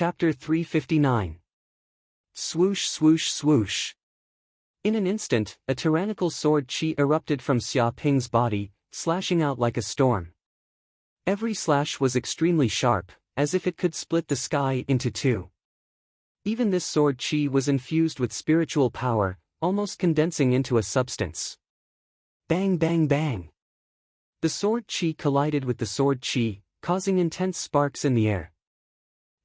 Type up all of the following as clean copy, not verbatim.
Chapter 359. Swoosh swoosh swoosh. In an instant, a tyrannical sword chi erupted from Xia Ping's body, slashing out like a storm. Every slash was extremely sharp, as if it could split the sky into two. Even this sword chi was infused with spiritual power, almost condensing into a substance. Bang bang bang. The sword chi collided with the sword chi, causing intense sparks in the air.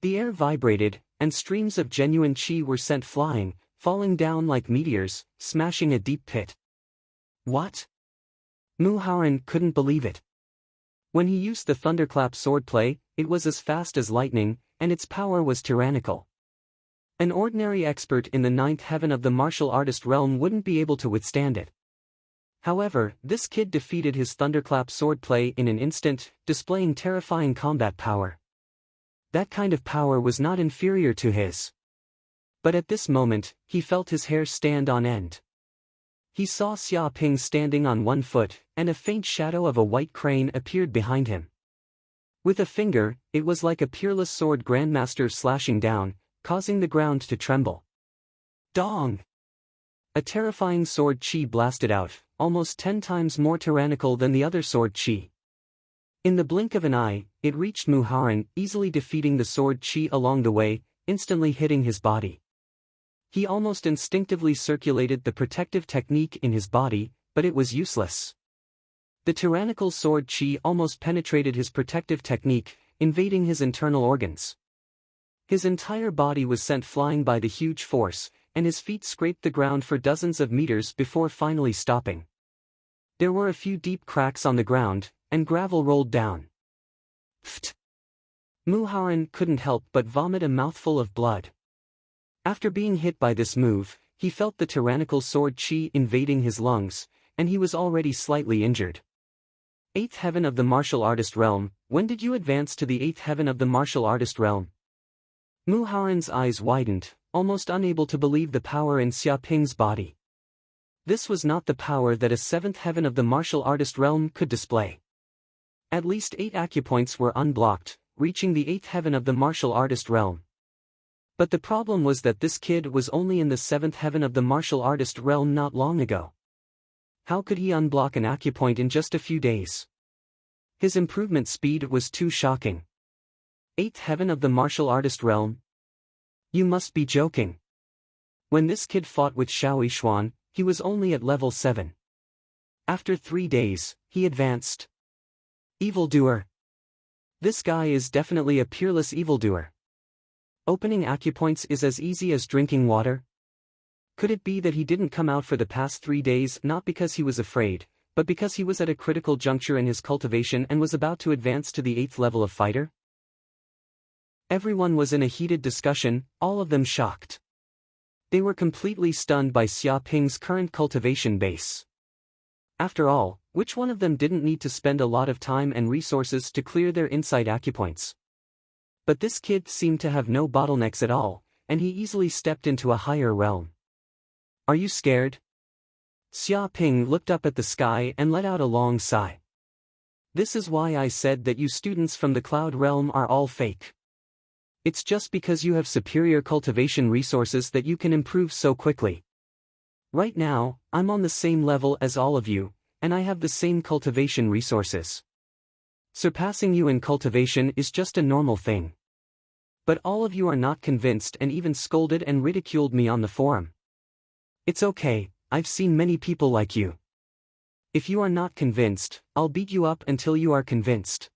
The air vibrated, and streams of genuine chi were sent flying, falling down like meteors, smashing a deep pit. What? Mu Haoran couldn't believe it. When he used the thunderclap swordplay, it was as fast as lightning, and its power was tyrannical. An ordinary expert in the ninth heaven of the martial artist realm wouldn't be able to withstand it. However, this kid defeated his thunderclap swordplay in an instant, displaying terrifying combat power. That kind of power was not inferior to his. But at this moment, he felt his hair stand on end. He saw Xia Ping standing on one foot, and a faint shadow of a white crane appeared behind him. With a finger, it was like a peerless sword grandmaster slashing down, causing the ground to tremble. Dong! A terrifying sword chi blasted out, almost 10 times more tyrannical than the other sword chi. In the blink of an eye, it reached Mu Haoran, easily defeating the sword chi along the way, instantly hitting his body. He almost instinctively circulated the protective technique in his body, but it was useless. The tyrannical sword chi almost penetrated his protective technique, invading his internal organs. His entire body was sent flying by the huge force, and his feet scraped the ground for dozens of meters before finally stopping. There were a few deep cracks on the ground, and gravel rolled down. Pfft! Mu Haoran couldn't help but vomit a mouthful of blood. After being hit by this move, he felt the tyrannical sword chi invading his lungs, and he was already slightly injured. 8th heaven of the martial artist realm, when did you advance to the 8th heaven of the martial artist realm? Mu Haoran's eyes widened, almost unable to believe the power in Xia Ping's body. This was not the power that a 7th heaven of the martial artist realm could display. At least 8 acupoints were unblocked, reaching the 8th heaven of the martial artist realm. But the problem was that this kid was only in the 7th heaven of the martial artist realm not long ago. How could he unblock an acupoint in just a few days? His improvement speed was too shocking. 8th heaven of the martial artist realm? You must be joking. When this kid fought with Xiao Yixuan, he was only at level 7. After 3 days, he advanced. Evildoer. This guy is definitely a peerless evildoer. Opening acupoints is as easy as drinking water? Could it be that he didn't come out for the past 3 days not because he was afraid, but because he was at a critical juncture in his cultivation and was about to advance to the 8th level of fighter? Everyone was in a heated discussion, all of them shocked. They were completely stunned by Xia Ping's current cultivation base. After all, which one of them didn't need to spend a lot of time and resources to clear their inside acupoints? But this kid seemed to have no bottlenecks at all, and he easily stepped into a higher realm. Are you scared? Xia Ping looked up at the sky and let out a long sigh. This is why I said that you students from the cloud realm are all fake. It's just because you have superior cultivation resources that you can improve so quickly. Right now, I'm on the same level as all of you, and I have the same cultivation resources. Surpassing you in cultivation is just a normal thing. But all of you are not convinced and even scolded and ridiculed me on the forum. It's okay, I've seen many people like you. If you are not convinced, I'll beat you up until you are convinced.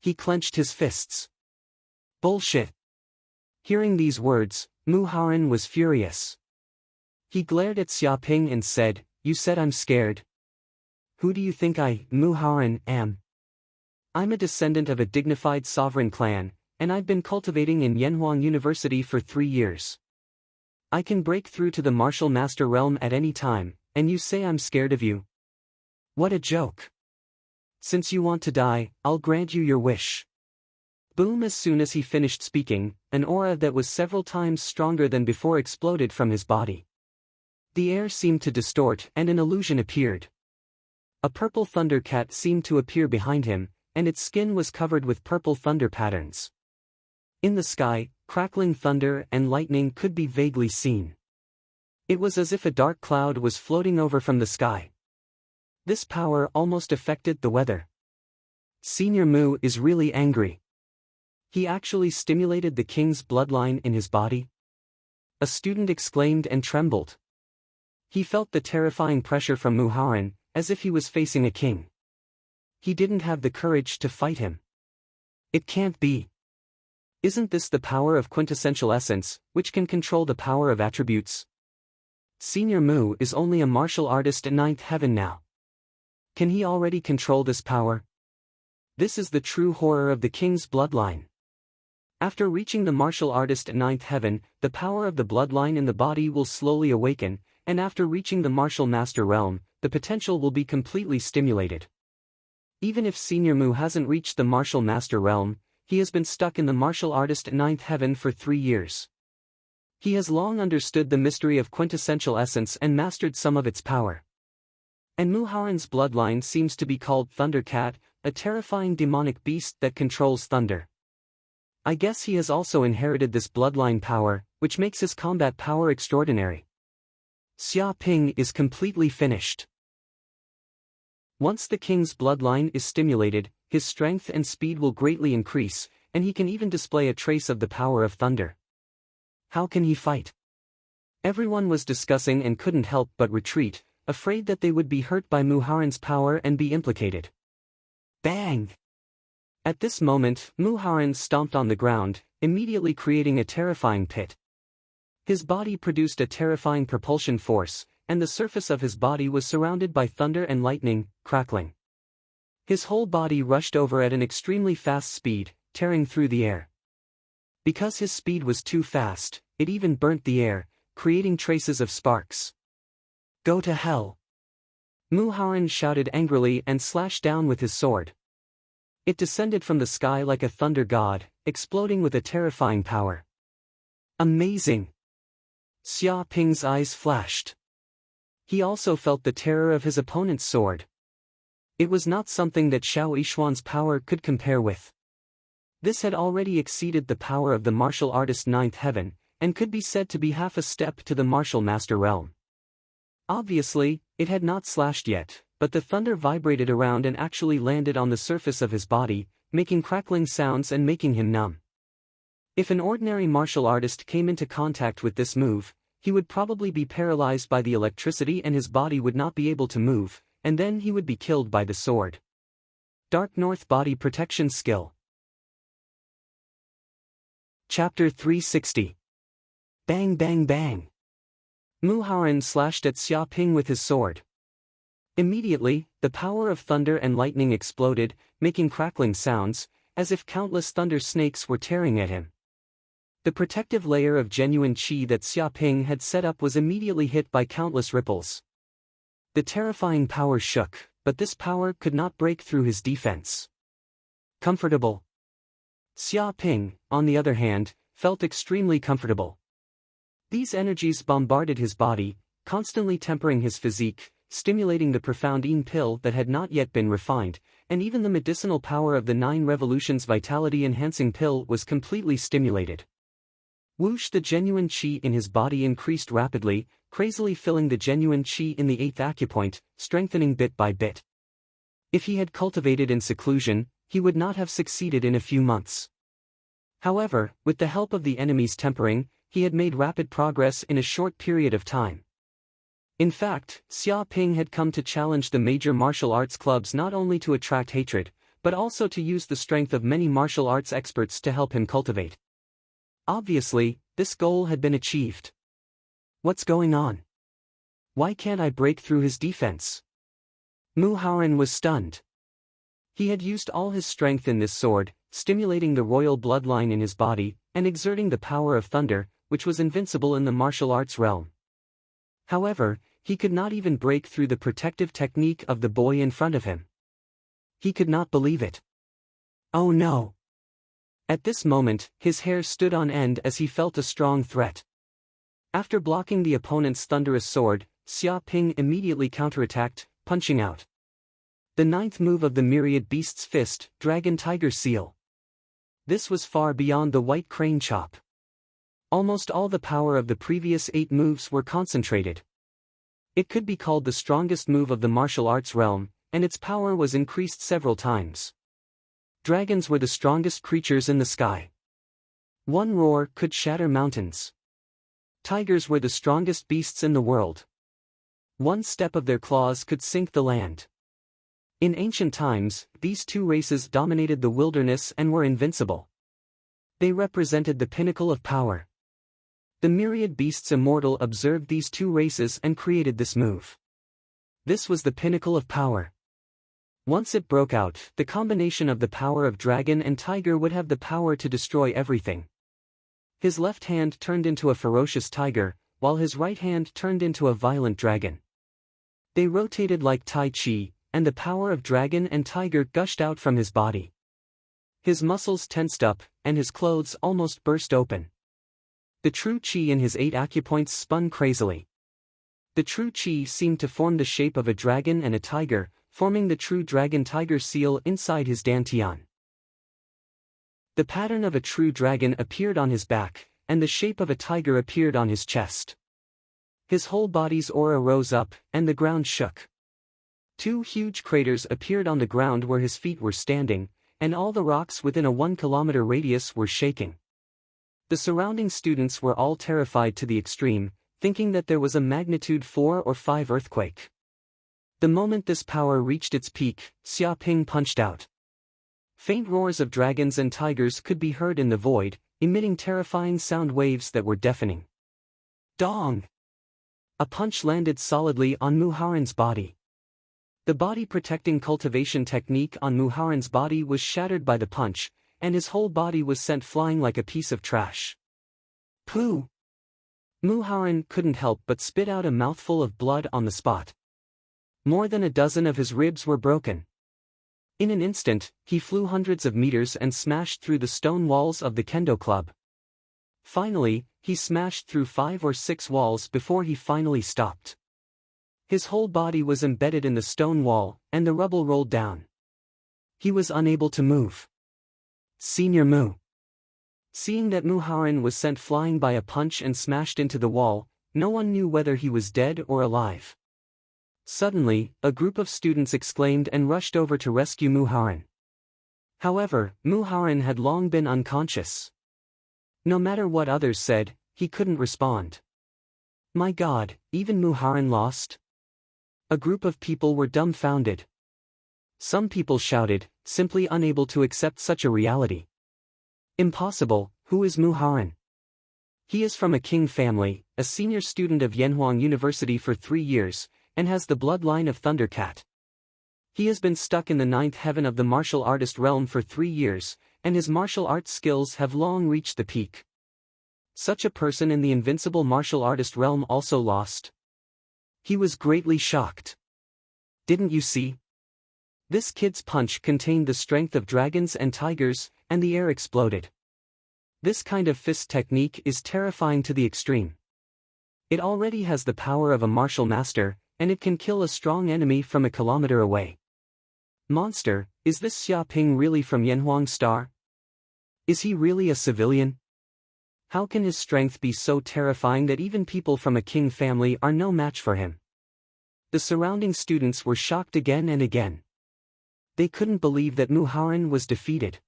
He clenched his fists. Bullshit. Hearing these words, Mu Haoran was furious. He glared at Xia Ping and said, "You said I'm scared. Who do you think I, Mu Haoran, am? I'm a descendant of a dignified sovereign clan, and I've been cultivating in Yanhuang University for 3 years. I can break through to the martial master realm at any time, and you say I'm scared of you? What a joke. Since you want to die, I'll grant you your wish." Boom! As soon as he finished speaking, an aura that was several times stronger than before exploded from his body. The air seemed to distort and an illusion appeared. A purple thunder cat seemed to appear behind him, and its skin was covered with purple thunder patterns. In the sky, crackling thunder and lightning could be vaguely seen. It was as if a dark cloud was floating over from the sky. This power almost affected the weather. Senior Mu is really angry. He actually stimulated the king's bloodline in his body? A student exclaimed and trembled. He felt the terrifying pressure from Muharan, as if he was facing a king. He didn't have the courage to fight him. It can't be. Isn't this the power of quintessential essence, which can control the power of attributes? Senior Mu is only a martial artist in ninth heaven now. Can he already control this power? This is the true horror of the king's bloodline. After reaching the martial artist in ninth heaven, the power of the bloodline in the body will slowly awaken, and after reaching the martial master realm, the potential will be completely stimulated. Even if Senior Mu hasn't reached the martial master realm, he has been stuck in the martial artist in ninth heaven for 3 years. He has long understood the mystery of quintessential essence and mastered some of its power. And Muharan's bloodline seems to be called Thundercat, a terrifying demonic beast that controls thunder. I guess he has also inherited this bloodline power, which makes his combat power extraordinary. Xia Ping is completely finished. Once the king's bloodline is stimulated, his strength and speed will greatly increase, and he can even display a trace of the power of thunder. How can he fight? Everyone was discussing and couldn't help but retreat, afraid that they would be hurt by Muharan's power and be implicated. Bang! At this moment, Muharan stomped on the ground, immediately creating a terrifying pit. His body produced a terrifying propulsion force, and the surface of his body was surrounded by thunder and lightning, crackling. His whole body rushed over at an extremely fast speed, tearing through the air. Because his speed was too fast, it even burnt the air, creating traces of sparks. Go to hell! Muharan shouted angrily and slashed down with his sword. It descended from the sky like a thunder god, exploding with a terrifying power. Amazing! Xia Ping's eyes flashed. He also felt the terror of his opponent's sword. It was not something that Xiao Yixuan's power could compare with. This had already exceeded the power of the martial artist ninth heaven, and could be said to be half a step to the martial master realm. Obviously, it had not slashed yet, but the thunder vibrated around and actually landed on the surface of his body, making crackling sounds and making him numb. If an ordinary martial artist came into contact with this move, he would probably be paralyzed by the electricity and his body would not be able to move, and then he would be killed by the sword. Dark North Body Protection Skill. Chapter 360. Bang bang bang. Muharan slashed at Xia Ping with his sword. Immediately, the power of thunder and lightning exploded, making crackling sounds, as if countless thunder snakes were tearing at him. The protective layer of genuine qi that Xia Ping had set up was immediately hit by countless ripples. The terrifying power shook, but this power could not break through his defense. Comfortable. Xia Ping, on the other hand, felt extremely comfortable. These energies bombarded his body, constantly tempering his physique, stimulating the profound yin pill that had not yet been refined, and even the medicinal power of the 9 revolutions vitality-enhancing pill was completely stimulated. Whoosh! The genuine qi in his body increased rapidly, crazily filling the genuine qi in the 8th acupoint, strengthening bit by bit. If he had cultivated in seclusion, he would not have succeeded in a few months. However, with the help of the enemy's tempering, he had made rapid progress in a short period of time. In fact, Xia Ping had come to challenge the major martial arts clubs not only to attract hatred, but also to use the strength of many martial arts experts to help him cultivate. Obviously, this goal had been achieved. What's going on? Why can't I break through his defense? Muharan was stunned. He had used all his strength in this sword, stimulating the royal bloodline in his body, and exerting the power of thunder, which was invincible in the martial arts realm. However, he could not even break through the protective technique of the boy in front of him. He could not believe it. Oh no! At this moment, his hair stood on end as he felt a strong threat. After blocking the opponent's thunderous sword, Xia Ping immediately counterattacked, punching out. The 9th move of the myriad beast's fist, Dragon Tiger Seal. This was far beyond the white crane chop. Almost all the power of the previous 8 moves were concentrated. It could be called the strongest move of the martial arts realm, and its power was increased several times. Dragons were the strongest creatures in the sky. One roar could shatter mountains. Tigers were the strongest beasts in the world. One step of their claws could sink the land. In ancient times, these 2 races dominated the wilderness and were invincible. They represented the pinnacle of power. The myriad beasts immortal observed these 2 races and created this move. This was the pinnacle of power. Once it broke out, the combination of the power of dragon and tiger would have the power to destroy everything. His left hand turned into a ferocious tiger, while his right hand turned into a violent dragon. They rotated like Tai Chi, and the power of dragon and tiger gushed out from his body. His muscles tensed up, and his clothes almost burst open. The true chi in his 8 acupoints spun crazily. The true chi seemed to form the shape of a dragon and a tiger, forming the true dragon-tiger seal inside his dantian. The pattern of a true dragon appeared on his back, and the shape of a tiger appeared on his chest. His whole body's aura rose up, and the ground shook. 2 huge craters appeared on the ground where his feet were standing, and all the rocks within a 1-kilometer radius were shaking. The surrounding students were all terrified to the extreme, thinking that there was a magnitude 4 or 5 earthquake. The moment this power reached its peak, Xia Ping punched out. Faint roars of dragons and tigers could be heard in the void, emitting terrifying sound waves that were deafening. Dong! A punch landed solidly on Muharan's body. The body-protecting cultivation technique on Muharan's body was shattered by the punch, and his whole body was sent flying like a piece of trash. Pooh! Muharan couldn't help but spit out a mouthful of blood on the spot. More than a dozen of his ribs were broken. In an instant, he flew hundreds of meters and smashed through the stone walls of the kendo club. Finally, he smashed through 5 or 6 walls before he finally stopped. His whole body was embedded in the stone wall, and the rubble rolled down. He was unable to move. Senior Mu. Seeing that Muharan was sent flying by a punch and smashed into the wall, no one knew whether he was dead or alive. Suddenly, a group of students exclaimed and rushed over to rescue Muharan. However, Muharan had long been unconscious. No matter what others said, he couldn't respond. My God, even Muharan lost? A group of people were dumbfounded. Some people shouted, simply unable to accept such a reality. Impossible, who is Muharan? He is from a king family, a senior student of Yanhuang University for 3 years, and has the bloodline of Thundercat. He has been stuck in the 9th heaven of the martial artist realm for 3 years, and his martial arts skills have long reached the peak. Such a person in the invincible martial artist realm also lost. He was greatly shocked. Didn't you see? This kid's punch contained the strength of dragons and tigers, and the air exploded. This kind of fist technique is terrifying to the extreme. It already has the power of a martial master, and it can kill a strong enemy from a kilometer away. Monster, is this Xia Ping really from Yanhuang Star? Is he really a civilian? How can his strength be so terrifying that even people from a king family are no match for him? The surrounding students were shocked again and again. They couldn't believe that Muharan was defeated.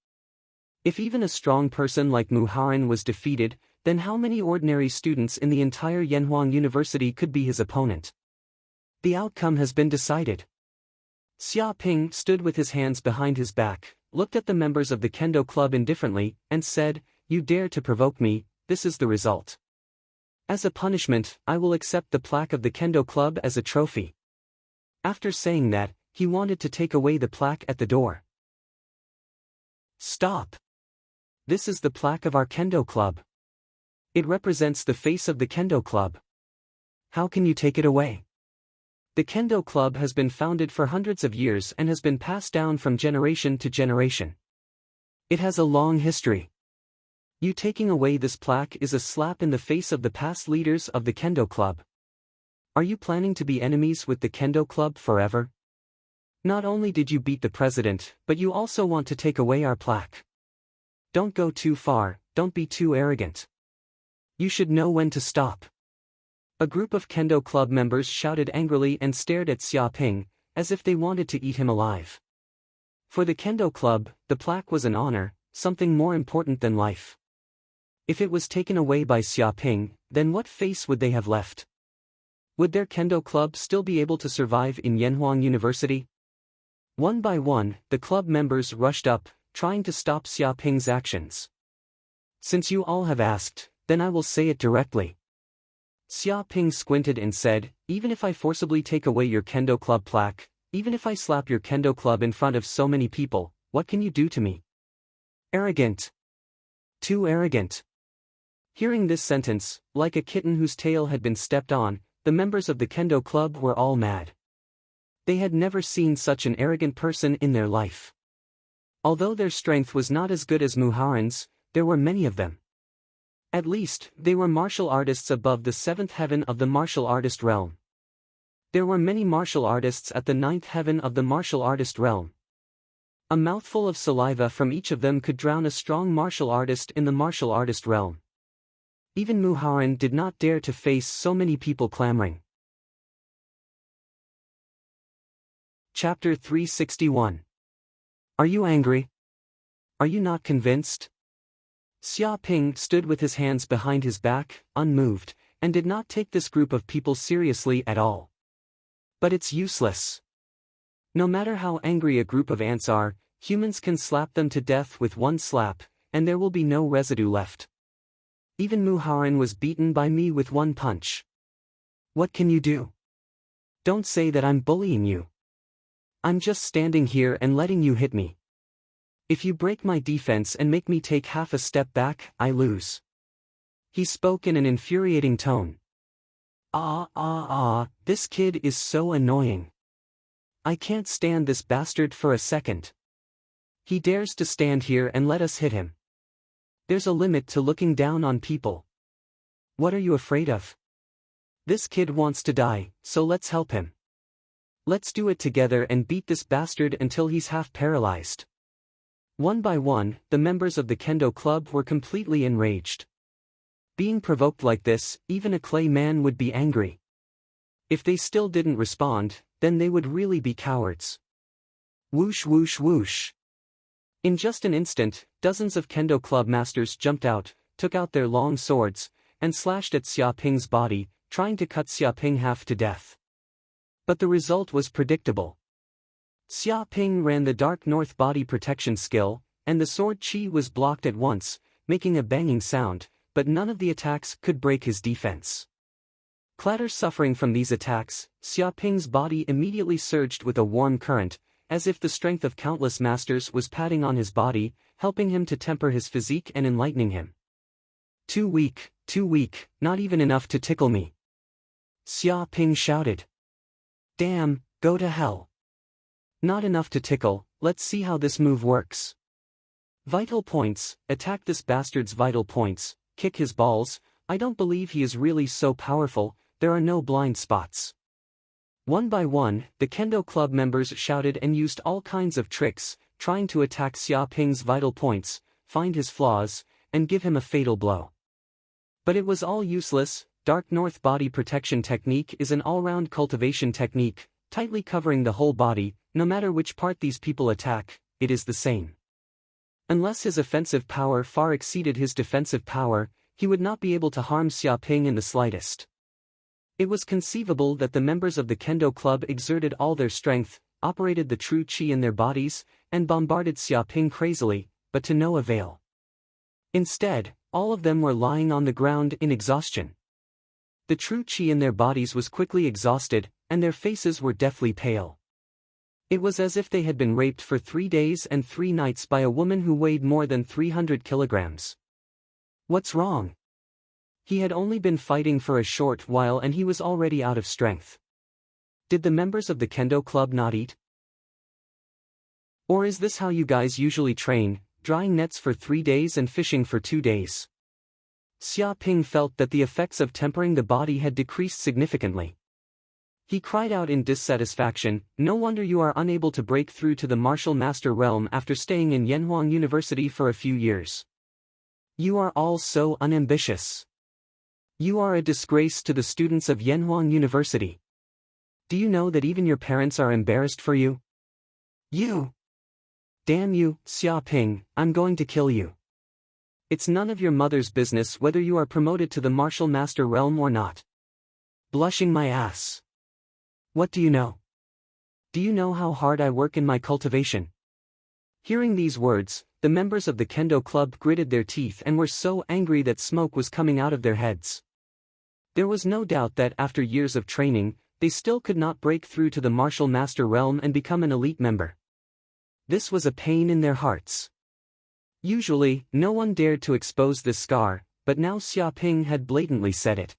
If even a strong person like Muharan was defeated, then how many ordinary students in the entire Yanhuang University could be his opponent? The outcome has been decided. Xia Ping stood with his hands behind his back, looked at the members of the kendo club indifferently, and said, "You dare to provoke me, this is the result. As a punishment, I will accept the plaque of the kendo club as a trophy." After saying that, he wanted to take away the plaque at the door. Stop! This is the plaque of our kendo club. It represents the face of the kendo club. How can you take it away? The kendo club has been founded for hundreds of years and has been passed down from generation to generation. It has a long history. You taking away this plaque is a slap in the face of the past leaders of the kendo club. Are you planning to be enemies with the kendo club forever? Not only did you beat the president, but you also want to take away our plaque. Don't go too far, don't be too arrogant. You should know when to stop. A group of Kendo Club members shouted angrily and stared at Xia Ping, as if they wanted to eat him alive. For the Kendo Club, the plaque was an honor, something more important than life. If it was taken away by Xia Ping, then what face would they have left? Would their Kendo Club still be able to survive in Yanhuang University? One by one, the club members rushed up, trying to stop Xia Ping's actions. Since you all have asked, then I will say it directly. Xia Ping squinted and said, even if I forcibly take away your Kendo Club plaque, even if I slap your Kendo Club in front of so many people, what can you do to me? Arrogant. Too arrogant. Hearing this sentence, like a kitten whose tail had been stepped on, the members of the Kendo Club were all mad. They had never seen such an arrogant person in their life. Although their strength was not as good as Muharin's, there were many of them. At least, they were martial artists above the 7th heaven of the martial artist realm. There were many martial artists at the 9th heaven of the martial artist realm. A mouthful of saliva from each of them could drown a strong martial artist in the martial artist realm. Even Muharin did not dare to face so many people clamoring. Chapter 361. Are you angry? Are you not convinced? Xia Ping stood with his hands behind his back, unmoved, and did not take this group of people seriously at all. But it's useless. No matter how angry a group of ants are, humans can slap them to death with one slap, and there will be no residue left. Even Muharin was beaten by me with one punch. What can you do? Don't say that I'm bullying you. I'm just standing here and letting you hit me. If you break my defense and make me take half a step back, I lose. He spoke in an infuriating tone. This kid is so annoying. I can't stand this bastard for a second. He dares to stand here and let us hit him. There's a limit to looking down on people. What are you afraid of? This kid wants to die, so let's help him. Let's do it together and beat this bastard until he's half paralyzed. One by one, the members of the Kendo Club were completely enraged. Being provoked like this, even a clay man would be angry. If they still didn't respond, then they would really be cowards. Whoosh whoosh whoosh. In just an instant, dozens of Kendo Club masters jumped out, took out their long swords, and slashed at Xia Ping's body, trying to cut Xia Ping half to death. But the result was predictable. Xia Ping ran the Dark North body protection skill, and the sword chi was blocked at once, making a banging sound, but none of the attacks could break his defense. Clatter suffering from these attacks, Xia Ping's body immediately surged with a warm current, as if the strength of countless masters was patting on his body, helping him to temper his physique and enlightening him. Too weak, not even enough to tickle me. Xia Ping shouted. Damn, go to hell. Not enough to tickle, let's see how this move works. Vital points, attack this bastard's vital points, kick his balls, I don't believe he is really so powerful, there are no blind spots. One by one, the Kendo Club members shouted and used all kinds of tricks, trying to attack Xia Ping's vital points, find his flaws, and give him a fatal blow. But it was all useless. Dark North body protection technique is an all-round cultivation technique, tightly covering the whole body, no matter which part these people attack, it is the same. Unless his offensive power far exceeded his defensive power, he would not be able to harm Xia Ping in the slightest. It was conceivable that the members of the Kendo Club exerted all their strength, operated the true chi in their bodies, and bombarded Xia Ping crazily, but to no avail. Instead, all of them were lying on the ground in exhaustion. The true chi in their bodies was quickly exhausted, and their faces were deathly pale. It was as if they had been raped for 3 days and 3 nights by a woman who weighed more than 300 kilograms. What's wrong? He had only been fighting for a short while and he was already out of strength. Did the members of the Kendo Club not eat? Or is this how you guys usually train, drying nets for 3 days and fishing for 2 days? Xia Ping felt that the effects of tempering the body had decreased significantly. He cried out in dissatisfaction, no wonder you are unable to break through to the martial master realm after staying in Yanhuang University for a few years. You are all so unambitious. You are a disgrace to the students of Yanhuang University. Do you know that even your parents are embarrassed for you? You! Damn you, Xiaoping, I'm going to kill you. It's none of your mother's business whether you are promoted to the martial master realm or not. Blushing my ass. What do you know? Do you know how hard I work in my cultivation? Hearing these words, the members of the Kendo club gritted their teeth and were so angry that smoke was coming out of their heads. There was no doubt that after years of training, they still could not break through to the martial master realm and become an elite member. This was a pain in their hearts. Usually, no one dared to expose this scar, but now Xiaoping had blatantly said it.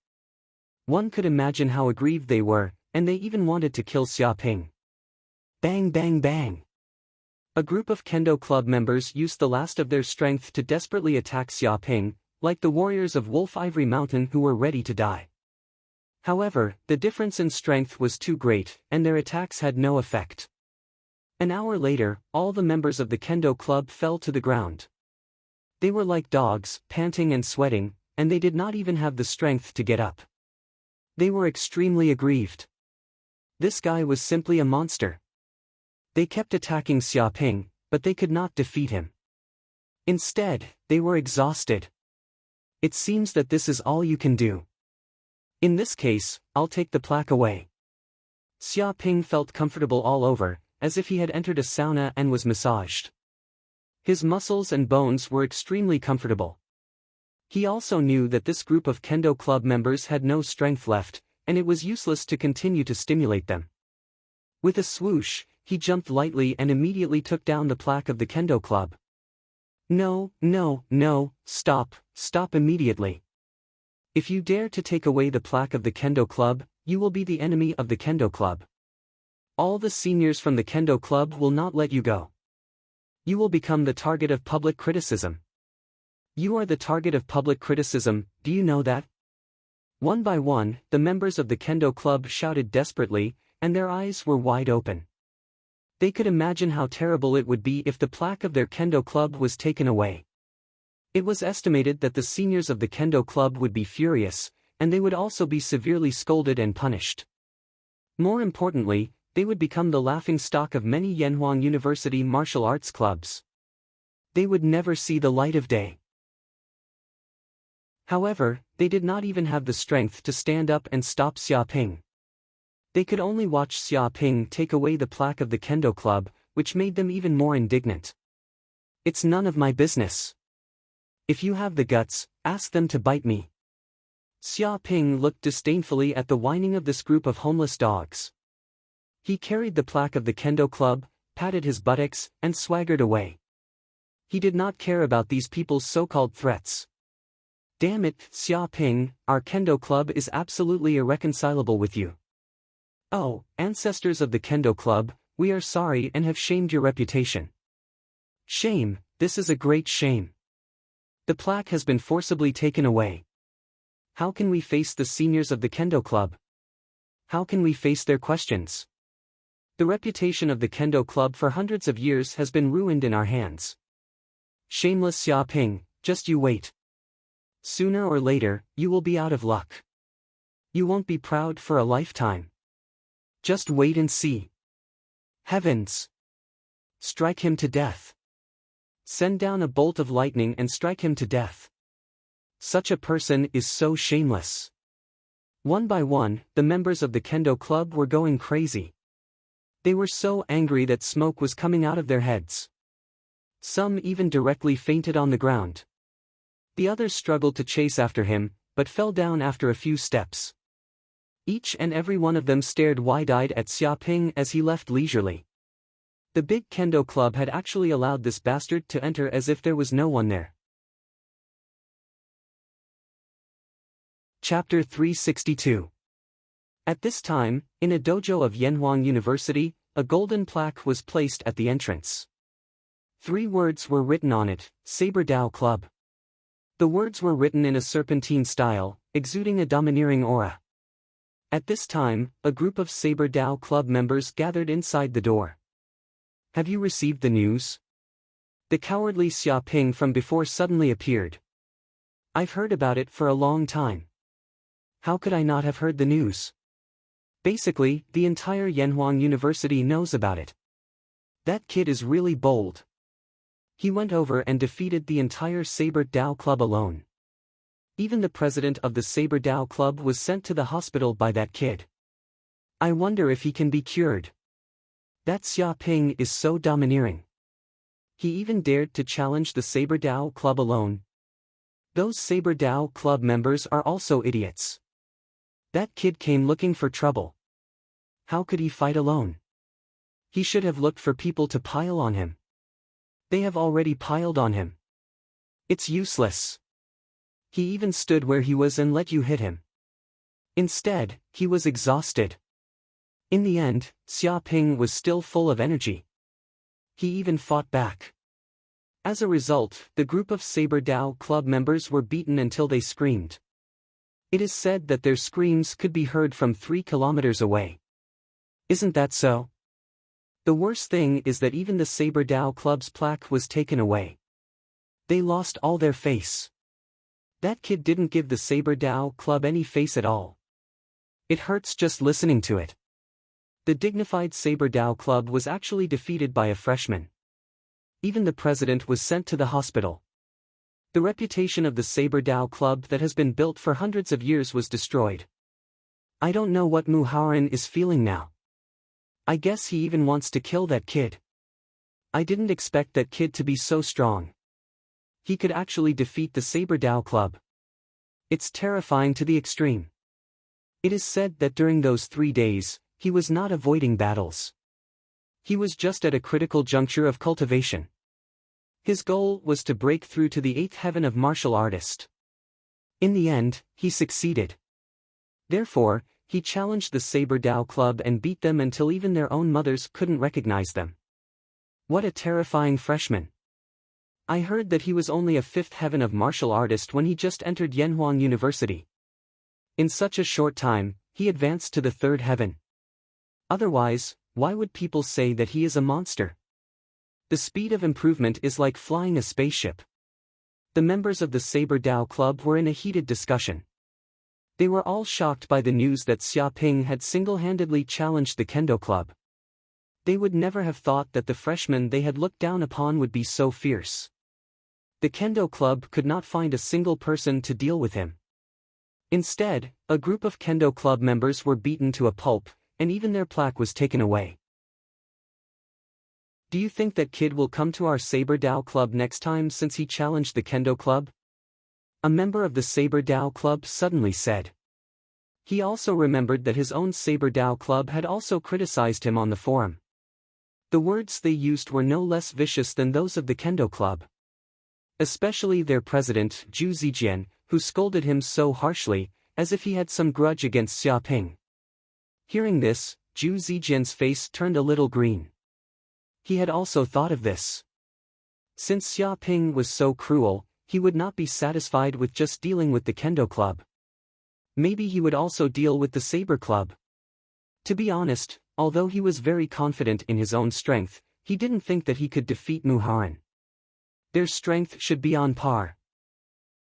One could imagine how aggrieved they were, and they even wanted to kill Xiaoping. Bang bang bang. A group of Kendo club members used the last of their strength to desperately attack Xiaoping, like the warriors of Wolf Ivory Mountain who were ready to die. However, the difference in strength was too great, and their attacks had no effect. An hour later, all the members of the Kendo club fell to the ground. They were like dogs, panting and sweating, and they did not even have the strength to get up. They were extremely aggrieved. This guy was simply a monster. They kept attacking Xiaoping, but they could not defeat him. Instead, they were exhausted. It seems that this is all you can do. In this case, I'll take the plaque away. Xiaoping felt comfortable all over, as if he had entered a sauna and was massaged. His muscles and bones were extremely comfortable. He also knew that this group of Kendo club members had no strength left, and it was useless to continue to stimulate them. With a swoosh, he jumped lightly and immediately took down the plaque of the Kendo club. No, no, no, stop immediately. If you dare to take away the plaque of the Kendo club, you will be the enemy of the Kendo club. All the seniors from the Kendo club will not let you go. You will become the target of public criticism. You are the target of public criticism, do you know that? One by one, the members of the Kendo club shouted desperately, and their eyes were wide open. They could imagine how terrible it would be if the plaque of their Kendo club was taken away. It was estimated that the seniors of the Kendo club would be furious, and they would also be severely scolded and punished. More importantly, they would become the laughingstock of many Yanhuang University martial arts clubs. They would never see the light of day. However, they did not even have the strength to stand up and stop Xiaoping. They could only watch Xiaoping take away the plaque of the Kendo club, which made them even more indignant. It's none of my business. If you have the guts, ask them to bite me. Xiaoping looked disdainfully at the whining of this group of homeless dogs. He carried the plaque of the Kendo club, patted his buttocks, and swaggered away. He did not care about these people's so-called threats. Damn it, Xiaoping, our Kendo club is absolutely irreconcilable with you. Oh, ancestors of the Kendo club, we are sorry and have shamed your reputation. Shame, this is a great shame. The plaque has been forcibly taken away. How can we face the seniors of the Kendo club? How can we face their questions? The reputation of the Kendo club for hundreds of years has been ruined in our hands. Shameless Xiaoping, just you wait. Sooner or later, you will be out of luck. You won't be proud for a lifetime. Just wait and see. Heavens! Strike him to death. Send down a bolt of lightning and strike him to death. Such a person is so shameless. One by one, the members of the Kendo club were going crazy. They were so angry that smoke was coming out of their heads. Some even directly fainted on the ground. The others struggled to chase after him, but fell down after a few steps. Each and every one of them stared wide-eyed at Xiaoping as he left leisurely. The big Kendo club had actually allowed this bastard to enter as if there was no one there. Chapter 362. At this time, in a dojo of Yanhuang University, a golden plaque was placed at the entrance. 3 words were written on it, Saber Dao Club. The words were written in a serpentine style, exuding a domineering aura. At this time, a group of Saber Dao Club members gathered inside the door. Have you received the news? The cowardly Xiaoping from before suddenly appeared. I've heard about it for a long time. How could I not have heard the news? Basically, the entire Yanhuang University knows about it. That kid is really bold. He went over and defeated the entire Saber Dao Club alone. Even the president of the Saber Dao Club was sent to the hospital by that kid. I wonder if he can be cured. That Xia Ping is so domineering. He even dared to challenge the Saber Dao Club alone. Those Saber Dao Club members are also idiots. That kid came looking for trouble. How could he fight alone? He should have looked for people to pile on him. They have already piled on him. It's useless. He even stood where he was and let you hit him. Instead, he was exhausted. In the end, Xia Ping was still full of energy. He even fought back. As a result, the group of Saber Dao Club members were beaten until they screamed. It is said that their screams could be heard from 3 kilometers away. Isn't that so? The worst thing is that even the Saber Dao Club's plaque was taken away. They lost all their face. That kid didn't give the Saber Dao Club any face at all. It hurts just listening to it. The dignified Saber Dao Club was actually defeated by a freshman. Even the president was sent to the hospital. The reputation of the Saber Dao Club that has been built for hundreds of years was destroyed. I don't know what Mu Haoran is feeling now. I guess he even wants to kill that kid. I didn't expect that kid to be so strong. He could actually defeat the Saber Dao Club. It's terrifying to the extreme. It is said that during those 3 days, he was not avoiding battles. He was just at a critical juncture of cultivation. His goal was to break through to the 8th heaven of martial artist. In the end, he succeeded. Therefore, he challenged the Saber Dao Club and beat them until even their own mothers couldn't recognize them. What a terrifying freshman. I heard that he was only a 5th heaven of martial artist when he just entered Yanhuang University. In such a short time, he advanced to the 3rd heaven. Otherwise, why would people say that he is a monster? The speed of improvement is like flying a spaceship. The members of the Saber Dao Club were in a heated discussion. They were all shocked by the news that Xia Ping had single-handedly challenged the Kendo Club. They would never have thought that the freshman they had looked down upon would be so fierce. The Kendo Club could not find a single person to deal with him. Instead, a group of Kendo Club members were beaten to a pulp, and even their plaque was taken away. Do you think that kid will come to our Saber Dao Club next time since he challenged the Kendo Club? A member of the Saber Dao Club suddenly said. He also remembered that his own Saber Dao Club had also criticized him on the forum. The words they used were no less vicious than those of the Kendo Club. Especially their president, Zhu Zijian, who scolded him so harshly, as if he had some grudge against Xia Ping. Hearing this, Zhu Zijian's face turned a little green. He had also thought of this. Since Xia Ping was so cruel, he would not be satisfied with just dealing with the Kendo Club. Maybe he would also deal with the Saber Club. To be honest, although he was very confident in his own strength, he didn't think that he could defeat Mu Haoran. Their strength should be on par.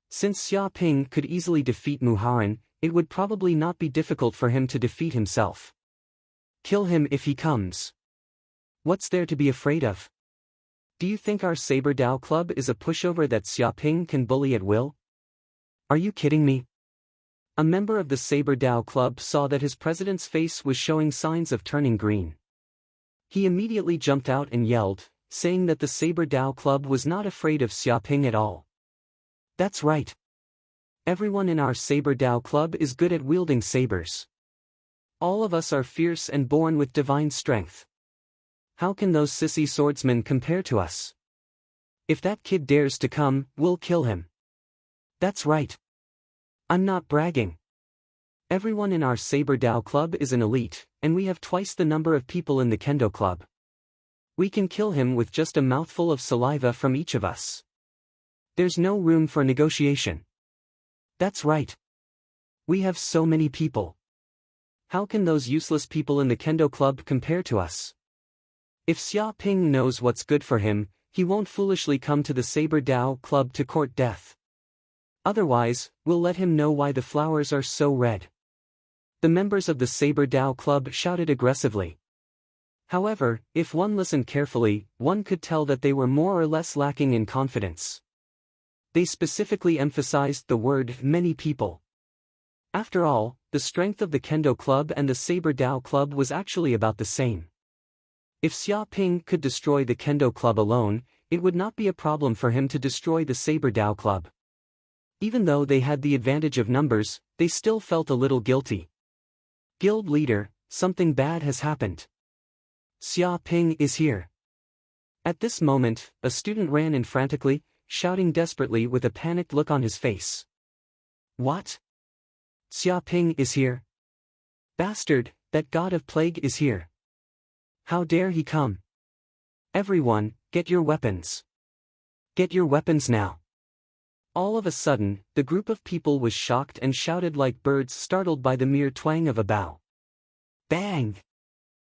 Since Xia Ping could easily defeat Mu Haoran, it would probably not be difficult for him to defeat himself. Kill him if he comes. What's there to be afraid of? Do you think our Saber Dao Club is a pushover that Xia Ping can bully at will? Are you kidding me? A member of the Saber Dao Club saw that his president's face was showing signs of turning green. He immediately jumped out and yelled, saying that the Saber Dao Club was not afraid of Xia Ping at all. That's right. Everyone in our Saber Dao Club is good at wielding sabers. All of us are fierce and born with divine strength. How can those sissy swordsmen compare to us? If that kid dares to come, we'll kill him. That's right. I'm not bragging. Everyone in our Saber Dao Club is an elite, and we have twice the number of people in the Kendo Club. We can kill him with just a mouthful of saliva from each of us. There's no room for negotiation. That's right. We have so many people. How can those useless people in the Kendo Club compare to us? If Xia Ping knows what's good for him, he won't foolishly come to the Saber Dao Club to court death. Otherwise, we'll let him know why the flowers are so red. The members of the Saber Dao Club shouted aggressively. However, if one listened carefully, one could tell that they were more or less lacking in confidence. They specifically emphasized the word many people. After all, the strength of the Kendo Club and the Saber Dao Club was actually about the same. If Xia Ping could destroy the Kendo Club alone, it would not be a problem for him to destroy the Saber Dao Club. Even though they had the advantage of numbers, they still felt a little guilty. Guild leader, something bad has happened. Xia Ping is here. At this moment, a student ran in frantically, shouting desperately with a panicked look on his face. What? Xia Ping is here? Bastard, that god of plague is here. How dare he come? Everyone, get your weapons. Get your weapons now. All of a sudden, the group of people was shocked and shouted like birds startled by the mere twang of a bow. Bang!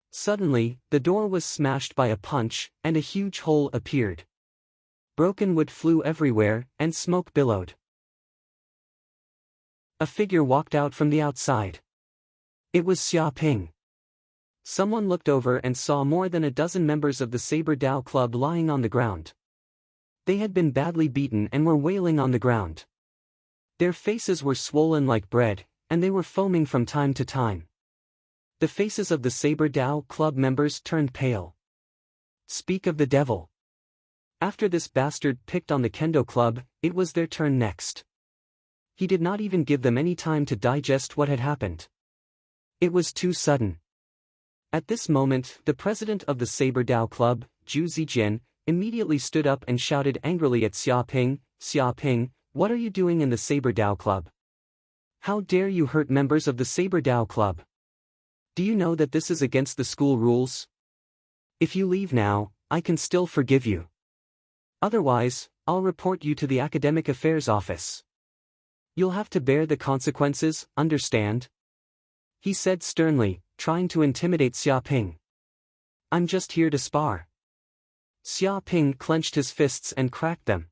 Suddenly, the door was smashed by a punch, and a huge hole appeared. Broken wood flew everywhere, and smoke billowed. A figure walked out from the outside. It was Xia Ping. Someone looked over and saw more than a dozen members of the Saber Dao Club lying on the ground. They had been badly beaten and were wailing on the ground. Their faces were swollen like bread, and they were foaming from time to time. The faces of the Saber Dao Club members turned pale. Speak of the devil. After this bastard picked on the Kendo Club, it was their turn next. He did not even give them any time to digest what had happened. It was too sudden. At this moment, the president of the Saber Dao Club, Zhu Zijian, immediately stood up and shouted angrily at Xia Ping, "Xia Ping, what are you doing in the Saber Dao Club? How dare you hurt members of the Saber Dao Club? Do you know that this is against the school rules? If you leave now, I can still forgive you. Otherwise, I'll report you to the Academic Affairs Office. You'll have to bear the consequences, understand?" He said sternly, trying to intimidate Xia Ping. "I'm just here to spar." Xia Ping clenched his fists and cracked them.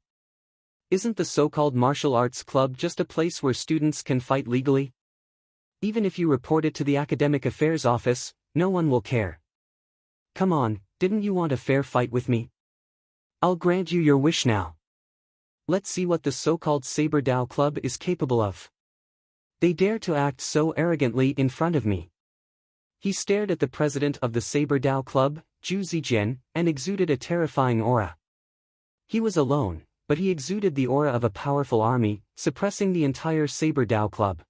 Isn't the so-called martial arts club just a place where students can fight legally? Even if you report it to the Academic Affairs Office, no one will care. Come on, didn't you want a fair fight with me? I'll grant you your wish now. Let's see what the so-called Saber Dao Club is capable of. They dare to act so arrogantly in front of me. He stared at the president of the Saber Dao Club, Zhu Zijian, and exuded a terrifying aura. He was alone, but he exuded the aura of a powerful army, suppressing the entire Saber Dao Club.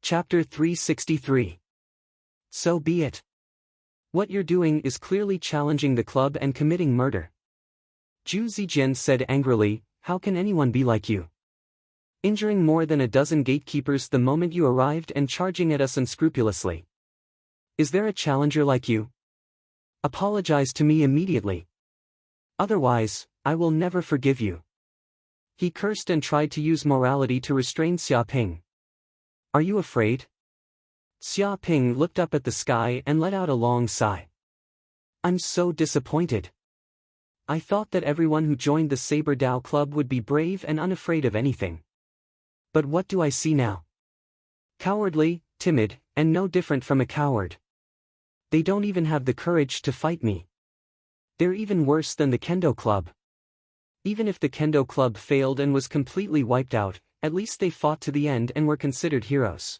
Chapter 363. So be it. What you're doing is clearly challenging the club and committing murder. Zhu Zijian said angrily, "How can anyone be like you? Injuring more than a dozen gatekeepers the moment you arrived and charging at us unscrupulously. Is there a challenger like you? Apologize to me immediately. Otherwise, I will never forgive you." He cursed and tried to use morality to restrain Xia Ping. "Are you afraid?" Xia Ping looked up at the sky and let out a long sigh. "I'm so disappointed. I thought that everyone who joined the Saber Dao Club would be brave and unafraid of anything. But what do I see now? Cowardly, timid, and no different from a coward. They don't even have the courage to fight me. They're even worse than the Kendo Club. Even if the Kendo Club failed and was completely wiped out, at least they fought to the end and were considered heroes.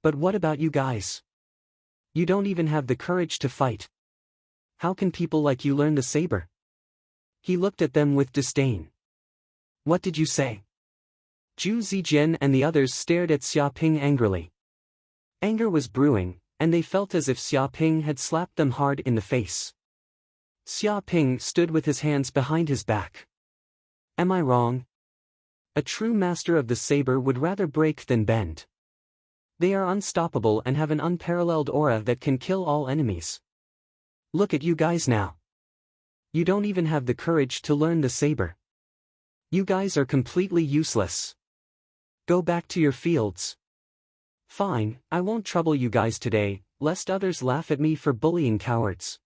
But what about you guys? You don't even have the courage to fight. How can people like you learn the saber?" He looked at them with disdain. "What did you say?" Zhu Zijian and the others stared at Xia Ping angrily. Anger was brewing, and they felt as if Xia Ping had slapped them hard in the face. Xia Ping stood with his hands behind his back. "Am I wrong? A true master of the saber would rather break than bend. They are unstoppable and have an unparalleled aura that can kill all enemies. Look at you guys now. You don't even have the courage to learn the saber. You guys are completely useless. Go back to your fields." "Fine, I won't trouble you guys today, lest others laugh at me for bullying cowards."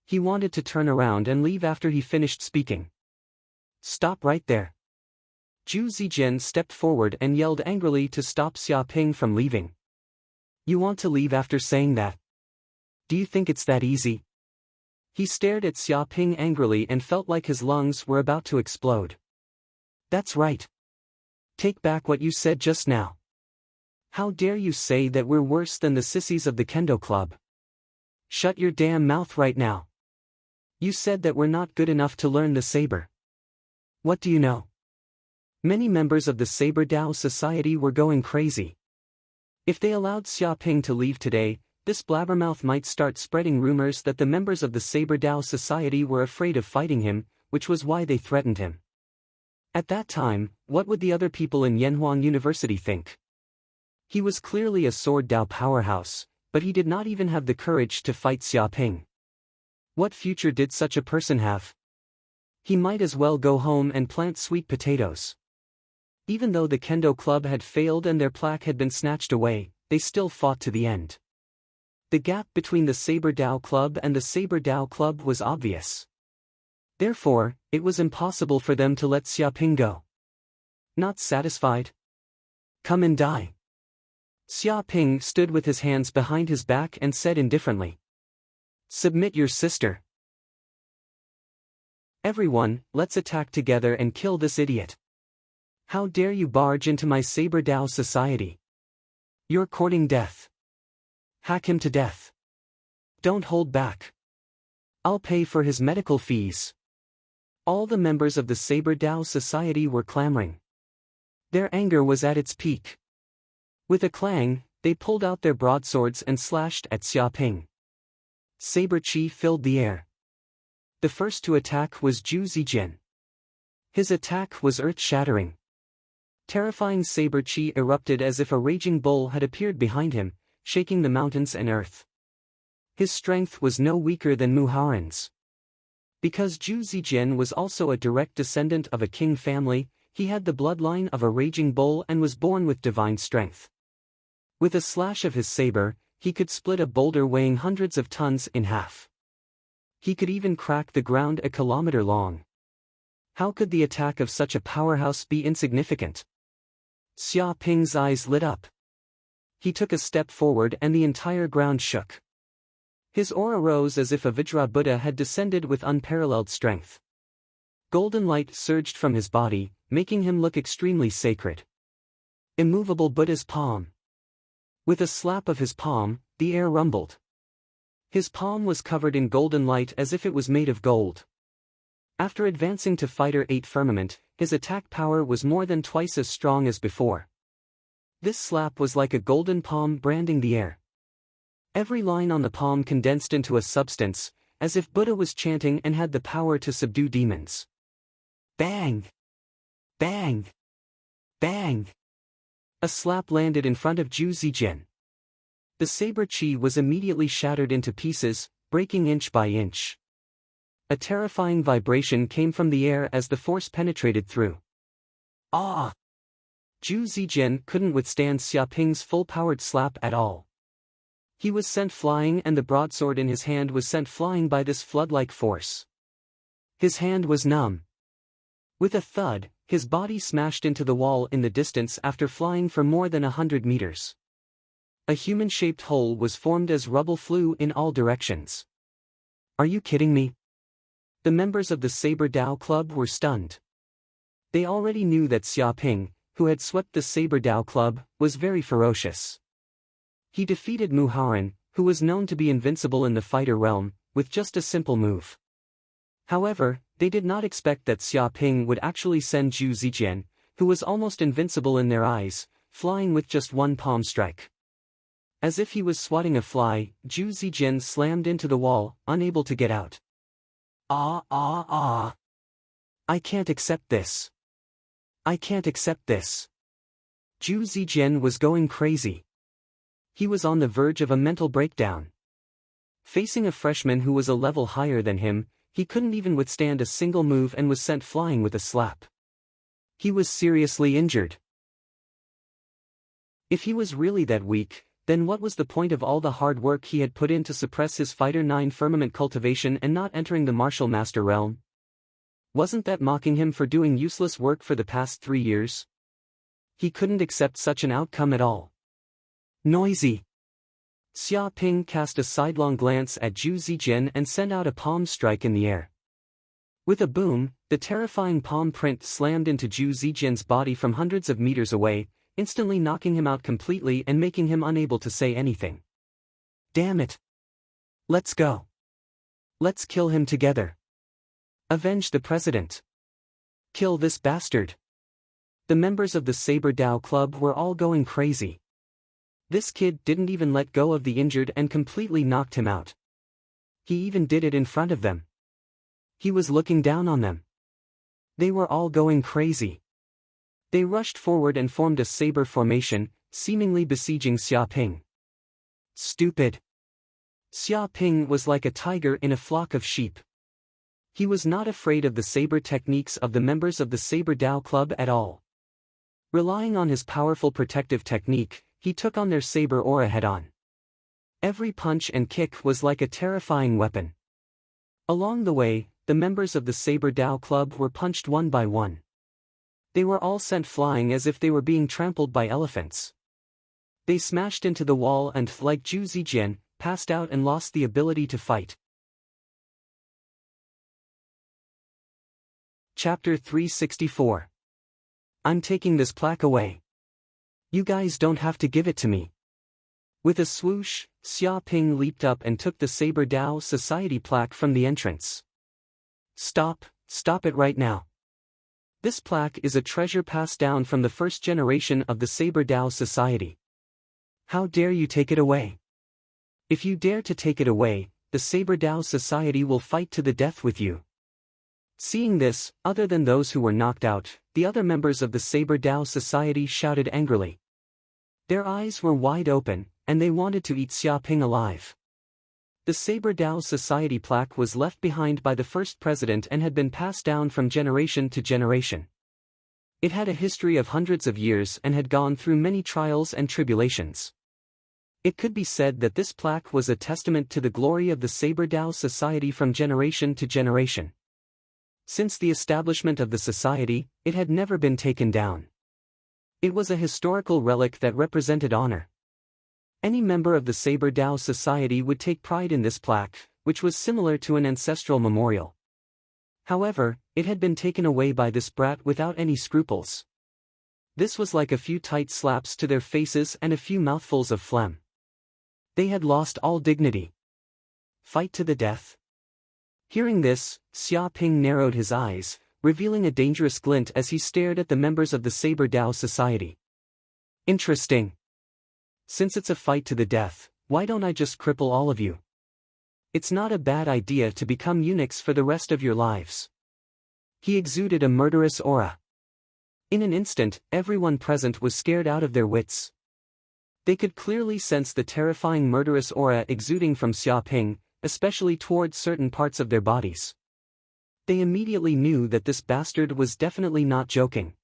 He wanted to turn around and leave after he finished speaking. "Stop right there." Zhu Zijian stepped forward and yelled angrily to stop Xia Ping from leaving. You want to leave after saying that? Do you think it's that easy? He stared at Xia Ping angrily and felt like his lungs were about to explode. That's right. Take back what you said just now. How dare you say that we're worse than the sissies of the Kendo Club? Shut your damn mouth right now. You said that we're not good enough to learn the saber. What do you know? Many members of the Saber Dao Society were going crazy. If they allowed Xia Ping to leave today, this blabbermouth might start spreading rumors that the members of the Saber Dao Society were afraid of fighting him, which was why they threatened him. At that time, what would the other people in Yanhuang University think? He was clearly a sword Dao powerhouse, but he did not even have the courage to fight Xia Ping. What future did such a person have? He might as well go home and plant sweet potatoes. Even though the Kendo Club had failed and their plaque had been snatched away, they still fought to the end. The gap between the Saber Dao Club and the Saber Dao Club was obvious. Therefore, it was impossible for them to let Xia Ping go. Not satisfied? Come and die. Xia Ping stood with his hands behind his back and said indifferently. Submit your sister. Everyone, let's attack together and kill this idiot. How dare you barge into my Saber Dao Society? You're courting death. Hack him to death. Don't hold back. I'll pay for his medical fees. All the members of the Saber Dao Society were clamoring. Their anger was at its peak. With a clang, they pulled out their broadswords and slashed at Xia Ping. Saber chi filled the air. The first to attack was Zhu Zijian. His attack was earth-shattering. Terrifying saber chi erupted as if a raging bull had appeared behind him, shaking the mountains and earth. His strength was no weaker than Muharin's. Because Zhu Zijian was also a direct descendant of a king family, he had the bloodline of a raging bull and was born with divine strength. With a slash of his saber, he could split a boulder weighing hundreds of tons in half. He could even crack the ground a kilometer long. How could the attack of such a powerhouse be insignificant? Xia Ping's eyes lit up. He took a step forward and the entire ground shook. His aura rose as if a Vajra Buddha had descended with unparalleled strength. Golden light surged from his body, making him look extremely sacred. Immovable Buddha's palm. With a slap of his palm, the air rumbled. His palm was covered in golden light as if it was made of gold. After advancing to Fighter 8 Firmament, his attack power was more than twice as strong as before. This slap was like a golden palm branding the air. Every line on the palm condensed into a substance, as if Buddha was chanting and had the power to subdue demons. Bang! Bang! Bang! A slap landed in front of Zhu Zijian. The saber chi was immediately shattered into pieces, breaking inch by inch. A terrifying vibration came from the air as the force penetrated through. Ah! Zhu Zijian couldn't withstand Xia Ping's full-powered slap at all. He was sent flying and the broadsword in his hand was sent flying by this flood-like force. His hand was numb. With a thud, his body smashed into the wall in the distance after flying for more than 100 meters. A human-shaped hole was formed as rubble flew in all directions. Are you kidding me? The members of the Saber Dao Club were stunned. They already knew that Xia Ping, who had swept the Saber Dao Club, was very ferocious. He defeated Muharin, who was known to be invincible in the fighter realm, with just a simple move. However, they did not expect that Xia Ping would actually send Zhu Zijian, who was almost invincible in their eyes, flying with just one palm strike. As if he was swatting a fly, Zhu Zijian slammed into the wall, unable to get out. Ah! I can't accept this. I can't accept this. Zhu Zijian was going crazy. He was on the verge of a mental breakdown. Facing a freshman who was a level higher than him, he couldn't even withstand a single move and was sent flying with a slap. He was seriously injured. If he was really that weak, then what was the point of all the hard work he had put in to suppress his Fighter 9 Firmament cultivation and not entering the martial master realm? Wasn't that mocking him for doing useless work for the past 3 years? He couldn't accept such an outcome at all. Noisy. Xia Ping cast a sidelong glance at Zhu Zijian and sent out a palm strike in the air. With a boom, the terrifying palm print slammed into Zhu Zijian's body from hundreds of meters away, instantly knocking him out completely and making him unable to say anything. Damn it! Let's go. Let's kill him together. Avenge the president. Kill this bastard. The members of the Saber Dao Club were all going crazy. This kid didn't even let go of the injured and completely knocked him out. He even did it in front of them. He was looking down on them. They were all going crazy. They rushed forward and formed a saber formation, seemingly besieging Xia Ping. Stupid. Xia Ping was like a tiger in a flock of sheep. He was not afraid of the saber techniques of the members of the Saber Dao Club at all. Relying on his powerful protective technique, he took on their saber aura head-on. Every punch and kick was like a terrifying weapon. Along the way, the members of the Saber Dao Club were punched one by one. They were all sent flying as if they were being trampled by elephants. They smashed into the wall and, like Zhu Zijian, passed out and lost the ability to fight. Chapter 364. I'm taking this plaque away. You guys don't have to give it to me. With a swoosh, Xia Ping leaped up and took the Saber Dao Society plaque from the entrance. Stop it right now. This plaque is a treasure passed down from the first generation of the Saber Dao Society. How dare you take it away? If you dare to take it away, the Saber Dao Society will fight to the death with you. Seeing this, other than those who were knocked out, the other members of the Saber Dao Society shouted angrily. Their eyes were wide open, and they wanted to eat Xia Ping alive. The Saber Dao Society plaque was left behind by the first president and had been passed down from generation to generation. It had a history of hundreds of years and had gone through many trials and tribulations. It could be said that this plaque was a testament to the glory of the Saber Dao Society from generation to generation. Since the establishment of the society, it had never been taken down. It was a historical relic that represented honor. Any member of the Saber Dao Society would take pride in this plaque, which was similar to an ancestral memorial. However, it had been taken away by this brat without any scruples. This was like a few tight slaps to their faces and a few mouthfuls of phlegm. They had lost all dignity. Fight to the death. Hearing this, Xia Ping narrowed his eyes, revealing a dangerous glint as he stared at the members of the Saber Dao Society. Interesting. Since it's a fight to the death, why don't I just cripple all of you? It's not a bad idea to become eunuchs for the rest of your lives. He exuded a murderous aura. In an instant, everyone present was scared out of their wits. They could clearly sense the terrifying murderous aura exuding from Xia Ping, especially towards certain parts of their bodies. They immediately knew that this bastard was definitely not joking.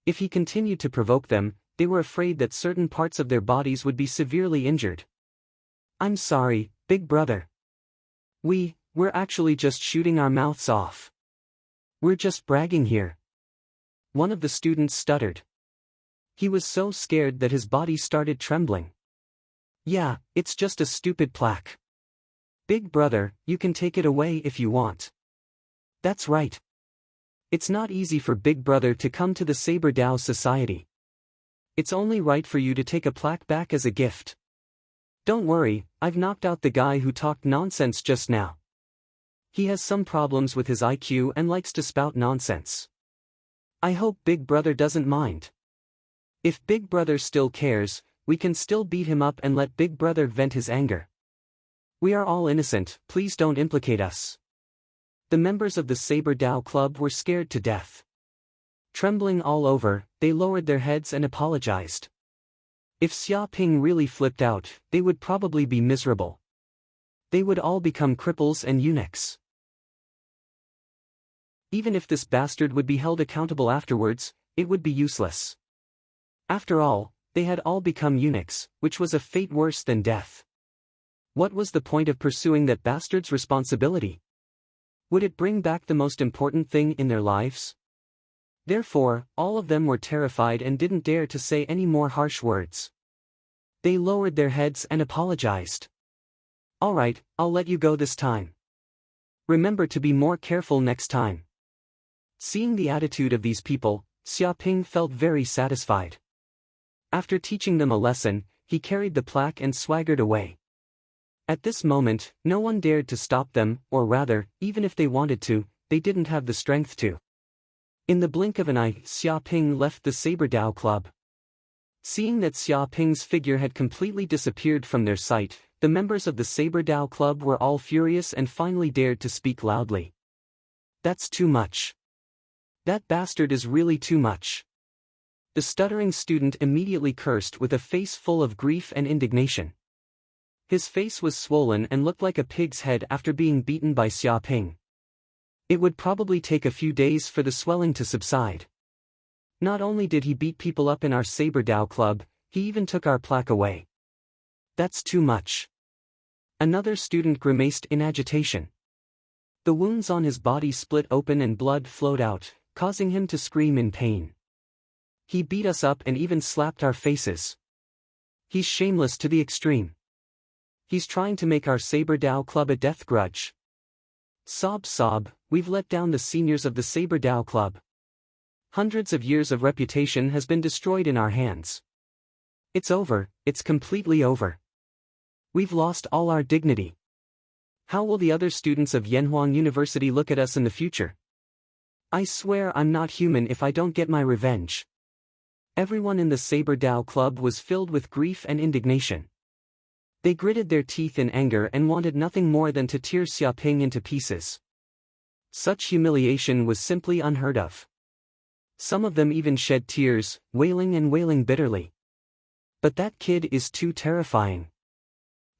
If he continued to provoke them, they were afraid that certain parts of their bodies would be severely injured. I'm sorry, big brother. We're actually just shooting our mouths off. We're just bragging here. One of the students stuttered. He was so scared that his body started trembling. Yeah, it's just a stupid plaque. Big brother, you can take it away if you want. That's right. It's not easy for Big Brother to come to the Saber Dao Society. It's only right for you to take a plaque back as a gift. Don't worry, I've knocked out the guy who talked nonsense just now. He has some problems with his IQ and likes to spout nonsense. I hope Big Brother doesn't mind. If Big Brother still cares, we can still beat him up and let Big Brother vent his anger. We are all innocent, please don't implicate us. The members of the Saber Dao Club were scared to death. Trembling all over, they lowered their heads and apologized. If Xia Ping really flipped out, they would probably be miserable. They would all become cripples and eunuchs. Even if this bastard would be held accountable afterwards, it would be useless. After all, they had all become eunuchs, which was a fate worse than death. What was the point of pursuing that bastard's responsibility? Would it bring back the most important thing in their lives? Therefore, all of them were terrified and didn't dare to say any more harsh words. They lowered their heads and apologized. "All right, I'll let you go this time. Remember to be more careful next time." Seeing the attitude of these people, Xiaoping felt very satisfied. After teaching them a lesson, he carried the plaque and swaggered away. At this moment, no one dared to stop them, or rather, even if they wanted to, they didn't have the strength to. In the blink of an eye, Xiaoping left the Saber Dao Club. Seeing that Xiaoping's figure had completely disappeared from their sight, the members of the Saber Dao Club were all furious and finally dared to speak loudly. "That's too much. That bastard is really too much." The stuttering student immediately cursed with a face full of grief and indignation. His face was swollen and looked like a pig's head after being beaten by Xiaoping. It would probably take a few days for the swelling to subside. Not only did he beat people up in our Saber Dao Club, he even took our plaque away. "That's too much." Another student grimaced in agitation. The wounds on his body split open and blood flowed out, causing him to scream in pain. "He beat us up and even slapped our faces. He's shameless to the extreme. He's trying to make our Saber Dao Club a death grudge. Sob sob, we've let down the seniors of the Saber Dao Club. Hundreds of years of reputation has been destroyed in our hands. It's over, it's completely over. We've lost all our dignity. How will the other students of Yanhuang University look at us in the future? I swear I'm not human if I don't get my revenge." Everyone in the Saber Dao Club was filled with grief and indignation. They gritted their teeth in anger and wanted nothing more than to tear Xiaoping into pieces. Such humiliation was simply unheard of. Some of them even shed tears, wailing and wailing bitterly. "But that kid is too terrifying.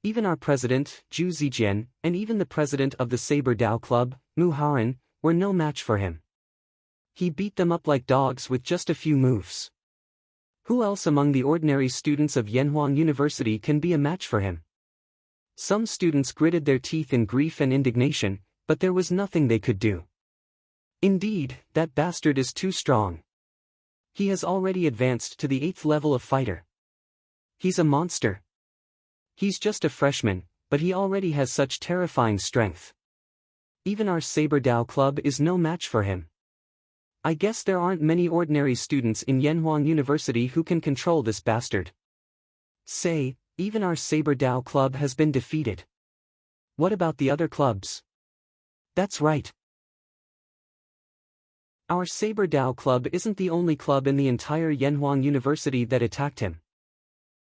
Even our president, Zhu Zijian, and even the president of the Saber Dao Club, Mu Haoran, were no match for him. He beat them up like dogs with just a few moves. Who else among the ordinary students of Yanhuang University can be a match for him?" Some students gritted their teeth in grief and indignation, but there was nothing they could do. "Indeed, that bastard is too strong. He has already advanced to the 8th level of fighter. He's a monster. He's just a freshman, but he already has such terrifying strength. Even our Saber Dao Club is no match for him. I guess there aren't many ordinary students in Yanhuang University who can control this bastard. Say, even our Saber Dao Club has been defeated. What about the other clubs?" "That's right. Our Saber Dao Club isn't the only club in the entire Yanhuang University that attacked him.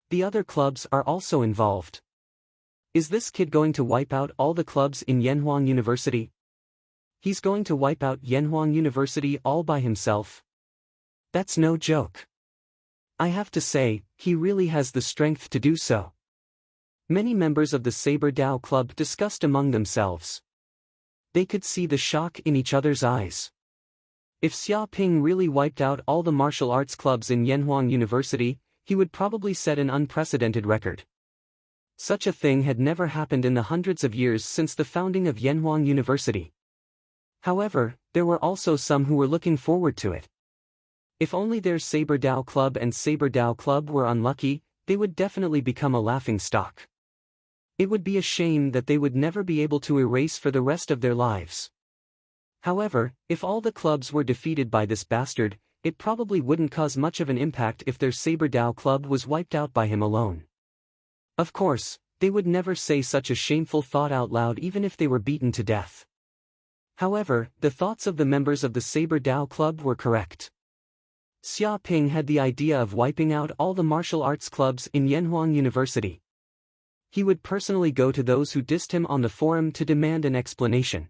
The other clubs are also involved. Is this kid going to wipe out all the clubs in Yanhuang University? He's going to wipe out Yanhuang University all by himself? That's no joke. I have to say, he really has the strength to do so." Many members of the Saber Dao Club discussed among themselves. They could see the shock in each other's eyes. If Xiaoping really wiped out all the martial arts clubs in Yanhuang University, he would probably set an unprecedented record. Such a thing had never happened in the hundreds of years since the founding of Yanhuang University. However, there were also some who were looking forward to it. If only their Saber Dao Club and Saber Dao Club were unlucky, they would definitely become a laughing stock. It would be a shame that they would never be able to erase for the rest of their lives. However, if all the clubs were defeated by this bastard, it probably wouldn't cause much of an impact if their Saber Dao Club was wiped out by him alone. Of course, they would never say such a shameful thought out loud even if they were beaten to death. However, the thoughts of the members of the Saber Dao Club were correct. Xiaoping had the idea of wiping out all the martial arts clubs in Yanhuang University. He would personally go to those who dissed him on the forum to demand an explanation.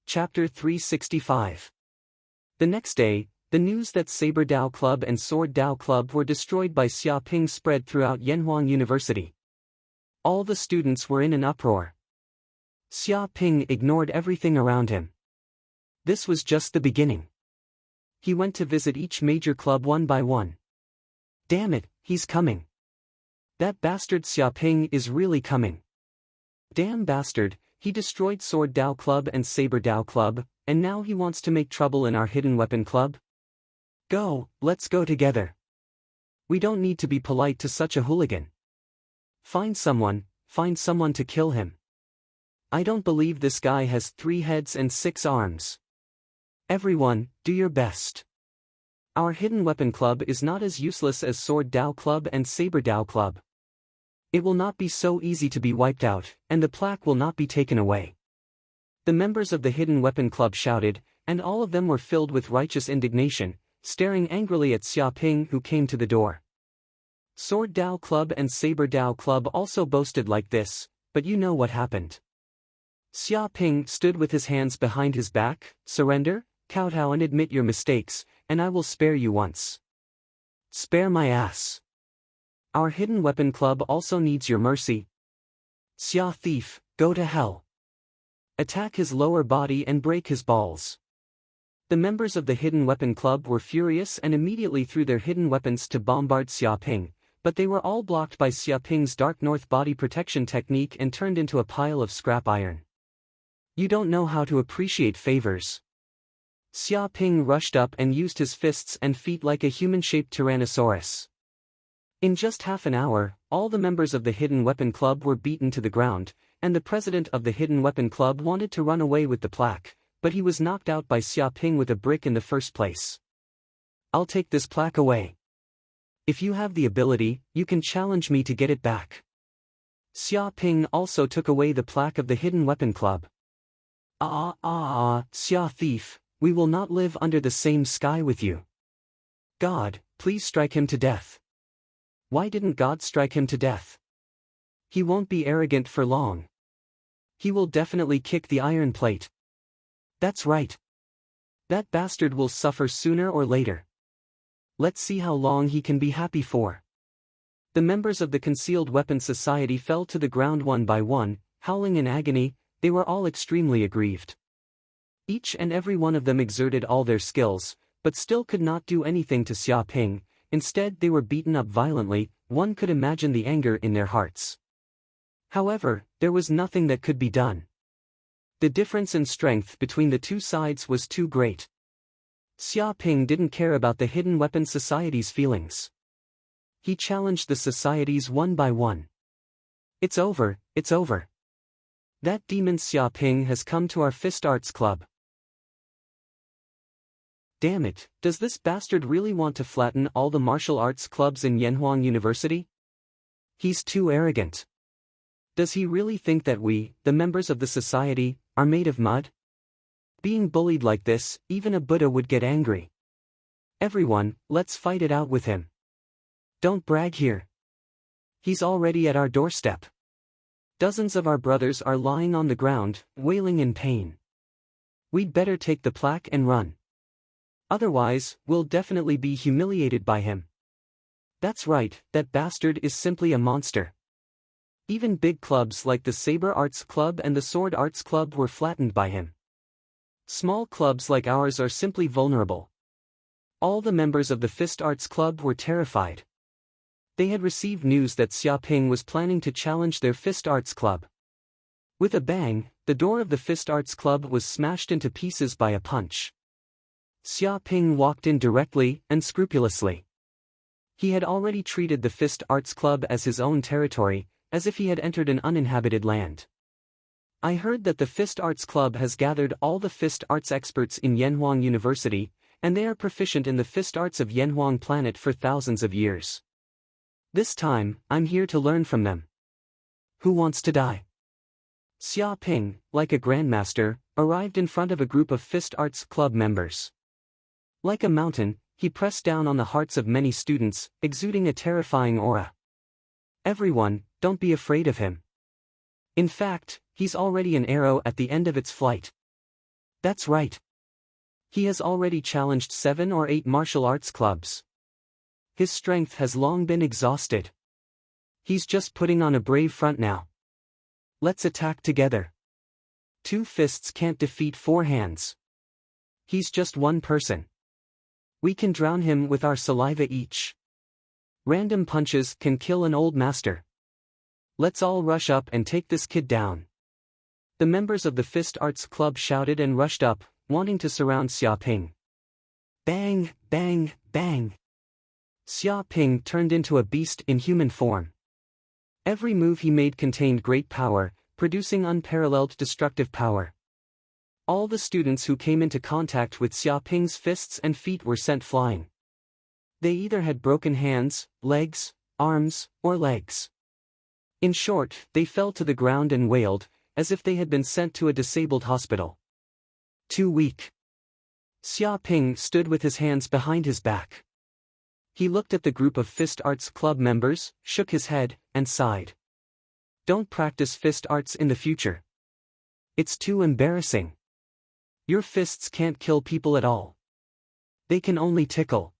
Chapter 365. The next day, the news that Saber Dao Club and Sword Dao Club were destroyed by Xiaoping spread throughout Yanhuang University. All the students were in an uproar. Xiaoping ignored everything around him. This was just the beginning. He went to visit each major club one by one. Damn it, he's coming. That bastard Xiaoping is really coming. Damn bastard, he destroyed Sword Dao Club and Saber Dao Club, and now he wants to make trouble in our Hidden Weapon Club? Go, let's go together. We don't need to be polite to such a hooligan. Find someone to kill him. I don't believe this guy has 3 heads and 6 arms. Everyone, do your best. Our Hidden Weapon Club is not as useless as Sword Dao Club and Saber Dao Club. It will not be so easy to be wiped out, and the plaque will not be taken away. The members of the Hidden Weapon Club shouted, and all of them were filled with righteous indignation, staring angrily at Xia Ping, who came to the door. Sword Dao Club and Saber Dao Club also boasted like this, but you know what happened. Xia Ping stood with his hands behind his back. Surrender, kowtow and admit your mistakes, and I will spare you once. Spare my ass. Our Hidden Weapon Club also needs your mercy. Xia Thief, go to hell. Attack his lower body and break his balls. The members of the Hidden Weapon Club were furious and immediately threw their hidden weapons to bombard Xia Ping, but they were all blocked by Xia Ping's Dark North body protection technique and turned into a pile of scrap iron. You don't know how to appreciate favors. Xia Ping rushed up and used his fists and feet like a human-shaped Tyrannosaurus. In just half an hour, all the members of the Hidden Weapon Club were beaten to the ground, and the president of the Hidden Weapon Club wanted to run away with the plaque, but he was knocked out by Xia Ping with a brick in the first place. I'll take this plaque away. If you have the ability, you can challenge me to get it back. Xia Ping also took away the plaque of the Hidden Weapon Club. Xia Thief, we will not live under the same sky with you. God, please strike him to death. Why didn't God strike him to death? He won't be arrogant for long. He will definitely kick the iron plate. That's right. That bastard will suffer sooner or later. Let's see how long he can be happy for. The members of the Concealed Weapons Society fell to the ground one by one, howling in agony. They were all extremely aggrieved. Each and every one of them exerted all their skills, but still could not do anything to Xia Ping. Instead they were beaten up violently. One could imagine the anger in their hearts. However, there was nothing that could be done. The difference in strength between the two sides was too great. Xia Ping didn't care about the Hidden Weapons Society's feelings. He challenged the societies one by one. It's over, it's over. That demon Xia Ping has come to our Fist Arts Club. Damn it, does this bastard really want to flatten all the martial arts clubs in Yanhuang University? He's too arrogant. Does he really think that we, the members of the society, are made of mud? Being bullied like this, even a Buddha would get angry. Everyone, let's fight it out with him. Don't brag here. He's already at our doorstep. Dozens of our brothers are lying on the ground, wailing in pain. We'd better take the plaque and run. Otherwise, we'll definitely be humiliated by him. That's right, that bastard is simply a monster. Even big clubs like the Saber Arts Club and the Sword Arts Club were flattened by him. Small clubs like ours are simply vulnerable. All the members of the Fist Arts Club were terrified. They had received news that Xia Ping was planning to challenge their Fist Arts Club. With a bang, the door of the Fist Arts Club was smashed into pieces by a punch. Xia Ping walked in directly and scrupulously. He had already treated the Fist Arts Club as his own territory, as if he had entered an uninhabited land. I heard that the Fist Arts Club has gathered all the Fist Arts experts in Yanhuang University, and they are proficient in the Fist Arts of Yanhuang Planet for thousands of years. This time, I'm here to learn from them. Who wants to die? Xia Ping, like a grandmaster, arrived in front of a group of Fist Arts Club members. Like a mountain, he pressed down on the hearts of many students, exuding a terrifying aura. Everyone, don't be afraid of him. In fact, he's already an arrow at the end of its flight. That's right. He has already challenged 7 or 8 martial arts clubs. His strength has long been exhausted. He's just putting on a brave front now. Let's attack together. 2 fists can't defeat 4 hands. He's just one person. We can drown him with our saliva each. Random punches can kill an old master. Let's all rush up and take this kid down. The members of the Fist Arts Club shouted and rushed up, wanting to surround Xia Ping. Bang, bang, bang. Xia Ping turned into a beast in human form. Every move he made contained great power, producing unparalleled destructive power. All the students who came into contact with Xia Ping's fists and feet were sent flying. They either had broken hands, legs, arms, or legs. In short, they fell to the ground and wailed, as if they had been sent to a disabled hospital. Too weak. Xia Ping stood with his hands behind his back. He looked at the group of Fist Arts Club members, shook his head, and sighed. Don't practice fist arts in the future. It's too embarrassing. Your fists can't kill people at all. They can only tickle.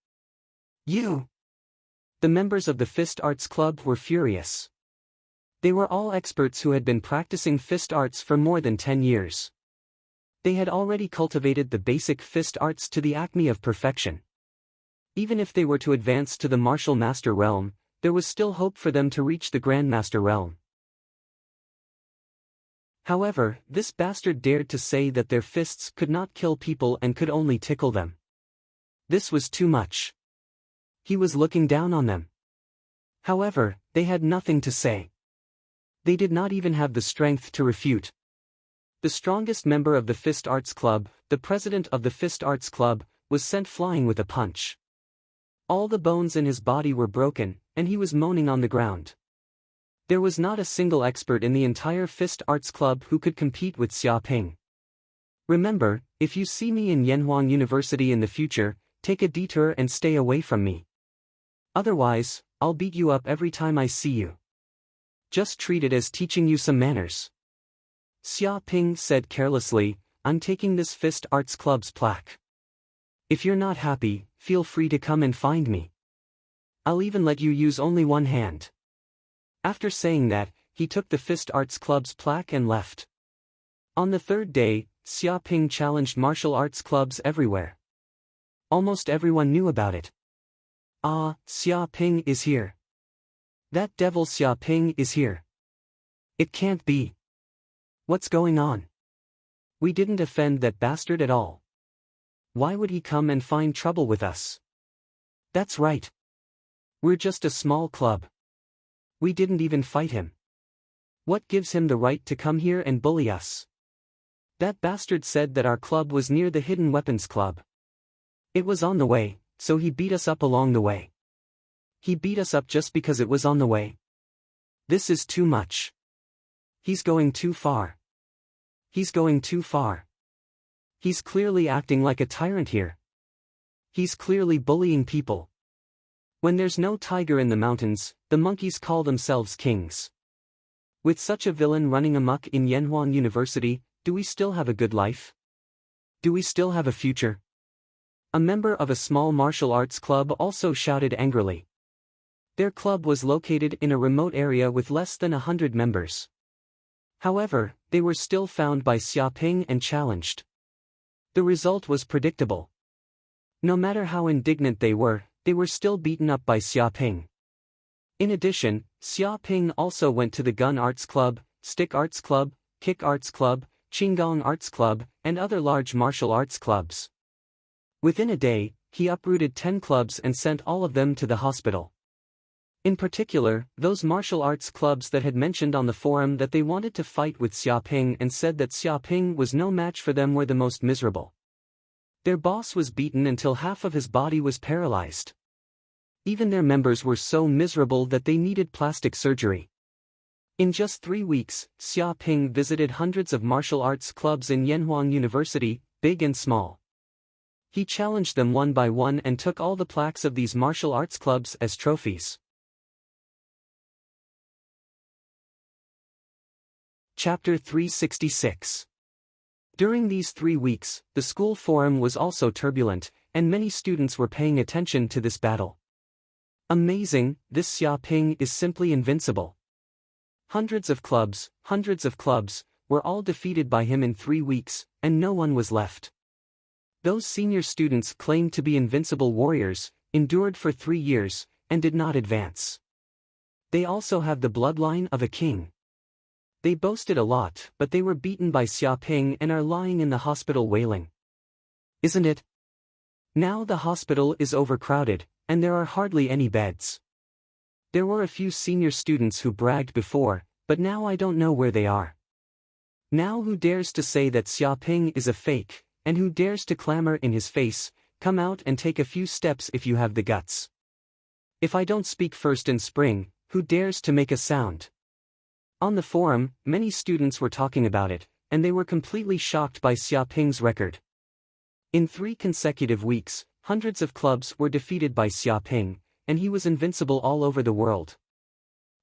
You! The members of the Fist Arts Club were furious. They were all experts who had been practicing fist arts for more than 10 years. They had already cultivated the basic fist arts to the acme of perfection. Even if they were to advance to the martial master realm, there was still hope for them to reach the grandmaster realm. However, this bastard dared to say that their fists could not kill people and could only tickle them. This was too much. He was looking down on them. However, they had nothing to say. They did not even have the strength to refute. The strongest member of the Fist Arts Club, the president of the Fist Arts Club, was sent flying with a punch. All the bones in his body were broken, and he was moaning on the ground. There was not a single expert in the entire Fist Arts Club who could compete with Xia Ping. Remember, if you see me in Yanhuang University in the future, take a detour and stay away from me. Otherwise, I'll beat you up every time I see you. Just treat it as teaching you some manners. Xia Ping said carelessly, I'm taking this Fist Arts Club's plaque. If you're not happy, feel free to come and find me. I'll even let you use only one hand. After saying that, he took the Fist Arts Club's plaque and left. On the third day, Xia Ping challenged martial arts clubs everywhere. Almost everyone knew about it. Ah, Xia Ping is here. That devil Xia Ping is here. It can't be. What's going on? We didn't offend that bastard at all. Why would he come and find trouble with us? That's right. We're just a small club. We didn't even fight him. What gives him the right to come here and bully us? That bastard said that our club was near the Hidden Weapons Club. It was on the way, so he beat us up along the way. He beat us up just because it was on the way. This is too much. He's going too far. He's going too far. He's clearly acting like a tyrant here. He's clearly bullying people. When there's no tiger in the mountains, the monkeys call themselves kings. With such a villain running amok in Yanhuang University, do we still have a good life? Do we still have a future? A member of a small martial arts club also shouted angrily. Their club was located in a remote area with less than 100 members. However, they were still found by Xia Ping and challenged. The result was predictable. No matter how indignant they were still beaten up by Xia Ping. In addition, Xia Ping also went to the Gun Arts Club, Stick Arts Club, Kick Arts Club, Qinggong Arts Club, and other large martial arts clubs. Within a day, he uprooted 10 clubs and sent all of them to the hospital. In particular, those martial arts clubs that had mentioned on the forum that they wanted to fight with Xia Ping and said that Xia Ping was no match for them were the most miserable. Their boss was beaten until half of his body was paralyzed. Even their members were so miserable that they needed plastic surgery. In just 3 weeks, Xia Ping visited hundreds of martial arts clubs in Yanhuang University, big and small. He challenged them one by one and took all the plaques of these martial arts clubs as trophies. Chapter 366. During these 3 weeks, the school forum was also turbulent, and many students were paying attention to this battle. Amazing, this Xia Ping is simply invincible. Hundreds of clubs, were all defeated by him in 3 weeks, and no one was left. Those senior students claimed to be invincible warriors, endured for 3 years, and did not advance. They also have the bloodline of a king. They boasted a lot, but they were beaten by Xiaoping and are lying in the hospital wailing. Isn't it? Now the hospital is overcrowded, and there are hardly any beds. There were a few senior students who bragged before, but now I don't know where they are. Now who dares to say that Xiaoping is a fake, and who dares to clamor in his face, come out and take a few steps if you have the guts. If I don't speak first in spring, who dares to make a sound? On the forum, many students were talking about it, and they were completely shocked by Xiaoping's record. In 3 consecutive weeks, hundreds of clubs were defeated by Xiaoping, and he was invincible all over the world.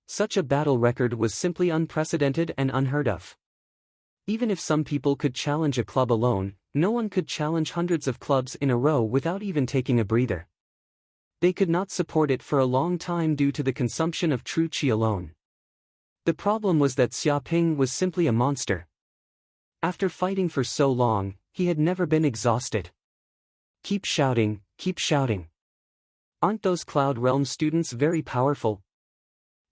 Such a battle record was simply unprecedented and unheard of. Even if some people could challenge a club alone, no one could challenge hundreds of clubs in a row without even taking a breather. They could not support it for a long time due to the consumption of true qi alone. The problem was that Xiaoping was simply a monster. After fighting for so long, he had never been exhausted. Keep shouting, keep shouting. Aren't those Cloud Realm students very powerful?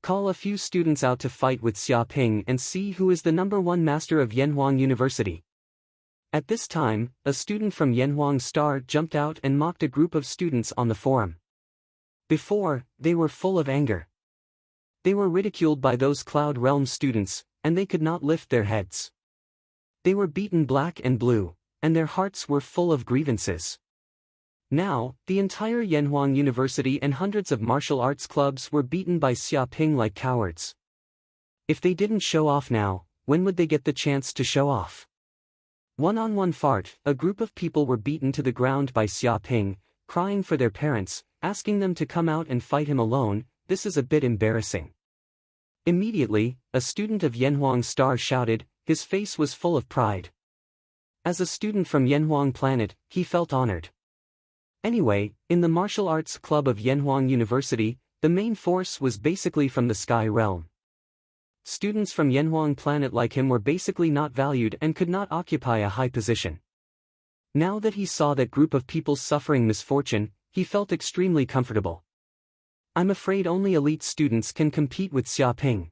Call a few students out to fight with Xiaoping and see who is the #1 master of Yanhuang University. At this time, a student from Yanhuang Star jumped out and mocked a group of students on the forum. Before, they were full of anger. They were ridiculed by those Cloud Realm students, and they could not lift their heads. They were beaten black and blue, and their hearts were full of grievances. Now, the entire Yanhuang University and hundreds of martial arts clubs were beaten by Xiaoping like cowards. If they didn't show off now, when would they get the chance to show off? One-on-one fart, a group of people were beaten to the ground by Xiaoping, crying for their parents, asking them to come out and fight him alone. This is a bit embarrassing. Immediately, a student of Yanhuang Star shouted, his face was full of pride. As a student from Yanhuang Planet, he felt honored. Anyway, in the martial arts club of Yanhuang University, the main force was basically from the Sky Realm. Students from Yanhuang Planet like him were basically not valued and could not occupy a high position. Now that he saw that group of people suffering misfortune, he felt extremely comfortable. I'm afraid only elite students can compete with Xiaoping.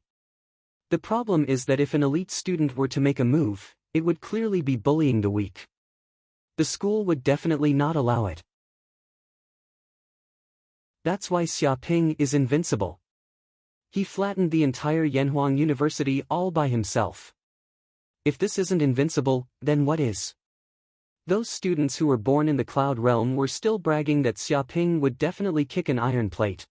The problem is that if an elite student were to make a move, it would clearly be bullying the weak. The school would definitely not allow it. That's why Xiaoping is invincible. He flattened the entire Yanhuang University all by himself. If this isn't invincible, then what is? Those students who were born in the Cloud Realm were still bragging that Xiaoping would definitely kick an iron plate.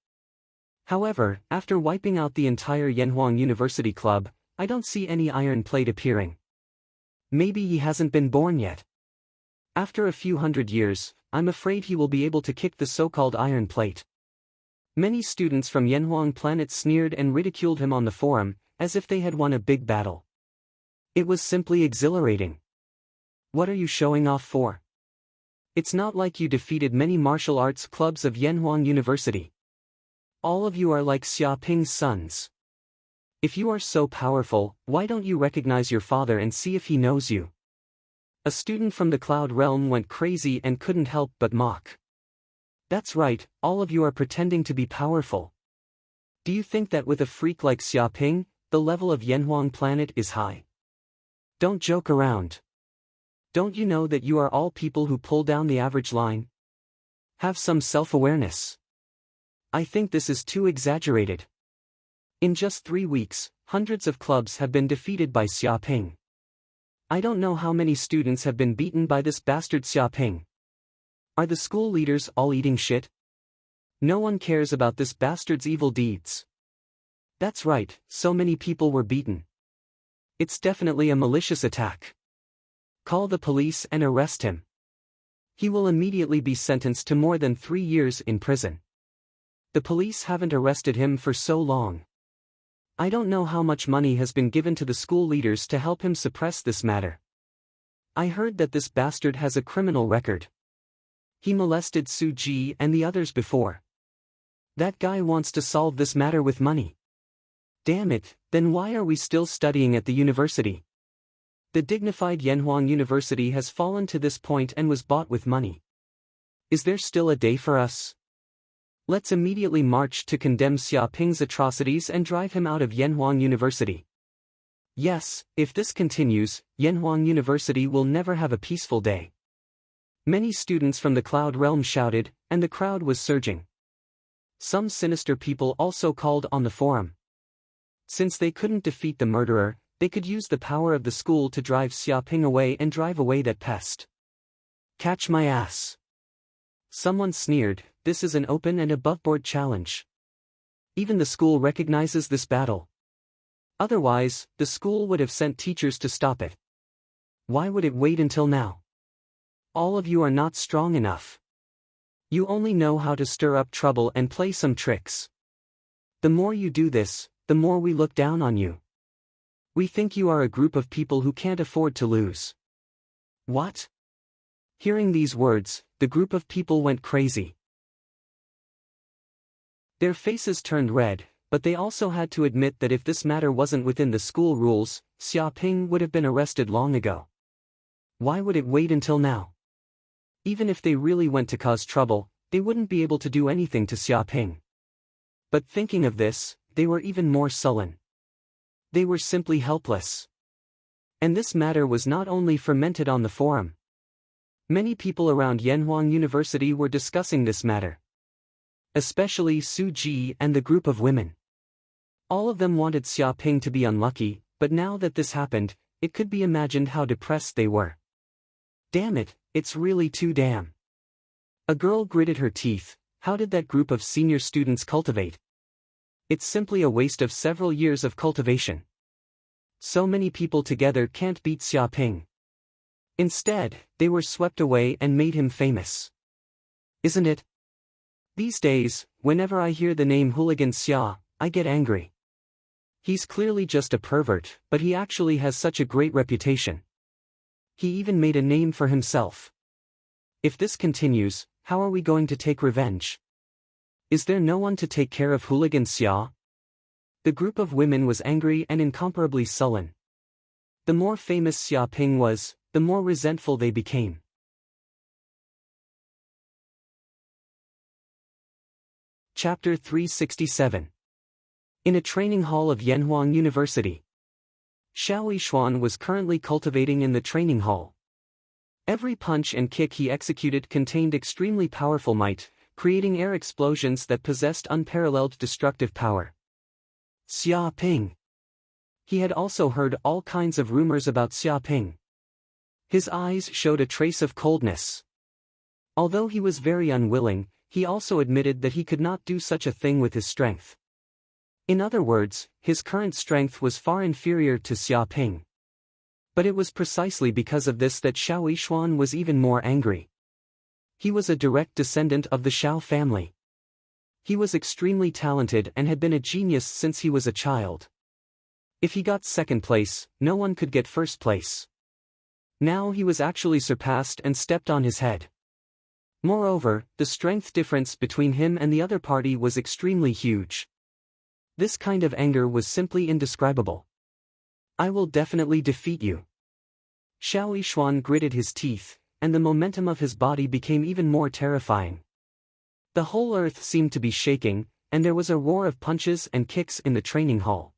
However, after wiping out the entire Yanhuang University club, I don't see any iron plate appearing. Maybe he hasn't been born yet. After a few hundred years, I'm afraid he will be able to kick the so-called iron plate. Many students from Yanhuang Planet sneered and ridiculed him on the forum, as if they had won a big battle. It was simply exhilarating. What are you showing off for? It's not like you defeated many martial arts clubs of Yanhuang University. All of you are like Xiaoping's sons. If you are so powerful, why don't you recognize your father and see if he knows you? A student from the Cloud Realm went crazy and couldn't help but mock. That's right, all of you are pretending to be powerful. Do you think that with a freak like Xiaoping, the level of Yanhuang Planet is high? Don't joke around. Don't you know that you are all people who pull down the average line? Have some self-awareness. I think this is too exaggerated. In just 3 weeks, hundreds of clubs have been defeated by Xiaoping. I don't know how many students have been beaten by this bastard Xiaoping. Are the school leaders all eating shit? No one cares about this bastard's evil deeds. That's right, so many people were beaten. It's definitely a malicious attack. Call the police and arrest him. He will immediately be sentenced to more than 3 years in prison. The police haven't arrested him for so long. I don't know how much money has been given to the school leaders to help him suppress this matter. I heard that this bastard has a criminal record. He molested Su Ji and the others before. That guy wants to solve this matter with money. Damn it, then why are we still studying at the university? The dignified Yanhuang University has fallen to this point and was bought with money. Is there still a day for us? Let's immediately march to condemn Xiaoping's atrocities and drive him out of Yanhuang University. Yes, if this continues, Yanhuang University will never have a peaceful day. Many students from the Cloud Realm shouted, and the crowd was surging. Some sinister people also called on the forum. Since they couldn't defeat the murderer, they could use the power of the school to drive Xiaoping away and drive away that pest. Catch my ass. Someone sneered, this is an open and aboveboard challenge. Even the school recognizes this battle. Otherwise, the school would have sent teachers to stop it. Why would it wait until now? All of you are not strong enough. You only know how to stir up trouble and play some tricks. The more you do this, the more we look down on you. We think you are a group of people who can't afford to lose. What? Hearing these words, the group of people went crazy. Their faces turned red, but they also had to admit that if this matter wasn't within the school rules, Xiaoping would have been arrested long ago. Why would it wait until now? Even if they really went to cause trouble, they wouldn't be able to do anything to Xiaoping. But thinking of this, they were even more sullen. They were simply helpless. And this matter was not only fermented on the forum. Many people around Yanhuang University were discussing this matter. Especially Su Ji and the group of women. All of them wanted Xiaoping to be unlucky, but now that this happened, it could be imagined how depressed they were. Damn it, it's really too damn. A girl gritted her teeth. How did that group of senior students cultivate? It's simply a waste of several years of cultivation. So many people together can't beat Xiaoping. Instead, they were swept away and made him famous. Isn't it? These days, whenever I hear the name Hooligan Xia, I get angry. He's clearly just a pervert, but he actually has such a great reputation. He even made a name for himself. If this continues, how are we going to take revenge? Is there no one to take care of Hooligan Xia? The group of women was angry and incomparably sullen. The more famous Xiaoping was, the more resentful they became. Chapter 367. In a training hall of Yanhuang University. Xiao Yishuan was currently cultivating in the training hall. Every punch and kick he executed contained extremely powerful might, creating air explosions that possessed unparalleled destructive power. Xiaoping. He had also heard all kinds of rumors about Xiaoping. His eyes showed a trace of coldness. Although he was very unwilling, he also admitted that he could not do such a thing with his strength. In other words, his current strength was far inferior to Xiaoping. But it was precisely because of this that Xiao Yishuan was even more angry. He was a direct descendant of the Xiao family. He was extremely talented and had been a genius since he was a child. If he got second place, no one could get first place. Now he was actually surpassed and stepped on his head. Moreover, the strength difference between him and the other party was extremely huge. This kind of anger was simply indescribable. I will definitely defeat you. Xiao Yishuan gritted his teeth, and the momentum of his body became even more terrifying. The whole earth seemed to be shaking, and there was a roar of punches and kicks in the training hall.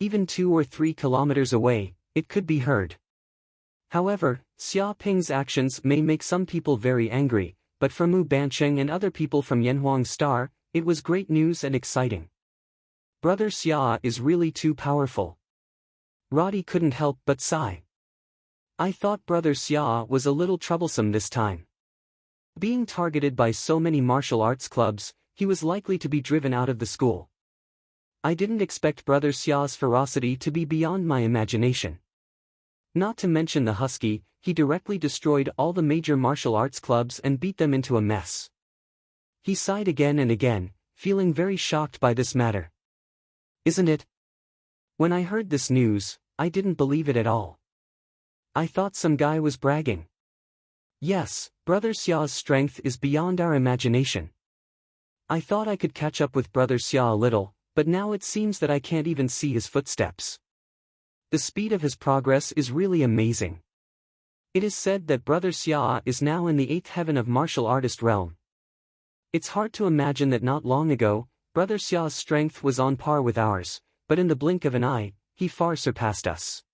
Even 2 or 3 kilometers away, it could be heard. However, Xiaoping's actions may make some people very angry, but for Mu Bancheng and other people from Yanhuang Star, it was great news and exciting. Brother Xia is really too powerful. Roddy couldn't help but sigh. I thought Brother Xia was a little troublesome this time. Being targeted by so many martial arts clubs, he was likely to be driven out of the school. I didn't expect Brother Xia's ferocity to be beyond my imagination. Not to mention the husky, he directly destroyed all the major martial arts clubs and beat them into a mess. He sighed again and again, feeling very shocked by this matter. Isn't it? When I heard this news, I didn't believe it at all. I thought some guy was bragging. Yes, Brother Xia's strength is beyond our imagination. I thought I could catch up with Brother Xia a little, but now it seems that I can't even see his footsteps. The speed of his progress is really amazing. It is said that Brother Xia is now in the 8th heaven of martial artist realm. It's hard to imagine that not long ago, Brother Xia's strength was on par with ours, but in the blink of an eye, he far surpassed us.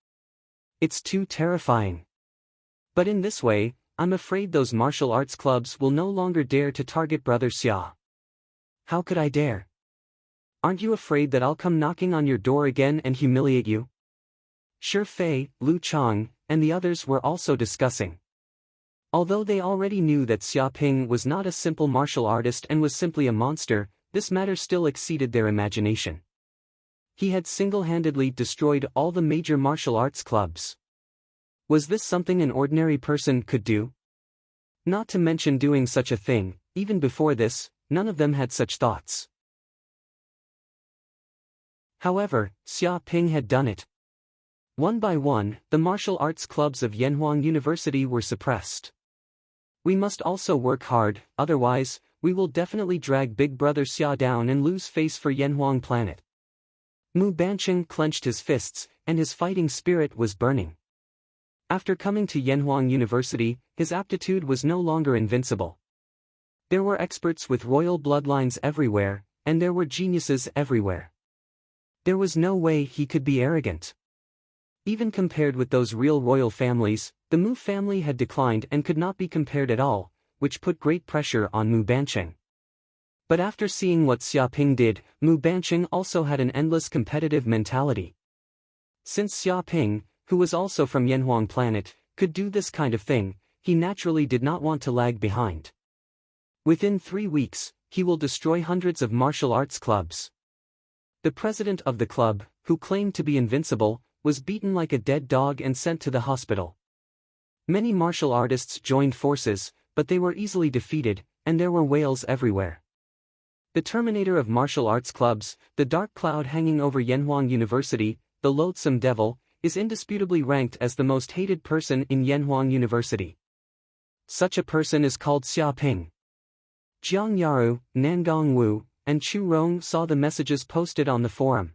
It's too terrifying. But in this way, I'm afraid those martial arts clubs will no longer dare to target Brother Xia. How could I dare? Aren't you afraid that I'll come knocking on your door again and humiliate you? Shi Fei, Lu Chang, and the others were also discussing. Although they already knew that Xia Ping was not a simple martial artist and was simply a monster, this matter still exceeded their imagination. He had single-handedly destroyed all the major martial arts clubs. Was this something an ordinary person could do? Not to mention doing such a thing, even before this, none of them had such thoughts. However, Xia Ping had done it. One by one, the martial arts clubs of Yanhuang University were suppressed. We must also work hard, otherwise, we will definitely drag Big Brother Xia down and lose face for Yanhuang planet. Mu Bancheng clenched his fists, and his fighting spirit was burning. After coming to Yanhuang University, his aptitude was no longer invincible. There were experts with royal bloodlines everywhere, and there were geniuses everywhere. There was no way he could be arrogant. Even compared with those real royal families, the Mu family had declined and could not be compared at all, which put great pressure on Mu Bancheng. But after seeing what Xia Ping did, Mu Bancheng also had an endless competitive mentality. Since Xia Ping, who was also from Yanhuang planet, could do this kind of thing, he naturally did not want to lag behind. Within 3 weeks, he will destroy hundreds of martial arts clubs. The president of the club, who claimed to be invincible, was beaten like a dead dog and sent to the hospital. Many martial artists joined forces, but they were easily defeated, and there were wails everywhere. The terminator of martial arts clubs, the dark cloud hanging over Yanhuang University, the loathsome devil, is indisputably ranked as the most hated person in Yanhuang University. Such a person is called Xia Ping. Jiang Yaru, Nangong Wu, and Chu Rong saw the messages posted on the forum.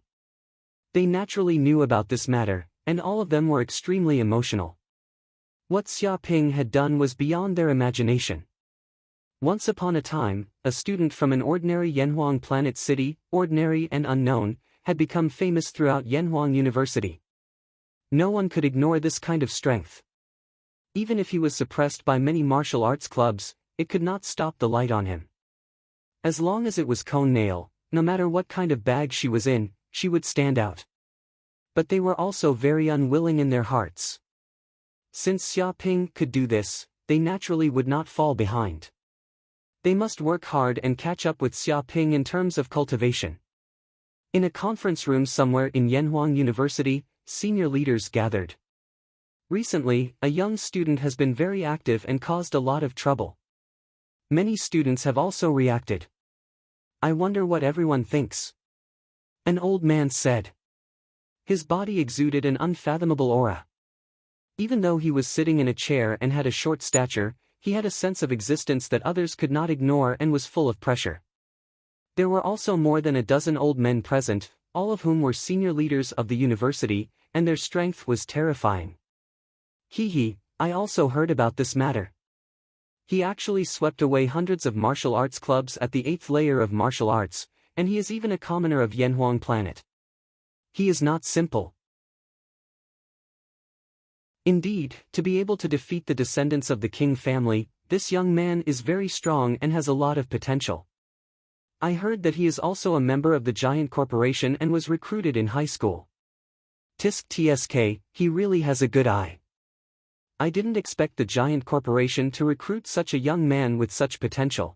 They naturally knew about this matter, and all of them were extremely emotional. What Xia Ping had done was beyond their imagination. Once upon a time, a student from an ordinary Yanhuang planet city, ordinary and unknown, had become famous throughout Yanhuang University. No one could ignore this kind of strength. Even if he was suppressed by many martial arts clubs, it could not stop the light on him. As long as it was Cone Nail, no matter what kind of bag she was in, she would stand out. But they were also very unwilling in their hearts. Since Xia Ping could do this, they naturally would not fall behind. They must work hard and catch up with Xia Ping in terms of cultivation. In a conference room somewhere in Yanhuang University, senior leaders gathered. Recently, a young student has been very active and caused a lot of trouble. Many students have also reacted. I wonder what everyone thinks. An old man said. His body exuded an unfathomable aura. Even though he was sitting in a chair and had a short stature, he had a sense of existence that others could not ignore and was full of pressure. There were also more than a dozen old men present, all of whom were senior leaders of the university, and their strength was terrifying. I also heard about this matter. He actually swept away hundreds of martial arts clubs at the 8th layer of martial arts, and he is even a commoner of Yanhuang planet. He is not simple. Indeed, to be able to defeat the descendants of the King family, this young man is very strong and has a lot of potential. I heard that he is also a member of the giant corporation and was recruited in high school. Tsk, he really has a good eye. I didn't expect the giant corporation to recruit such a young man with such potential.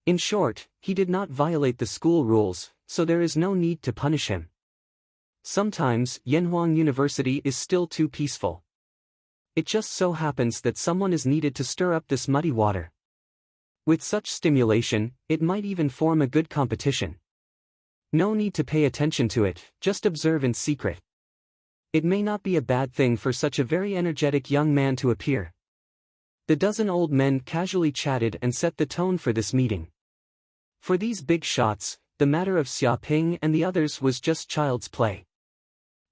In short, he did not violate the school rules, so there is no need to punish him. Sometimes, Yanhuang University is still too peaceful. It just so happens that someone is needed to stir up this muddy water. With such stimulation, it might even form a good competition. No need to pay attention to it, just observe in secret. It may not be a bad thing for such a very energetic young man to appear. The dozen old men casually chatted and set the tone for this meeting. For these big shots, the matter of Xia Ping and the others was just child's play.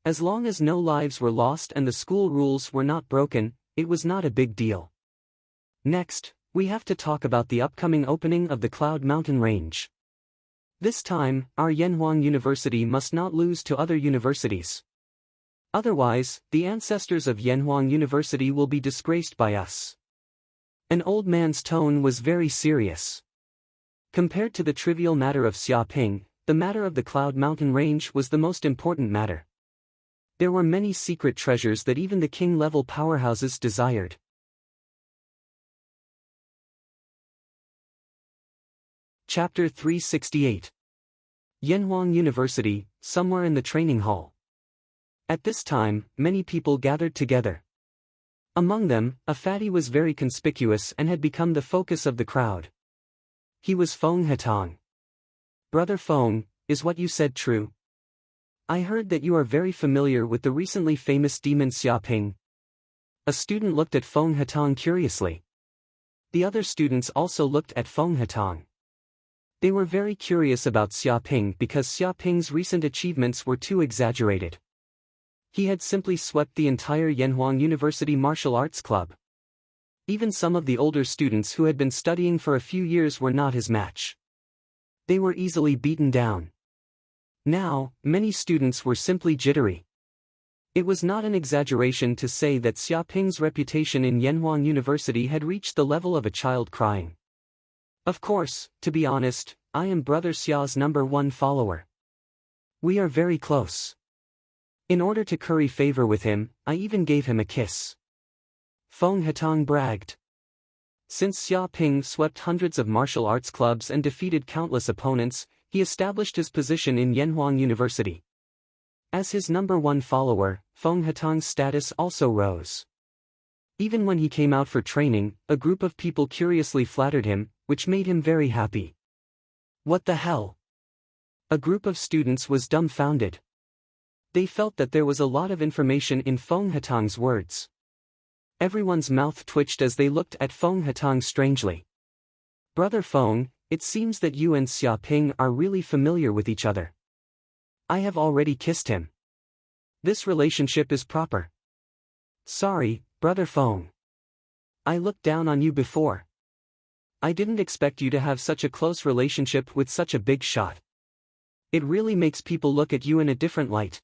As long as no lives were lost and the school rules were not broken, it was not a big deal. Next, We have to talk about the upcoming opening of the Cloud Mountain Range. This time, our Yanhuang University must not lose to other universities. Otherwise, the ancestors of Yanhuang University will be disgraced by us. An old man's tone was very serious. Compared to the trivial matter of Xiaoping, the matter of the Cloud Mountain Range was the most important matter. There were many secret treasures that even the king-level powerhouses desired. Chapter 368. Yanhuang University, somewhere in the training hall. At this time, many people gathered together. Among them, a fatty was very conspicuous and had become the focus of the crowd. He was Feng Hetang. Brother Feng, is what you said true? I heard that you are very familiar with the recently famous demon Xiaoping. A student looked at Feng Hetang curiously. The other students also looked at Feng Hetang. They were very curious about Xiaoping because Xiaoping's recent achievements were too exaggerated. He had simply swept the entire Yanhuang University Martial Arts Club. Even some of the older students who had been studying for a few years were not his match. They were easily beaten down. Now, many students were simply jittery. It was not an exaggeration to say that Xiaoping's reputation in Yanhuang University had reached the level of a child crying. Of course, to be honest, I am Brother Xia's #1 follower. We are very close. In order to curry favor with him, I even gave him a kiss. Feng Hetang bragged. Since Xiaoping swept hundreds of martial arts clubs and defeated countless opponents, he established his position in Yanhuang University. As his #1 follower, Feng Hetang's status also rose. Even when he came out for training, a group of people curiously flattered him, which made him very happy. What the hell? A group of students was dumbfounded. They felt that there was a lot of information in Feng Hetang's words. Everyone's mouth twitched as they looked at Feng Hetang strangely. Brother Feng, it seems that you and Xiaoping are really familiar with each other. I have already kissed him. This relationship is proper. Sorry, Brother Feng. I looked down on you before. I didn't expect you to have such a close relationship with such a big shot. It really makes people look at you in a different light.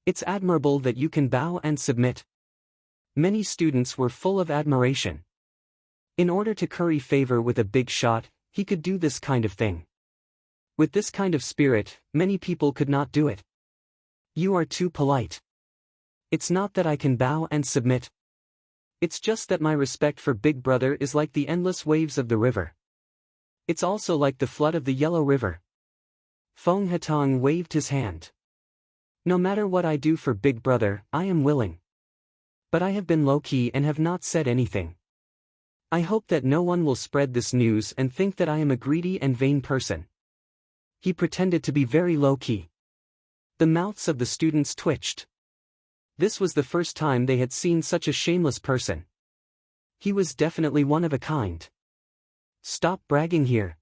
It's admirable that you can bow and submit. Many students were full of admiration. In order to curry favor with a big shot, he could do this kind of thing. With this kind of spirit, many people could not do it. You are too polite. It's not that I can bow and submit. It's just that my respect for Big Brother is like the endless waves of the river. It's also like the flood of the Yellow River. Feng Hetang waved his hand. No matter what I do for Big Brother, I am willing. But I have been low-key and have not said anything. I hope that no one will spread this news and think that I am a greedy and vain person. He pretended to be very low-key. The mouths of the students twitched. This was the first time they had seen such a shameless person. He was definitely one of a kind. Stop bragging here.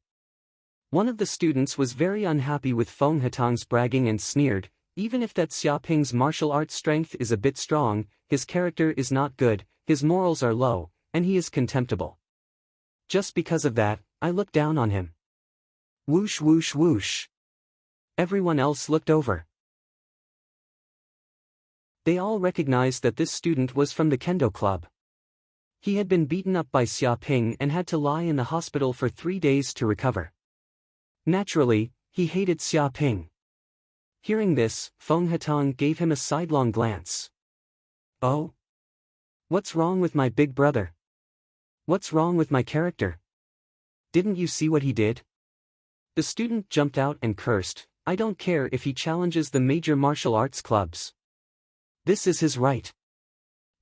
One of the students was very unhappy with Feng Hetang's bragging and sneered, even if that Xiaoping's martial arts strength is a bit strong, his character is not good, his morals are low, and he is contemptible. Just because of that, I look down on him. Whoosh whoosh whoosh. Everyone else looked over. They all recognized that this student was from the Kendo Club. He had been beaten up by Xiaoping and had to lie in the hospital for 3 days to recover. Naturally, he hated Xiaoping. Hearing this, Feng Hetang gave him a sidelong glance. Oh? What's wrong with my big brother? What's wrong with my character? Didn't you see what he did? The student jumped out and cursed, I don't care if he challenges the major martial arts clubs. This is his right.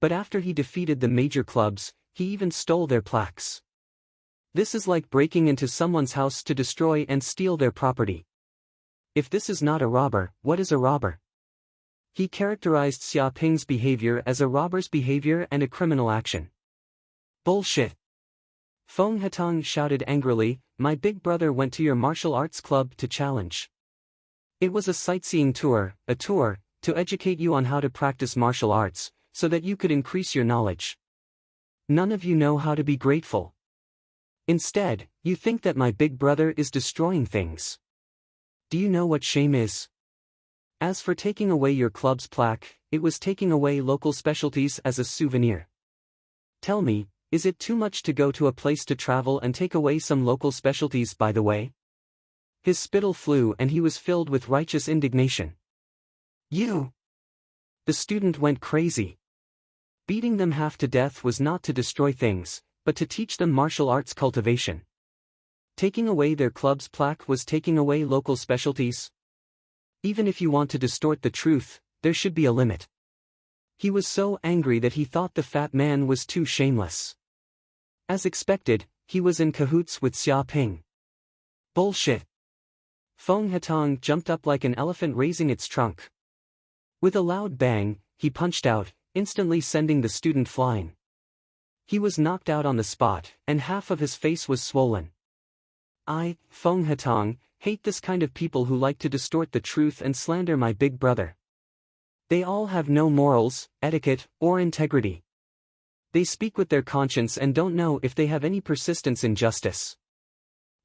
But after he defeated the major clubs, he even stole their plaques. This is like breaking into someone's house to destroy and steal their property. If this is not a robber, what is a robber? He characterized Xiaoping's behavior as a robber's behavior and a criminal action. Bullshit. Feng Hetang shouted angrily, my big brother went to your martial arts club to challenge. It was a sightseeing tour, to educate you on how to practice martial arts, so that you could increase your knowledge. None of you know how to be grateful. Instead, you think that my big brother is destroying things. Do you know what shame is? As for taking away your club's plaque, it was taking away local specialties as a souvenir. Tell me, is it too much to go to a place to travel and take away some local specialties by the way? His spittle flew and he was filled with righteous indignation. You! The student went crazy. Beating them half to death was not to destroy things, but to teach them martial arts cultivation. Taking away their club's plaque was taking away local specialties. Even if you want to distort the truth, there should be a limit. He was so angry that he thought the fat man was too shameless. As expected, he was in cahoots with Xia Ping. Bullshit. Feng Hetong jumped up like an elephant raising its trunk. With a loud bang, he punched out, instantly sending the student flying. He was knocked out on the spot, and half of his face was swollen. I, Feng Hetong, hate this kind of people who like to distort the truth and slander my big brother. They all have no morals, etiquette, or integrity. They speak with their conscience and don't know if they have any persistence in justice.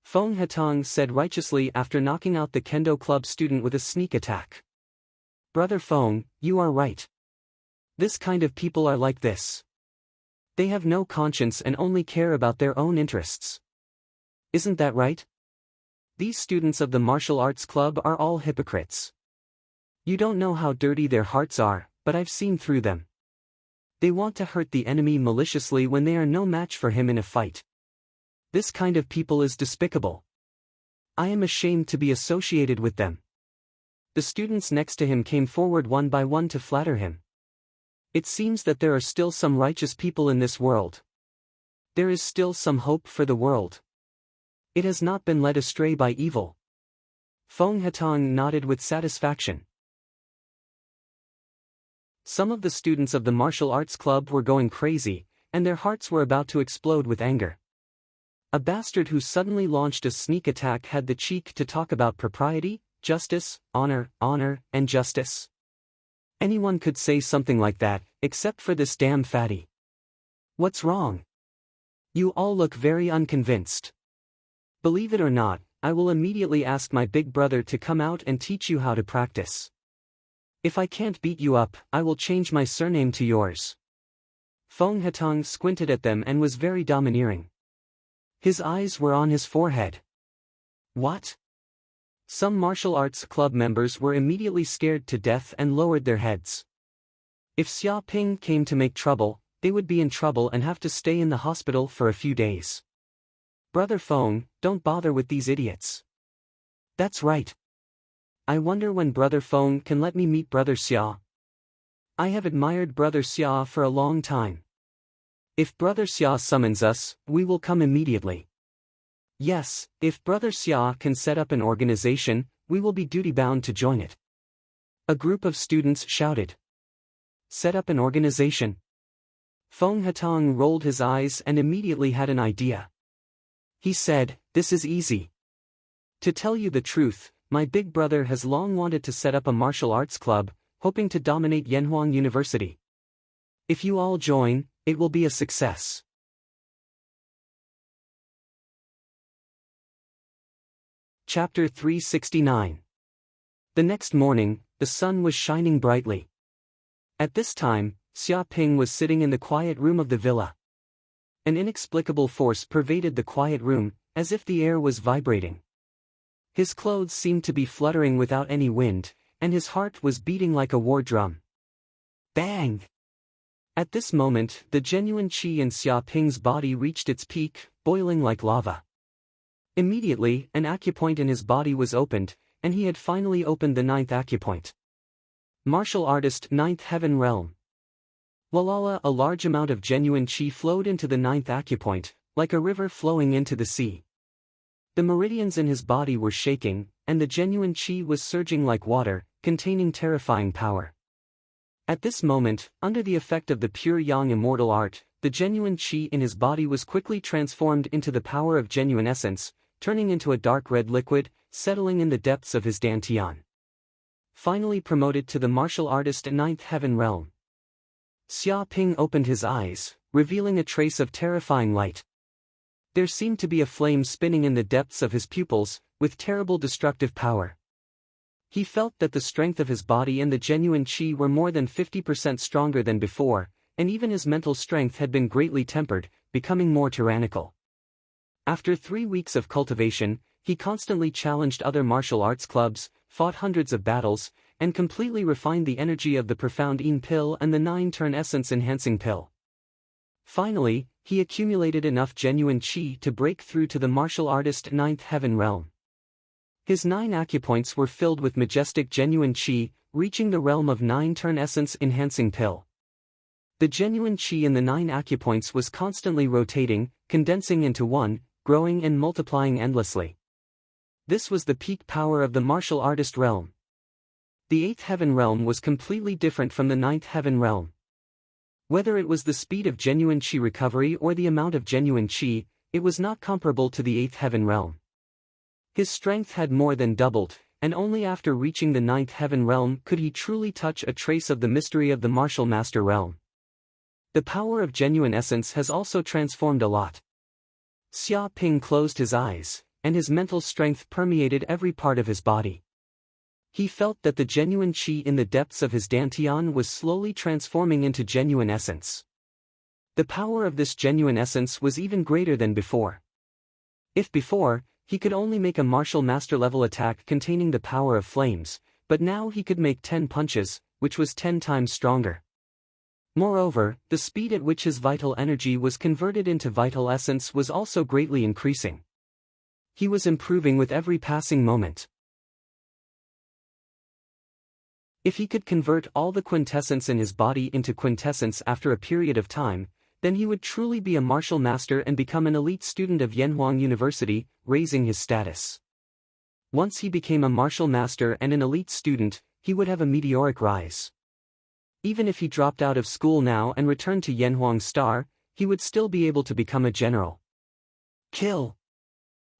Feng Hetong said righteously after knocking out the Kendo Club student with a sneak attack. Brother Feng, you are right. This kind of people are like this. They have no conscience and only care about their own interests. Isn't that right? These students of the martial arts club are all hypocrites. You don't know how dirty their hearts are, but I've seen through them. They want to hurt the enemy maliciously when they are no match for him in a fight. This kind of people is despicable. I am ashamed to be associated with them. The students next to him came forward one by one to flatter him. It seems that there are still some righteous people in this world. There is still some hope for the world. It has not been led astray by evil. Feng Hetong nodded with satisfaction. Some of the students of the martial arts club were going crazy, and their hearts were about to explode with anger. A bastard who suddenly launched a sneak attack had the cheek to talk about propriety, justice, honor, and justice. Anyone could say something like that, except for this damn fatty. What's wrong? You all look very unconvinced. Believe it or not, I will immediately ask my big brother to come out and teach you how to practice. If I can't beat you up, I will change my surname to yours. Feng Hetong squinted at them and was very domineering. His eyes were on his forehead. What? Some martial arts club members were immediately scared to death and lowered their heads. If Xia Ping came to make trouble, they would be in trouble and have to stay in the hospital for a few days. Brother Feng, don't bother with these idiots. That's right. I wonder when Brother Feng can let me meet Brother Xia. I have admired Brother Xia for a long time. If Brother Xia summons us, we will come immediately. Yes, if Brother Xia can set up an organization, we will be duty-bound to join it. A group of students shouted. Set up an organization. Feng Hetong rolled his eyes and immediately had an idea. He said, this is easy. To tell you the truth, my big brother has long wanted to set up a martial arts club, hoping to dominate Yanhuang University. If you all join, it will be a success. Chapter 369. The next morning, the sun was shining brightly. At this time, Xia Ping was sitting in the quiet room of the villa. An inexplicable force pervaded the quiet room, as if the air was vibrating. His clothes seemed to be fluttering without any wind, and his heart was beating like a war drum. Bang! At this moment, the genuine qi in Xia Ping's body reached its peak, boiling like lava. Immediately, an acupoint in his body was opened, and he had finally opened the 9th acupoint. Martial Artist 9th Heaven Realm. Walala, a large amount of genuine qi flowed into the 9th acupoint, like a river flowing into the sea. The meridians in his body were shaking, and the genuine qi was surging like water, containing terrifying power. At this moment, under the effect of the pure yang immortal art, the genuine qi in his body was quickly transformed into the power of genuine essence, turning into a dark red liquid, settling in the depths of his dantian. Finally promoted to the martial artist 9th Heaven Realm. Xia Ping opened his eyes, revealing a trace of terrifying light. There seemed to be a flame spinning in the depths of his pupils, with terrible destructive power. He felt that the strength of his body and the genuine chi were more than 50% stronger than before, and even his mental strength had been greatly tempered, becoming more tyrannical. After 3 weeks of cultivation, he constantly challenged other martial arts clubs, fought hundreds of battles, and completely refined the energy of the Profound Yin pill and the 9-turn essence enhancing pill. Finally, he accumulated enough genuine chi to break through to the martial artist 9th heaven realm. His 9 acupoints were filled with majestic genuine chi, reaching the realm of 9-turn essence enhancing pill. The genuine chi in the 9 acupoints was constantly rotating, condensing into one, growing and multiplying endlessly. This was the peak power of the martial artist realm. The 8th heaven realm was completely different from the 9th heaven realm. Whether it was the speed of genuine chi recovery or the amount of genuine chi, it was not comparable to the 8th heaven realm. His strength had more than doubled, and only after reaching the 9th heaven realm could he truly touch a trace of the mystery of the martial master realm. The power of genuine essence has also transformed a lot. Xia Ping closed his eyes, and his mental strength permeated every part of his body. He felt that the genuine chi in the depths of his dantian was slowly transforming into genuine essence. The power of this genuine essence was even greater than before. If before, he could only make a martial master level attack containing the power of flames, but now he could make 10 punches, which was 10 times stronger. Moreover, the speed at which his vital energy was converted into vital essence was also greatly increasing. He was improving with every passing moment. If he could convert all the quintessence in his body into quintessence after a period of time, then he would truly be a martial master and become an elite student of Yanhuang University, raising his status. Once he became a martial master and an elite student, he would have a meteoric rise. Even if he dropped out of school now and returned to Yanhuang Star, he would still be able to become a general. Kill!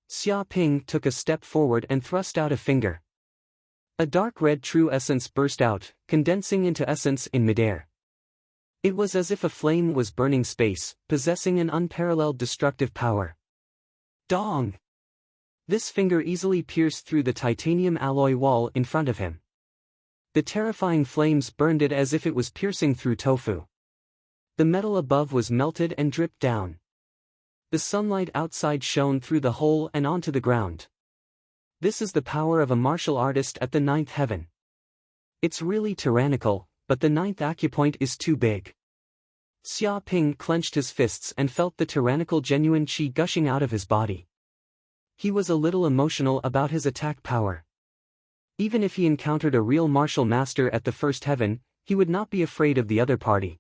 Xia Ping took a step forward and thrust out a finger. A dark red true essence burst out, condensing into essence in midair. It was as if a flame was burning space, possessing an unparalleled destructive power. Dong! This finger easily pierced through the titanium alloy wall in front of him. The terrifying flames burned it as if it was piercing through tofu. The metal above was melted and dripped down. The sunlight outside shone through the hole and onto the ground. This is the power of a martial artist at the 9th heaven. It's really tyrannical, but the 9th acupoint is too big. Xia Ping clenched his fists and felt the tyrannical genuine chi gushing out of his body. He was a little emotional about his attack power. Even if he encountered a real martial master at the 1st heaven, he would not be afraid of the other party.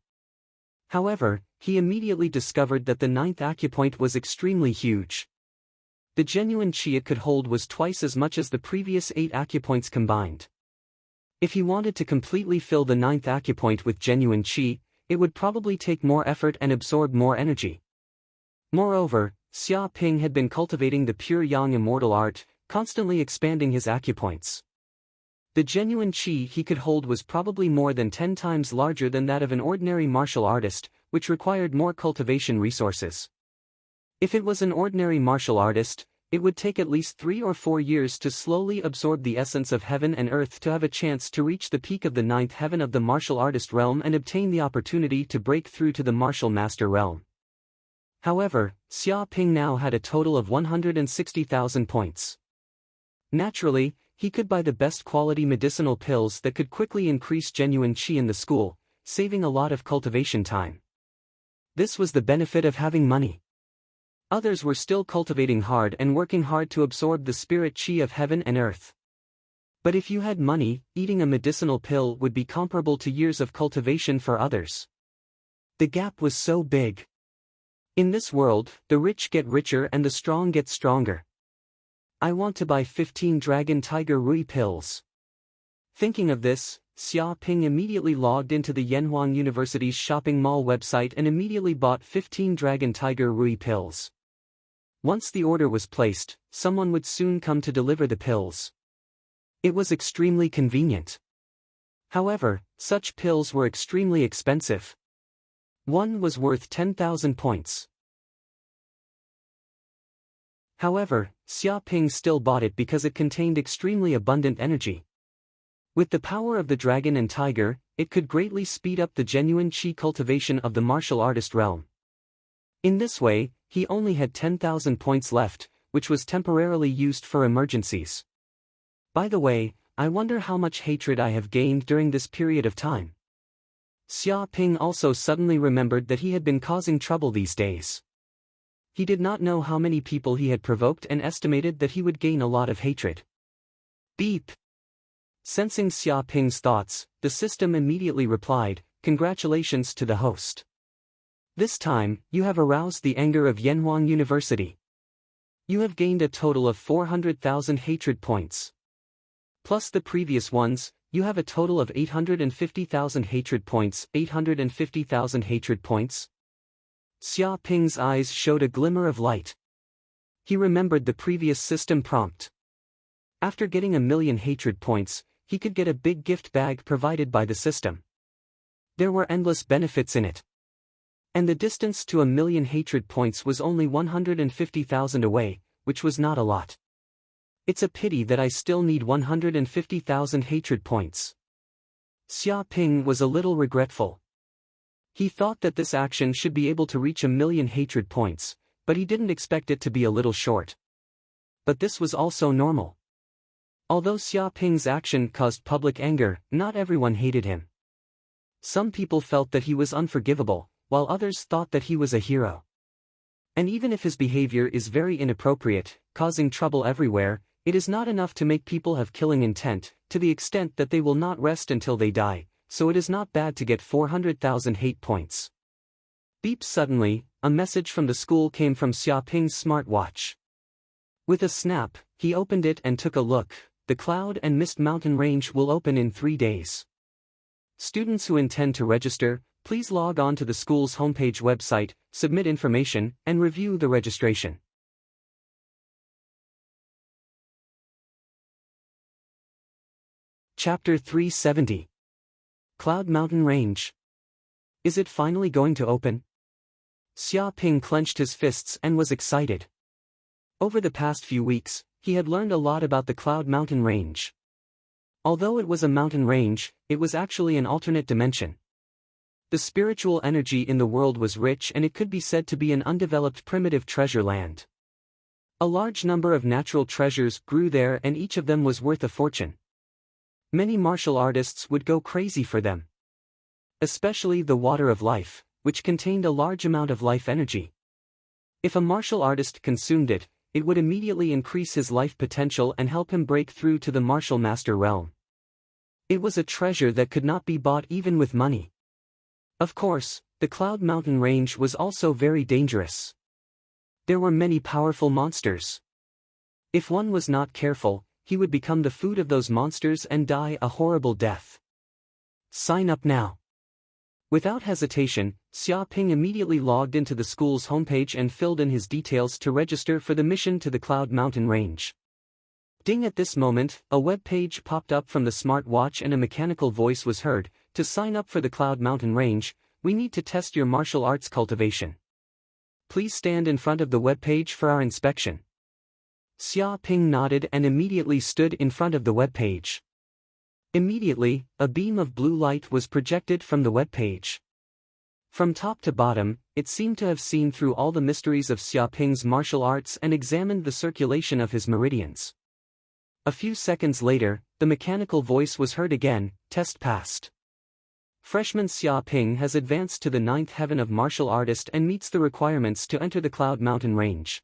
However, he immediately discovered that the 9th acupoint was extremely huge. The genuine chi it could hold was twice as much as the previous 8 acupoints combined. If he wanted to completely fill the 9th acupoint with genuine chi, it would probably take more effort and absorb more energy. Moreover, Xia Ping had been cultivating the pure yang immortal art, constantly expanding his acupoints. The genuine chi he could hold was probably more than 10 times larger than that of an ordinary martial artist, which required more cultivation resources. If it was an ordinary martial artist, it would take at least 3 or 4 years to slowly absorb the essence of heaven and earth to have a chance to reach the peak of the 9th heaven of the martial artist realm and obtain the opportunity to break through to the martial master realm. However, Xia Ping now had a total of 160,000 points. Naturally, he could buy the best quality medicinal pills that could quickly increase genuine chi in the school, saving a lot of cultivation time. This was the benefit of having money. Others were still cultivating hard and working hard to absorb the spirit chi of heaven and earth. But if you had money, eating a medicinal pill would be comparable to years of cultivation for others. The gap was so big. In this world, the rich get richer and the strong get stronger. I want to buy 15 Dragon Tiger Rui pills. Thinking of this, Xia Ping immediately logged into the Yanhuang University's shopping mall website and immediately bought 15 Dragon Tiger Rui pills. Once the order was placed, someone would soon come to deliver the pills. It was extremely convenient. However, such pills were extremely expensive. One was worth 10,000 points. However, Xia Ping still bought it because it contained extremely abundant energy. With the power of the dragon and tiger, it could greatly speed up the genuine qi cultivation of the martial artist realm. In this way, he only had 10,000 points left, which was temporarily used for emergencies. By the way, I wonder how much hatred I have gained during this period of time. Xia Ping also suddenly remembered that he had been causing trouble these days. He did not know how many people he had provoked and estimated that he would gain a lot of hatred. Beep. Sensing Xia Ping's thoughts, the system immediately replied, "Congratulations to the host. This time, you have aroused the anger of Yanhuang University. You have gained a total of 400,000 hatred points. Plus the previous ones, you have a total of 850,000 hatred points. 850,000 hatred points? Xia Ping's eyes showed a glimmer of light. He remembered the previous system prompt. After getting 1,000,000 hatred points, he could get a big gift bag provided by the system. There were endless benefits in it. And the distance to 1,000,000 hatred points was only 150,000 away, which was not a lot. It's a pity that I still need 150,000 hatred points. Xia Ping was a little regretful. He thought that this action should be able to reach 1,000,000 hatred points, but he didn't expect it to be a little short. But this was also normal. Although Xia Ping's action caused public anger, not everyone hated him. Some people felt that he was unforgivable, while others thought that he was a hero. And even if his behavior is very inappropriate, causing trouble everywhere, it is not enough to make people have killing intent, to the extent that they will not rest until they die, so it is not bad to get 400,000 hate points. Beep. Suddenly, a message from the school came from Xia Ping's smartwatch. With a snap, he opened it and took a look. The Cloud and Mist Mountain Range will open in 3 days. Students who intend to register, please log on to the school's homepage website, submit information, and review the registration. Chapter 370. Cloud Mountain Range. Is it finally going to open? Xia Ping clenched his fists and was excited. Over the past few weeks, he had learned a lot about the Cloud Mountain Range. Although it was a mountain range, it was actually an alternate dimension. The spiritual energy in the world was rich and it could be said to be an undeveloped primitive treasure land. A large number of natural treasures grew there and each of them was worth a fortune. Many martial artists would go crazy for them. Especially the Water of Life, which contained a large amount of life energy. If a martial artist consumed it, it would immediately increase his life potential and help him break through to the martial master realm. It was a treasure that could not be bought even with money. Of course, the Cloud Mountain Range was also very dangerous. There were many powerful monsters. If one was not careful, he would become the food of those monsters and die a horrible death. Sign up now. Without hesitation, Xia Ping immediately logged into the school's homepage and filled in his details to register for the mission to the Cloud Mountain Range. Ding! At this moment, a web page popped up from the smartwatch and a mechanical voice was heard. To sign up for the Cloud Mountain Range, we need to test your martial arts cultivation. Please stand in front of the web page for our inspection. Xia Ping nodded and immediately stood in front of the web page. Immediately, a beam of blue light was projected from the web page. From top to bottom, it seemed to have seen through all the mysteries of Xia Ping's martial arts and examined the circulation of his meridians. A few seconds later, the mechanical voice was heard again. Test passed. Freshman Xia Ping has advanced to the 9th heaven of martial artist and meets the requirements to enter the Cloud Mountain Range.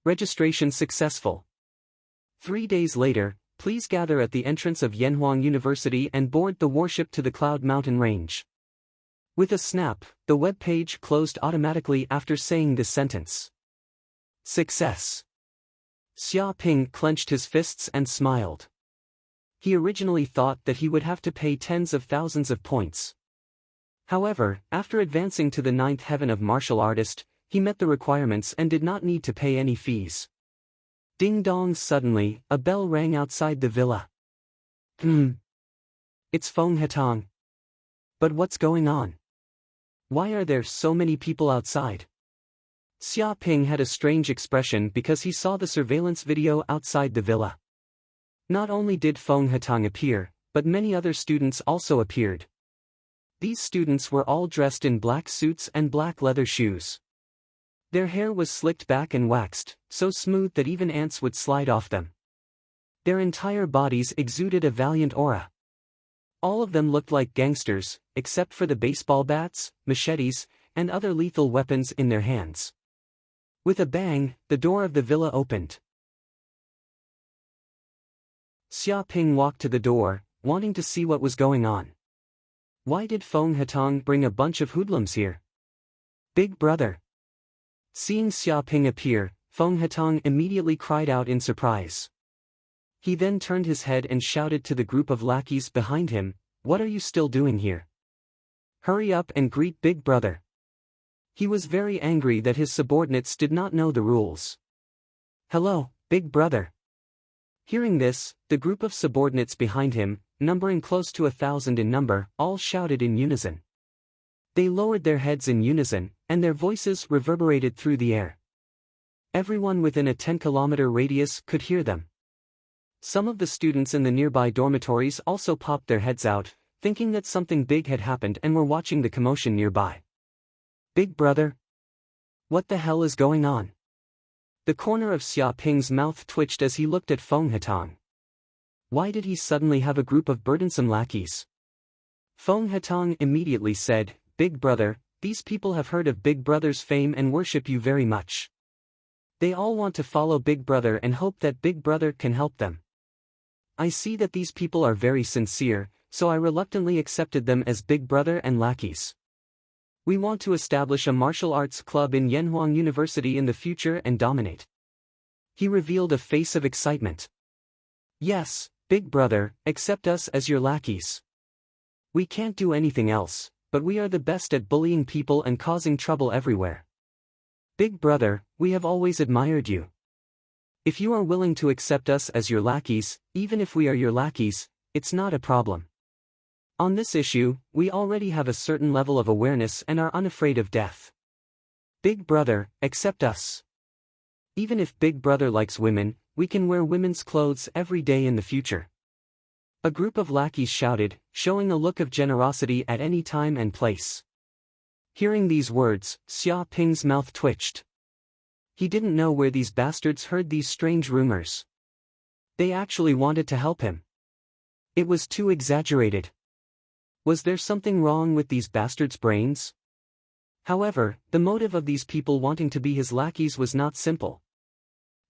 Registration successful. 3 days later, please gather at the entrance of Yanhuang University and board the warship to the Cloud Mountain Range. With a snap, the web page closed automatically after saying this sentence. Success. Xia Ping clenched his fists and smiled. He originally thought that he would have to pay tens of thousands of points. However, after advancing to the 9th heaven of martial artist, he met the requirements and did not need to pay any fees. Ding dong! Suddenly, a bell rang outside the villa. It's Feng Hetang. But what's going on? Why are there so many people outside? Xia Ping had a strange expression because he saw the surveillance video outside the villa. Not only did Feng Hetang appear, but many other students also appeared. These students were all dressed in black suits and black leather shoes. Their hair was slicked back and waxed, so smooth that even ants would slide off them. Their entire bodies exuded a valiant aura. All of them looked like gangsters, except for the baseball bats, machetes, and other lethal weapons in their hands. With a bang, the door of the villa opened. Xia Ping walked to the door, wanting to see what was going on. Why did Feng Hetang bring a bunch of hoodlums here? Big brother. Seeing Xia Ping appear, Feng Hetang immediately cried out in surprise. He then turned his head and shouted to the group of lackeys behind him, "What are you still doing here? Hurry up and greet Big Brother." He was very angry that his subordinates did not know the rules. "Hello, Big Brother." Hearing this, the group of subordinates behind him, numbering close to 1,000 in number, all shouted in unison. They lowered their heads in unison, and their voices reverberated through the air. Everyone within a 10-kilometer radius could hear them. Some of the students in the nearby dormitories also popped their heads out, thinking that something big had happened and were watching the commotion nearby. "Big Brother? What the hell is going on?" The corner of Xia Ping's mouth twitched as he looked at Feng Hetang. Why did he suddenly have a group of burdensome lackeys? Feng Hetang immediately said, "Big Brother, these people have heard of Big Brother's fame and worship you very much. They all want to follow Big Brother and hope that Big Brother can help them. I see that these people are very sincere, so I reluctantly accepted them as Big Brother and lackeys. We want to establish a martial arts club in Yanhuang University in the future and dominate." He revealed a face of excitement. "Yes, Big Brother, accept us as your lackeys. We can't do anything else, but we are the best at bullying people and causing trouble everywhere. Big Brother, we have always admired you. If you are willing to accept us as your lackeys, even if we are your lackeys, it's not a problem. On this issue, we already have a certain level of awareness and are unafraid of death. Big Brother, accept us. Even if Big Brother likes women, we can wear women's clothes every day in the future." A group of lackeys shouted, showing a look of generosity at any time and place. Hearing these words, Xia Ping's mouth twitched. He didn't know where these bastards heard these strange rumors. They actually wanted to help him. It was too exaggerated. Was there something wrong with these bastards' brains? However, the motive of these people wanting to be his lackeys was not simple.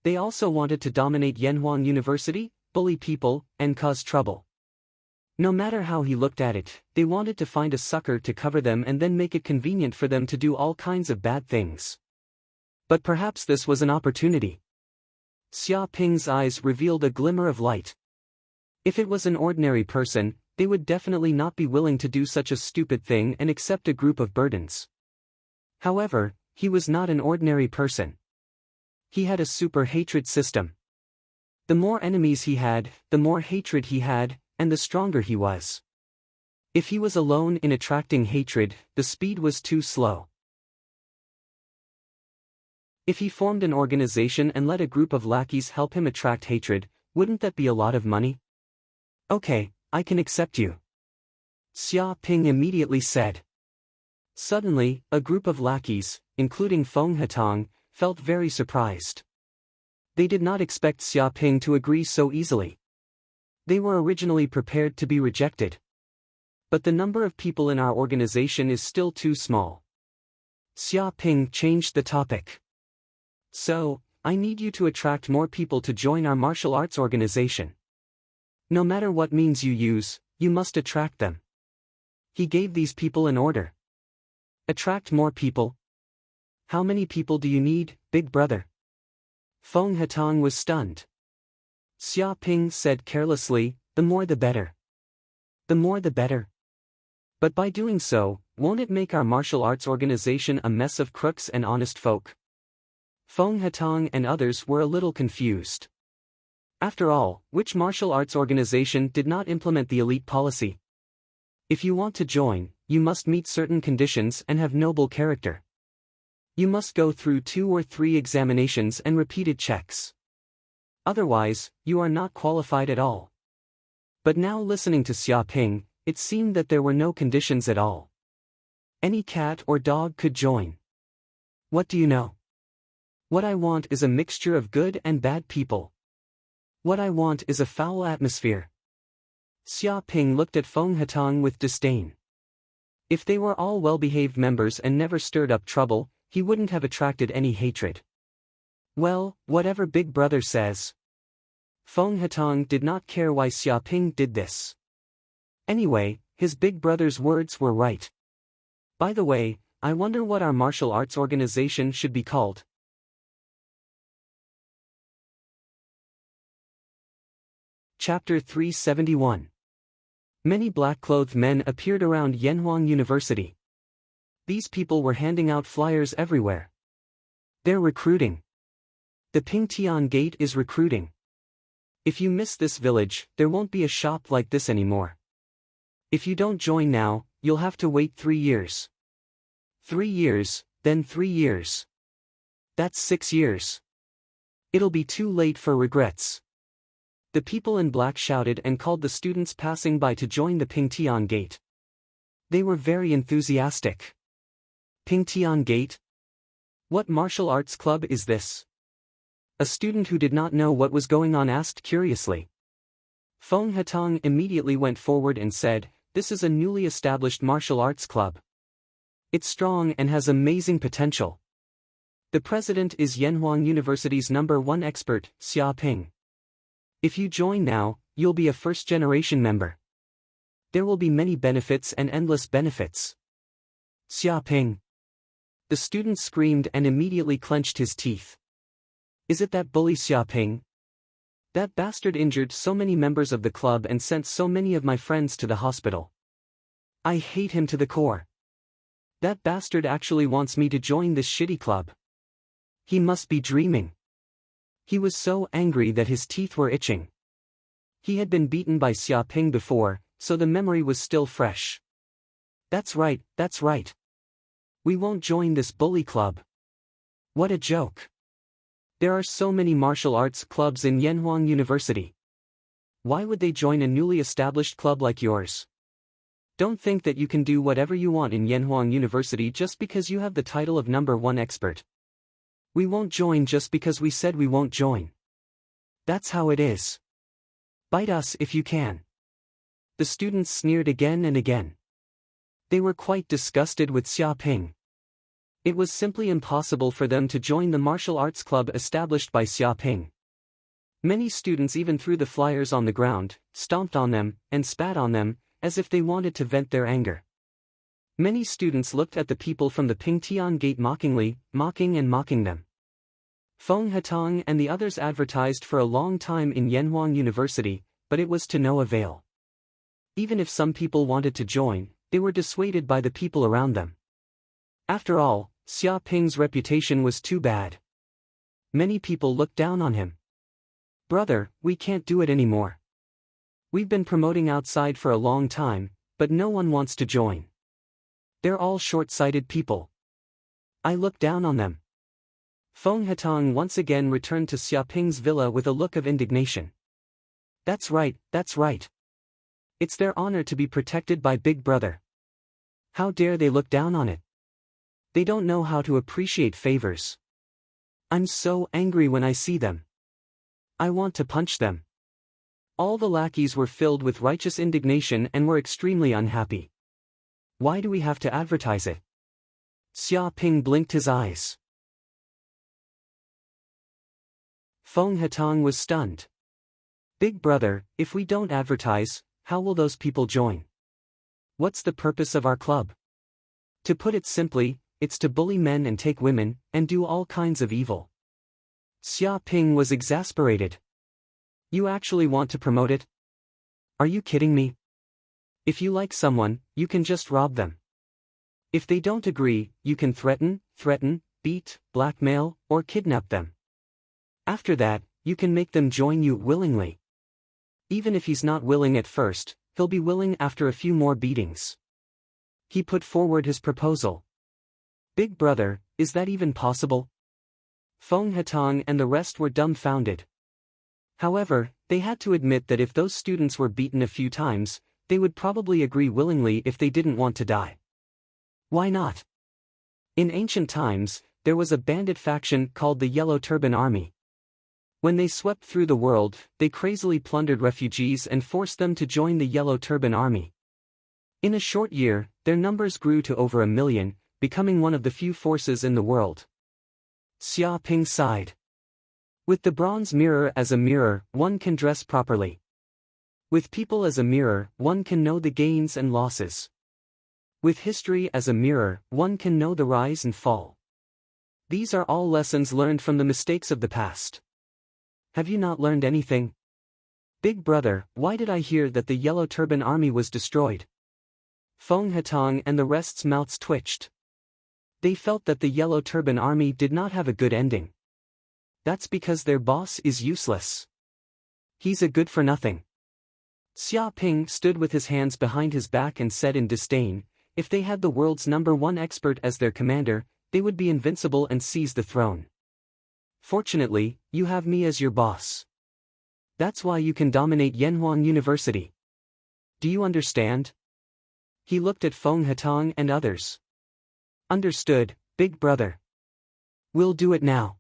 They also wanted to dominate Yanhuang University, bully people, and cause trouble. No matter how he looked at it, they wanted to find a sucker to cover them and then make it convenient for them to do all kinds of bad things. But perhaps this was an opportunity. Xia Ping's eyes revealed a glimmer of light. If it was an ordinary person, they would definitely not be willing to do such a stupid thing and accept a group of burdens. However, he was not an ordinary person. He had a super hatred system. The more enemies he had, the more hatred he had, and the stronger he was. If he was alone in attracting hatred, the speed was too slow. If he formed an organization and let a group of lackeys help him attract hatred, wouldn't that be a lot of money? Okay, I can accept you. Xia Ping immediately said. Suddenly, a group of lackeys, including Feng Hetang, felt very surprised. They did not expect Xia Ping to agree so easily. They were originally prepared to be rejected. But the number of people in our organization is still too small. Xia Ping changed the topic. So, I need you to attract more people to join our martial arts organization. No matter what means you use, you must attract them. He gave these people an order. Attract more people? How many people do you need, Big Brother? Feng Hetang was stunned. Xia Ping said carelessly, the more the better. The more the better. But by doing so, won't it make our martial arts organization a mess of crooks and honest folk? Feng Hetang and others were a little confused. After all, which martial arts organization did not implement the elite policy? If you want to join, you must meet certain conditions and have noble character. You must go through 2 or 3 examinations and repeated checks. Otherwise, you are not qualified at all. But now listening to Xia Ping, it seemed that there were no conditions at all. Any cat or dog could join. What do you know? What I want is a mixture of good and bad people. What I want is a foul atmosphere. Xia Ping looked at Feng Hatang with disdain. If they were all well-behaved members and never stirred up trouble, he wouldn't have attracted any hatred. Well, whatever Big Brother says. Feng Hatang did not care why Xia Ping did this. Anyway, his big brother's words were right. By the way, I wonder what our martial arts organization should be called. Chapter 371. Many black-clothed men appeared around Yanhuang University. These people were handing out flyers everywhere. They're recruiting. The Pingtian Gate is recruiting. If you miss this village, there won't be a shop like this anymore. If you don't join now, you'll have to wait 3 years. 3 years, then 3 years. That's 6 years. It'll be too late for regrets. The people in black shouted and called the students passing by to join the Pingtian Gate. They were very enthusiastic. Pingtian Gate? What martial arts club is this? A student who did not know what was going on asked curiously. Feng Hatang immediately went forward and said, "This is a newly established martial arts club. It's strong and has amazing potential. The president is Yanhuang University's #1 expert, Xia Ping. If you join now, you'll be a first-generation member. There will be many benefits and endless benefits." Xia Ping. The student screamed and immediately clenched his teeth. Is it that bully Xia Ping? That bastard injured so many members of the club and sent so many of my friends to the hospital. I hate him to the core. That bastard actually wants me to join this shitty club. He must be dreaming. He was so angry that his teeth were itching. He had been beaten by Xia Ping before, so the memory was still fresh. That's right, that's right. We won't join this bully club. What a joke. There are so many martial arts clubs in Yanhuang University. Why would they join a newly established club like yours? Don't think that you can do whatever you want in Yanhuang University just because you have the title of #1 expert. We won't join just because we said we won't join. That's how it is. Bite us if you can. The students sneered again and again. They were quite disgusted with Xia Ping. It was simply impossible for them to join the martial arts club established by Xia Ping. Many students even threw the flyers on the ground, stomped on them, and spat on them, as if they wanted to vent their anger. Many students looked at the people from the Pingtian Gate mockingly, mocking them. Feng Hatang and the others advertised for a long time in Yanhuang University, but it was to no avail. Even if some people wanted to join, they were dissuaded by the people around them. After all, Xia Ping's reputation was too bad. Many people looked down on him. Brother, we can't do it anymore. We've been promoting outside for a long time, but no one wants to join. They're all short-sighted people. I look down on them. Feng Hatang once again returned to Xia Ping's villa with a look of indignation. That's right, that's right. It's their honor to be protected by Big Brother. How dare they look down on it? They don't know how to appreciate favors. I'm so angry when I see them. I want to punch them. All the lackeys were filled with righteous indignation and were extremely unhappy. Why do we have to advertise it? Xia Ping blinked his eyes. Feng Hatang was stunned. Big Brother, if we don't advertise, how will those people join? What's the purpose of our club? To put it simply, it's to bully men and take women, and do all kinds of evil. Xia Ping was exasperated. You actually want to promote it? Are you kidding me? If you like someone, you can just rob them. If they don't agree, you can threaten, beat, blackmail, or kidnap them. After that, you can make them join you willingly. Even if he's not willing at first, he'll be willing after a few more beatings. He put forward his proposal. Big Brother, is that even possible? Feng Hetang and the rest were dumbfounded. However, they had to admit that if those students were beaten a few times, they would probably agree willingly if they didn't want to die. Why not? In ancient times, there was a bandit faction called the Yellow Turban Army. When they swept through the world, they crazily plundered refugees and forced them to join the Yellow Turban Army. In a short year, their numbers grew to over 1 million, becoming one of the few forces in the world. Xia Ping sighed. With the bronze mirror as a mirror, one can dress properly. With people as a mirror, one can know the gains and losses. With history as a mirror, one can know the rise and fall. These are all lessons learned from the mistakes of the past. Have you not learned anything? Big brother, why did I hear that the Yellow Turban Army was destroyed? Feng Hetang and the rest's mouths twitched. They felt that the Yellow Turban Army did not have a good ending. That's because their boss is useless. He's a good-for-nothing. Xia Ping stood with his hands behind his back and said in disdain, if they had the world's #1 expert as their commander, they would be invincible and seize the throne. Fortunately, you have me as your boss. That's why you can dominate Yanhuang University. Do you understand? He looked at Feng Hetang and others. Understood, big brother. We'll do it now.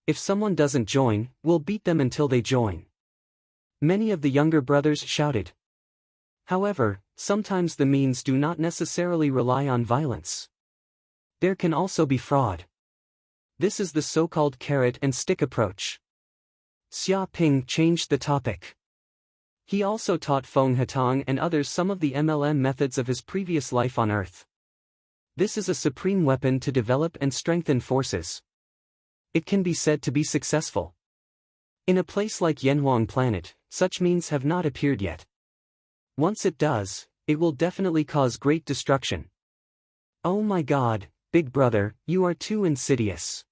If someone doesn't join, we'll beat them until they join. Many of the younger brothers shouted. However, sometimes the means do not necessarily rely on violence. There can also be fraud. This is the so-called carrot and stick approach. Xia Ping changed the topic. He also taught Feng Hetang and others some of the MLM methods of his previous life on Earth. This is a supreme weapon to develop and strengthen forces. It can be said to be successful. In a place like Yanhuang Planet, such means have not appeared yet. Once it does, it will definitely cause great destruction. Oh my God, big brother, you are too insidious.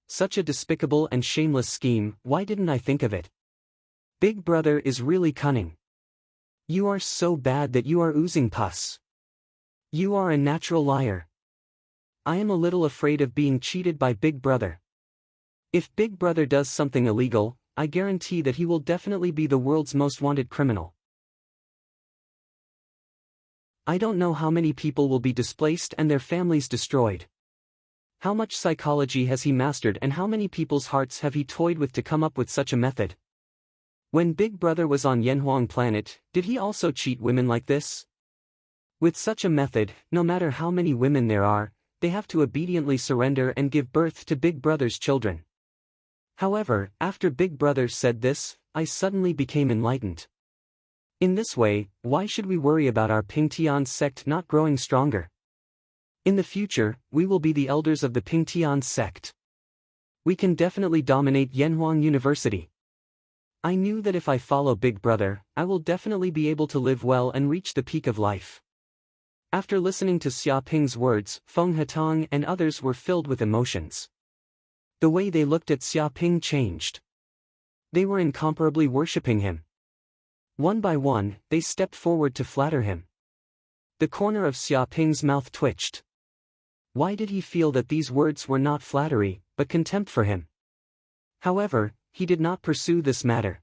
Such a despicable and shameless scheme, why didn't I think of it? Big brother is really cunning. You are so bad that you are oozing pus. You are a natural liar. I am a little afraid of being cheated by Big Brother. If Big Brother does something illegal, I guarantee that he will definitely be the world's most wanted criminal. I don't know how many people will be displaced and their families destroyed. How much psychology has he mastered and how many people's hearts have he toyed with to come up with such a method? When Big Brother was on Yanhuang Planet, did he also cheat women like this? With such a method, no matter how many women there are, they have to obediently surrender and give birth to Big Brother's children. However, after Big Brother said this, I suddenly became enlightened. In this way, why should we worry about our Pingtian sect not growing stronger? In the future, we will be the elders of the Pingtian sect. We can definitely dominate Yanhuang University. I knew that if I follow Big Brother, I will definitely be able to live well and reach the peak of life. After listening to Xia Ping's words, Feng Hetang and others were filled with emotions. The way they looked at Xia Ping changed. They were incomparably worshipping him. One by one, they stepped forward to flatter him. The corner of Xia Ping's mouth twitched. Why did he feel that these words were not flattery, but contempt for him? However, he did not pursue this matter.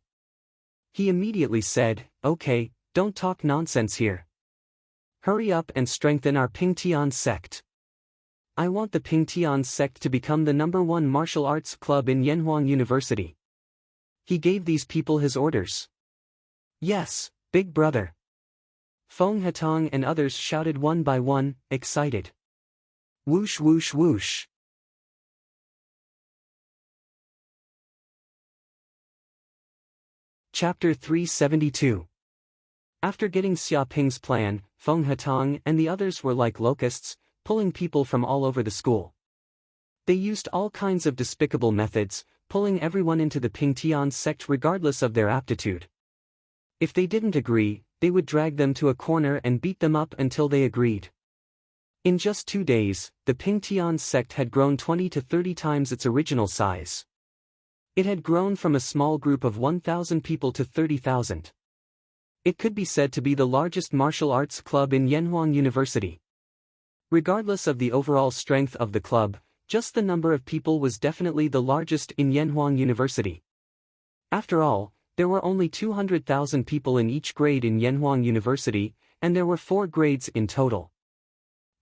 He immediately said, okay, don't talk nonsense here. Hurry up and strengthen our Pingtian sect. I want the Pingtian sect to become the #1 martial arts club in Yanhuang University. He gave these people his orders. Yes, Big Brother. Feng Hetang and others shouted one by one, excited. Whoosh whoosh whoosh. Chapter 372. After getting Xia Ping's plan, Feng Hetang and the others were like locusts, pulling people from all over the school. They used all kinds of despicable methods, pulling everyone into the Pingtian sect regardless of their aptitude. If they didn't agree, they would drag them to a corner and beat them up until they agreed. In just 2 days, the Pingtian sect had grown 20 to 30 times its original size. It had grown from a small group of 1,000 people to 30,000. It could be said to be the largest martial arts club in Yanhuang University. Regardless of the overall strength of the club, just the number of people was definitely the largest in Yenhuang University. After all, there were only 200,000 people in each grade in Yenhuang University, and there were 4 grades in total.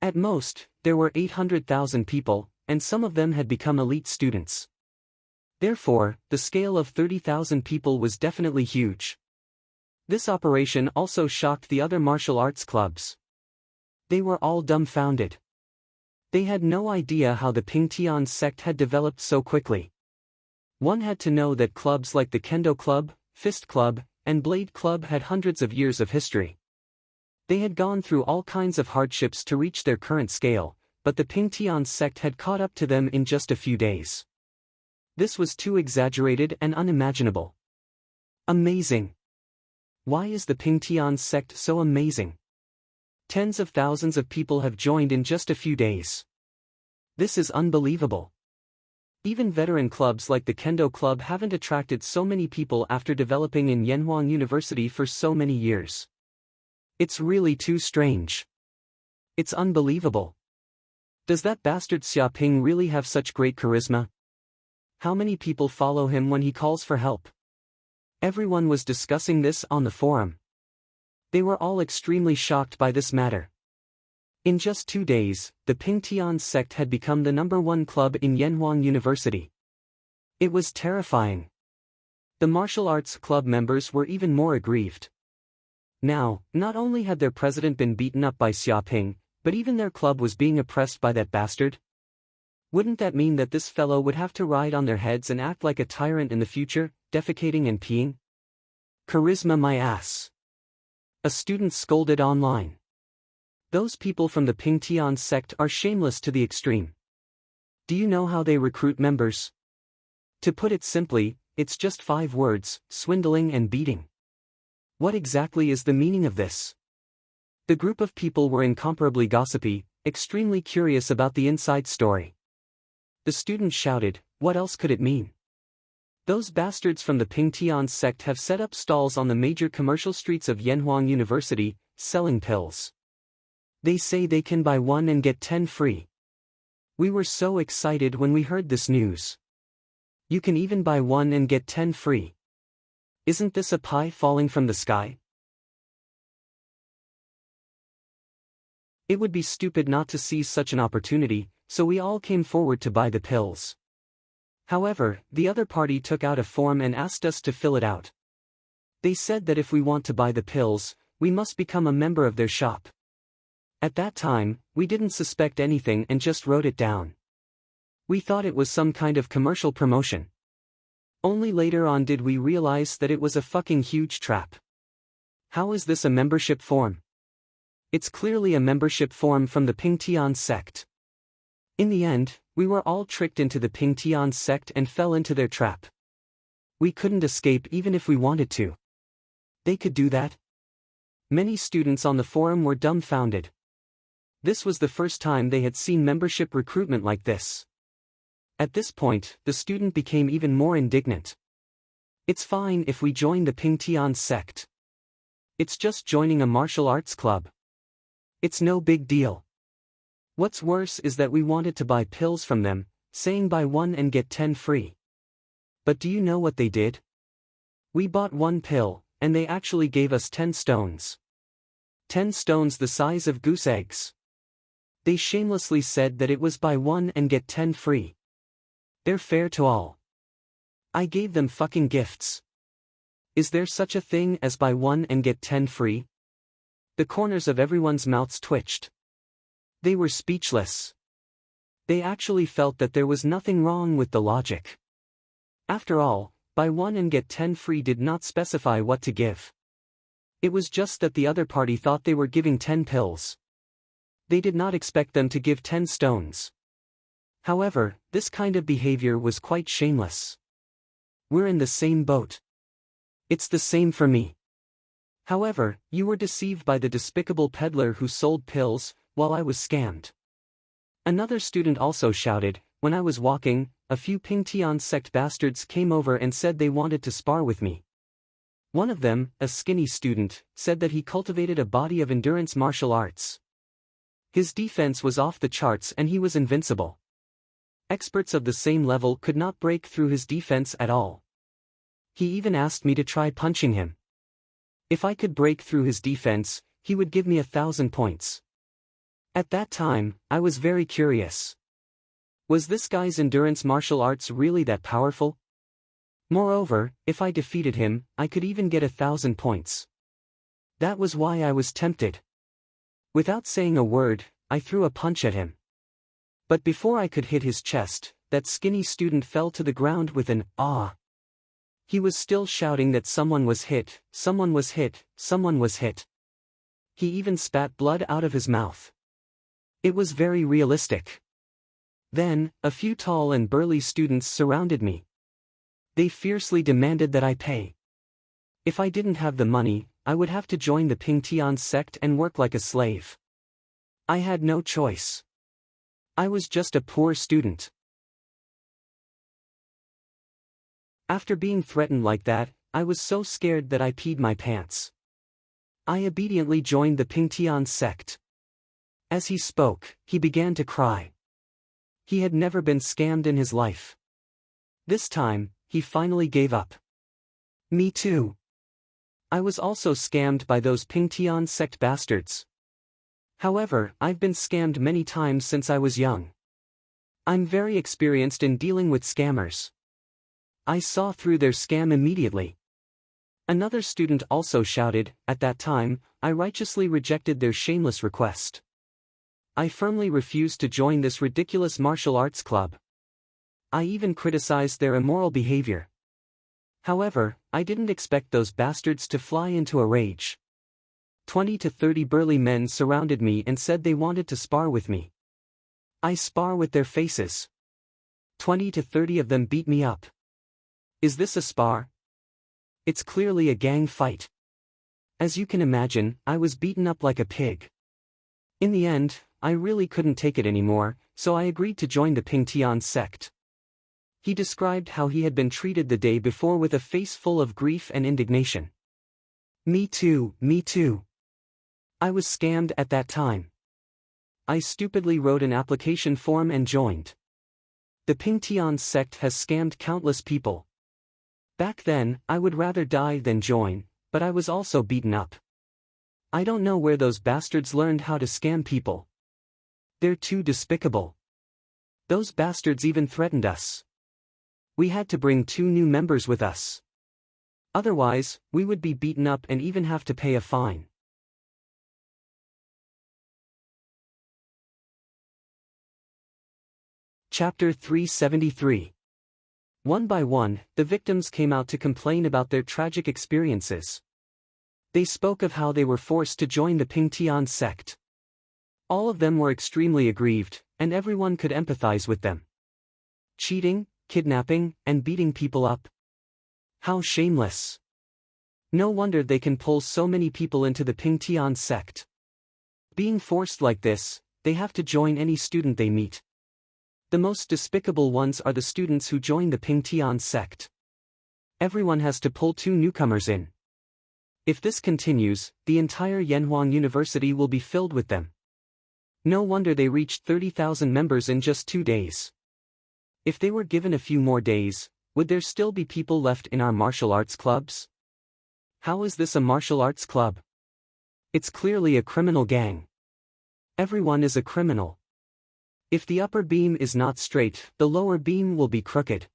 At most, there were 800,000 people, and some of them had become elite students. Therefore, the scale of 30,000 people was definitely huge. This operation also shocked the other martial arts clubs. They were all dumbfounded. They had no idea how the Pingtian sect had developed so quickly. One had to know that clubs like the Kendo Club, Fist Club, and Blade Club had hundreds of years of history. They had gone through all kinds of hardships to reach their current scale, but the Pingtian sect had caught up to them in just a few days. This was too exaggerated and unimaginable. Amazing. Why is the Pingtian sect so amazing? Tens of thousands of people have joined in just a few days. This is unbelievable. Even veteran clubs like the Kendo Club haven't attracted so many people after developing in Yenhuang University for so many years. It's really too strange. It's unbelievable. Does that bastard Xiaoping really have such great charisma? How many people follow him when he calls for help? Everyone was discussing this on the forum. They were all extremely shocked by this matter. In just 2 days, the Pingtian sect had become the #1 club in Yenhuang University. It was terrifying. The martial arts club members were even more aggrieved. Now, not only had their president been beaten up by Xiaoping, but even their club was being oppressed by that bastard. Wouldn't that mean that this fellow would have to ride on their heads and act like a tyrant in the future, defecating and peeing? Charisma my ass. A student scolded online. Those people from the Pingtian sect are shameless to the extreme. Do you know how they recruit members? To put it simply, it's just 5 words: swindling and beating. What exactly is the meaning of this? The group of people were incomparably gossipy, extremely curious about the inside story. The student shouted, what else could it mean? Those bastards from the Pingtian sect have set up stalls on the major commercial streets of Yenhuang University, selling pills. They say they can buy 1 and get 10 free. We were so excited when we heard this news. You can even buy 1 and get 10 free. Isn't this a pie falling from the sky? It would be stupid not to seize such an opportunity, so we all came forward to buy the pills. However, the other party took out a form and asked us to fill it out. They said that if we want to buy the pills, we must become a member of their shop. At that time, we didn't suspect anything and just wrote it down. We thought it was some kind of commercial promotion. Only later on did we realize that it was a fucking huge trap. How is this a membership form? It's clearly a membership form from the Pingtian sect. In the end, we were all tricked into the Pingtian sect and fell into their trap. We couldn't escape even if we wanted to. They could do that? Many students on the forum were dumbfounded. This was the first time they had seen membership recruitment like this. At this point, the student became even more indignant. It's fine if we join the Pingtian sect. It's just joining a martial arts club. It's no big deal. What's worse is that we wanted to buy pills from them, saying buy 1 and get 10 free. But do you know what they did? We bought 1 pill, and they actually gave us 10 stones. 10 stones the size of goose eggs. They shamelessly said that it was buy 1 and get 10 free. They're fair to all. I gave them fucking gifts. Is there such a thing as buy 1 and get 10 free? The corners of everyone's mouths twitched. They were speechless. They actually felt that there was nothing wrong with the logic. After all, buy 1 and get 10 free did not specify what to give. It was just that the other party thought they were giving 10 pills. They did not expect them to give 10 stones. However, this kind of behavior was quite shameless. We're in the same boat. It's the same for me. However, you were deceived by the despicable peddler who sold pills, while I was scammed. Another student also shouted, when I was walking, a few Pingtian sect bastards came over and said they wanted to spar with me. One of them, a skinny student, said that he cultivated a body of endurance martial arts. His defense was off the charts and he was invincible. Experts of the same level could not break through his defense at all. He even asked me to try punching him. If I could break through his defense, he would give me 1,000 points. At that time, I was very curious. Was this guy's endurance martial arts really that powerful? Moreover, if I defeated him, I could even get 1,000 points. That was why I was tempted. Without saying a word, I threw a punch at him. But before I could hit his chest, that skinny student fell to the ground with an "ah." He was still shouting that someone was hit, someone was hit, someone was hit. He even spat blood out of his mouth. It was very realistic. Then, a few tall and burly students surrounded me. They fiercely demanded that I pay. If I didn't have the money, I would have to join the Pingtian sect and work like a slave. I had no choice. I was just a poor student. After being threatened like that, I was so scared that I peed my pants. I obediently joined the Pingtian sect. As he spoke, he began to cry. He had never been scammed in his life. This time, he finally gave up. Me too. I was also scammed by those Pingtian sect bastards. However, I've been scammed many times since I was young. I'm very experienced in dealing with scammers. I saw through their scam immediately. Another student also shouted. At that time, I righteously rejected their shameless request. I firmly refused to join this ridiculous martial arts club. I even criticized their immoral behavior. However, I didn't expect those bastards to fly into a rage. 20 to 30 burly men surrounded me and said they wanted to spar with me. I spar with their faces. 20 to 30 of them beat me up. Is this a spar? It's clearly a gang fight. As you can imagine, I was beaten up like a pig. In the end, I really couldn't take it anymore, so I agreed to join the Pingtian sect. He described how he had been treated the day before with a face full of grief and indignation. Me too, me too. I was scammed at that time. I stupidly wrote an application form and joined. The Pingtian sect has scammed countless people. Back then, I would rather die than join, but I was also beaten up. I don't know where those bastards learned how to scam people. They're too despicable. Those bastards even threatened us. We had to bring 2 new members with us. Otherwise, we would be beaten up and even have to pay a fine. Chapter 373. One by one, the victims came out to complain about their tragic experiences. They spoke of how they were forced to join the Pingtian sect. All of them were extremely aggrieved, and everyone could empathize with them. Cheating, kidnapping, and beating people up. How shameless. No wonder they can pull so many people into the Pingtian sect. Being forced like this, they have to join any student they meet. The most despicable ones are the students who join the Pingtian sect. Everyone has to pull 2 newcomers in. If this continues, the entire Yanhuang University will be filled with them. No wonder they reached 30,000 members in just 2 days. If they were given a few more days, would there still be people left in our martial arts clubs? How is this a martial arts club? It's clearly a criminal gang. Everyone is a criminal. If the upper beam is not straight, the lower beam will be crooked.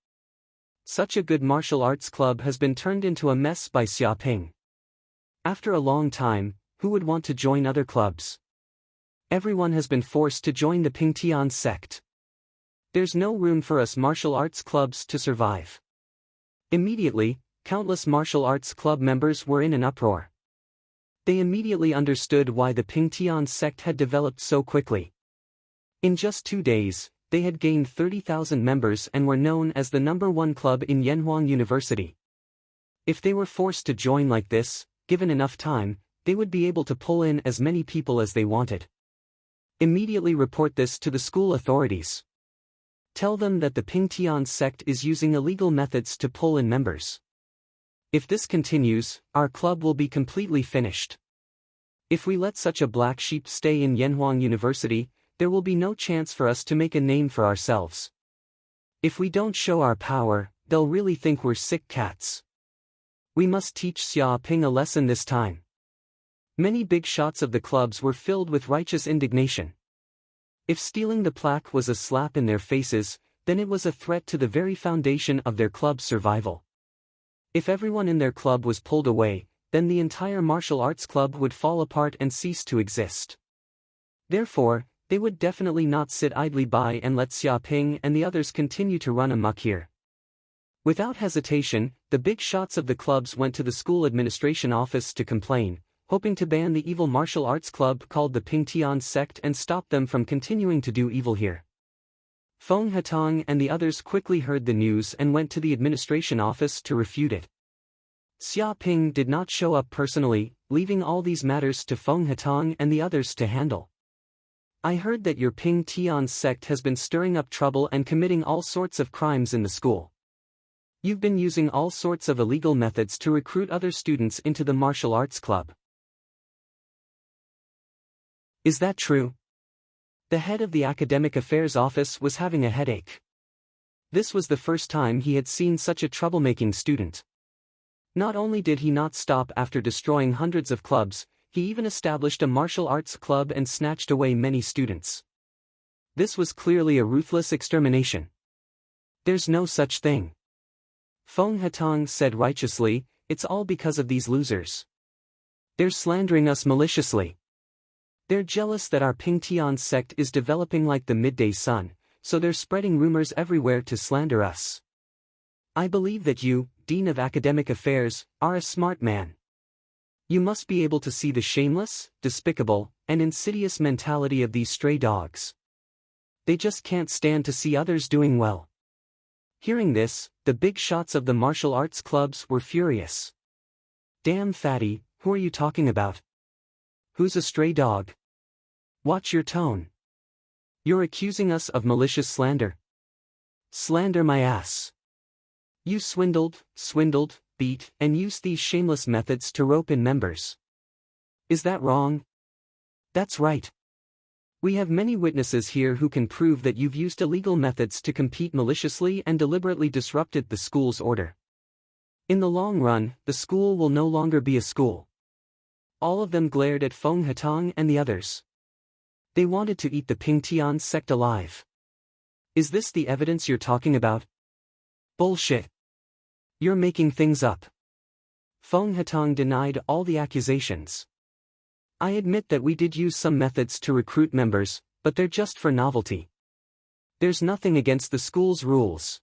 Such a good martial arts club has been turned into a mess by Xiaoping. After a long time, who would want to join other clubs? Everyone has been forced to join the Pingtian sect. There's no room for us martial arts clubs to survive. Immediately, countless martial arts club members were in an uproar. They immediately understood why the Pingtian sect had developed so quickly. In just 2 days, they had gained 30,000 members and were known as the #1 club in Yanhuang University. If they were forced to join like this, given enough time, they would be able to pull in as many people as they wanted. Immediately report this to the school authorities. Tell them that the Pingtian sect is using illegal methods to pull in members. If this continues, our club will be completely finished. If we let such a black sheep stay in Yanhuang University, there will be no chance for us to make a name for ourselves. If we don't show our power, they'll really think we're sick cats. We must teach Xiaoping a lesson this time. Many big shots of the clubs were filled with righteous indignation. If stealing the plaque was a slap in their faces, then it was a threat to the very foundation of their club's survival. If everyone in their club was pulled away, then the entire martial arts club would fall apart and cease to exist. Therefore, they would definitely not sit idly by and let Xiaoping and the others continue to run amok here. Without hesitation, the big shots of the clubs went to the school administration office to complain, hoping to ban the evil martial arts club called the Pingtian sect and stop them from continuing to do evil here. Feng Hatong and the others quickly heard the news and went to the administration office to refute it. Xiaoping did not show up personally, leaving all these matters to Feng Hatong and the others to handle. I heard that your Pingtian sect has been stirring up trouble and committing all sorts of crimes in the school. You've been using all sorts of illegal methods to recruit other students into the martial arts club. Is that true? The head of the academic affairs office was having a headache. This was the first time he had seen such a troublemaking student. Not only did he not stop after destroying hundreds of clubs, he even established a martial arts club and snatched away many students. This was clearly a ruthless extermination. There's no such thing. Feng Hatong said righteously, it's all because of these losers. They're slandering us maliciously. They're jealous that our Pingtian sect is developing like the midday sun, so they're spreading rumors everywhere to slander us. I believe that you, Dean of Academic Affairs, are a smart man. You must be able to see the shameless, despicable, and insidious mentality of these stray dogs. They just can't stand to see others doing well. Hearing this, the big shots of the martial arts clubs were furious. Damn fatty, who are you talking about? Who's a stray dog? Watch your tone. You're accusing us of malicious slander. Slander my ass. You swindled, beat, and used these shameless methods to rope in members. Is that wrong? That's right. We have many witnesses here who can prove that you've used illegal methods to compete maliciously and deliberately disrupted the school's order. In the long run, the school will no longer be a school. All of them glared at Feng Hatong and the others. They wanted to eat the Pingtian sect alive. Is this the evidence you're talking about? Bullshit. You're making things up. Feng Hatong denied all the accusations. I admit that we did use some methods to recruit members, but they're just for novelty. There's nothing against the school's rules.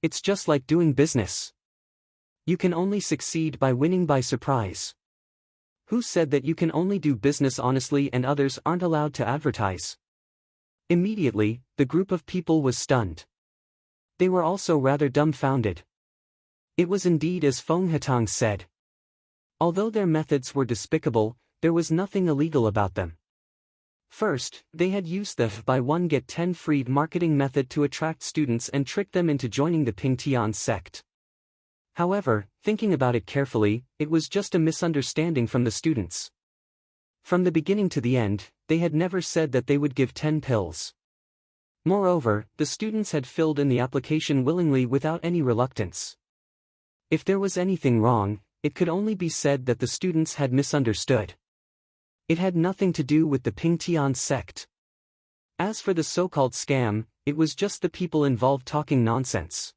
It's just like doing business. You can only succeed by winning by surprise. Who said that you can only do business honestly and others aren't allowed to advertise? Immediately, the group of people was stunned. They were also rather dumbfounded. It was indeed as Feng Hatong said. Although their methods were despicable, there was nothing illegal about them. First, they had used the buy one get 10 free marketing method to attract students and trick them into joining the Pingtian sect. However, thinking about it carefully, it was just a misunderstanding from the students. From the beginning to the end, they had never said that they would give 10 pills. Moreover, the students had filled in the application willingly without any reluctance. If there was anything wrong, it could only be said that the students had misunderstood. It had nothing to do with the Pingtian sect. As for the so-called scam, it was just the people involved talking nonsense.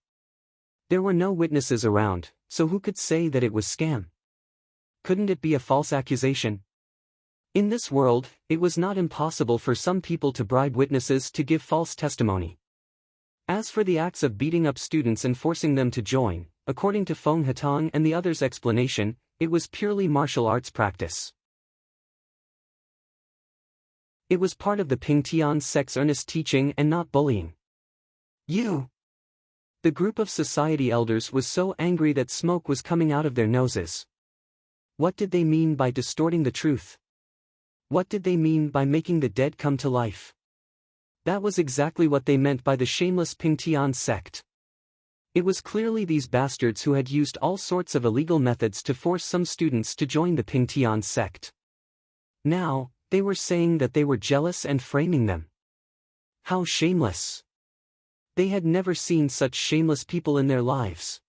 There were no witnesses around, so who could say that it was scam? Couldn't it be a false accusation? In this world, it was not impossible for some people to bribe witnesses to give false testimony. As for the acts of beating up students and forcing them to join, according to Feng Hatong and the others' explanation, it was purely martial arts practice. It was part of the Pingtian sect's earnest teaching and not bullying. You! The group of society elders was so angry that smoke was coming out of their noses. What did they mean by distorting the truth? What did they mean by making the dead come to life? That was exactly what they meant by the shameless Pingtian sect. It was clearly these bastards who had used all sorts of illegal methods to force some students to join the Pingtian sect. Now, they were saying that they were jealous and framing them. How shameless! They had never seen such shameless people in their lives.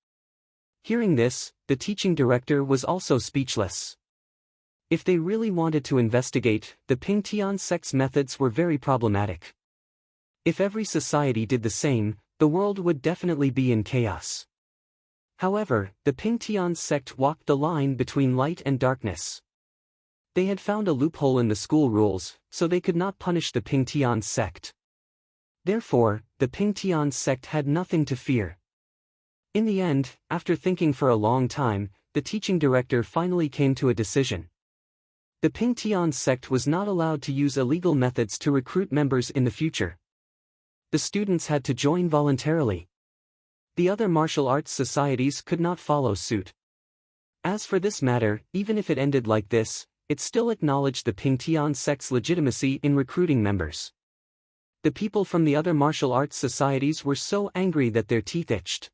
Hearing this, the teaching director was also speechless. If they really wanted to investigate, the Pingtian sect's methods were very problematic. If every society did the same, the world would definitely be in chaos. However, the Pingtian sect walked the line between light and darkness. They had found a loophole in the school rules, so they could not punish the Pingtian sect. Therefore, the Pingtian sect had nothing to fear. In the end, after thinking for a long time, the teaching director finally came to a decision. The Pingtian sect was not allowed to use illegal methods to recruit members in the future. The students had to join voluntarily. The other martial arts societies could not follow suit. As for this matter, even if it ended like this, it still acknowledged the Pingtian sect's legitimacy in recruiting members. The people from the other martial arts societies were so angry that their teeth itched.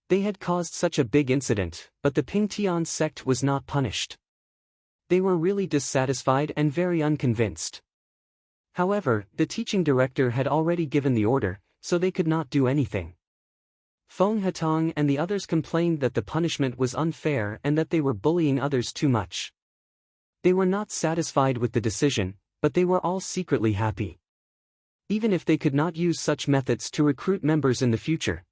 They had caused such a big incident, but the Pingtian sect was not punished. They were really dissatisfied and very unconvinced. However, the teaching director had already given the order, so they could not do anything. Feng Hatong and the others complained that the punishment was unfair and that they were bullying others too much. They were not satisfied with the decision, but they were all secretly happy. Even if they could not use such methods to recruit members in the future.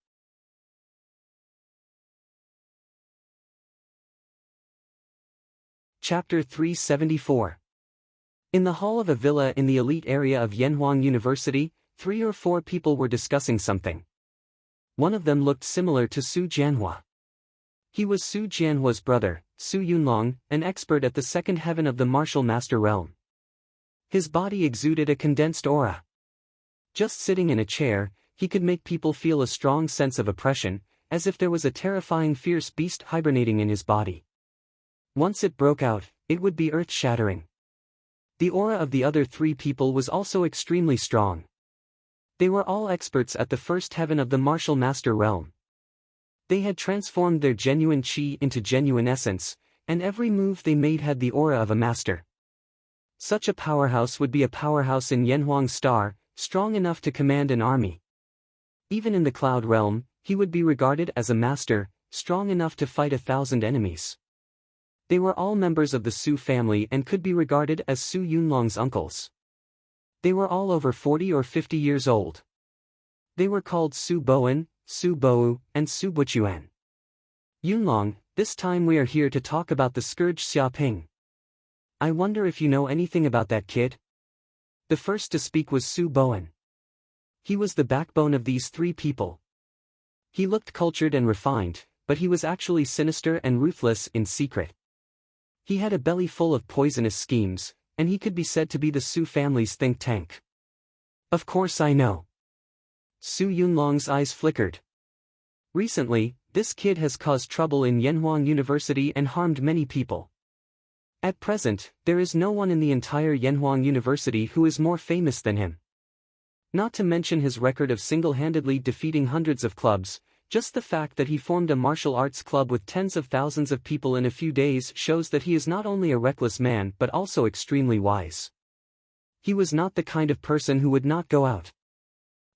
Chapter 374. In the hall of a villa in the elite area of Yanhuang University, 3 or 4 people were discussing something. One of them looked similar to Su Jianhua. He was Su Jianhua's brother, Su Yunlong, an expert at the second heaven of the martial master realm. His body exuded a condensed aura. Just sitting in a chair, he could make people feel a strong sense of oppression, as if there was a terrifying fierce beast hibernating in his body. Once it broke out, it would be earth-shattering. The aura of the other 3 people was also extremely strong. They were all experts at the first heaven of the martial master realm. They had transformed their genuine chi into genuine essence, and every move they made had the aura of a master. Such a powerhouse would be a powerhouse in Yanhuang Star, strong enough to command an army. Even in the cloud realm, he would be regarded as a master, strong enough to fight 1,000 enemies. They were all members of the Su family and could be regarded as Su Yunlong's uncles. They were all over 40 or 50 years old. They were called Su Boan, Su Bou, and Su Buchuan. Yunlong, this time we are here to talk about the scourge Xiaoping. I wonder if you know anything about that kid? The first to speak was Su Boan. He was the backbone of these 3 people. He looked cultured and refined, but he was actually sinister and ruthless in secret. He had a belly full of poisonous schemes, and he could be said to be the Su family's think tank. Of course I know. Su Yunlong's eyes flickered. Recently, this kid has caused trouble in Yanhuang University and harmed many people. At present, there is no one in the entire Yanhuang University who is more famous than him. Not to mention his record of single-handedly defeating hundreds of clubs, just the fact that he formed a martial arts club with tens of thousands of people in a few days shows that he is not only a reckless man but also extremely wise. He was not the kind of person who would not go out.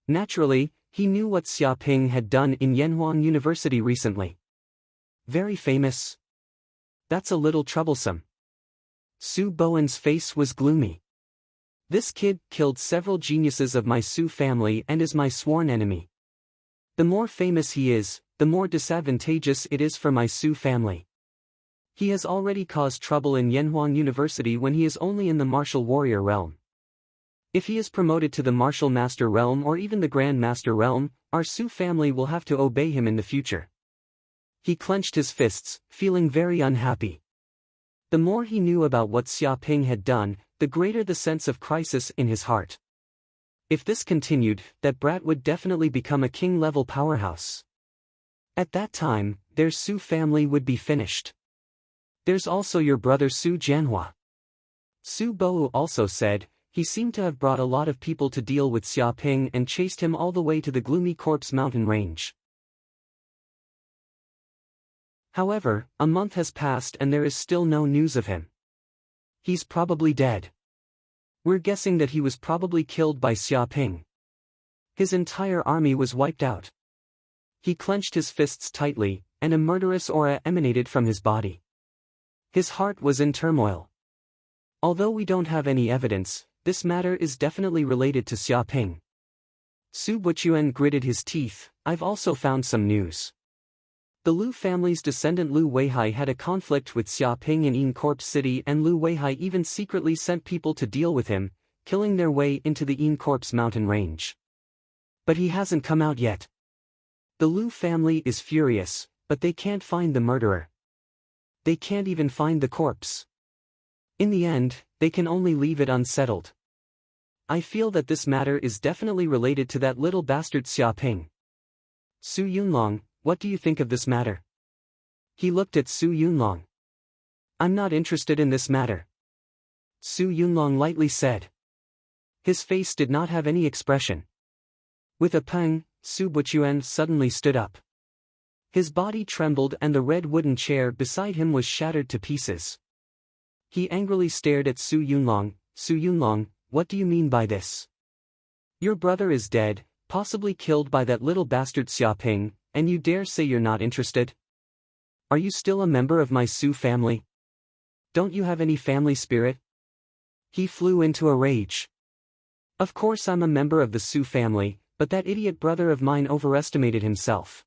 Naturally, he knew what Xiaoping had done in Yanhuang University recently. Very famous. That's a little troublesome. Su Boan's face was gloomy. This kid killed several geniuses of my Su family and is my sworn enemy. The more famous he is, the more disadvantageous it is for my Su family. He has already caused trouble in Yanhuang University when he is only in the martial warrior realm. If he is promoted to the martial master realm or even the grand master realm, our Su family will have to obey him in the future. He clenched his fists, feeling very unhappy. The more he knew about what Xiaoping had done, the greater the sense of crisis in his heart. If this continued, that brat would definitely become a king-level powerhouse. At that time, their Su family would be finished. There's also your brother Su Jianhua. Su Bou also said. He seemed to have brought a lot of people to deal with Xiaoping and chased him all the way to the gloomy Corpse Mountain range. However, a month has passed and there is still no news of him. He's probably dead. We're guessing that he was probably killed by Xiaoping. His entire army was wiped out. He clenched his fists tightly, and a murderous aura emanated from his body. His heart was in turmoil. Although we don't have any evidence, this matter is definitely related to Xiaoping. Su Buchuan gritted his teeth. I've also found some news. The Lu family's descendant Lu Weihai had a conflict with Xiaoping in Yin City, and Lu Weihai even secretly sent people to deal with him, killing their way into the Yin mountain range. But he hasn't come out yet. The Lu family is furious, but they can't find the murderer. They can't even find the corpse. In the end, they can only leave it unsettled. I feel that this matter is definitely related to that little bastard Xiaoping. Su Yunlong, what do you think of this matter? He looked at Su Yunlong. I'm not interested in this matter. Su Yunlong lightly said. His face did not have any expression. With a pang, Su Buchuan suddenly stood up. His body trembled and the red wooden chair beside him was shattered to pieces. He angrily stared at Su Yunlong. Su Yunlong, what do you mean by this? Your brother is dead, possibly killed by that little bastard Xiaoping, and you dare say you're not interested? Are you still a member of my Su family? Don't you have any family spirit? He flew into a rage. Of course I'm a member of the Su family, but that idiot brother of mine overestimated himself.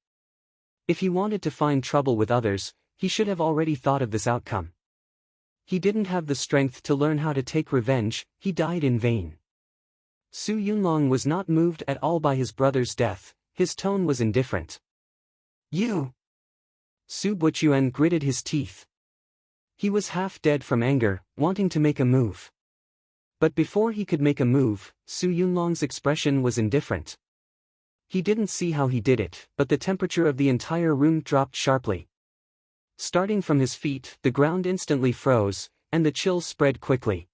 If he wanted to find trouble with others, he should have already thought of this outcome. He didn't have the strength to learn how to take revenge, he died in vain. Su Yunlong was not moved at all by his brother's death, his tone was indifferent. You! Su Buchuan gritted his teeth. He was half dead from anger, wanting to make a move. But before he could make a move, Su Yunlong's expression was indifferent. He didn't see how he did it, but the temperature of the entire room dropped sharply. Starting from his feet, the ground instantly froze, and the chills spread quickly.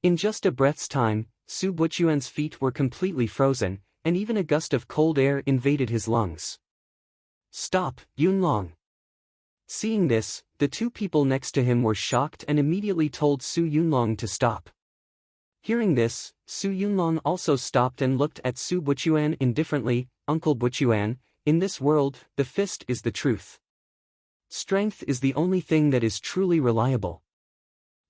In just a breath's time, Su Buchuan's feet were completely frozen, and even a gust of cold air invaded his lungs. Stop, Yunlong! Seeing this, the two people next to him were shocked and immediately told Su Yunlong to stop. Hearing this, Su Yunlong also stopped and looked at Su Buchuan indifferently. Uncle Buchuan, in this world, the fist is the truth. Strength is the only thing that is truly reliable.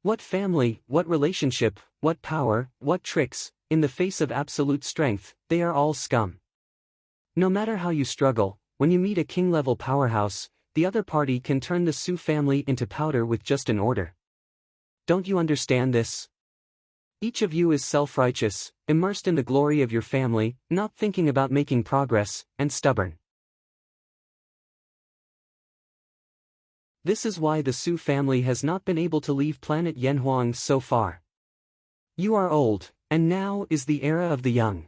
What family, what relationship, what power, what tricks, in the face of absolute strength, they are all scum. No matter how you struggle, when you meet a king-level powerhouse, the other party can turn the Su family into powder with just an order. Don't you understand this? Each of you is self-righteous, immersed in the glory of your family, not thinking about making progress, and stubborn. This is why the Su family has not been able to leave planet Yanhuang so far. You are old, and now is the era of the young.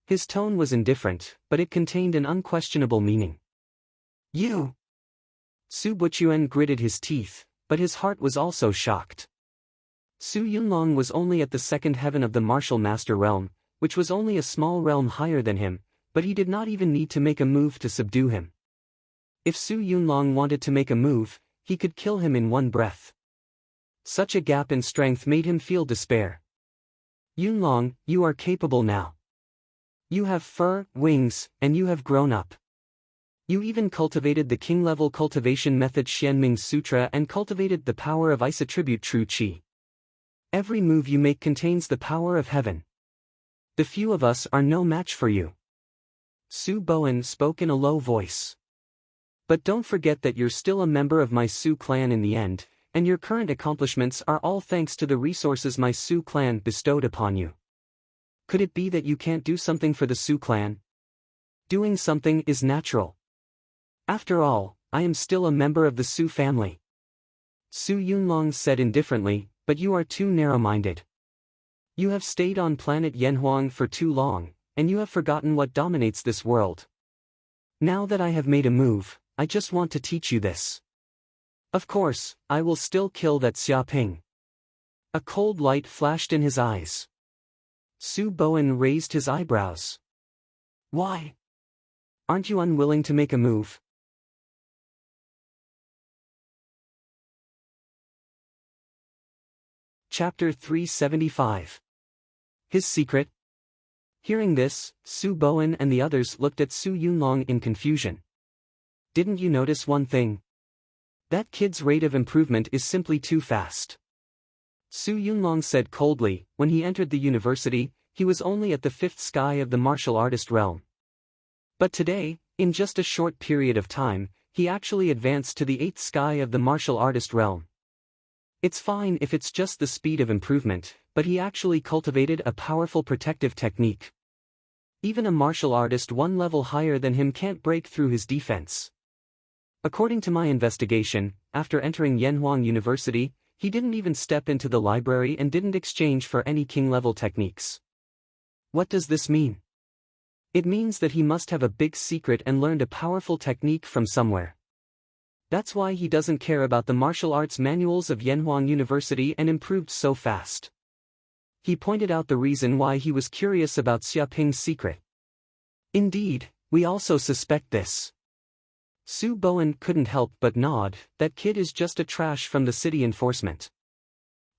His tone was indifferent, but it contained an unquestionable meaning. You! Su Buchuan gritted his teeth, but his heart was also shocked. Su Yunlong was only at the second heaven of the martial master realm, which was only a small realm higher than him, but he did not even need to make a move to subdue him. If Su Yunlong wanted to make a move, he could kill him in one breath. Such a gap in strength made him feel despair. Yunlong, you are capable now. You have fur, wings, and you have grown up. You even cultivated the king-level cultivation method Xianming Sutra and cultivated the power of ice attribute true qi. Every move you make contains the power of heaven. The few of us are no match for you. Su Bowen spoke in a low voice. But don't forget that you're still a member of my Su clan in the end, and your current accomplishments are all thanks to the resources my Su clan bestowed upon you. Could it be that you can't do something for the Su clan? Doing something is natural. After all, I am still a member of the Su family. Su Yunlong said indifferently, but you are too narrow-minded. You have stayed on planet Yanhuang for too long, and you have forgotten what dominates this world. Now that I have made a move, I just want to teach you this. Of course, I will still kill that Xiaoping. A cold light flashed in his eyes. Su Bowen raised his eyebrows. Why? Aren't you unwilling to make a move? Chapter 375. His secret? Hearing this, Su Bowen and the others looked at Su Yunlong in confusion. Didn't you notice one thing? That kid's rate of improvement is simply too fast. Su Yunlong said coldly. When he entered the university, he was only at the 5th sky of the martial artist realm. But today, in just a short period of time, he actually advanced to the 8th sky of the martial artist realm. It's fine if it's just the speed of improvement, but he actually cultivated a powerful protective technique. Even a martial artist one level higher than him can't break through his defense. According to my investigation, after entering Yanhuang University, he didn't even step into the library and didn't exchange for any king-level techniques. What does this mean? It means that he must have a big secret and learned a powerful technique from somewhere. That's why he doesn't care about the martial arts manuals of Yanhuang University and improved so fast. He pointed out the reason why he was curious about Xiaoping's secret. Indeed, we also suspect this. Su Bowen couldn't help but nod. That kid is just a trash from the city enforcement.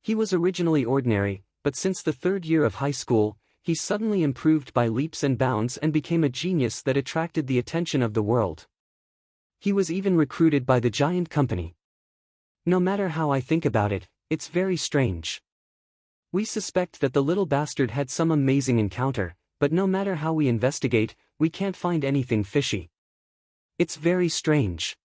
He was originally ordinary, but since the 3rd year of high school, he suddenly improved by leaps and bounds and became a genius that attracted the attention of the world. He was even recruited by the giant company. No matter how I think about it, it's very strange. We suspect that the little bastard had some amazing encounter, but no matter how we investigate, we can't find anything fishy. It's very strange.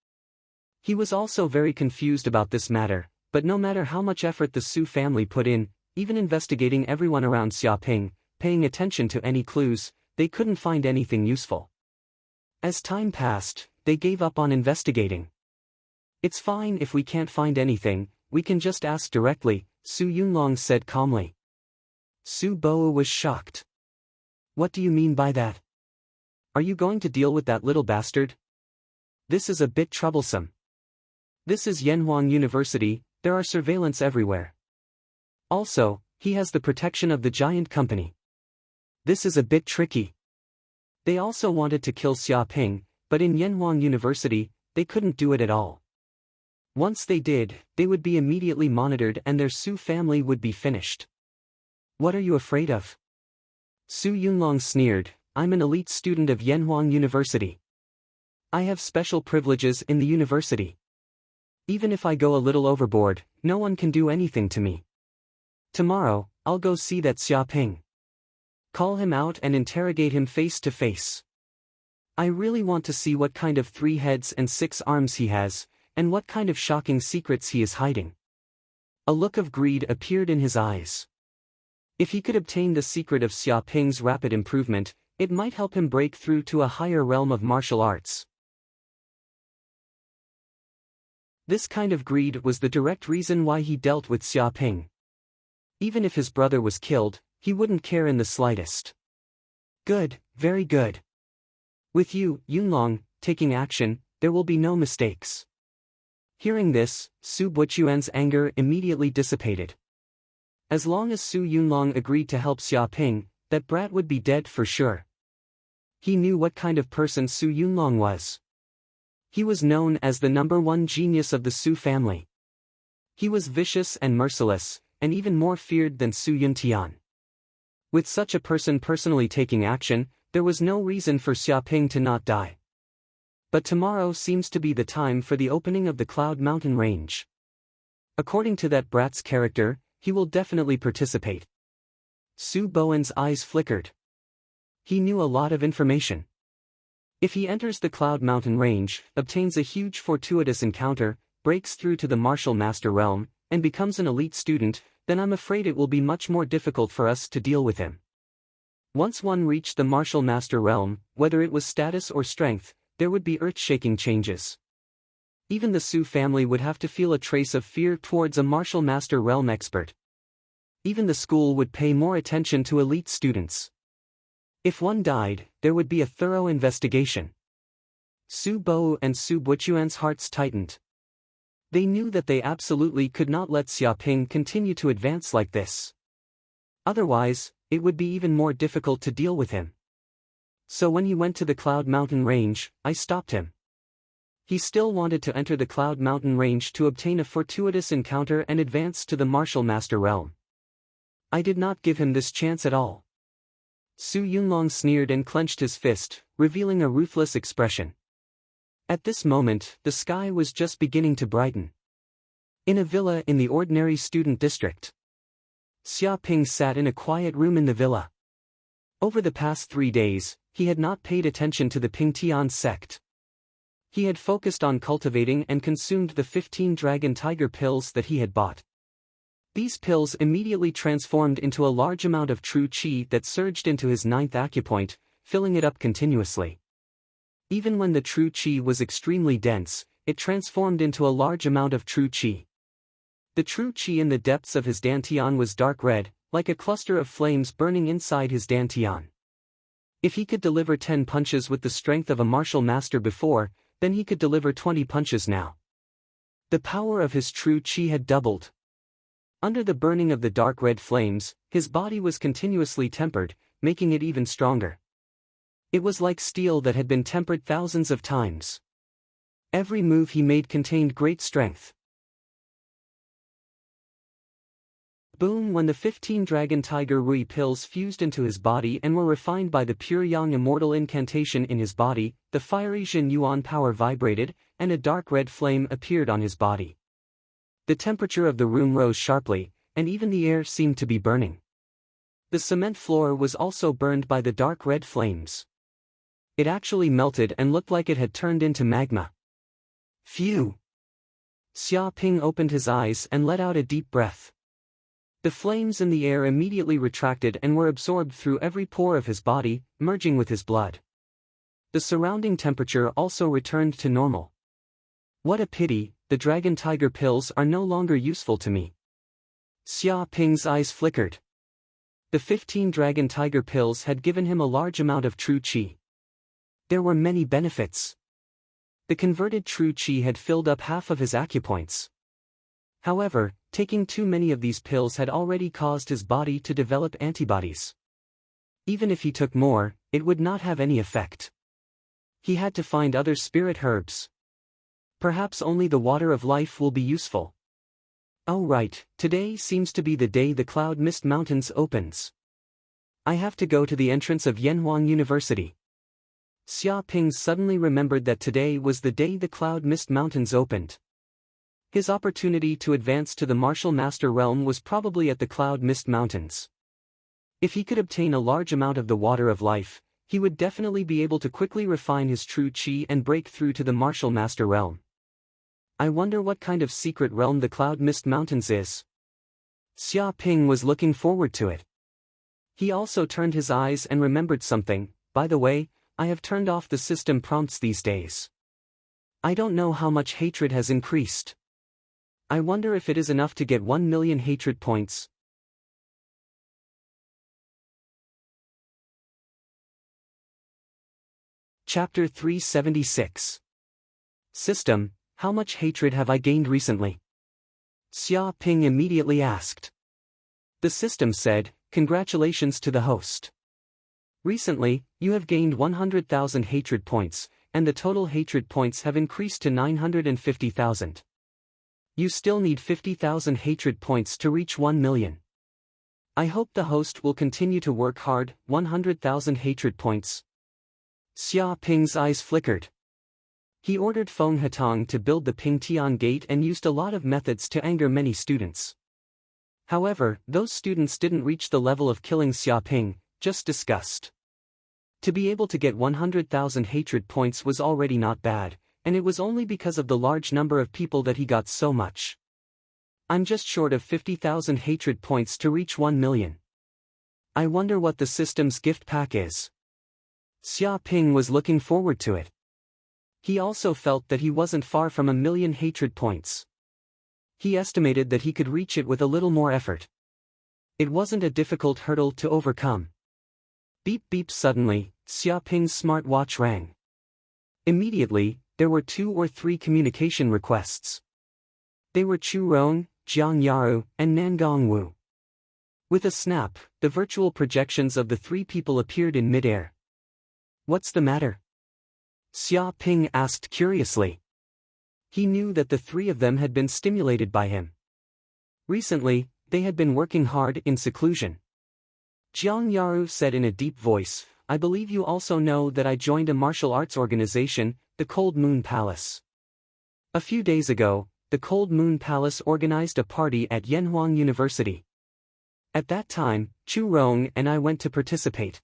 He was also very confused about this matter, but no matter how much effort the Su family put in, even investigating everyone around Xiaoping, paying attention to any clues, they couldn't find anything useful. As time passed, they gave up on investigating. It's fine if we can't find anything, we can just ask directly, Su Yunlong said calmly. Su Bo was shocked. What do you mean by that? Are you going to deal with that little bastard? This is a bit troublesome. This is Yanhuang University, there are surveillance everywhere. Also, he has the protection of the giant company. This is a bit tricky. They also wanted to kill Xiaoping, but in Yanhuang University, they couldn't do it at all. Once they did, they would be immediately monitored and their Su family would be finished. What are you afraid of? Su Yunlong sneered, I'm an elite student of Yanhuang University. I have special privileges in the university. Even if I go a little overboard, no one can do anything to me. Tomorrow, I'll go see that Xiaoping. Call him out and interrogate him face to face. I really want to see what kind of 3 heads and 6 arms he has, and what kind of shocking secrets he is hiding. A look of greed appeared in his eyes. If he could obtain the secret of Xiaoping's rapid improvement, it might help him break through to a higher realm of martial arts. This kind of greed was the direct reason why he dealt with Xiaoping. Even if his brother was killed, he wouldn't care in the slightest. Good, very good. With you, Yunlong, taking action, there will be no mistakes. Hearing this, Su Buochuan's anger immediately dissipated. As long as Su Yunlong agreed to help Xiaoping, that brat would be dead for sure. He knew what kind of person Su Yunlong was. He was known as the #1 genius of the Su family. He was vicious and merciless, and even more feared than Su Yuntian. With such a person personally taking action, there was no reason for Xiaoping to not die. But tomorrow seems to be the time for the opening of the Cloud Mountain Range. According to that brat's character, he will definitely participate. Su Bowen's eyes flickered. He knew a lot of information. If he enters the Cloud Mountain Range, obtains a huge fortuitous encounter, breaks through to the Martial Master realm, and becomes an elite student, then I'm afraid it will be much more difficult for us to deal with him. Once one reached the Martial Master realm, whether it was status or strength, there would be earth-shaking changes. Even the Su family would have to feel a trace of fear towards a Martial Master realm expert. Even the school would pay more attention to elite students. If one died, there would be a thorough investigation. Su Bo and Su Buochuan's hearts tightened. They knew that they absolutely could not let Xiaoping continue to advance like this. Otherwise, it would be even more difficult to deal with him. So when he went to the Cloud Mountain Range, I stopped him. He still wanted to enter the Cloud Mountain Range to obtain a fortuitous encounter and advance to the Martial Master realm. I did not give him this chance at all. Su Yunlong sneered and clenched his fist, revealing a ruthless expression. At this moment, the sky was just beginning to brighten. In a villa in the ordinary student district, Xia Ping sat in a quiet room in the villa. Over the past 3 days, he had not paid attention to the Pingtian sect. He had focused on cultivating and consumed the 15 dragon tiger pills that he had bought. These pills immediately transformed into a large amount of true qi that surged into his 9th acupoint, filling it up continuously. Even when the true qi was extremely dense, it transformed into a large amount of true qi. The true qi in the depths of his dantian was dark red, like a cluster of flames burning inside his dantian. If he could deliver 10 punches with the strength of a martial master before, then he could deliver 20 punches now. The power of his true qi had doubled. Under the burning of the dark red flames, his body was continuously tempered, making it even stronger. It was like steel that had been tempered thousands of times. Every move he made contained great strength. Boom! When the 15 dragon tiger Rui pills fused into his body and were refined by the pure yang immortal incantation in his body, the fiery Jin Yuan power vibrated, and a dark red flame appeared on his body. The temperature of the room rose sharply, and even the air seemed to be burning. The cement floor was also burned by the dark red flames. It actually melted and looked like it had turned into magma. Phew! Xia Ping opened his eyes and let out a deep breath. The flames in the air immediately retracted and were absorbed through every pore of his body, merging with his blood. The surrounding temperature also returned to normal. What a pity, the dragon tiger pills are no longer useful to me. Xia Ping's eyes flickered. The 15 dragon tiger pills had given him a large amount of true qi. There were many benefits. The converted true qi had filled up half of his acupoints. However, taking too many of these pills had already caused his body to develop antibodies. Even if he took more, it would not have any effect. He had to find other spirit herbs. Perhaps only the water of life will be useful. Oh right, today seems to be the day the Cloud Mist Mountains opens. I have to go to the entrance of Yanhuang University. Xia Ping suddenly remembered that today was the day the Cloud Mist Mountains opened. His opportunity to advance to the martial master realm was probably at the Cloud Mist Mountains. If he could obtain a large amount of the water of life, he would definitely be able to quickly refine his true qi and break through to the martial master realm. I wonder what kind of secret realm the Cloud Mist Mountains is. Xia Ping was looking forward to it. He also turned his eyes and remembered something. By the way, I have turned off the system prompts these days. I don't know how much hatred has increased. I wonder if it is enough to get 1 million hatred points. Chapter 376. System, how much hatred have I gained recently? Xia Ping immediately asked. The system said, congratulations to the host. Recently, you have gained 100,000 hatred points, and the total hatred points have increased to 950,000. You still need 50,000 hatred points to reach 1 million. I hope the host will continue to work hard. 100,000 hatred points. Xia Ping's eyes flickered. He ordered Feng Hetong to build the Pingtian Gate and used a lot of methods to anger many students. However, those students didn't reach the level of killing Xia Ping, just disgust. To be able to get 100,000 hatred points was already not bad, and it was only because of the large number of people that he got so much. I'm just short of 50,000 hatred points to reach 1 million. I wonder what the system's gift pack is. Xia Ping was looking forward to it. He also felt that he wasn't far from 1 million hatred points. He estimated that he could reach it with a little more effort. It wasn't a difficult hurdle to overcome. Beep beep. Suddenly, Xia Ping's smartwatch rang. Immediately, there were 2 or 3 communication requests. They were Chu Rong, Jiang Yaru, and Nangong Wu. With a snap, the virtual projections of the 3 people appeared in midair. What's the matter? Xia Ping asked curiously. He knew that the 3 of them had been stimulated by him. Recently, they had been working hard in seclusion. Jiang Yaru said in a deep voice, I believe you also know that I joined a martial arts organization, the Cold Moon Palace. A few days ago, the Cold Moon Palace organized a party at Yanhuang University. At that time, Chu Rong and I went to participate.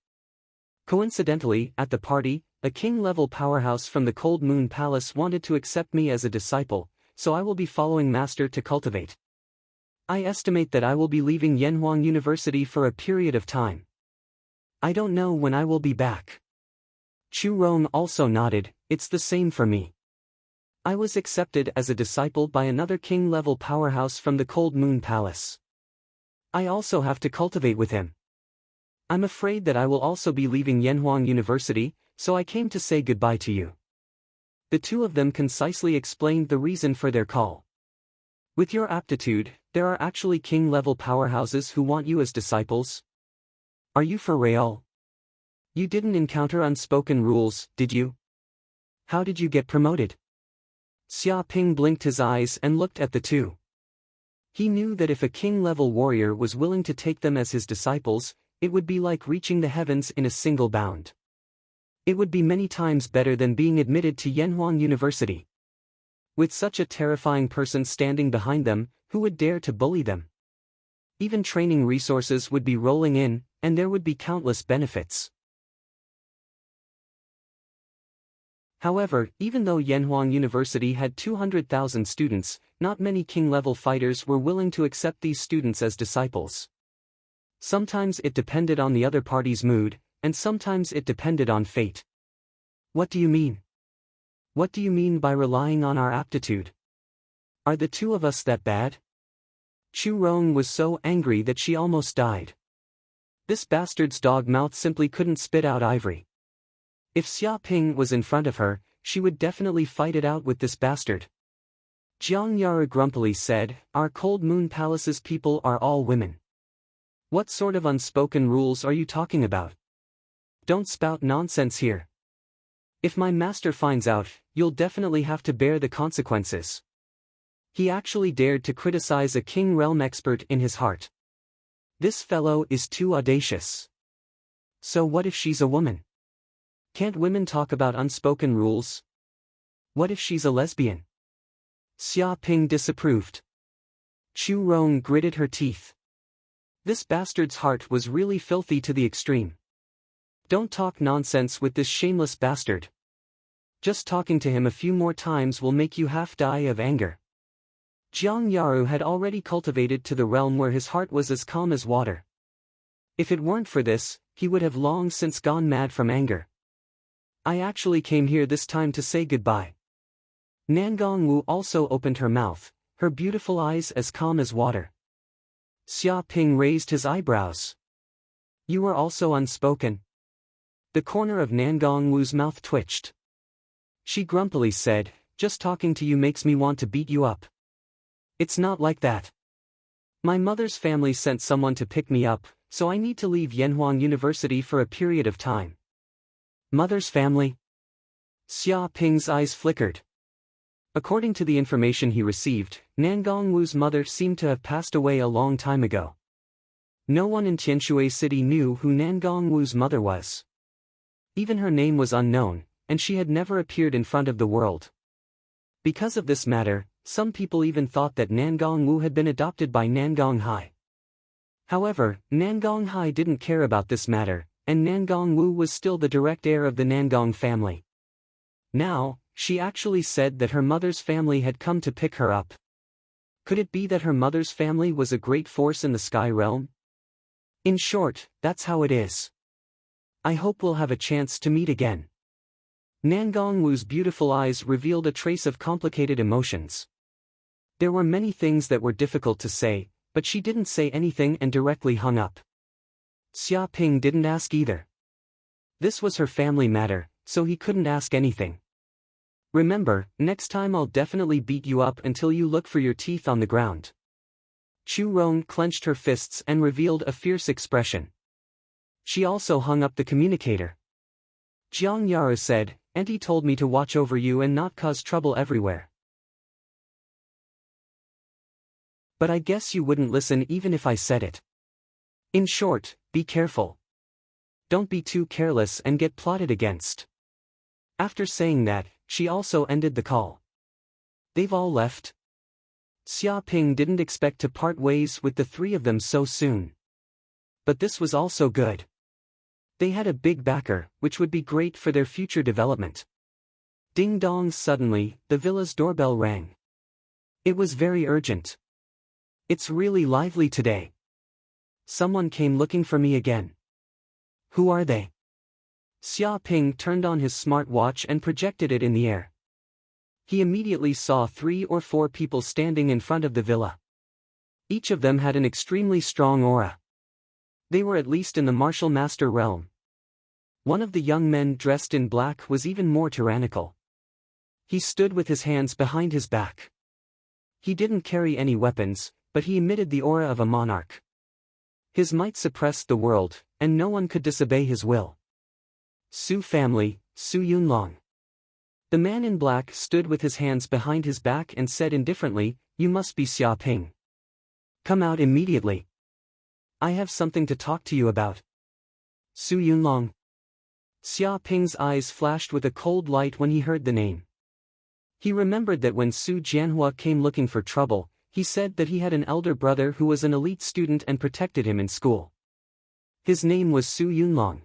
Coincidentally, at the party, a king-level powerhouse from the Cold Moon Palace wanted to accept me as a disciple, so I will be following Master to cultivate. I estimate that I will be leaving Yanhuang University for a period of time. I don't know when I will be back. Chu Rong also nodded, it's the same for me. I was accepted as a disciple by another king-level powerhouse from the Cold Moon Palace. I also have to cultivate with him. I'm afraid that I will also be leaving Yanhuang University, so I came to say goodbye to you. The two of them concisely explained the reason for their call. With your aptitude, there are actually king-level powerhouses who want you as disciples. Are you for real? You didn't encounter unspoken rules, did you? How did you get promoted? Xia Ping blinked his eyes and looked at the two. He knew that if a king-level warrior was willing to take them as his disciples, it would be like reaching the heavens in a single bound. It would be many times better than being admitted to Yanhuang University. With such a terrifying person standing behind them, who would dare to bully them? Even training resources would be rolling in, and there would be countless benefits. However, even though Yanhuang University had 200,000 students, not many king-level fighters were willing to accept these students as disciples. Sometimes it depended on the other party's mood, and sometimes it depended on fate. What do you mean? What do you mean by relying on our aptitude? Are the two of us that bad? Chu Rong was so angry that she almost died. This bastard's dog mouth simply couldn't spit out ivory. If Xia Ping was in front of her, she would definitely fight it out with this bastard. Jiang Yara grumpily said, Our Cold Moon Palace's people are all women. What sort of unspoken rules are you talking about? Don't spout nonsense here. If my master finds out, you'll definitely have to bear the consequences. He actually dared to criticize a king realm expert in his heart. This fellow is too audacious. So what if she's a woman? Can't women talk about unspoken rules? What if she's a lesbian? Xia Ping disapproved. Chu Rong gritted her teeth. This bastard's heart was really filthy to the extreme. Don't talk nonsense with this shameless bastard. Just talking to him a few more times will make you half die of anger. Jiang Yaru had already cultivated to the realm where his heart was as calm as water. If it weren't for this, he would have long since gone mad from anger. I actually came here this time to say goodbye. Nangong Wu also opened her mouth, her beautiful eyes as calm as water. Xia Ping raised his eyebrows. You are also unspoken. The corner of Nangong Wu's mouth twitched. She grumpily said, Just talking to you makes me want to beat you up. It's not like that. My mother's family sent someone to pick me up, so I need to leave Yanhuang University for a period of time. Mother's family? Xia Ping's eyes flickered. According to the information he received, Nangong Wu's mother seemed to have passed away a long time ago. No one in Tianshui City knew who Nangong Wu's mother was. Even her name was unknown, and she had never appeared in front of the world. Because of this matter, some people even thought that Nangong Wu had been adopted by Nangong Hai. However, Nangong Hai didn't care about this matter, and Nangong Wu was still the direct heir of the Nangong family. Now, she actually said that her mother's family had come to pick her up. Could it be that her mother's family was a great force in the sky realm? In short, that's how it is. I hope we'll have a chance to meet again. Nangong Wu's beautiful eyes revealed a trace of complicated emotions. There were many things that were difficult to say, but she didn't say anything and directly hung up. Xia Ping didn't ask either. This was her family matter, so he couldn't ask anything. Remember, next time I'll definitely beat you up until you look for your teeth on the ground. Chu Rong clenched her fists and revealed a fierce expression. She also hung up the communicator. Jiang Yara said, Auntie told me to watch over you and not cause trouble everywhere. But I guess you wouldn't listen even if I said it. In short, be careful. Don't be too careless and get plotted against. After saying that, she also ended the call. They've all left. Xia Ping didn't expect to part ways with the three of them so soon. But this was also good. They had a big backer, which would be great for their future development. Ding dong, suddenly, the villa's doorbell rang. It was very urgent. It's really lively today. Someone came looking for me again. Who are they? Xia Ping turned on his smartwatch and projected it in the air. He immediately saw 3 or 4 people standing in front of the villa. Each of them had an extremely strong aura. They were at least in the martial master realm. One of the young men dressed in black was even more tyrannical. He stood with his hands behind his back. He didn't carry any weapons, but he emitted the aura of a monarch. His might suppressed the world, and no one could disobey his will. Su family, Su Yunlong. The man in black stood with his hands behind his back and said indifferently, "You must be Xia Ping. Come out immediately. I have something to talk to you about." Su Yunlong. Xia Ping's eyes flashed with a cold light when he heard the name. He remembered that when Su Jianhua came looking for trouble, he said that he had an elder brother who was an elite student and protected him in school. His name was Su Yunlong.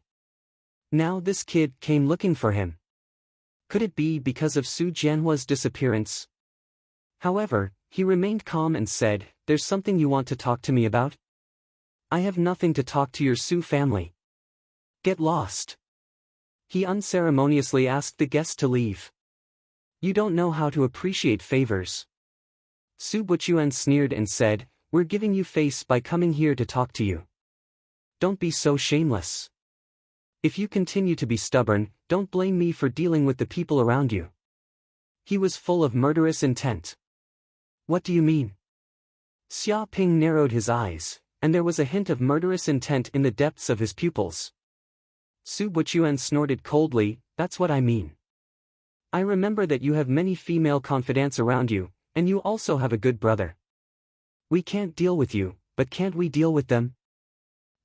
Now this kid came looking for him. Could it be because of Su Jianhua's disappearance? However, he remained calm and said, "There's something you want to talk to me about?" "I have nothing to talk to your Su family. Get lost." He unceremoniously asked the guest to leave. "You don't know how to appreciate favors." Su Buchuan sneered and said, "We're giving you face by coming here to talk to you. Don't be so shameless. If you continue to be stubborn, don't blame me for dealing with the people around you." He was full of murderous intent. "What do you mean?" Xia Ping narrowed his eyes, and there was a hint of murderous intent in the depths of his pupils. Su Buchuan snorted coldly, "That's what I mean. I remember that you have many female confidants around you, and you also have a good brother. We can't deal with you, but can't we deal with them?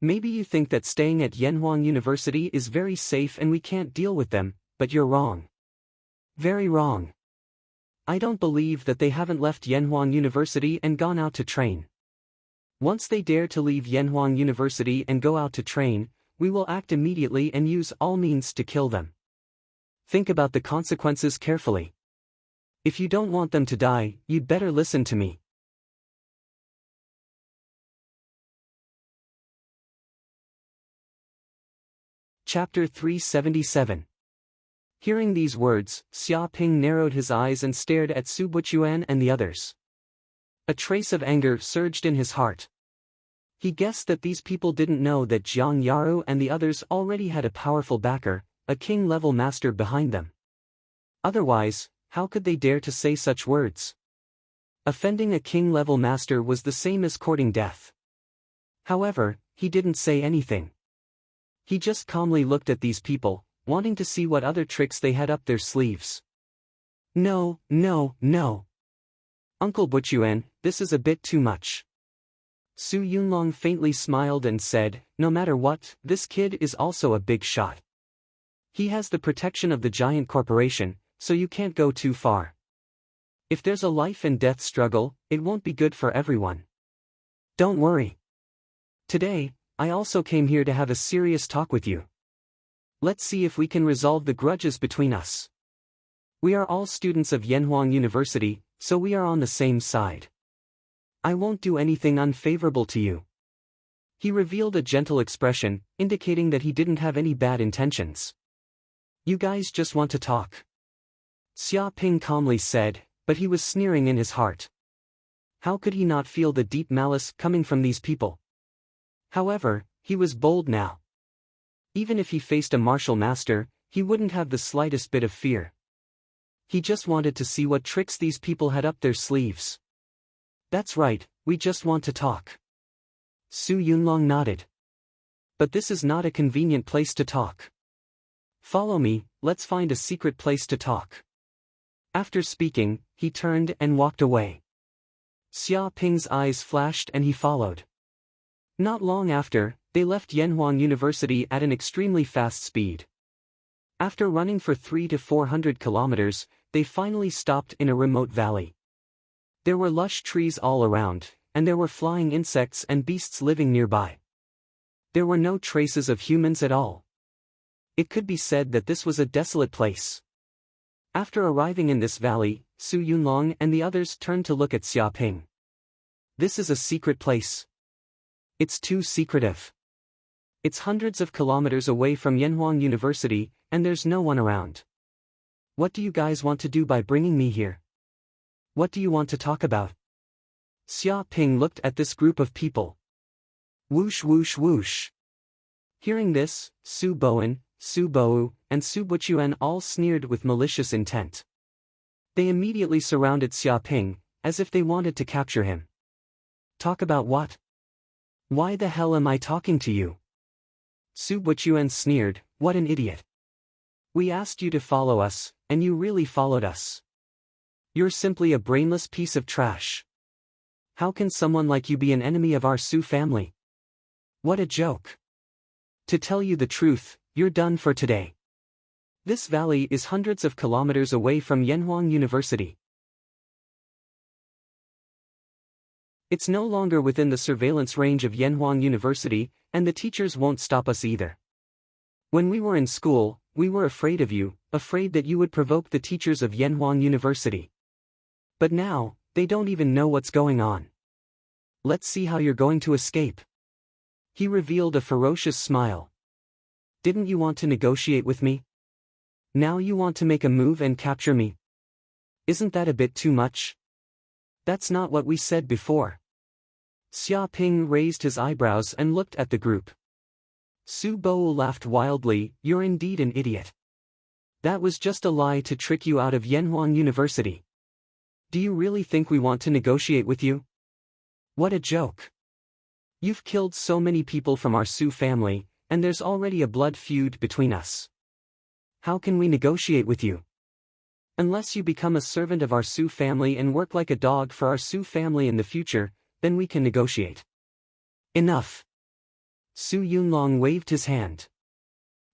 Maybe you think that staying at Yanhuang University is very safe and we can't deal with them, but you're wrong. Very wrong. I don't believe that they haven't left Yanhuang University and gone out to train. Once they dare to leave Yanhuang University and go out to train, we will act immediately and use all means to kill them. Think about the consequences carefully. If you don't want them to die, you'd better listen to me." Chapter 377. Hearing these words, Xia Ping narrowed his eyes and stared at Su Buchuan and the others. A trace of anger surged in his heart. He guessed that these people didn't know that Jiang Yaru and the others already had a powerful backer, a king-level master behind them. Otherwise, how could they dare to say such words? Offending a king-level master was the same as courting death. However, he didn't say anything. He just calmly looked at these people, wanting to see what other tricks they had up their sleeves. "No, no, no. Uncle Buchuan, this is a bit too much." Su Yunlong faintly smiled and said, "No matter what, this kid is also a big shot. He has the protection of the giant corporation, so you can't go too far. If there's a life and death struggle, it won't be good for everyone. Don't worry. Today, I also came here to have a serious talk with you. Let's see if we can resolve the grudges between us. We are all students of Yanhuang University, so we are on the same side. I won't do anything unfavorable to you." He revealed a gentle expression, indicating that he didn't have any bad intentions. "You guys just want to talk." Xia Ping calmly said, but he was sneering in his heart. How could he not feel the deep malice coming from these people? However, he was bold now. Even if he faced a martial master, he wouldn't have the slightest bit of fear. He just wanted to see what tricks these people had up their sleeves. "That's right, we just want to talk." Su Yunlong nodded. "But this is not a convenient place to talk. Follow me, let's find a secret place to talk." After speaking, he turned and walked away. Xia Ping's eyes flashed and he followed. Not long after, they left Yanhuang University at an extremely fast speed. After running for 300 to 400 kilometers, they finally stopped in a remote valley. There were lush trees all around, and there were flying insects and beasts living nearby. There were no traces of humans at all. It could be said that this was a desolate place. After arriving in this valley, Su Yunlong and the others turned to look at Xia Ping. This is a secret place. It's too secretive. It's hundreds of kilometers away from Yanhuang University, and there's no one around. What do you guys want to do by bringing me here? What do you want to talk about? Xia Ping looked at this group of people. Whoosh whoosh whoosh. Hearing this, Su Bowen, Su Bou, and Su Buchuan all sneered with malicious intent. They immediately surrounded Xia Ping, as if they wanted to capture him. Talk about what? Why the hell am I talking to you? Su Buchuan sneered, what an idiot. We asked you to follow us, and you really followed us. You're simply a brainless piece of trash. How can someone like you be an enemy of our Su family? What a joke. To tell you the truth, you're done for today. This valley is hundreds of kilometers away from Yanhuang University. It's no longer within the surveillance range of Yanhuang University, and the teachers won't stop us either. When we were in school, we were afraid of you, afraid that you would provoke the teachers of Yanhuang University. But now, they don't even know what's going on. Let's see how you're going to escape. He revealed a ferocious smile. Didn't you want to negotiate with me? Now you want to make a move and capture me? Isn't that a bit too much? That's not what we said before. Xia Ping raised his eyebrows and looked at the group. Su Bo laughed wildly, you're indeed an idiot. That was just a lie to trick you out of Yanhuang University. Do you really think we want to negotiate with you? What a joke. You've killed so many people from our Su family, and there's already a blood feud between us. How can we negotiate with you? Unless you become a servant of our Su family and work like a dog for our Su family in the future, then we can negotiate. Enough. Su Yunlong waved his hand.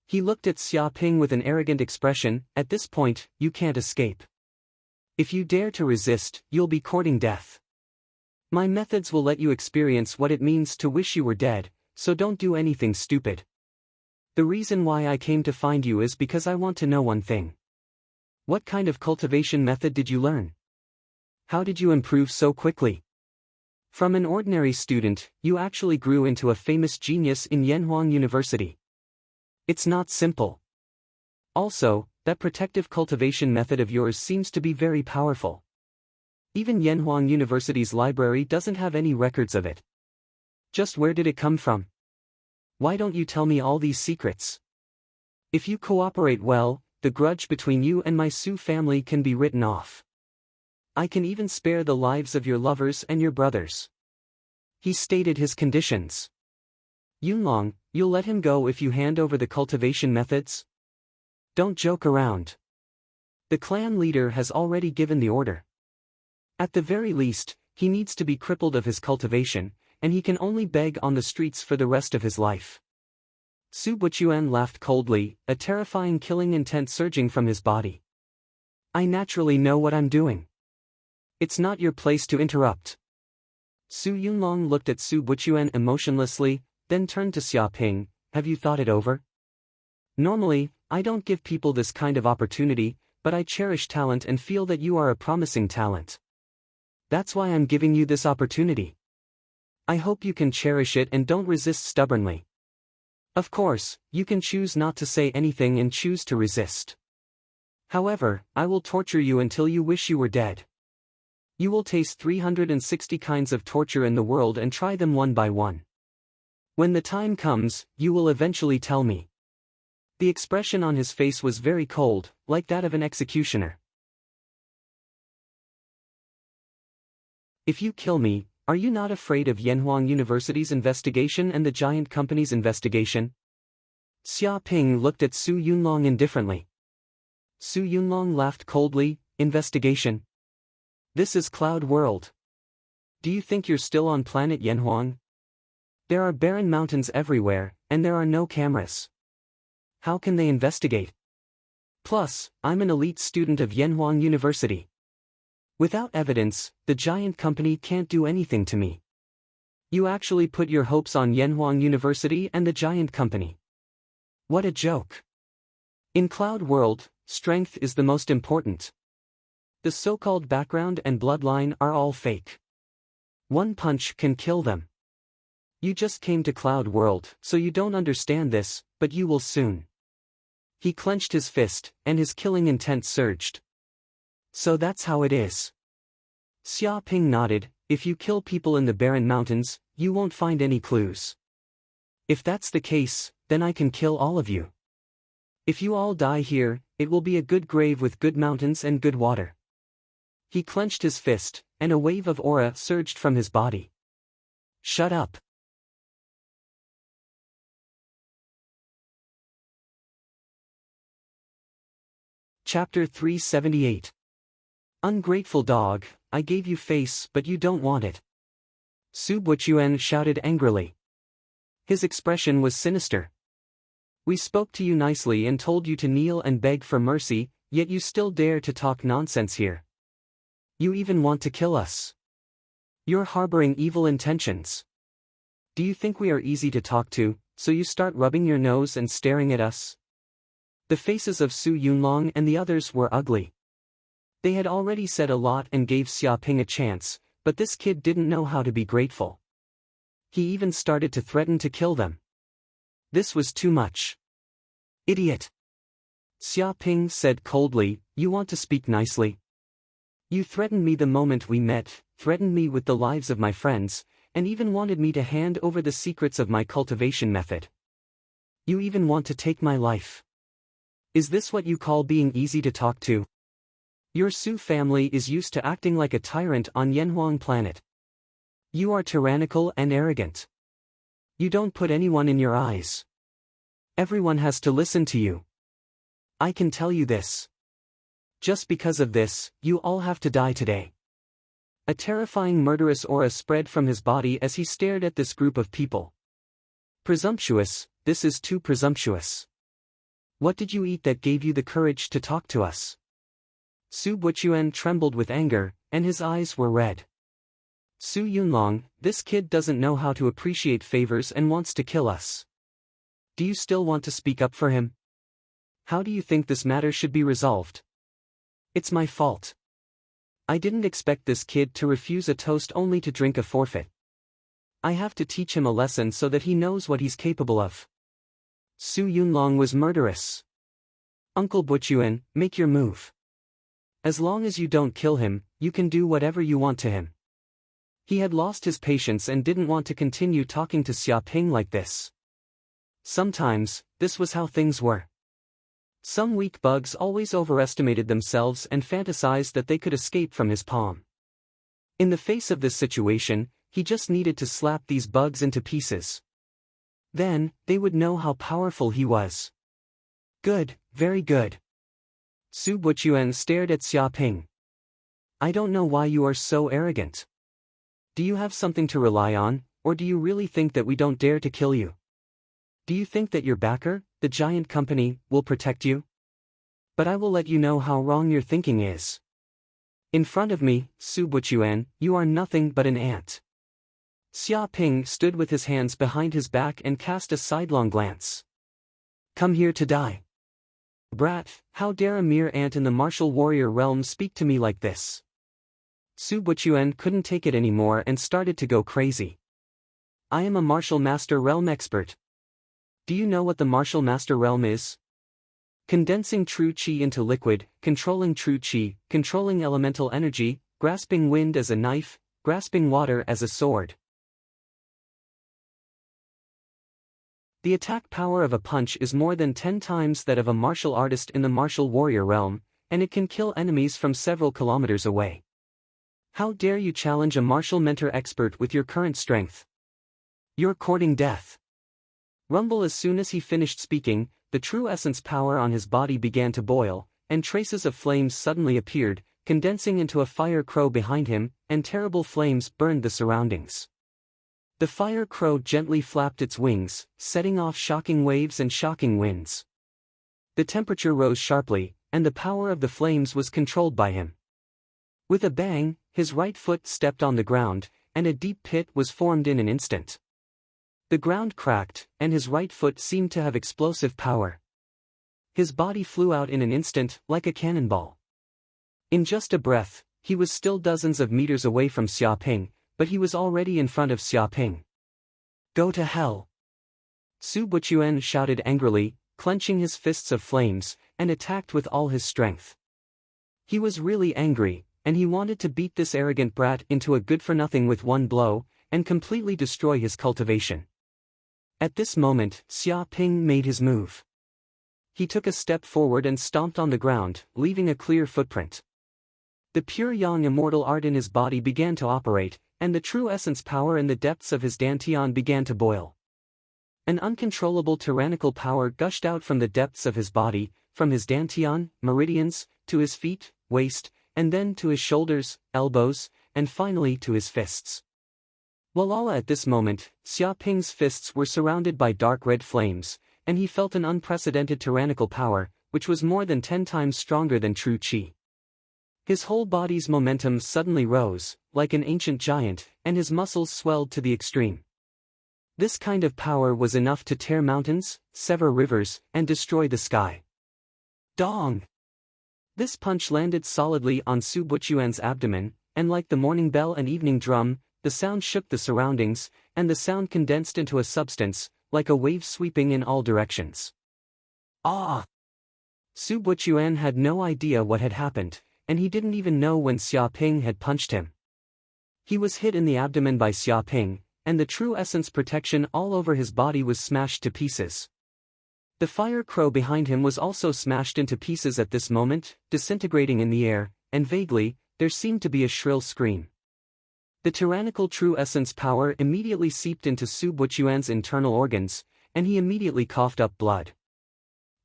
He looked at Xia Ping with an arrogant expression, at this point, you can't escape. If you dare to resist, you'll be courting death. My methods will let you experience what it means to wish you were dead, so don't do anything stupid. The reason why I came to find you is because I want to know one thing. What kind of cultivation method did you learn? How did you improve so quickly? From an ordinary student, you actually grew into a famous genius in Yanhuang University. It's not simple. Also, that protective cultivation method of yours seems to be very powerful. Even Yanhuang University's library doesn't have any records of it. Just where did it come from? Why don't you tell me all these secrets? If you cooperate well, the grudge between you and my Su family can be written off. I can even spare the lives of your lovers and your brothers. He stated his conditions. Yunlong, you'll let him go if you hand over the cultivation methods? Don't joke around. The clan leader has already given the order. At the very least, he needs to be crippled of his cultivation, and he can only beg on the streets for the rest of his life. Su Buchuan laughed coldly, a terrifying killing intent surging from his body. I naturally know what I'm doing. It's not your place to interrupt. Su Yunlong looked at Su Buchuan emotionlessly, then turned to Xia Ping, have you thought it over? Normally, I don't give people this kind of opportunity, but I cherish talent and feel that you are a promising talent. That's why I'm giving you this opportunity. I hope you can cherish it and don't resist stubbornly. Of course, you can choose not to say anything and choose to resist. However, I will torture you until you wish you were dead. You will taste 360 kinds of torture in the world and try them one by one. When the time comes, you will eventually tell me. The expression on his face was very cold, like that of an executioner. If you kill me, are you not afraid of Yanhuang University's investigation and the giant company's investigation? Xia Ping looked at Su Yunlong indifferently. Su Yunlong laughed coldly, investigation? This is Cloud World. Do you think you're still on planet Yanhuang? There are barren mountains everywhere, and there are no cameras. How can they investigate? Plus, I'm an elite student of Yanhuang University. Without evidence, the giant company can't do anything to me. You actually put your hopes on Yanhuang University and the giant company. What a joke. In Cloud World, strength is the most important. The so-called background and bloodline are all fake. One punch can kill them. You just came to Cloud World, so you don't understand this, but you will soon. He clenched his fist, and his killing intent surged. So that's how it is. Xia Ping nodded. If you kill people in the barren mountains, you won't find any clues. If that's the case, then I can kill all of you. If you all die here, it will be a good grave with good mountains and good water. He clenched his fist, and a wave of aura surged from his body. Shut up. Chapter 378. Ungrateful dog, I gave you face but you don't want it. Su Buchuan shouted angrily. His expression was sinister. We spoke to you nicely and told you to kneel and beg for mercy, yet you still dare to talk nonsense here. You even want to kill us. You're harboring evil intentions. Do you think we are easy to talk to, so you start rubbing your nose and staring at us? The faces of Su Yunlong and the others were ugly. They had already said a lot and gave Xia Ping a chance, but this kid didn't know how to be grateful. He even started to threaten to kill them. This was too much. Idiot. Xia Ping said coldly, you want to speak nicely? You threatened me the moment we met, threatened me with the lives of my friends, and even wanted me to hand over the secrets of my cultivation method. You even want to take my life. Is this what you call being easy to talk to? Your Su family is used to acting like a tyrant on Yanhuang planet. You are tyrannical and arrogant. You don't put anyone in your eyes. Everyone has to listen to you. I can tell you this. Just because of this, you all have to die today. A terrifying murderous aura spread from his body as he stared at this group of people. Presumptuous, this is too presumptuous. What did you eat that gave you the courage to talk to us? Su Buchuan trembled with anger, and his eyes were red. Su Yunlong, this kid doesn't know how to appreciate favors and wants to kill us. Do you still want to speak up for him? How do you think this matter should be resolved? It's my fault. I didn't expect this kid to refuse a toast only to drink a forfeit. I have to teach him a lesson so that he knows what he's capable of. Su Yunlong was murderous. Uncle Buchuan, make your move. As long as you don't kill him, you can do whatever you want to him. He had lost his patience and didn't want to continue talking to Xia Ping like this. Sometimes, this was how things were. Some weak bugs always overestimated themselves and fantasized that they could escape from his palm. In the face of this situation, he just needed to slap these bugs into pieces. Then, they would know how powerful he was. Good, very good. Su Buchuan stared at Xia Ping. I don't know why you are so arrogant. Do you have something to rely on, or do you really think that we don't dare to kill you? Do you think that your backer, the giant company, will protect you? But I will let you know how wrong your thinking is. In front of me, Su Buchuan, you are nothing but an ant. Xia Ping stood with his hands behind his back and cast a sidelong glance. Come here to die. Brat, how dare a mere ant in the martial warrior realm speak to me like this? Su Buchuan couldn't take it anymore and started to go crazy. I am a martial master realm expert. Do you know what the martial master realm is? Condensing true qi into liquid, controlling true qi, controlling elemental energy, grasping wind as a knife, grasping water as a sword. The attack power of a punch is more than 10 times that of a martial artist in the martial warrior realm, and it can kill enemies from several kilometers away. How dare you challenge a martial mentor expert with your current strength? You're courting death. Rumble. As soon as he finished speaking, the true essence power on his body began to boil, and traces of flames suddenly appeared, condensing into a fire crow behind him, and terrible flames burned the surroundings. The fire crow gently flapped its wings, setting off shocking waves and shocking winds. The temperature rose sharply, and the power of the flames was controlled by him. With a bang, his right foot stepped on the ground, and a deep pit was formed in an instant. The ground cracked, and his right foot seemed to have explosive power. His body flew out in an instant, like a cannonball. In just a breath, he was still dozens of meters away from Xiaoping, but he was already in front of Xiaoping. "Go to hell!" Su Buchuan shouted angrily, clenching his fists of flames, and attacked with all his strength. He was really angry, and he wanted to beat this arrogant brat into a good-for-nothing with one blow, and completely destroy his cultivation. At this moment, Xiaoping made his move. He took a step forward and stomped on the ground, leaving a clear footprint. The pure yang immortal art in his body began to operate, and the true essence power in the depths of his dantian began to boil. An uncontrollable tyrannical power gushed out from the depths of his body, from his dantian, meridians, to his feet, waist, and then to his shoulders, elbows, and finally to his fists. Walala at this moment, Xiaoping's fists were surrounded by dark red flames, and he felt an unprecedented tyrannical power, which was more than 10 times stronger than true qi. His whole body's momentum suddenly rose, like an ancient giant, and his muscles swelled to the extreme. This kind of power was enough to tear mountains, sever rivers, and destroy the sky. Dong! This punch landed solidly on Su Buchuan's abdomen, and like the morning bell and evening drum, the sound shook the surroundings, and the sound condensed into a substance, like a wave sweeping in all directions. Ah! Su Buchuan had no idea what had happened, and he didn't even know when Xiaoping had punched him. He was hit in the abdomen by Xiaoping, and the true essence protection all over his body was smashed to pieces. The fire crow behind him was also smashed into pieces at this moment, disintegrating in the air, and vaguely, there seemed to be a shrill scream. The tyrannical true essence power immediately seeped into Su Buchuan's internal organs, and he immediately coughed up blood.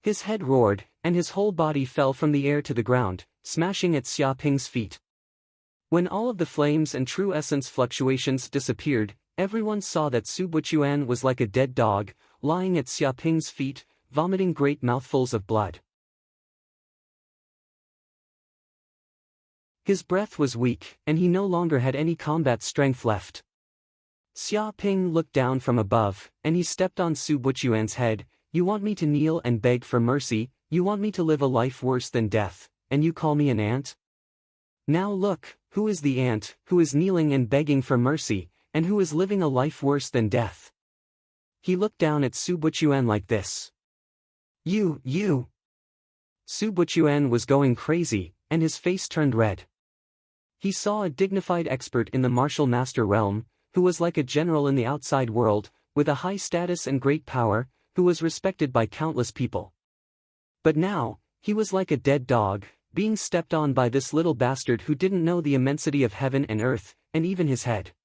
His head roared, and his whole body fell from the air to the ground, smashing at Xiaoping's feet. When all of the flames and true essence fluctuations disappeared, everyone saw that Su Buchuan was like a dead dog, lying at Xiaoping's feet, vomiting great mouthfuls of blood. His breath was weak, and he no longer had any combat strength left. Xiaoping looked down from above, and he stepped on Su Buchuan's head. "You want me to kneel and beg for mercy, you want me to live a life worse than death, and you call me an ant? Now look, who is the ant, who is kneeling and begging for mercy, and who is living a life worse than death?" He looked down at Su Buchuan like this. You. Su Buchuan was going crazy, and his face turned red. He saw a dignified expert in the martial master realm, who was like a general in the outside world, with a high status and great power, who was respected by countless people. But now, he was like a dead dog, being stepped on by this little bastard who didn't know the immensity of heaven and earth, and even his head.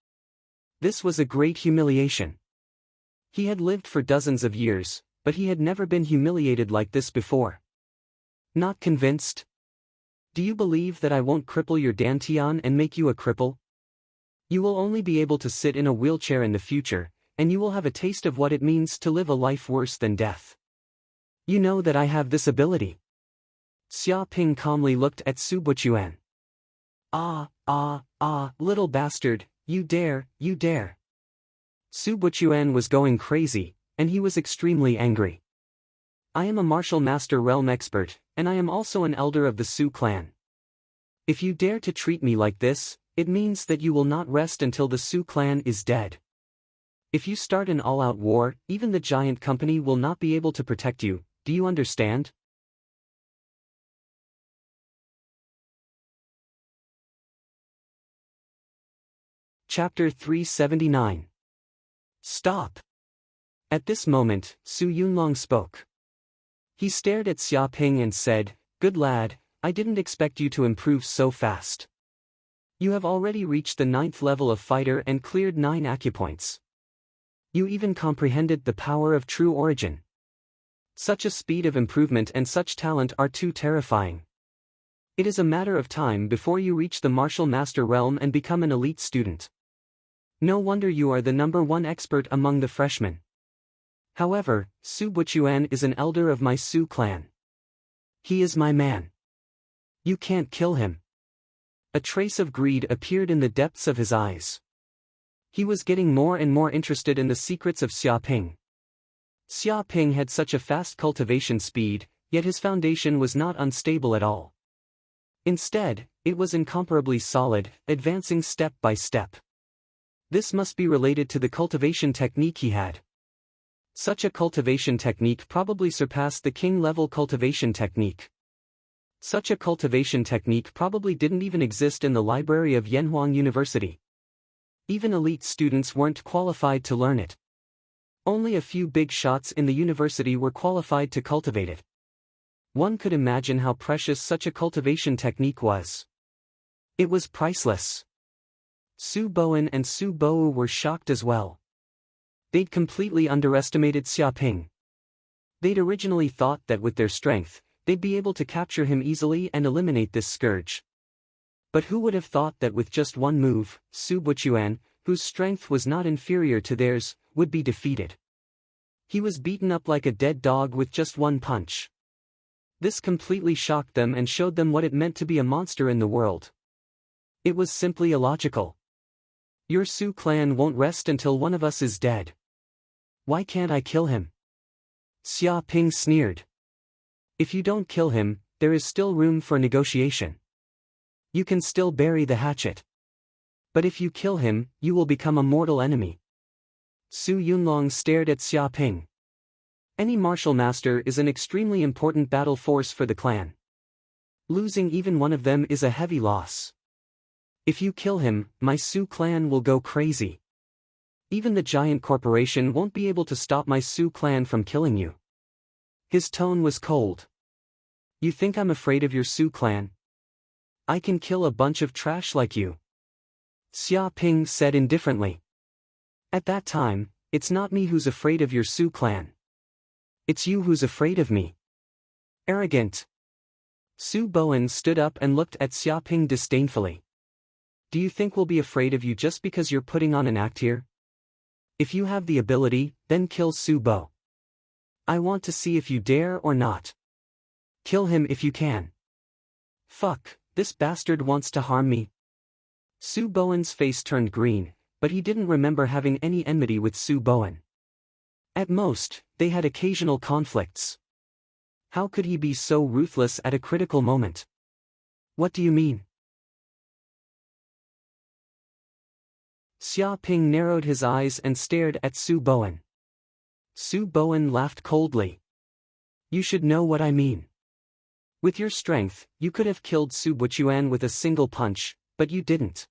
This was a great humiliation. He had lived for dozens of years, but he had never been humiliated like this before. Not convinced? Do you believe that I won't cripple your dantian and make you a cripple? You will only be able to sit in a wheelchair in the future, and you will have a taste of what it means to live a life worse than death. You know that I have this ability. Xiaoping calmly looked at Su Buchuan. Little bastard, you dare. Su Buchuan was going crazy, and he was extremely angry. I am a martial master realm expert, and I am also an elder of the Su clan. If you dare to treat me like this, it means that you will not rest until the Su clan is dead. If you start an all-out war, even the giant company will not be able to protect you, do you understand? Chapter 379. Stop! At this moment, Su Yunlong spoke. He stared at Xiaoping and said, "Good lad, I didn't expect you to improve so fast. You have already reached the 9th level of fighter and cleared 9 acupoints. You even comprehended the power of true origin. Such a speed of improvement and such talent are too terrifying. It is a matter of time before you reach the martial master realm and become an elite student. No wonder you are the #1 expert among the freshmen. However, Su Buchuan is an elder of my Su clan. He is my man. You can't kill him. A trace of greed appeared in the depths of his eyes. He was getting more and more interested in the secrets of Xiaoping. Xiaoping had such a fast cultivation speed, yet his foundation was not unstable at all. Instead, it was incomparably solid, advancing step by step. This must be related to the cultivation technique he had. Such a cultivation technique probably surpassed the king-level cultivation technique. Such a cultivation technique probably didn't even exist in the library of Yanhuang University. Even elite students weren't qualified to learn it. Only a few big shots in the university were qualified to cultivate it. One could imagine how precious such a cultivation technique was. It was priceless. Su Bowen and Su Bo were shocked as well. They'd completely underestimated Xiaoping. They'd originally thought that with their strength, they'd be able to capture him easily and eliminate this scourge. But who would have thought that with just one move, Su Buchuan, whose strength was not inferior to theirs, would be defeated. He was beaten up like a dead dog with just one punch. This completely shocked them and showed them what it meant to be a monster in the world. It was simply illogical. Your Su clan won't rest until one of us is dead. Why can't I kill him? Xiaoping sneered. If you don't kill him, there is still room for negotiation. You can still bury the hatchet. But if you kill him, you will become a mortal enemy. Su Yunlong stared at Xiaoping. Any martial master is an extremely important battle force for the clan. Losing even one of them is a heavy loss. If you kill him, my Su clan will go crazy. Even the giant corporation won't be able to stop my Su clan from killing you. His tone was cold. You think I'm afraid of your Su clan? I can kill a bunch of trash like you. Xiaoping said indifferently. At that time, it's not me who's afraid of your Su clan. It's you who's afraid of me. Arrogant. Su Bowen stood up and looked at Xiaoping disdainfully. Do you think we'll be afraid of you just because you're putting on an act here? If you have the ability, then kill Su Bo. I want to see if you dare or not. Kill him if you can. Fuck, this bastard wants to harm me. Su Bowen's face turned green, but he didn't remember having any enmity with Su Bowen. At most, they had occasional conflicts. How could he be so ruthless at a critical moment? What do you mean? Xiaoping narrowed his eyes and stared at Su Bowen. Su Bowen laughed coldly. You should know what I mean. With your strength, you could have killed Su Buchuan with a single punch, but you didn't.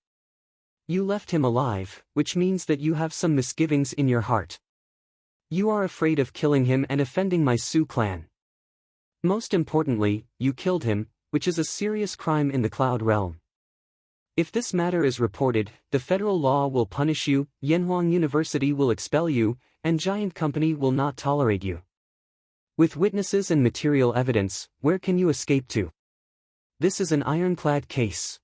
You left him alive, which means that you have some misgivings in your heart. You are afraid of killing him and offending my Su clan. Most importantly, you killed him, which is a serious crime in the Cloud Realm. If this matter is reported, the federal law will punish you, Yanhuang University will expel you, and Giant Company will not tolerate you. With witnesses and material evidence, where can you escape to? This is an ironclad case.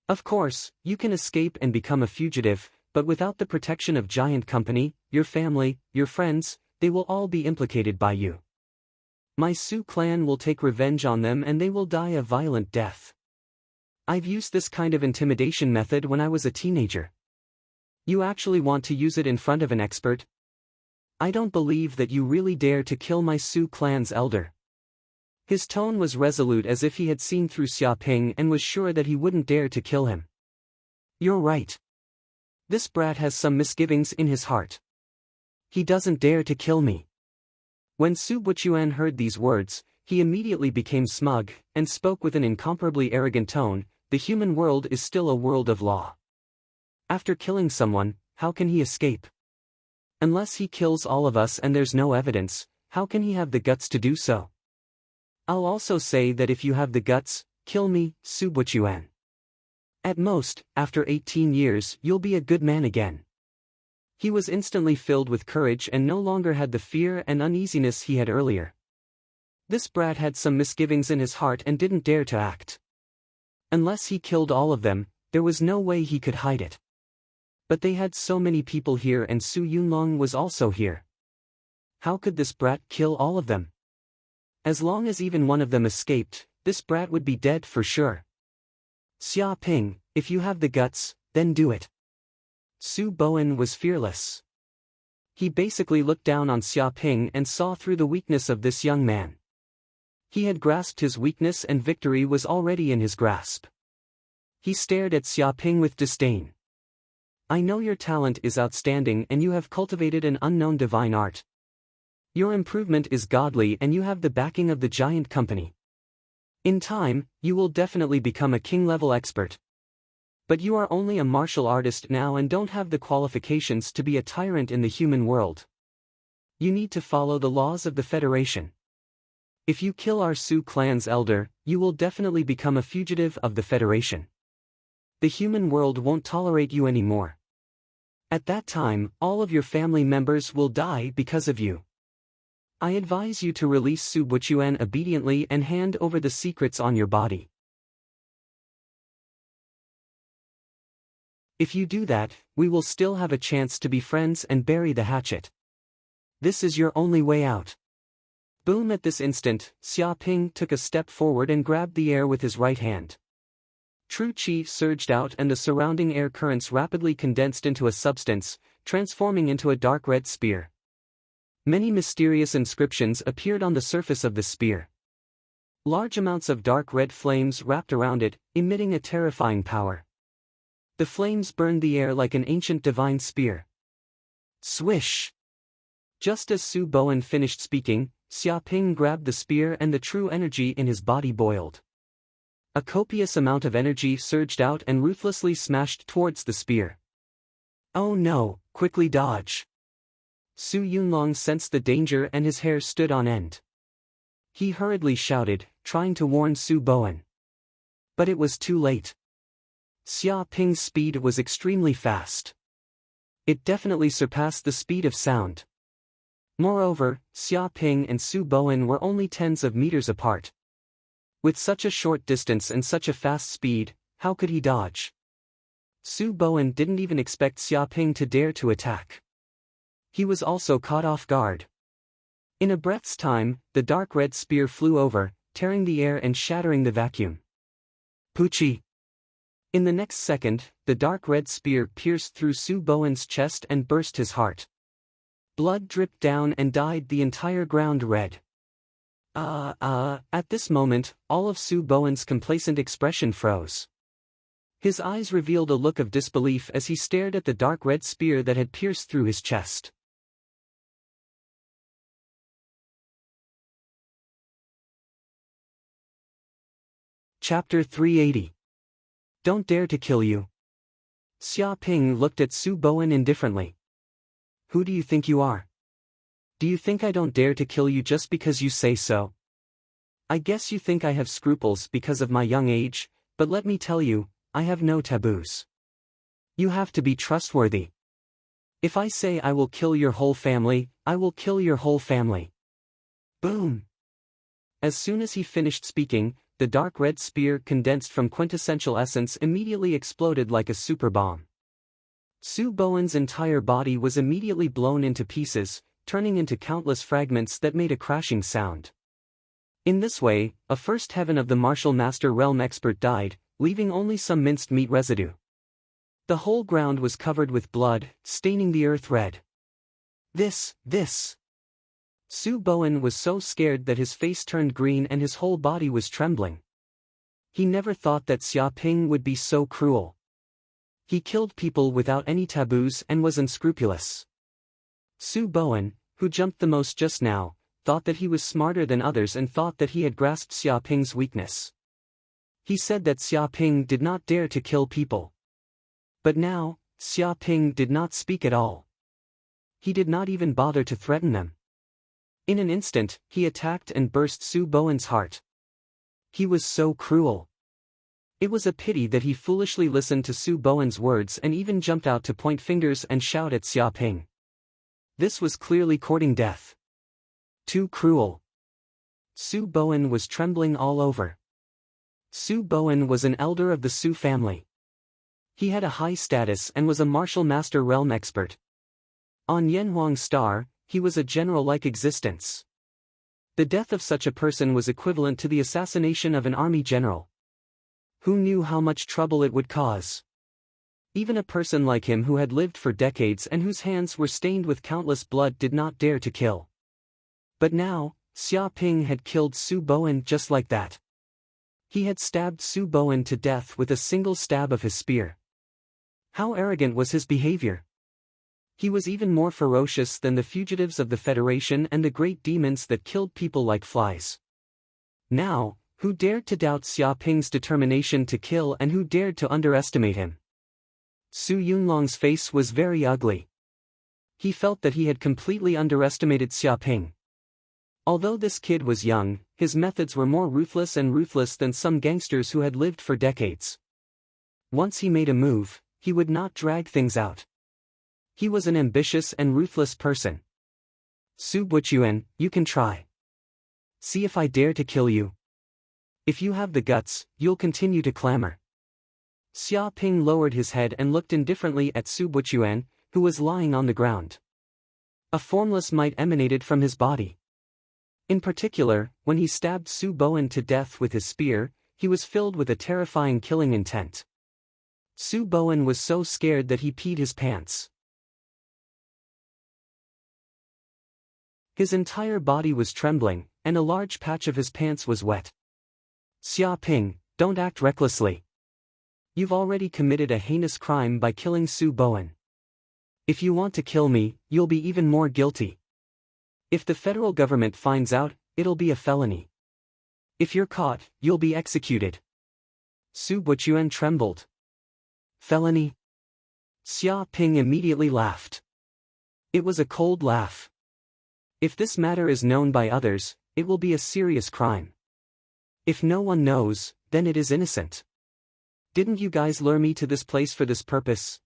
Of course, you can escape and become a fugitive, but without the protection of Giant Company, your family, your friends, they will all be implicated by you. My Su clan will take revenge on them and they will die a violent death. I've used this kind of intimidation method when I was a teenager. You actually want to use it in front of an expert? I don't believe that you really dare to kill my Su clan's elder. His tone was resolute as if he had seen through Xiaoping and was sure that he wouldn't dare to kill him. You're right. This brat has some misgivings in his heart. He doesn't dare to kill me. When Su Buchuan heard these words, he immediately became smug, and spoke with an incomparably arrogant tone. The human world is still a world of law. After killing someone, how can he escape? Unless he kills all of us and there's no evidence, how can he have the guts to do so? I'll also say that if you have the guts, kill me, Su Buchuan. At most, after 18 years, you'll be a good man again. He was instantly filled with courage and no longer had the fear and uneasiness he had earlier. This brat had some misgivings in his heart and didn't dare to act. Unless he killed all of them, there was no way he could hide it. But they had so many people here and Su Yunlong was also here. How could this brat kill all of them? As long as even one of them escaped, this brat would be dead for sure. Xia Ping, if you have the guts, then do it. Su Bowen was fearless. He basically looked down on Xia Ping and saw through the weakness of this young man. He had grasped his weakness and victory was already in his grasp. He stared at Xia Ping with disdain. I know your talent is outstanding and you have cultivated an unknown divine art. Your improvement is godly and you have the backing of the giant company. In time, you will definitely become a king-level expert. But you are only a martial artist now and don't have the qualifications to be a tyrant in the human world. You need to follow the laws of the Federation. If you kill our Su clan's elder, you will definitely become a fugitive of the Federation. The human world won't tolerate you anymore. At that time, all of your family members will die because of you. I advise you to release Su Buchuan obediently and hand over the secrets on your body. If you do that, we will still have a chance to be friends and bury the hatchet. This is your only way out. Boom! At this instant, Xia Ping took a step forward and grabbed the air with his right hand. True Qi surged out and the surrounding air currents rapidly condensed into a substance, transforming into a dark red spear. Many mysterious inscriptions appeared on the surface of the spear. Large amounts of dark red flames wrapped around it, emitting a terrifying power. The flames burned the air like an ancient divine spear. Swish! Just as Su Bowen finished speaking, Xia Ping grabbed the spear and the true energy in his body boiled. A copious amount of energy surged out and ruthlessly smashed towards the spear. Oh no, quickly dodge! Su Yunlong sensed the danger and his hair stood on end. He hurriedly shouted, trying to warn Su Bowen. But it was too late. Xia Ping's speed was extremely fast. It definitely surpassed the speed of sound. Moreover, Xia Ping and Su Bowen were only tens of meters apart. With such a short distance and such a fast speed, how could he dodge? Su Bowen didn't even expect Xia Ping to dare to attack. He was also caught off guard. In a breath's time, the dark red spear flew over, tearing the air and shattering the vacuum. Puchi! In the next second, the dark red spear pierced through Su Bowen's chest and burst his heart. Blood dripped down and dyed the entire ground red. At this moment, all of Su Bowen's complacent expression froze. His eyes revealed a look of disbelief as he stared at the dark red spear that had pierced through his chest. Chapter 380. Don't dare to kill you. Xia Ping looked at Su Bowen indifferently. Who do you think you are? Do you think I don't dare to kill you just because you say so? I guess you think I have scruples because of my young age, but let me tell you, I have no taboos. You have to be trustworthy. If I say I will kill your whole family, I will kill your whole family. Boom! As soon as he finished speaking, the dark red spear condensed from quintessential essence immediately exploded like a super bomb. Su Bowen's entire body was immediately blown into pieces, turning into countless fragments that made a crashing sound. In this way, a first heaven of the martial master realm expert died, leaving only some minced meat residue. The whole ground was covered with blood, staining the earth red. This. Su Bowen was so scared that his face turned green and his whole body was trembling. He never thought that Xia Ping would be so cruel. He killed people without any taboos and was unscrupulous. Su Bowen, who jumped the most just now, thought that he was smarter than others and thought that he had grasped Xia Ping's weakness. He said that Xia Ping did not dare to kill people. But now, Xia Ping did not speak at all. He did not even bother to threaten them. In an instant, he attacked and burst Su Bowen's heart. He was so cruel. It was a pity that he foolishly listened to Su Bowen's words and even jumped out to point fingers and shout at Xia Ping. This was clearly courting death. Too cruel. Su Bowen was trembling all over. Su Bowen was an elder of the Su family. He had a high status and was a martial master realm expert. On Yanhuang's star, he was a general-like existence. The death of such a person was equivalent to the assassination of an army general. Who knew how much trouble it would cause? Even a person like him who had lived for decades and whose hands were stained with countless blood did not dare to kill. But now, Xia Ping had killed Su Bowen just like that. He had stabbed Su Bowen to death with a single stab of his spear. How arrogant was his behavior! He was even more ferocious than the fugitives of the Federation and the great demons that killed people like flies. Now, who dared to doubt Xia Ping's determination to kill and who dared to underestimate him? Su Yunlong's face was very ugly. He felt that he had completely underestimated Xia Ping. Although this kid was young, his methods were more ruthless than some gangsters who had lived for decades. Once he made a move, he would not drag things out. He was an ambitious and ruthless person. Su Buchuan, you can try. See if I dare to kill you. If you have the guts, you'll continue to clamor. Xia Ping lowered his head and looked indifferently at Su Buchuan, who was lying on the ground. A formless might emanated from his body. In particular, when he stabbed Su Bowen to death with his spear, he was filled with a terrifying killing intent. Su Bowen was so scared that he peed his pants. His entire body was trembling, and a large patch of his pants was wet. Xia Ping, don't act recklessly. You've already committed a heinous crime by killing Su Bowen. If you want to kill me, you'll be even more guilty. If the federal government finds out, it'll be a felony. If you're caught, you'll be executed. Su Buchuan trembled. Felony? Xia Ping immediately laughed. It was a cold laugh. If this matter is known by others, it will be a serious crime. If no one knows, then it is innocent. Didn't you guys lure me to this place for this purpose?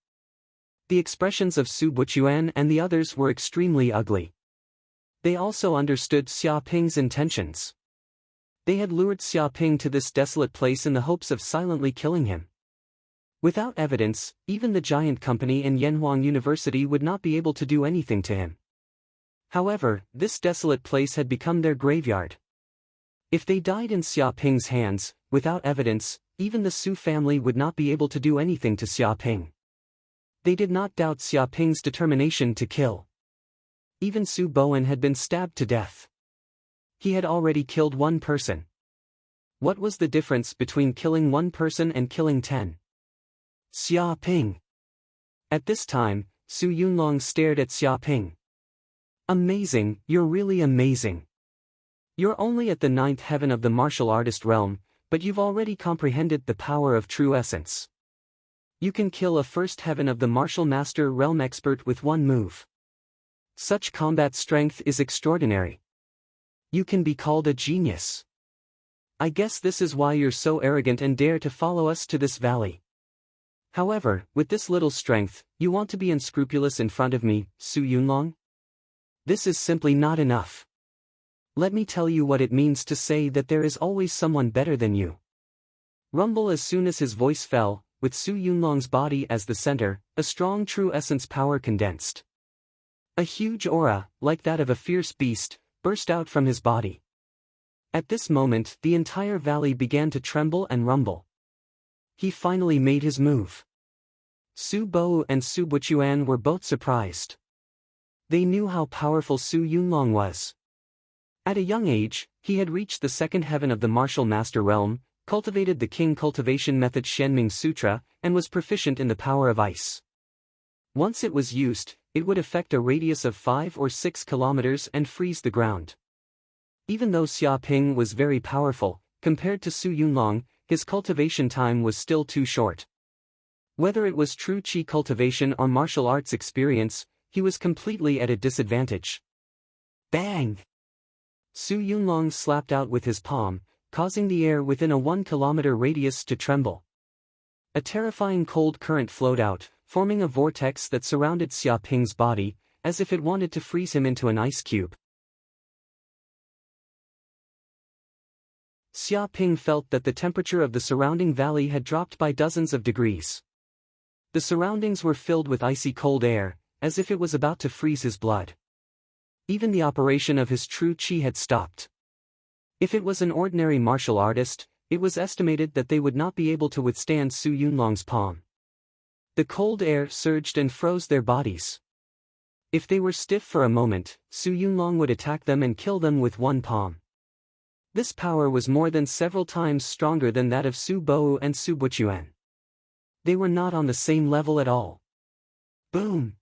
The expressions of Su Buchuan and the others were extremely ugly. They also understood Xia Ping's intentions. They had lured Xia Ping to this desolate place in the hopes of silently killing him. Without evidence, even the giant company in Yanhuang University would not be able to do anything to him. However, this desolate place had become their graveyard. If they died in Xia Ping's hands, without evidence, even the Su family would not be able to do anything to Xia Ping. They did not doubt Xia Ping's determination to kill. Even Su Bowen had been stabbed to death. He had already killed one person. What was the difference between killing one person and killing 10? Xia Ping. At this time, Su Yunlong stared at Xia Ping. Amazing, you're really amazing. You're only at the 9th heaven of the martial artist realm, but you've already comprehended the power of true essence. You can kill a 1st heaven of the martial master realm expert with one move. Such combat strength is extraordinary. You can be called a genius. I guess this is why you're so arrogant and dare to follow us to this valley. However, with this little strength, you want to be unscrupulous in front of me, Su Yunlong? This is simply not enough. Let me tell you what it means to say that there is always someone better than you. Rumble. As soon as his voice fell, with Su Yunlong's body as the center, a strong true essence power condensed. A huge aura, like that of a fierce beast, burst out from his body. At this moment, the entire valley began to tremble and rumble. He finally made his move. Su Bo and Su Buchuan were both surprised. They knew how powerful Su Yunlong was. At a young age, he had reached the 2nd heaven of the martial master realm, cultivated the king cultivation method Shenming Sutra, and was proficient in the power of ice. Once it was used, it would affect a radius of 5 or 6 kilometers and freeze the ground. Even though Xia Ping was very powerful, compared to Su Yunlong, his cultivation time was still too short. Whether it was true qi cultivation or martial arts experience, he was completely at a disadvantage. Bang! Su Yunlong slapped out with his palm, causing the air within a 1-kilometer radius to tremble. A terrifying cold current flowed out, forming a vortex that surrounded Xia Ping's body, as if it wanted to freeze him into an ice cube. Xia Ping felt that the temperature of the surrounding valley had dropped by dozens of degrees. The surroundings were filled with icy cold air, as if it was about to freeze his blood. Even the operation of his true qi had stopped. If it was an ordinary martial artist, it was estimated that they would not be able to withstand Su Yunlong's palm. The cold air surged and froze their bodies. If they were stiff for a moment, Su Yunlong would attack them and kill them with one palm. This power was more than several times stronger than that of Su Bo and Su Buchuan. They were not on the same level at all. Boom!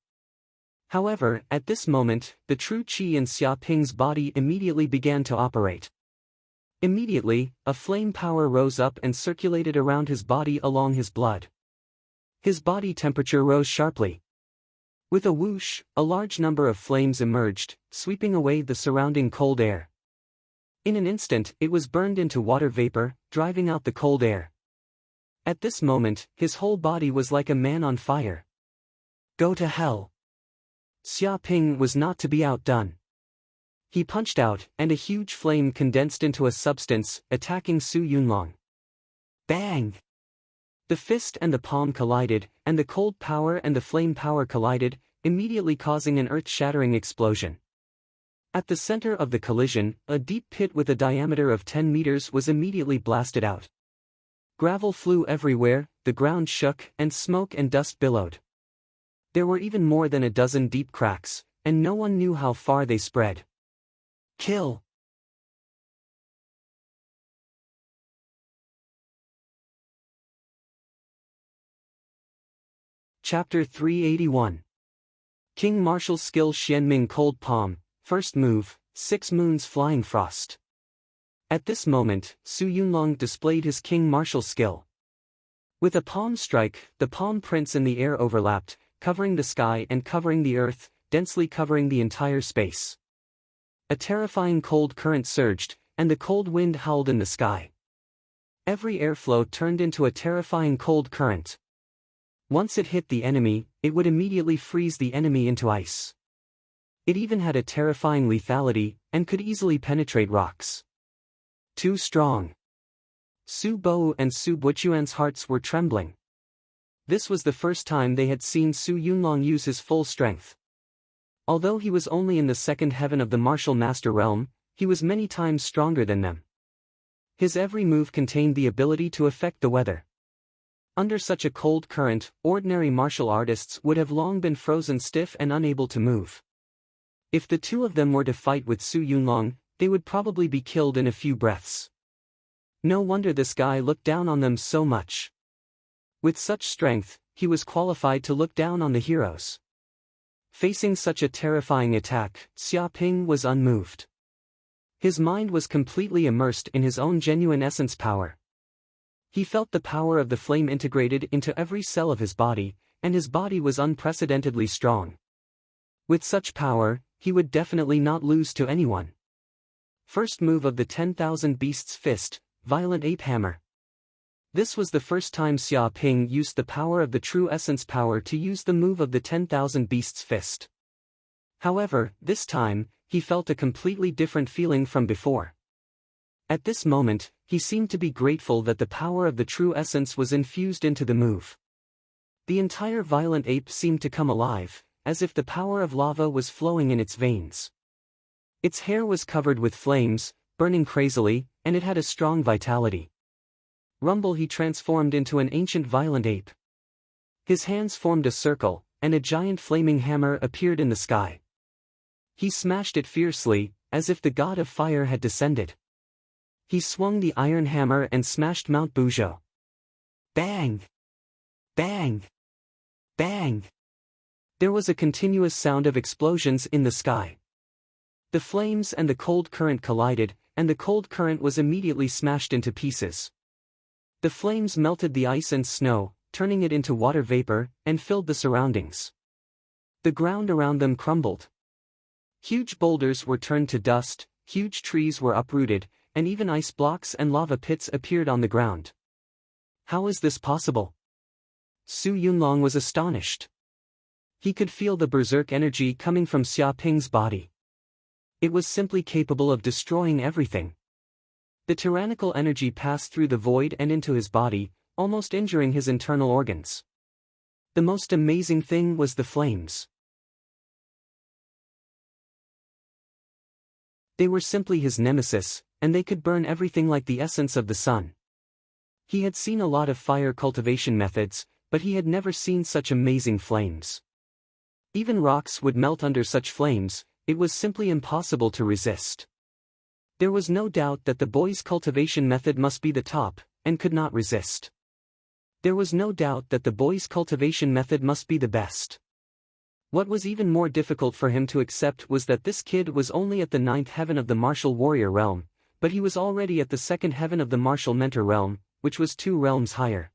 However, at this moment, the true qi in Xia Ping's body immediately began to operate. Immediately, a flame power rose up and circulated around his body along his blood. His body temperature rose sharply. With a whoosh, a large number of flames emerged, sweeping away the surrounding cold air. In an instant, it was burned into water vapor, driving out the cold air. At this moment, his whole body was like a man on fire. Go to hell! Xia Ping was not to be outdone. He punched out, and a huge flame condensed into a substance, attacking Su Yunlong. Bang! The fist and the palm collided, and the cold power and the flame power collided, immediately causing an earth-shattering explosion. At the center of the collision, a deep pit with a diameter of 10 meters was immediately blasted out. Gravel flew everywhere, the ground shook, and smoke and dust billowed. There were even more than a dozen deep cracks, and no one knew how far they spread. Kill! Chapter 381. King Martial Skill Xianming Cold Palm, First Move, 6 Moons Flying Frost. At this moment, Su Yunlong displayed his king martial skill. With a palm strike, the palm prints in the air overlapped, covering the sky and covering the earth, densely covering the entire space. A terrifying cold current surged, and the cold wind howled in the sky. Every airflow turned into a terrifying cold current. Once it hit the enemy, it would immediately freeze the enemy into ice. It even had a terrifying lethality, and could easily penetrate rocks. Too strong. Su Bo and Su Buchuan's hearts were trembling. This was the first time they had seen Su Yunlong use his full strength. Although he was only in the second heaven of the martial master realm, he was many times stronger than them. His every move contained the ability to affect the weather. Under such a cold current, ordinary martial artists would have long been frozen stiff and unable to move. If the two of them were to fight with Su Yunlong, they would probably be killed in a few breaths. No wonder this guy looked down on them so much. With such strength, he was qualified to look down on the heroes. Facing such a terrifying attack, Xia Ping was unmoved. His mind was completely immersed in his own genuine essence power. He felt the power of the flame integrated into every cell of his body, and his body was unprecedentedly strong. With such power, he would definitely not lose to anyone. First move of the 10,000 Beasts Fist, Violent Ape Hammer. This was the first time Xia Ping used the power of the true essence power to use the move of the 10,000 Beasts Fist. However, this time, he felt a completely different feeling from before. At this moment, he seemed to be grateful that the power of the true essence was infused into the move. The entire violent ape seemed to come alive, as if the power of lava was flowing in its veins. Its hair was covered with flames, burning crazily, and it had a strong vitality. Rumble he transformed into an ancient violent ape. His hands formed a circle, and a giant flaming hammer appeared in the sky. He smashed it fiercely, as if the god of fire had descended. He swung the iron hammer and smashed Mount Buzhou. Bang! Bang! Bang! There was a continuous sound of explosions in the sky. The flames and the cold current collided, and the cold current was immediately smashed into pieces. The flames melted the ice and snow, turning it into water vapor, and filled the surroundings. The ground around them crumbled. Huge boulders were turned to dust, huge trees were uprooted, and even ice blocks and lava pits appeared on the ground. How is this possible? Su Yunlong was astonished. He could feel the berserk energy coming from Xia Ping's body. It was simply capable of destroying everything. The tyrannical energy passed through the void and into his body, almost injuring his internal organs. The most amazing thing was the flames. They were simply his nemesis, and they could burn everything like the essence of the sun. He had seen a lot of fire cultivation methods, but he had never seen such amazing flames. Even rocks would melt under such flames. It was simply impossible to resist. There was no doubt that the boy's cultivation method must be the top, and could not resist. There was no doubt that the boy's cultivation method must be the best. What was even more difficult for him to accept was that this kid was only at the 9th heaven of the martial warrior realm, but he was already at the 2nd heaven of the martial mentor realm, which was 2 realms higher.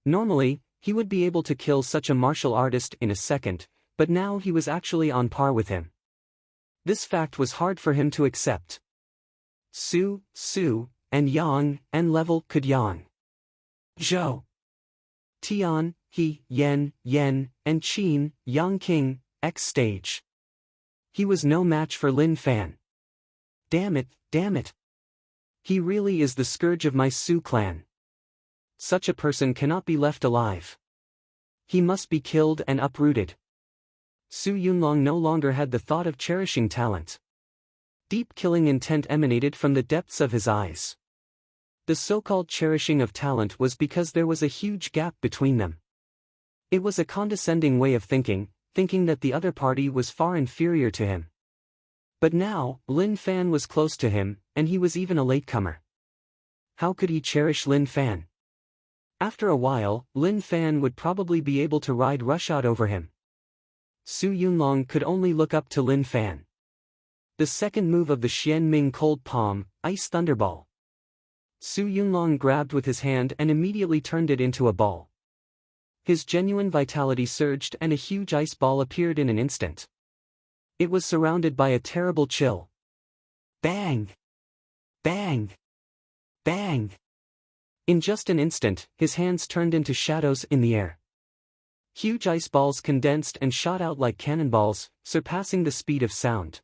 Normally, he would be able to kill such a martial artist in a second, but now he was actually on par with him. This fact was hard for him to accept. Su, and Yang, and level could Yang. Zhou. Tian, He, Yen, and Qin, Yang King, X stage. He was no match for Lin Fan. Damn it. He really is the scourge of my Su clan. Such a person cannot be left alive. He must be killed and uprooted. Su Yunlong no longer had the thought of cherishing talent. Deep killing intent emanated from the depths of his eyes. The so-called cherishing of talent was because there was a huge gap between them. It was a condescending way of thinking that the other party was far inferior to him. But now, Lin Fan was close to him, and he was even a latecomer. How could he cherish Lin Fan? After a while, Lin Fan would probably be able to ride roughshod over him. Su Yunlong could only look up to Lin Fan. The second move of the Xian Ming Cold Palm, Ice Thunderball. Su Yunlong grabbed with his hand and immediately turned it into a ball. His genuine vitality surged and a huge ice ball appeared in an instant. It was surrounded by a terrible chill. Bang! Bang! Bang! In just an instant, his hands turned into shadows in the air. Huge ice balls condensed and shot out like cannonballs, surpassing the speed of sound.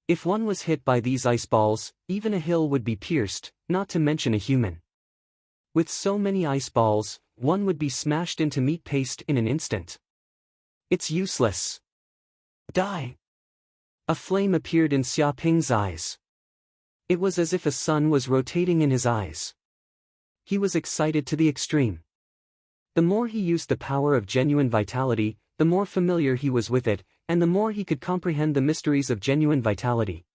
If one was hit by these ice balls, even a hill would be pierced, not to mention a human. With so many ice balls, one would be smashed into meat paste in an instant. It's useless. Die! A flame appeared in Xiaoping's eyes. It was as if a sun was rotating in his eyes. He was excited to the extreme. The more he used the power of genuine vitality, the more familiar he was with it, and the more he could comprehend the mysteries of genuine vitality.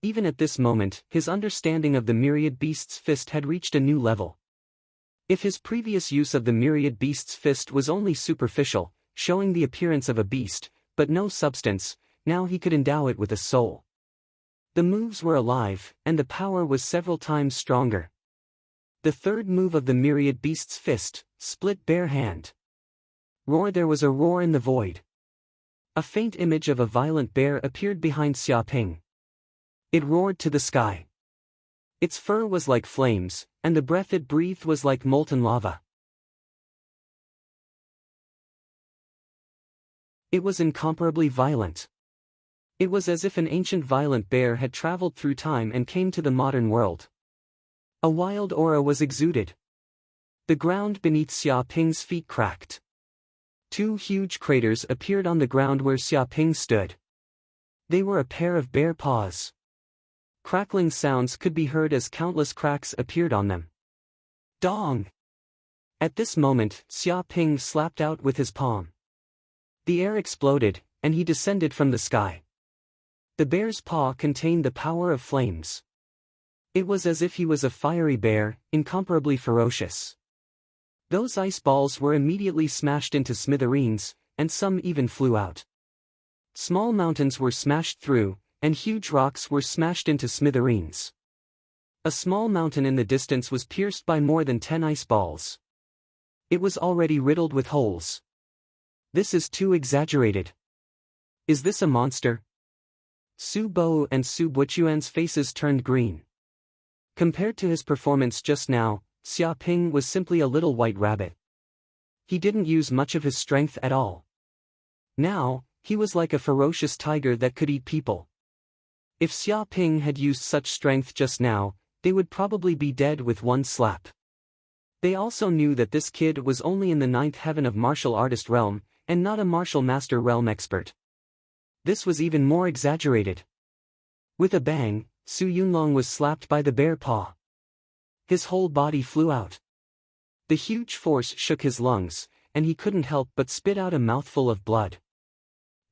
Even at this moment, his understanding of the Myriad Beast's fist had reached a new level. If his previous use of the Myriad Beast's fist was only superficial, showing the appearance of a beast, but no substance, now he could endow it with a soul. The moves were alive, and the power was several times stronger. The third move of the Myriad Beast's fist, Split Bare Hand. Roar! There was a roar in the void. A faint image of a violent bear appeared behind Xiaoping. It roared to the sky. Its fur was like flames, and the breath it breathed was like molten lava. It was incomparably violent. It was as if an ancient violent bear had traveled through time and came to the modern world. A wild aura was exuded. The ground beneath Xiaoping's feet cracked. 2 huge craters appeared on the ground where Xiaoping stood. They were a pair of bare paws. Crackling sounds could be heard as countless cracks appeared on them. Dong! At this moment, Xiaoping slapped out with his palm. The air exploded, and he descended from the sky. The bear's paw contained the power of flames. It was as if he was a fiery bear, incomparably ferocious. Those ice balls were immediately smashed into smithereens, and some even flew out. Small mountains were smashed through, and huge rocks were smashed into smithereens. A small mountain in the distance was pierced by more than 10 ice balls. It was already riddled with holes. This is too exaggerated. Is this a monster? Su Bo and Su Buochuan's faces turned green. Compared to his performance just now, Xiaoping was simply a little white rabbit. He didn't use much of his strength at all. Now, he was like a ferocious tiger that could eat people. If Xiaoping had used such strength just now, they would probably be dead with one slap. They also knew that this kid was only in the 9th heaven of martial artist realm, and not a martial master realm expert. This was even more exaggerated. With a bang, Su Yunlong was slapped by the bear paw. His whole body flew out. The huge force shook his lungs, and he couldn't help but spit out a mouthful of blood.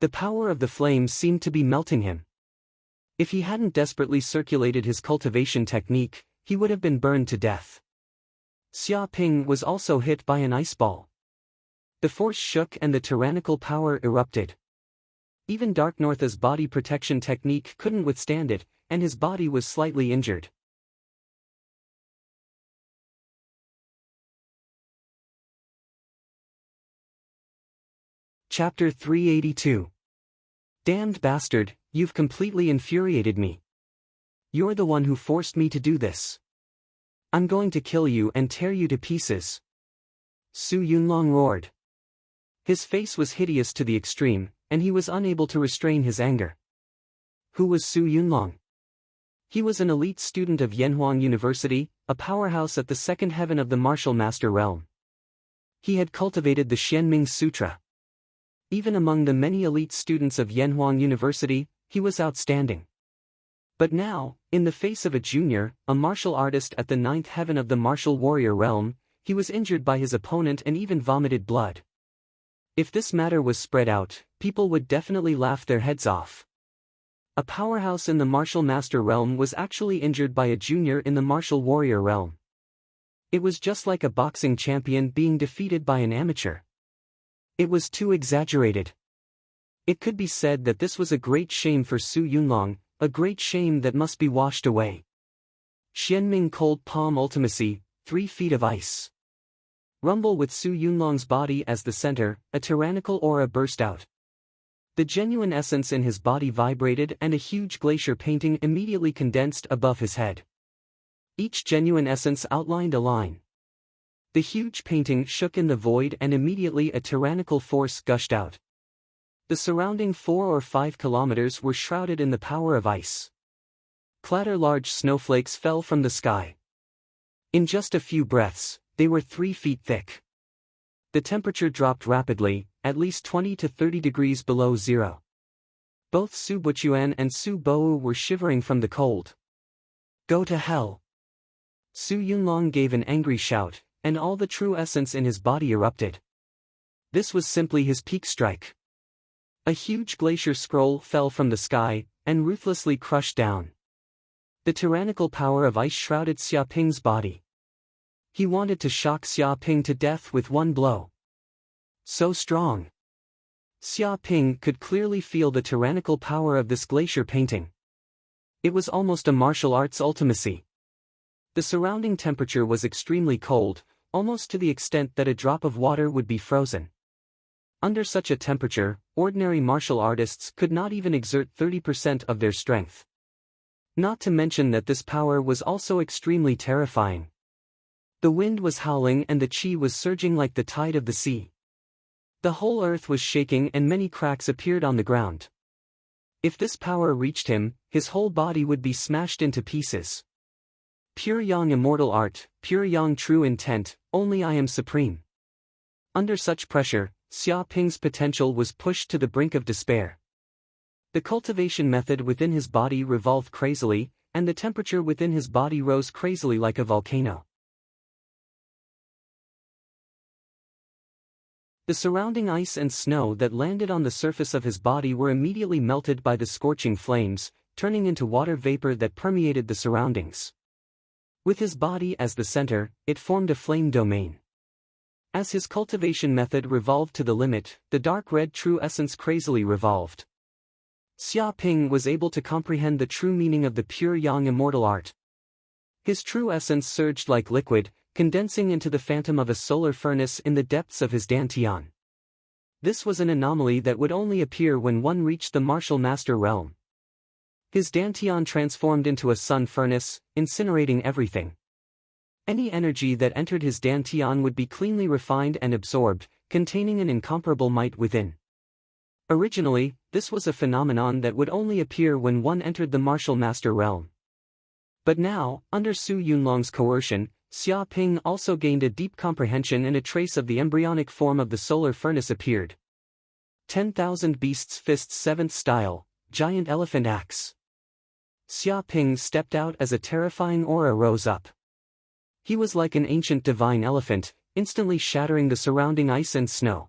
The power of the flames seemed to be melting him. If he hadn't desperately circulated his cultivation technique, he would have been burned to death. Xia Ping was also hit by an ice ball. The force shook and the tyrannical power erupted. Even Dark Northa's body protection technique couldn't withstand it, and his body was slightly injured. Chapter 382. Damned bastard, you've completely infuriated me. You're the one who forced me to do this. I'm going to kill you and tear you to pieces. Su Yunlong roared. His face was hideous to the extreme, and he was unable to restrain his anger. Who was Su Yunlong? He was an elite student of Yanhuang University, a powerhouse at the 2nd heaven of the martial master realm. He had cultivated the Xianming Sutra. Even among the many elite students of Yanhuang University, he was outstanding. But now, in the face of a junior, a martial artist at the 9th heaven of the martial warrior realm, he was injured by his opponent and even vomited blood. If this matter was spread out, people would definitely laugh their heads off. A powerhouse in the martial master realm was actually injured by a junior in the martial warrior realm. It was just like a boxing champion being defeated by an amateur. It was too exaggerated. It could be said that this was a great shame for Su Yunlong, a great shame that must be washed away. Xianming Cold Palm Ultimacy, 3 feet of ice. Rumble with Su Yunlong's body as the center, a tyrannical aura burst out. The genuine essence in his body vibrated and a huge glacier painting immediately condensed above his head. Each genuine essence outlined a line. The huge painting shook in the void and immediately a tyrannical force gushed out. The surrounding 4 or 5 kilometers were shrouded in the power of ice. Clatter large snowflakes fell from the sky. In just a few breaths, they were 3 feet thick. The temperature dropped rapidly, at least 20 to 30 degrees below zero. Both Su Buchuan and Su Bowu were shivering from the cold. Go to hell! Su Yunlong gave an angry shout, and all the true essence in his body erupted. This was simply his peak strike. A huge glacier scroll fell from the sky, and ruthlessly crushed down. The tyrannical power of ice shrouded Xia Ping's body. He wanted to shock Xia Ping to death with one blow. So strong. Xia Ping could clearly feel the tyrannical power of this glacier painting. It was almost a martial arts ultimacy. The surrounding temperature was extremely cold, almost to the extent that a drop of water would be frozen. Under such a temperature, ordinary martial artists could not even exert 30% of their strength. Not to mention that this power was also extremely terrifying. The wind was howling and the qi was surging like the tide of the sea. The whole earth was shaking and many cracks appeared on the ground. If this power reached him, his whole body would be smashed into pieces. Pure Yang immortal art, pure Yang true intent, only I am supreme. Under such pressure, Xia Ping's potential was pushed to the brink of despair. The cultivation method within his body revolved crazily, and the temperature within his body rose crazily like a volcano. The surrounding ice and snow that landed on the surface of his body were immediately melted by the scorching flames, turning into water vapor that permeated the surroundings. With his body as the center, it formed a flame domain. As his cultivation method revolved to the limit, the dark red true essence crazily revolved. Xia Ping was able to comprehend the true meaning of the pure Yang immortal art. His true essence surged like liquid, condensing into the phantom of a solar furnace in the depths of his dantian. This was an anomaly that would only appear when one reached the martial master realm. His dantian transformed into a sun furnace, incinerating everything. Any energy that entered his dantian would be cleanly refined and absorbed, containing an incomparable might within. Originally, this was a phenomenon that would only appear when one entered the martial master realm. But now, under Su Yunlong's coercion, Xia Ping also gained a deep comprehension, and a trace of the embryonic form of the solar furnace appeared. 10,000 Beasts Fists 7th Style, Giant Elephant Axe. Xia Ping stepped out as a terrifying aura rose up. He was like an ancient divine elephant, instantly shattering the surrounding ice and snow.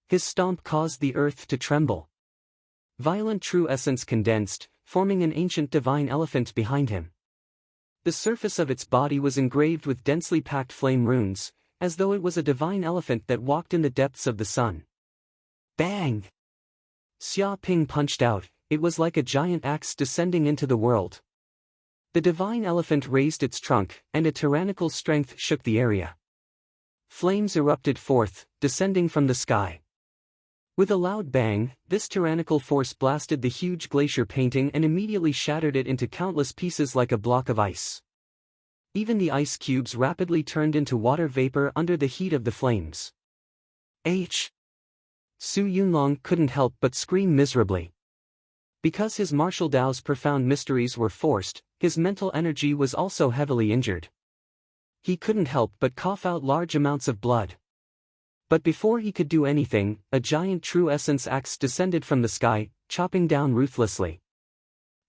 His stomp caused the earth to tremble. Violent true essence condensed, forming an ancient divine elephant behind him. The surface of its body was engraved with densely packed flame runes, as though it was a divine elephant that walked in the depths of the sun. Bang! Xia Ping punched out. It was like a giant axe descending into the world. The divine elephant raised its trunk, and a tyrannical strength shook the area. Flames erupted forth, descending from the sky. With a loud bang, this tyrannical force blasted the huge glacier painting and immediately shattered it into countless pieces like a block of ice. Even the ice cubes rapidly turned into water vapor under the heat of the flames. Su Yunlong couldn't help but scream miserably. Because his martial Dao's profound mysteries were forced, his mental energy was also heavily injured. He couldn't help but cough out large amounts of blood. But before he could do anything, a giant true essence axe descended from the sky, chopping down ruthlessly.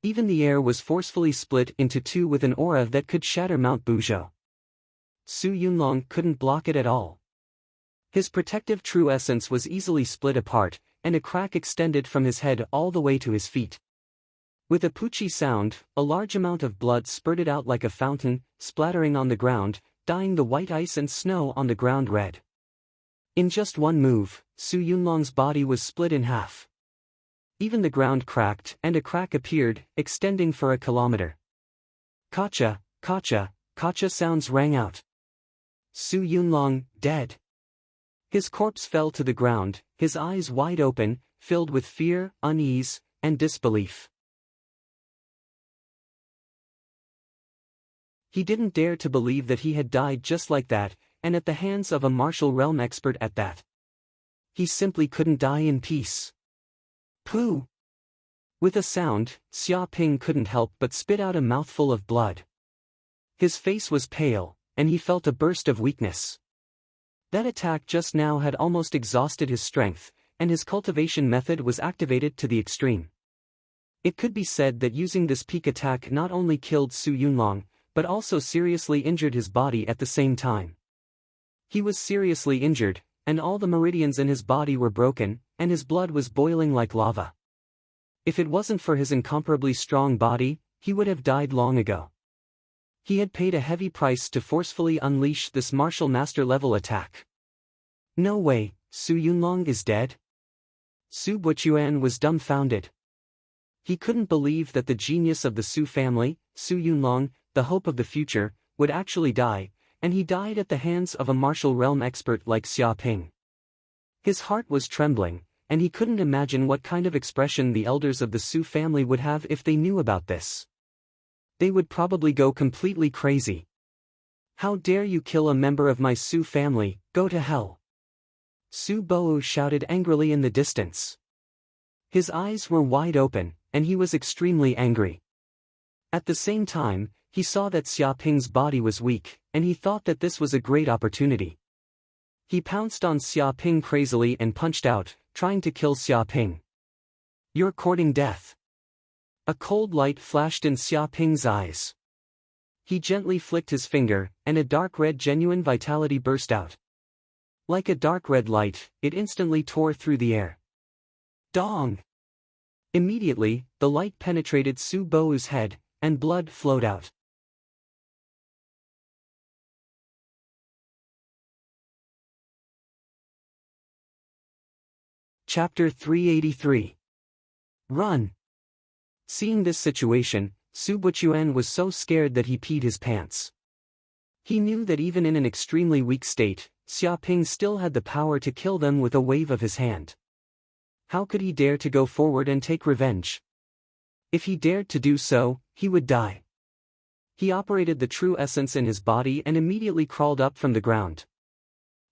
Even the air was forcefully split into two with an aura that could shatter Mount Buzhou. Su Yunlong couldn't block it at all. His protective true essence was easily split apart, and a crack extended from his head all the way to his feet. With a poochie sound, a large amount of blood spurted out like a fountain, splattering on the ground, dyeing the white ice and snow on the ground red. In just one move, Su Yunlong's body was split in half. Even the ground cracked, and a crack appeared, extending for a kilometer. Kacha, kacha, kacha sounds rang out. Su Yunlong, dead. His corpse fell to the ground, his eyes wide open, filled with fear, unease, and disbelief. He didn't dare to believe that he had died just like that, and at the hands of a martial realm expert at that. He simply couldn't die in peace. Pooh! With a sound, Xia Ping couldn't help but spit out a mouthful of blood. His face was pale, and he felt a burst of weakness. That attack just now had almost exhausted his strength, and his cultivation method was activated to the extreme. It could be said that using this peak attack not only killed Su Yunlong, but also seriously injured his body at the same time. He was seriously injured, and all the meridians in his body were broken, and his blood was boiling like lava. If it wasn't for his incomparably strong body, he would have died long ago. He had paid a heavy price to forcefully unleash this martial master level attack. No way, Su Yunlong is dead? Su Buochuan was dumbfounded. He couldn't believe that the genius of the Su family, Su Yunlong, the hope of the future, would actually die, and he died at the hands of a martial realm expert like Xia Ping. His heart was trembling, and he couldn't imagine what kind of expression the elders of the Su family would have if they knew about this. They would probably go completely crazy. How dare you kill a member of my Su family, go to hell! Su Bo shouted angrily in the distance. His eyes were wide open, and he was extremely angry. At the same time, he saw that Xia Ping's body was weak, and he thought that this was a great opportunity. He pounced on Xia Ping crazily and punched out, trying to kill Xia Ping. You're courting death. A cold light flashed in Xia Ping's eyes. He gently flicked his finger, and a dark red genuine vitality burst out. Like a dark red light, it instantly tore through the air. Dong! Immediately, the light penetrated Su Bo's head, and blood flowed out. Chapter 383. Run! Seeing this situation, Su Buochuan was so scared that he peed his pants. He knew that even in an extremely weak state, Xia Ping still had the power to kill them with a wave of his hand. How could he dare to go forward and take revenge? If he dared to do so, he would die. He operated the true essence in his body and immediately crawled up from the ground.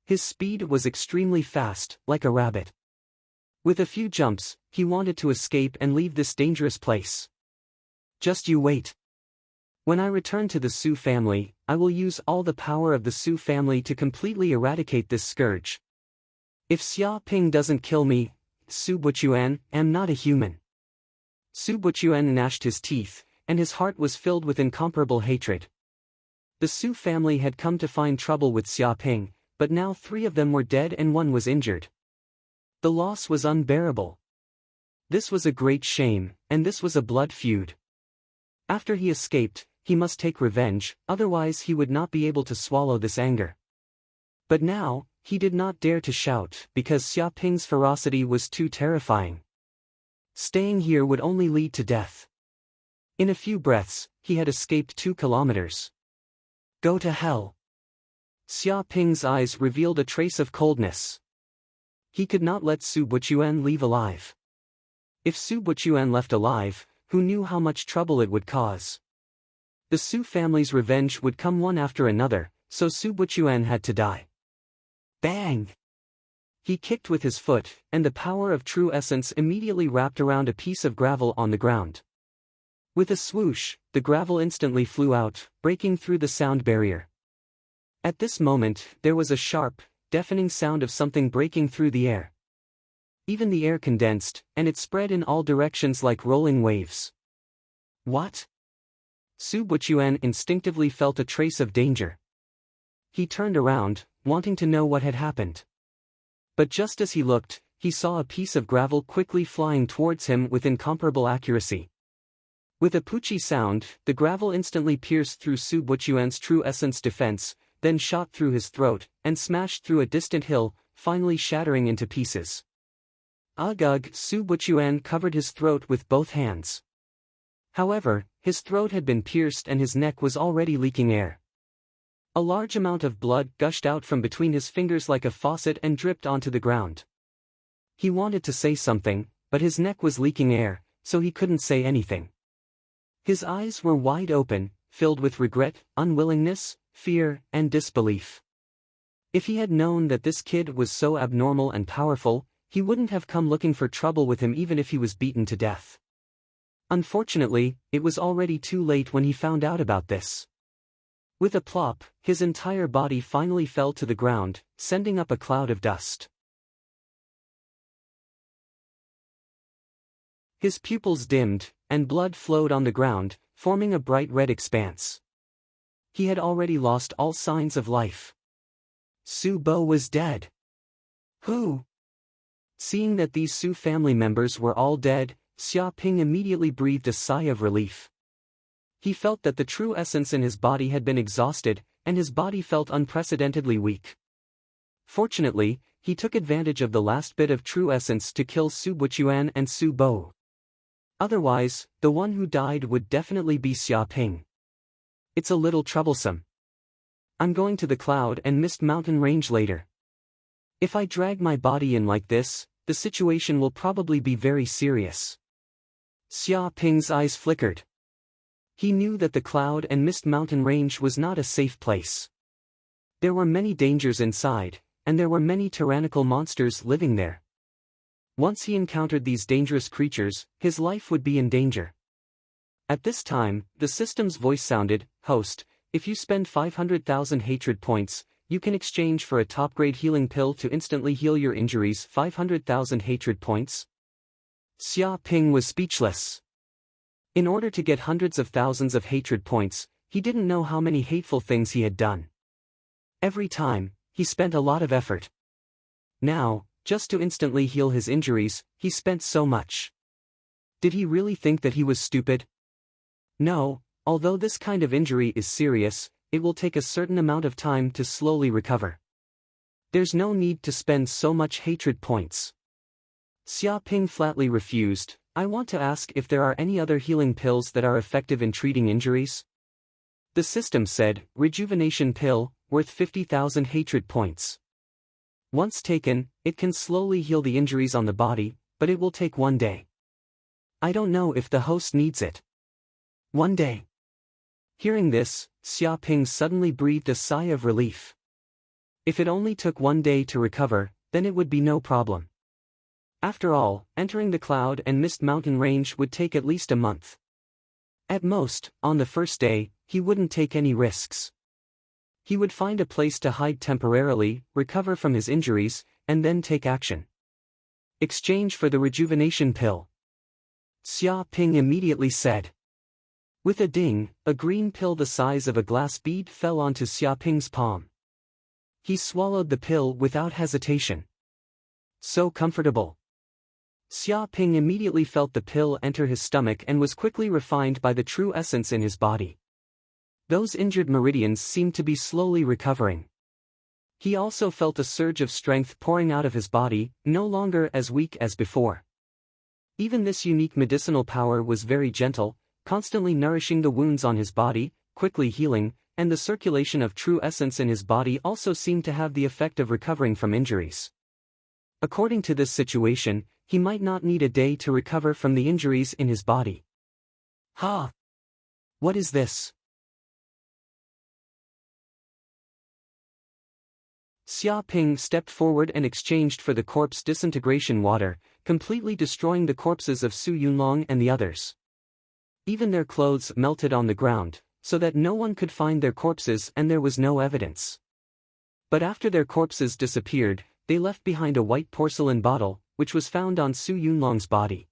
His speed was extremely fast, like a rabbit. With a few jumps, he wanted to escape and leave this dangerous place. Just you wait. When I return to the Su family, I will use all the power of the Su family to completely eradicate this scourge. If Xia Ping doesn't kill me, Su Buchuan, am not a human. Su Buchuan gnashed his teeth, and his heart was filled with incomparable hatred. The Su family had come to find trouble with Xia Ping, but now 3 of them were dead and 1 was injured. The loss was unbearable. This was a great shame, and this was a blood feud. After he escaped, he must take revenge, otherwise he would not be able to swallow this anger. But now, he did not dare to shout because Xia Ping's ferocity was too terrifying. Staying here would only lead to death. In a few breaths, he had escaped 2 kilometers. Go to hell. Xia Ping's eyes revealed a trace of coldness. He could not let Su Buchuan leave alive. If Su Buchuan left alive, who knew how much trouble it would cause? The Su family's revenge would come one after another, so Su Buchuan had to die. Bang! He kicked with his foot, and the power of true essence immediately wrapped around a piece of gravel on the ground. With a swoosh, the gravel instantly flew out, breaking through the sound barrier. At this moment, there was a sharp, deafening sound of something breaking through the air. Even the air condensed, and it spread in all directions like rolling waves. What? Su Buchuan instinctively felt a trace of danger. He turned around, wanting to know what had happened. But just as he looked, he saw a piece of gravel quickly flying towards him with incomparable accuracy. With a poochie sound, the gravel instantly pierced through Su Buchuan's true essence defense, then shot through his throat, and smashed through a distant hill, finally shattering into pieces. Ugh! Su Buchuan covered his throat with both hands. However, his throat had been pierced and his neck was already leaking air. A large amount of blood gushed out from between his fingers like a faucet and dripped onto the ground. He wanted to say something, but his neck was leaking air, so he couldn't say anything. His eyes were wide open, filled with regret, unwillingness, fear, and disbelief. If he had known that this kid was so abnormal and powerful, he wouldn't have come looking for trouble with him even if he was beaten to death. Unfortunately, it was already too late when he found out about this. With a plop, his entire body finally fell to the ground, sending up a cloud of dust. His pupils dimmed, and blood flowed on the ground, forming a bright red expanse. He had already lost all signs of life. Su Bo was dead. Who? Seeing that these Su family members were all dead, Xia Ping immediately breathed a sigh of relief. He felt that the true essence in his body had been exhausted, and his body felt unprecedentedly weak. Fortunately, he took advantage of the last bit of true essence to kill Su Buchuan and Su Bo. Otherwise, the one who died would definitely be Xia Ping. It's a little troublesome. I'm going to the Cloud and Mist Mountain range later. If I drag my body in like this, the situation will probably be very serious. Xia Ping's eyes flickered. He knew that the Cloud and Mist Mountain range was not a safe place. There were many dangers inside, and there were many tyrannical monsters living there. Once he encountered these dangerous creatures, his life would be in danger. At this time, the system's voice sounded, "Host, if you spend 500,000 hatred points, you can exchange for a top-grade healing pill to instantly heal your injuries." 500,000 hatred points? Xia Ping was speechless. In order to get hundreds of thousands of hatred points, he didn't know how many hateful things he had done. Every time, he spent a lot of effort. Now, just to instantly heal his injuries, he spent so much. Did he really think that he was stupid? No, although this kind of injury is serious, it will take a certain amount of time to slowly recover. There's no need to spend so much hatred points. Xia Ping flatly refused. I want to ask if there are any other healing pills that are effective in treating injuries? The system said, rejuvenation pill, worth 50,000 hatred points. Once taken, it can slowly heal the injuries on the body, but it will take 1 day. I don't know if the host needs it. 1 day. Hearing this, Xia Ping suddenly breathed a sigh of relief. If it only took 1 day to recover, then it would be no problem. After all, entering the Cloud and Mist Mountain range would take at least a month. At most, on the first day, he wouldn't take any risks. He would find a place to hide temporarily, recover from his injuries, and then take action. Exchange for the rejuvenation pill. Xia Ping immediately said. With a ding, a green pill the size of a glass bead fell onto Xia Ping's palm. He swallowed the pill without hesitation. So comfortable. Xia Ping immediately felt the pill enter his stomach and was quickly refined by the true essence in his body. Those injured meridians seemed to be slowly recovering. He also felt a surge of strength pouring out of his body, no longer as weak as before. Even this unique medicinal power was very gentle, constantly nourishing the wounds on his body, quickly healing, and the circulation of true essence in his body also seemed to have the effect of recovering from injuries. According to this situation, he might not need a day to recover from the injuries in his body. Ha! What is this? Xia Ping stepped forward and exchanged for the corpse disintegration water, completely destroying the corpses of Su Yunlong and the others. Even their clothes melted on the ground, so that no one could find their corpses and there was no evidence. But after their corpses disappeared, they left behind a white porcelain bottle, which was found on Su Yunlong's body.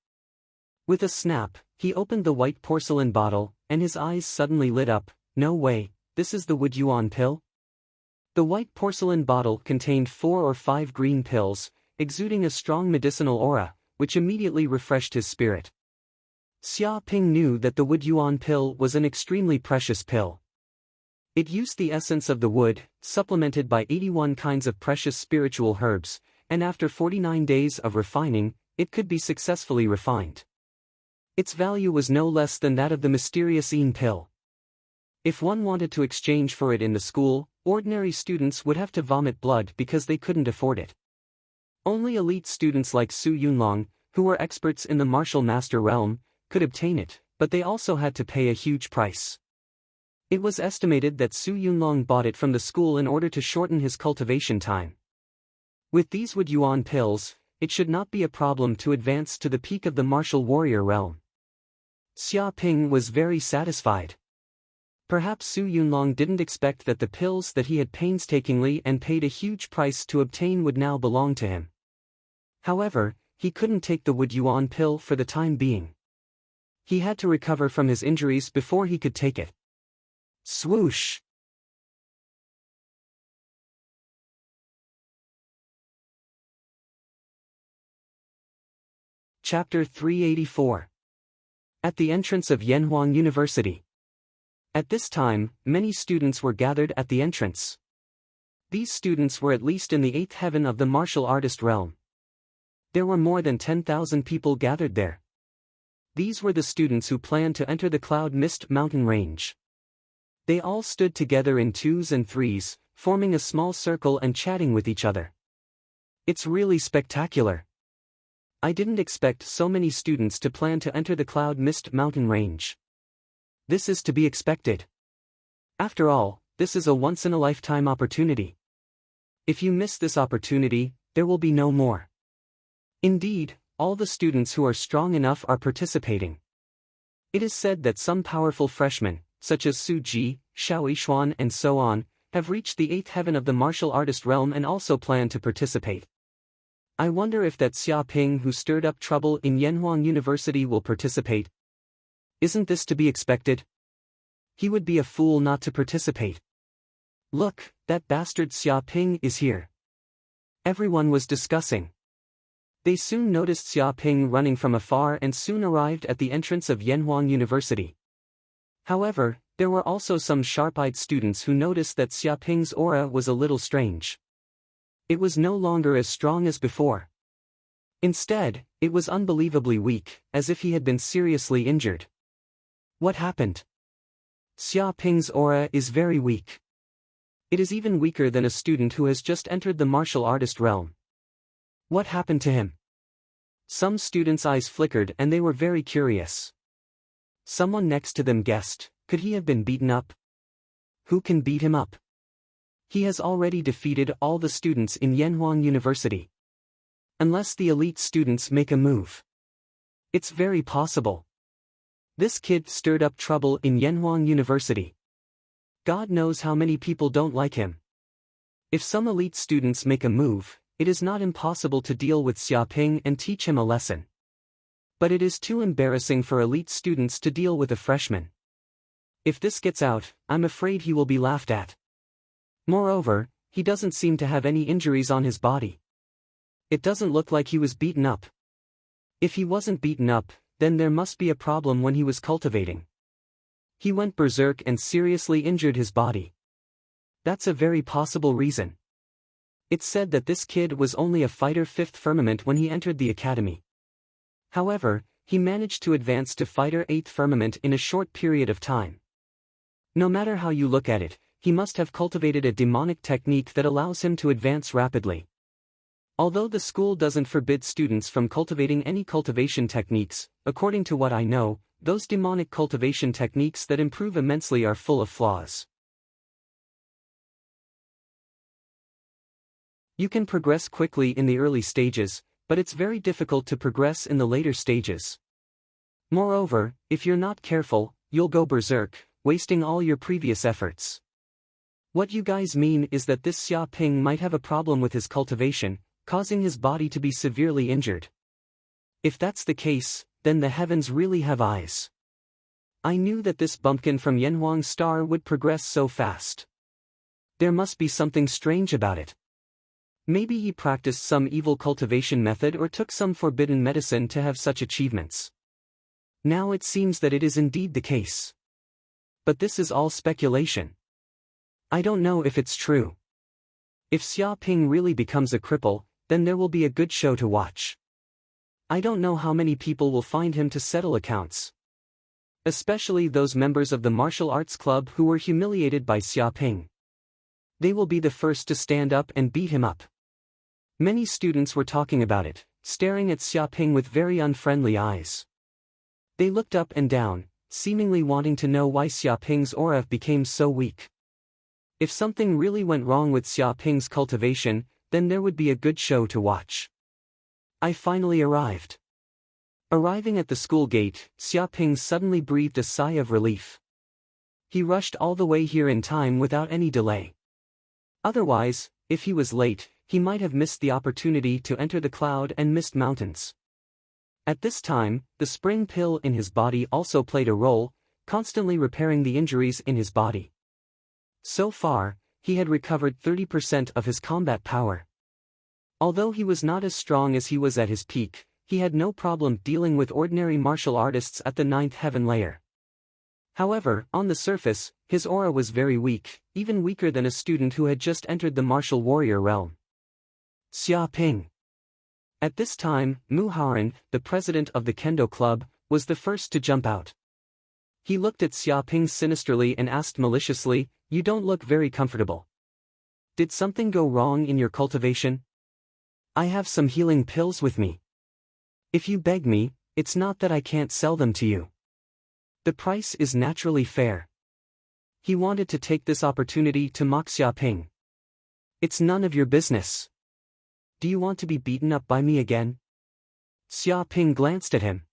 With a snap, he opened the white porcelain bottle, and his eyes suddenly lit up. No way, this is the Wood Yuan pill? The white porcelain bottle contained 4 or 5 green pills, exuding a strong medicinal aura, which immediately refreshed his spirit. Xia Ping knew that the Wood Yuan pill was an extremely precious pill. It used the essence of the wood, supplemented by 81 kinds of precious spiritual herbs, and after 49 days of refining, it could be successfully refined. Its value was no less than that of the mysterious Yin pill. If one wanted to exchange for it in the school, ordinary students would have to vomit blood because they couldn't afford it. Only elite students like Su Yunlong, who were experts in the martial master realm, could obtain it, but they also had to pay a huge price. It was estimated that Su Yunlong bought it from the school in order to shorten his cultivation time. With these Wood Yuan pills, it should not be a problem to advance to the peak of the martial warrior realm. Xia Ping was very satisfied. Perhaps Su Yunlong didn't expect that the pills that he had painstakingly and paid a huge price to obtain would now belong to him. However, he couldn't take the Wood Yuan pill for the time being. He had to recover from his injuries before he could take it. Swoosh! Chapter 384. At the entrance of Yanhuang University. At this time, many students were gathered at the entrance. These students were at least in the 8th heaven of the martial artist realm. There were more than 10,000 people gathered there. These were the students who planned to enter the Cloud Mist mountain range. They all stood together in 2s and 3s, forming a small circle and chatting with each other. It's really spectacular. I didn't expect so many students to plan to enter the Cloud Mist mountain range. This is to be expected. After all, this is a once-in-a-lifetime opportunity. If you miss this opportunity, there will be no more. Indeed, all the students who are strong enough are participating. It is said that some powerful freshmen, such as Su Ji, Xiao Yishuan and so on, have reached the 8th heaven of the martial artist realm and also plan to participate. I wonder if that Xia Ping who stirred up trouble in Yanhuang University will participate. Isn't this to be expected? He would be a fool not to participate. Look, that bastard Xia Ping is here. Everyone was discussing. They soon noticed Xia Ping running from afar and soon arrived at the entrance of Yanhuang University. However, there were also some sharp-eyed students who noticed that Xia Ping's aura was a little strange. It was no longer as strong as before. Instead, it was unbelievably weak, as if he had been seriously injured. What happened? Xia Ping's aura is very weak. It is even weaker than a student who has just entered the martial artist realm. What happened to him? Some students' eyes flickered and they were very curious. Someone next to them guessed, could he have been beaten up? Who can beat him up? He has already defeated all the students in Yanhuang University. Unless the elite students make a move. It's very possible. This kid stirred up trouble in Yanhuang University. God knows how many people don't like him. If some elite students make a move, it is not impossible to deal with Xiaoping and teach him a lesson. But it is too embarrassing for elite students to deal with a freshman. If this gets out, I'm afraid he will be laughed at. Moreover, he doesn't seem to have any injuries on his body. It doesn't look like he was beaten up. If he wasn't beaten up, then there must be a problem when he was cultivating. He went berserk and seriously injured his body. That's a very possible reason. It's said that this kid was only a fighter 5th firmament when he entered the academy. However, he managed to advance to fighter 8th firmament in a short period of time. No matter how you look at it, he must have cultivated a demonic technique that allows him to advance rapidly. Although the school doesn't forbid students from cultivating any cultivation techniques, according to what I know, those demonic cultivation techniques that improve immensely are full of flaws. You can progress quickly in the early stages, but it's very difficult to progress in the later stages. Moreover, if you're not careful, you'll go berserk, wasting all your previous efforts. What you guys mean is that this Xiaoping might have a problem with his cultivation, causing his body to be severely injured. If that's the case, then the heavens really have eyes. I knew that this bumpkin from Yanhuang Star would progress so fast. There must be something strange about it. Maybe he practiced some evil cultivation method or took some forbidden medicine to have such achievements. Now it seems that it is indeed the case. But this is all speculation. I don't know if it's true. If Xiaoping really becomes a cripple, then there will be a good show to watch. I don't know how many people will find him to settle accounts. Especially those members of the martial arts club who were humiliated by Xiaoping. They will be the first to stand up and beat him up. Many students were talking about it, staring at Xiaoping with very unfriendly eyes. They looked up and down, seemingly wanting to know why Xiaoping's aura became so weak. If something really went wrong with Xiaoping's cultivation, then there would be a good show to watch. I finally arrived. Arriving at the school gate, Xiaoping suddenly breathed a sigh of relief. He rushed all the way here in time without any delay. Otherwise, if he was late, he might have missed the opportunity to enter the Cloud and Mist Mountains. At this time, the spring pill in his body also played a role, constantly repairing the injuries in his body. So far, he had recovered 30% of his combat power. Although he was not as strong as he was at his peak, he had no problem dealing with ordinary martial artists at the 9th heaven layer. However, on the surface, his aura was very weak, even weaker than a student who had just entered the martial warrior realm. Xiaoping. At this time, Mu Haoran, the president of the Kendo Club, was the first to jump out. He looked at Xiaoping sinisterly and asked maliciously, "You don't look very comfortable. Did something go wrong in your cultivation? I have some healing pills with me. If you beg me, it's not that I can't sell them to you. The price is naturally fair." He wanted to take this opportunity to mock Xiaoping. "It's none of your business. Do you want to be beaten up by me again?" Xiaoping glanced at him.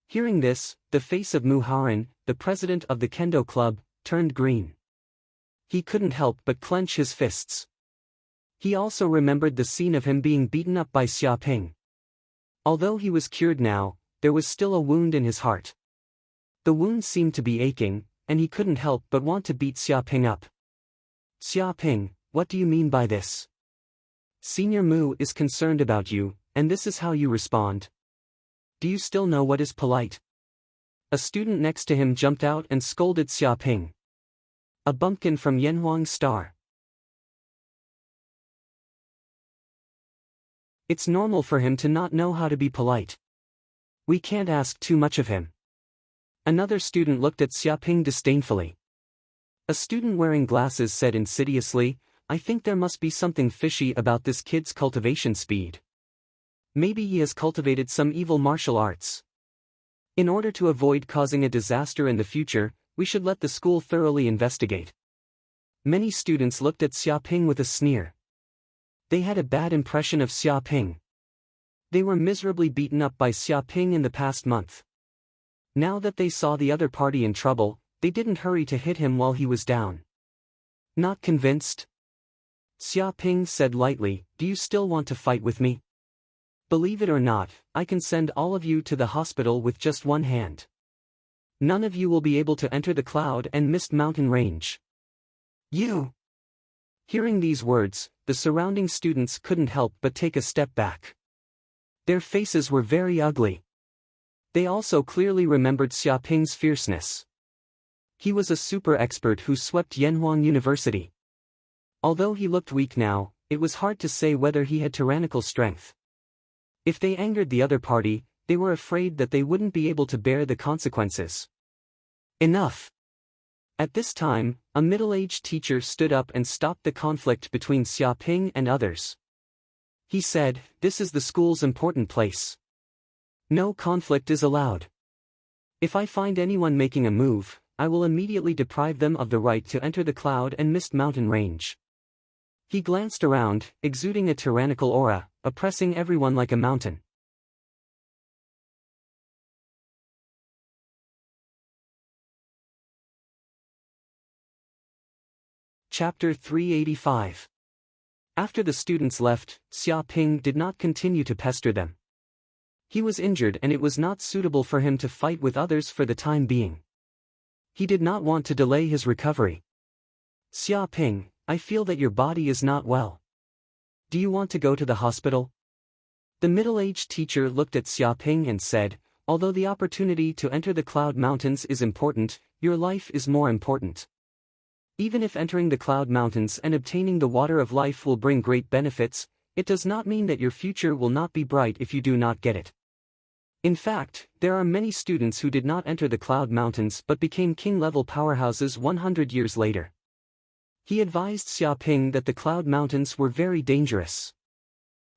Hearing this, the face of Mu Haoran, the president of the Kendo Club, turned green. He couldn't help but clench his fists. He also remembered the scene of him being beaten up by Xiaoping. Although he was cured now, there was still a wound in his heart. The wound seemed to be aching, and he couldn't help but want to beat Xiaoping up. "Xiaoping, what do you mean by this? Senior Mu is concerned about you, and this is how you respond? Do you still know what is polite?" A student next to him jumped out and scolded Xiaoping. A bumpkin from Yanhuang Star. It's normal for him to not know how to be polite. We can't ask too much of him. Another student looked at Xiaoping disdainfully. A student wearing glasses said insidiously, "I think there must be something fishy about this kid's cultivation speed. Maybe he has cultivated some evil martial arts. In order to avoid causing a disaster in the future, we should let the school thoroughly investigate." Many students looked at Xiaoping with a sneer. They had a bad impression of Xiaoping. They were miserably beaten up by Xiaoping in the past month. Now that they saw the other party in trouble, they didn't hurry to hit him while he was down. Not convinced? Xia Ping said lightly, do you still want to fight with me? Believe it or not, I can send all of you to the hospital with just one hand. None of you will be able to enter the Cloud and Mist Mountain Range. You! Hearing these words, the surrounding students couldn't help but take a step back. Their faces were very ugly. They also clearly remembered Xia Ping's fierceness. He was a super expert who swept Yanhuang University. Although he looked weak now, it was hard to say whether he had tyrannical strength. If they angered the other party, they were afraid that they wouldn't be able to bear the consequences. Enough! At this time, a middle-aged teacher stood up and stopped the conflict between Xia Ping and others. He said, this is the school's important place. No conflict is allowed. If I find anyone making a move, I will immediately deprive them of the right to enter the Cloud and Mist Mountain Range. He glanced around, exuding a tyrannical aura, oppressing everyone like a mountain. Chapter 385. After the students left, Xia Ping did not continue to pester them. He was injured and it was not suitable for him to fight with others for the time being. He did not want to delay his recovery. Xia Ping, I feel that your body is not well. Do you want to go to the hospital? The middle-aged teacher looked at Xia Ping and said, although the opportunity to enter the Cloud Mountains is important, your life is more important. Even if entering the Cloud Mountains and obtaining the Water of Life will bring great benefits, it does not mean that your future will not be bright if you do not get it. In fact, there are many students who did not enter the Cloud Mountains but became king-level powerhouses 100 years later. He advised Xia Ping that the Cloud Mountains were very dangerous.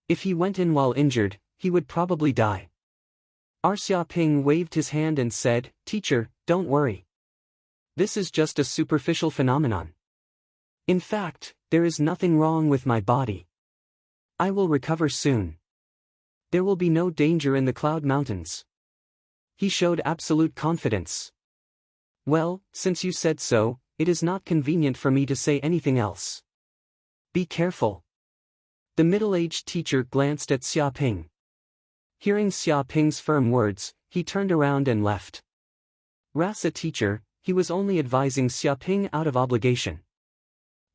If he went in while injured, he would probably die. Xia Ping waved his hand and said, Teacher, don't worry. This is just a superficial phenomenon. In fact, there is nothing wrong with my body. I will recover soon. There will be no danger in the Cloud Mountains. He showed absolute confidence. Well, since you said so, it is not convenient for me to say anything else. Be careful. The middle-aged teacher glanced at Xia Ping. Hearing Xia Ping's firm words, he turned around and left. As a teacher, he was only advising Xia Ping out of obligation.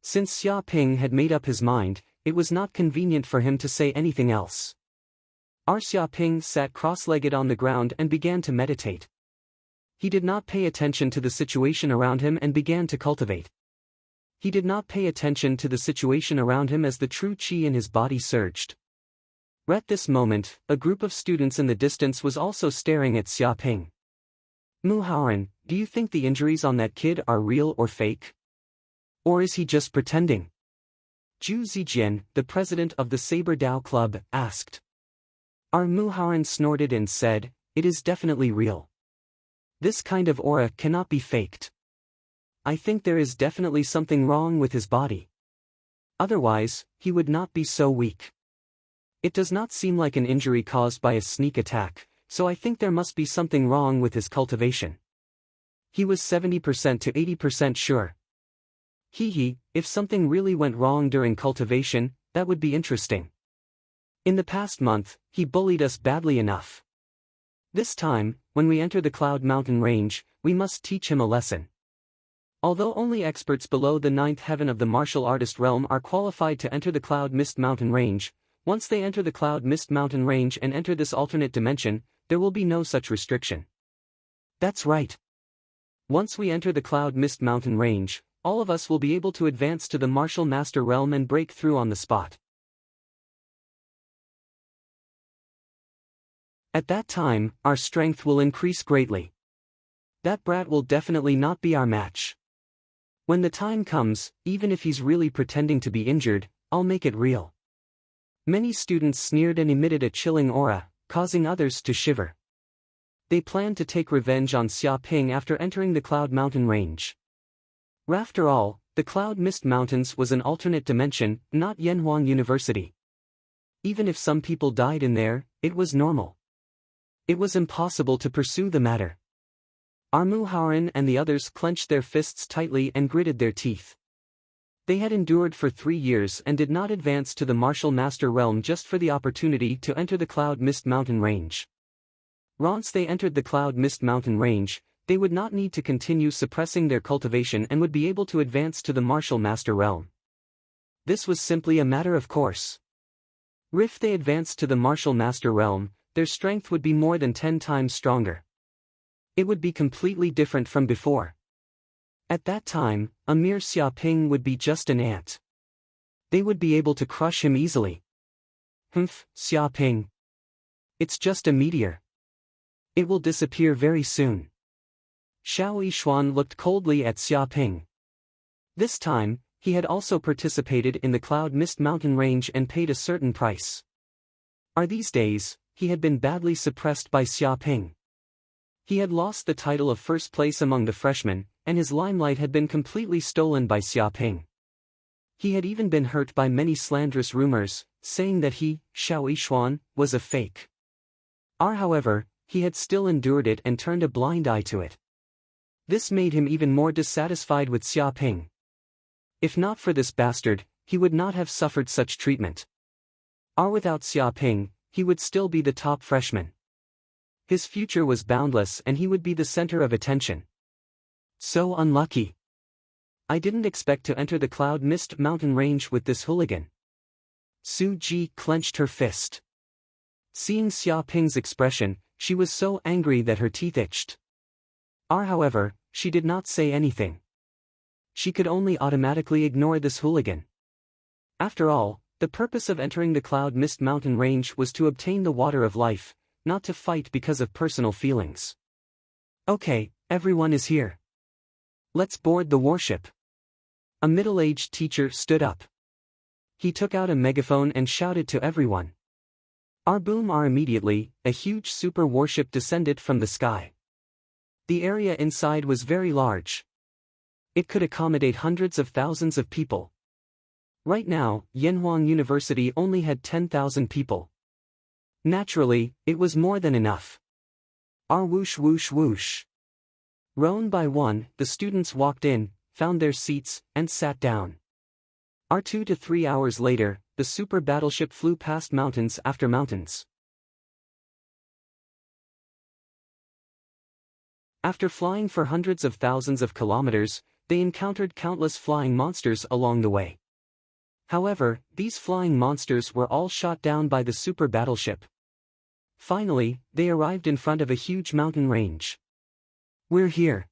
Since Xia Ping had made up his mind, it was not convenient for him to say anything else. Xia Ping sat cross-legged on the ground and began to meditate. He did not pay attention to the situation around him and began to cultivate. He did not pay attention to the situation around him as the true qi in his body surged. At this moment, a group of students in the distance was also staring at Xia Ping. Muhaoran, do you think the injuries on that kid are real or fake? Or is he just pretending? Zhu Zijian, the president of the Saber Dao Club, asked. Muhaoran snorted and said, it is definitely real. This kind of aura cannot be faked. I think there is definitely something wrong with his body. Otherwise, he would not be so weak. It does not seem like an injury caused by a sneak attack, so I think there must be something wrong with his cultivation. He was 70% to 80% sure. If something really went wrong during cultivation, that would be interesting. In the past month, he bullied us badly enough. This time, when we enter the Cloud Mountain Range, we must teach him a lesson. Although only experts below the 9th heaven of the martial artist realm are qualified to enter the Cloud Mist Mountain Range, once they enter the Cloud Mist Mountain Range and enter this alternate dimension, there will be no such restriction. That's right. Once we enter the Cloud Mist Mountain Range, all of us will be able to advance to the Martial Master realm and break through on the spot. At that time, our strength will increase greatly. That brat will definitely not be our match. When the time comes, even if he's really pretending to be injured, I'll make it real. Many students sneered and emitted a chilling aura, causing others to shiver. They planned to take revenge on Xia Ping after entering the Cloud Mountain Range. After all, the Cloud Mist Mountains was an alternate dimension, not Yanhuang University. Even if some people died in there, it was normal. It was impossible to pursue the matter. Muhaoran and the others clenched their fists tightly and gritted their teeth. They had endured for 3 years and did not advance to the Martial Master Realm just for the opportunity to enter the Cloud Mist Mountain Range. Once they entered the Cloud Mist Mountain Range, they would not need to continue suppressing their cultivation and would be able to advance to the Martial Master Realm. This was simply a matter of course. If they advanced to the Martial Master Realm, their strength would be more than 10 times stronger. It would be completely different from before. At that time, a mere Xiaoping would be just an ant. They would be able to crush him easily. Xiaoping. It's just a meteor. It will disappear very soon. Xiao Yishuan looked coldly at Xiaoping. This time, he had also participated in the Cloud Mist Mountain Range and paid a certain price. These days, he had been badly suppressed by Xiaoping. He had lost the title of first place among the freshmen, and his limelight had been completely stolen by Xiaoping. He had even been hurt by many slanderous rumors, saying that he, Xiao Yishuan, was a fake. However, he had still endured it and turned a blind eye to it. This made him even more dissatisfied with Xiaoping. If not for this bastard, he would not have suffered such treatment. Without Xiaoping, he would still be the top freshman. His future was boundless and he would be the center of attention. So unlucky. I didn't expect to enter the Cloud Mist Mountain Range with this hooligan. Su Ji clenched her fist. Seeing Xiaoping's expression, she was so angry that her teeth itched. However, she did not say anything. She could only automatically ignore this hooligan. After all, the purpose of entering the Cloud Mist Mountain Range was to obtain the Water of Life, not to fight because of personal feelings. Okay, everyone is here. Let's board the warship. A middle-aged teacher stood up. He took out a megaphone and shouted to everyone. Boom! Immediately, a huge super warship descended from the sky. The area inside was very large. It could accommodate hundreds of thousands of people. Right now, Yanhuang University only had 10,000 people. Naturally, it was more than enough. Whoosh whoosh whoosh. One by one, the students walked in, found their seats, and sat down. 2 to 3 hours later, the super battleship flew past mountains after mountains. After flying for hundreds of thousands of kilometers, they encountered countless flying monsters along the way. However, these flying monsters were all shot down by the super battleship. Finally, they arrived in front of a huge mountain range. We're here.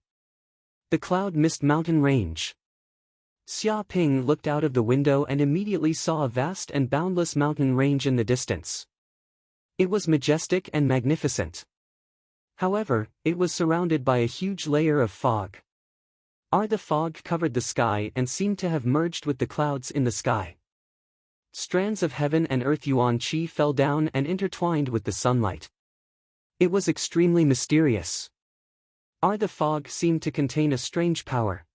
The Cloud Mist Mountain Range. Xiaoping looked out of the window and immediately saw a vast and boundless mountain range in the distance. It was majestic and magnificent. However, it was surrounded by a huge layer of fog. The fog covered the sky and seemed to have merged with the clouds in the sky. Strands of heaven and earth yuan qi fell down and intertwined with the sunlight. It was extremely mysterious. The fog seemed to contain a strange power.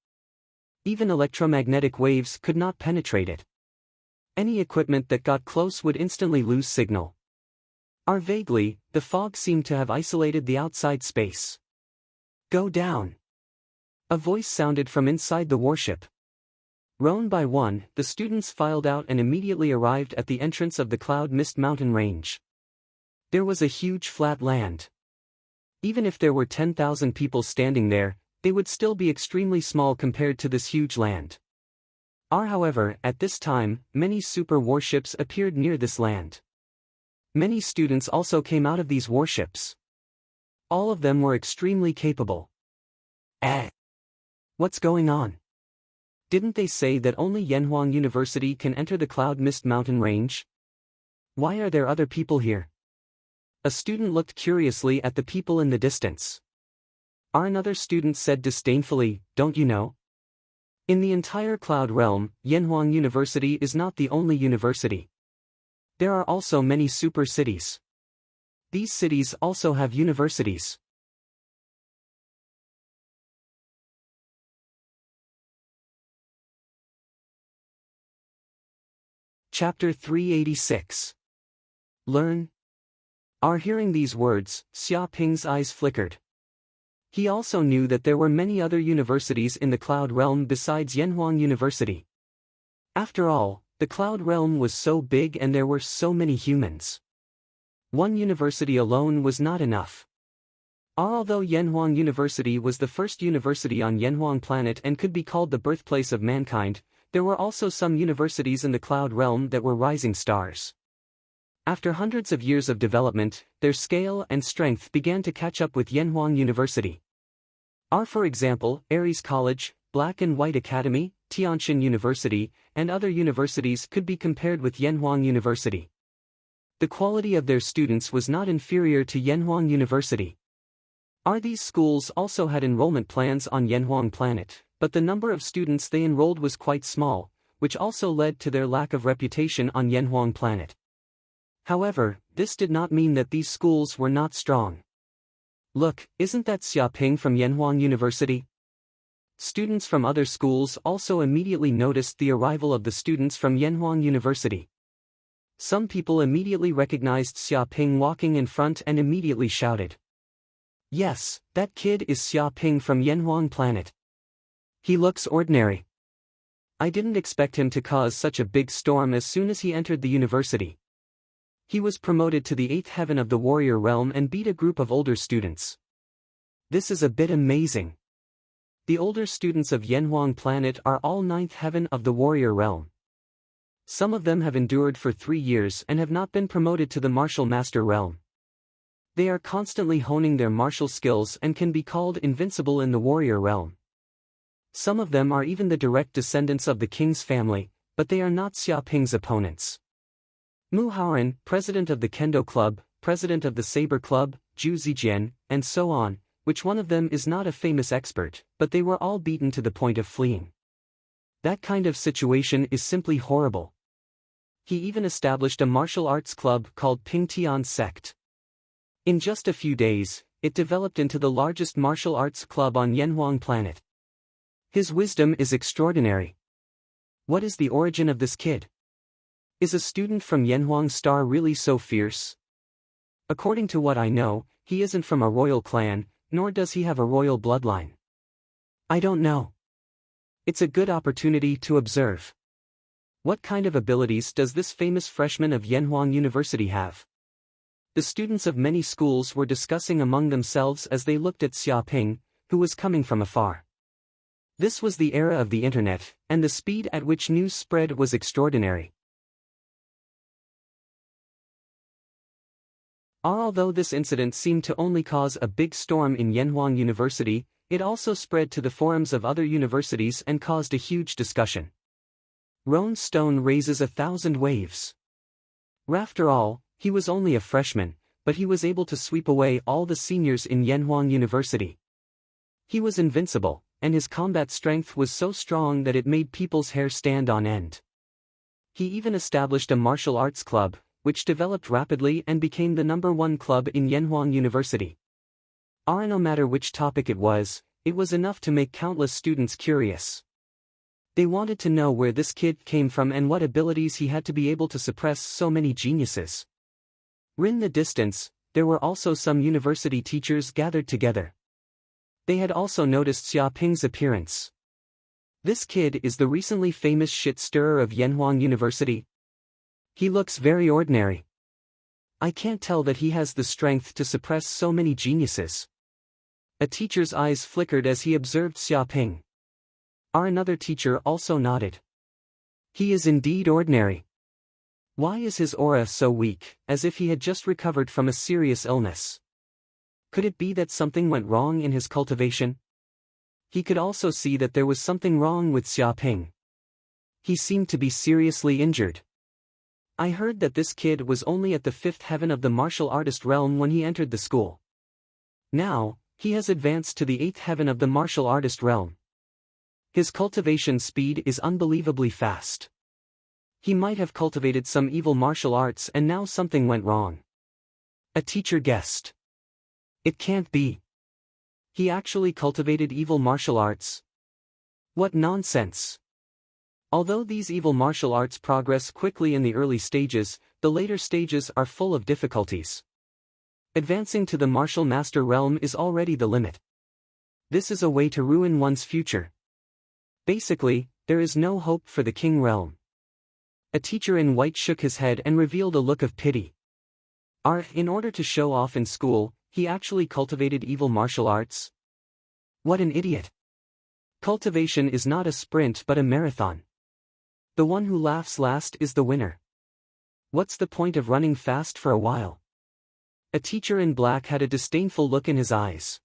Even electromagnetic waves could not penetrate it. Any equipment that got close would instantly lose signal. Vaguely, the fog seemed to have isolated the outside space. Go down. A voice sounded from inside the warship. One by one, the students filed out and immediately arrived at the entrance of the Cloud Mist Mountain Range. There was a huge flat land. Even if there were 10,000 people standing there, they would still be extremely small compared to this huge land. However, at this time, many super warships appeared near this land. Many students also came out of these warships. All of them were extremely capable. What's going on? Didn't they say that only Yanhuang University can enter the Cloud Mist Mountain Range? Why are there other people here? A student looked curiously at the people in the distance. Another student said disdainfully, don't you know? In the entire Cloud Realm, Yanhuang University is not the only university. There are also many super cities. These cities also have universities. Chapter 386. Learn. Hearing these words, Xiaoping's eyes flickered. He also knew that there were many other universities in the Cloud Realm besides Yanhuang University. After all, the Cloud Realm was so big and there were so many humans. One university alone was not enough. Although Yanhuang University was the first university on Yanhuang planet and could be called the birthplace of mankind, there were also some universities in the Cloud Realm that were rising stars. After hundreds of years of development, their scale and strength began to catch up with Yanhuang University. For example, Aries College, Black and White Academy, Tianshan University, and other universities could be compared with Yanhuang University. The quality of their students was not inferior to Yanhuang University. These schools also had enrollment plans on Yanhuang planet, but the number of students they enrolled was quite small, which also led to their lack of reputation on Yanhuang planet. However, this did not mean that these schools were not strong. Look, isn't that Xiaoping from Yanhuang University? Students from other schools also immediately noticed the arrival of the students from Yanhuang University. Some people immediately recognized Xiaoping walking in front and immediately shouted, "Yes, that kid is Xiaoping from Yanhuang planet. He looks ordinary. I didn't expect him to cause such a big storm as soon as he entered the university. He was promoted to the 8th heaven of the warrior realm and beat a group of older students. This is a bit amazing. The older students of Yanhuang planet are all 9th heaven of the warrior realm. Some of them have endured for 3 years and have not been promoted to the martial master realm. They are constantly honing their martial skills and can be called invincible in the warrior realm. Some of them are even the direct descendants of the king's family, but they are not Xiaoping's opponents. Mu Haoran, president of the Kendo Club, president of the Saber Club, Zhu Zijian, and so on, which one of them is not a famous expert, but they were all beaten to the point of fleeing. That kind of situation is simply horrible. He even established a martial arts club called Pingtian Sect. In just a few days, it developed into the largest martial arts club on Yanhuang planet. His wisdom is extraordinary. What is the origin of this kid? Is a student from Yanhuang Star really so fierce? According to what I know, he isn't from a royal clan, nor does he have a royal bloodline. I don't know. It's a good opportunity to observe. What kind of abilities does this famous freshman of Yanhuang University have? The students of many schools were discussing among themselves as they looked at Xiaoping, who was coming from afar. This was the era of the internet, and the speed at which news spread was extraordinary. Although this incident seemed to only cause a big storm in Yanhuang University, it also spread to the forums of other universities and caused a huge discussion. Roan's stone raises 1,000 waves. After all, he was only a freshman, but he was able to sweep away all the seniors in Yanhuang University. He was invincible, and his combat strength was so strong that it made people's hair stand on end. He even established a martial arts club, which developed rapidly and became the #1 club in Yanhuang University. No matter which topic it was enough to make countless students curious. They wanted to know where this kid came from and what abilities he had to be able to suppress so many geniuses. In the distance, there were also some university teachers gathered together. They had also noticed Xiaoping's appearance. This kid is the recently famous shit stirrer of Yanhuang University. He looks very ordinary. I can't tell that he has the strength to suppress so many geniuses. A teacher's eyes flickered as he observed Xiaoping. Another teacher also nodded. He is indeed ordinary. Why is his aura so weak, as if he had just recovered from a serious illness? Could it be that something went wrong in his cultivation? He could also see that there was something wrong with Xiaoping. He seemed to be seriously injured. I heard that this kid was only at the 5th heaven of the martial artist realm when he entered the school. Now, he has advanced to the 8th heaven of the martial artist realm. His cultivation speed is unbelievably fast. He might have cultivated some evil martial arts and now something went wrong. A teacher guessed. It can't be. He actually cultivated evil martial arts. What nonsense. Although these evil martial arts progress quickly in the early stages, the later stages are full of difficulties. Advancing to the martial master realm is already the limit. This is a way to ruin one's future. Basically, there is no hope for the king realm. A teacher in white shook his head and revealed a look of pity. In order to show off in school, he actually cultivated evil martial arts? What an idiot. Cultivation is not a sprint but a marathon. The one who laughs last is the winner. What's the point of running fast for a while? A teacher in black had a disdainful look in his eyes.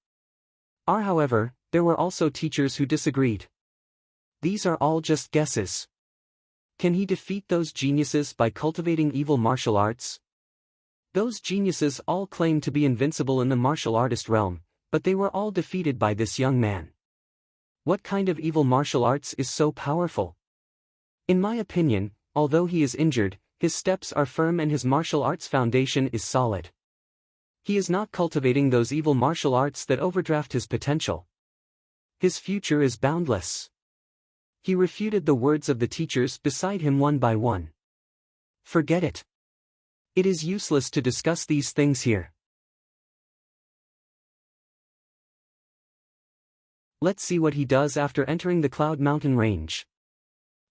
However, there were also teachers who disagreed. These are all just guesses. Can he defeat those geniuses by cultivating evil martial arts? Those geniuses all claimed to be invincible in the martial artist realm, but they were all defeated by this young man. What kind of evil martial arts is so powerful? In my opinion, although he is injured, his steps are firm and his martial arts foundation is solid. He is not cultivating those evil martial arts that overdraft his potential. His future is boundless. He refuted the words of the teachers beside him one by one. Forget it. It is useless to discuss these things here. Let's see what he does after entering the Cloud Mountain range.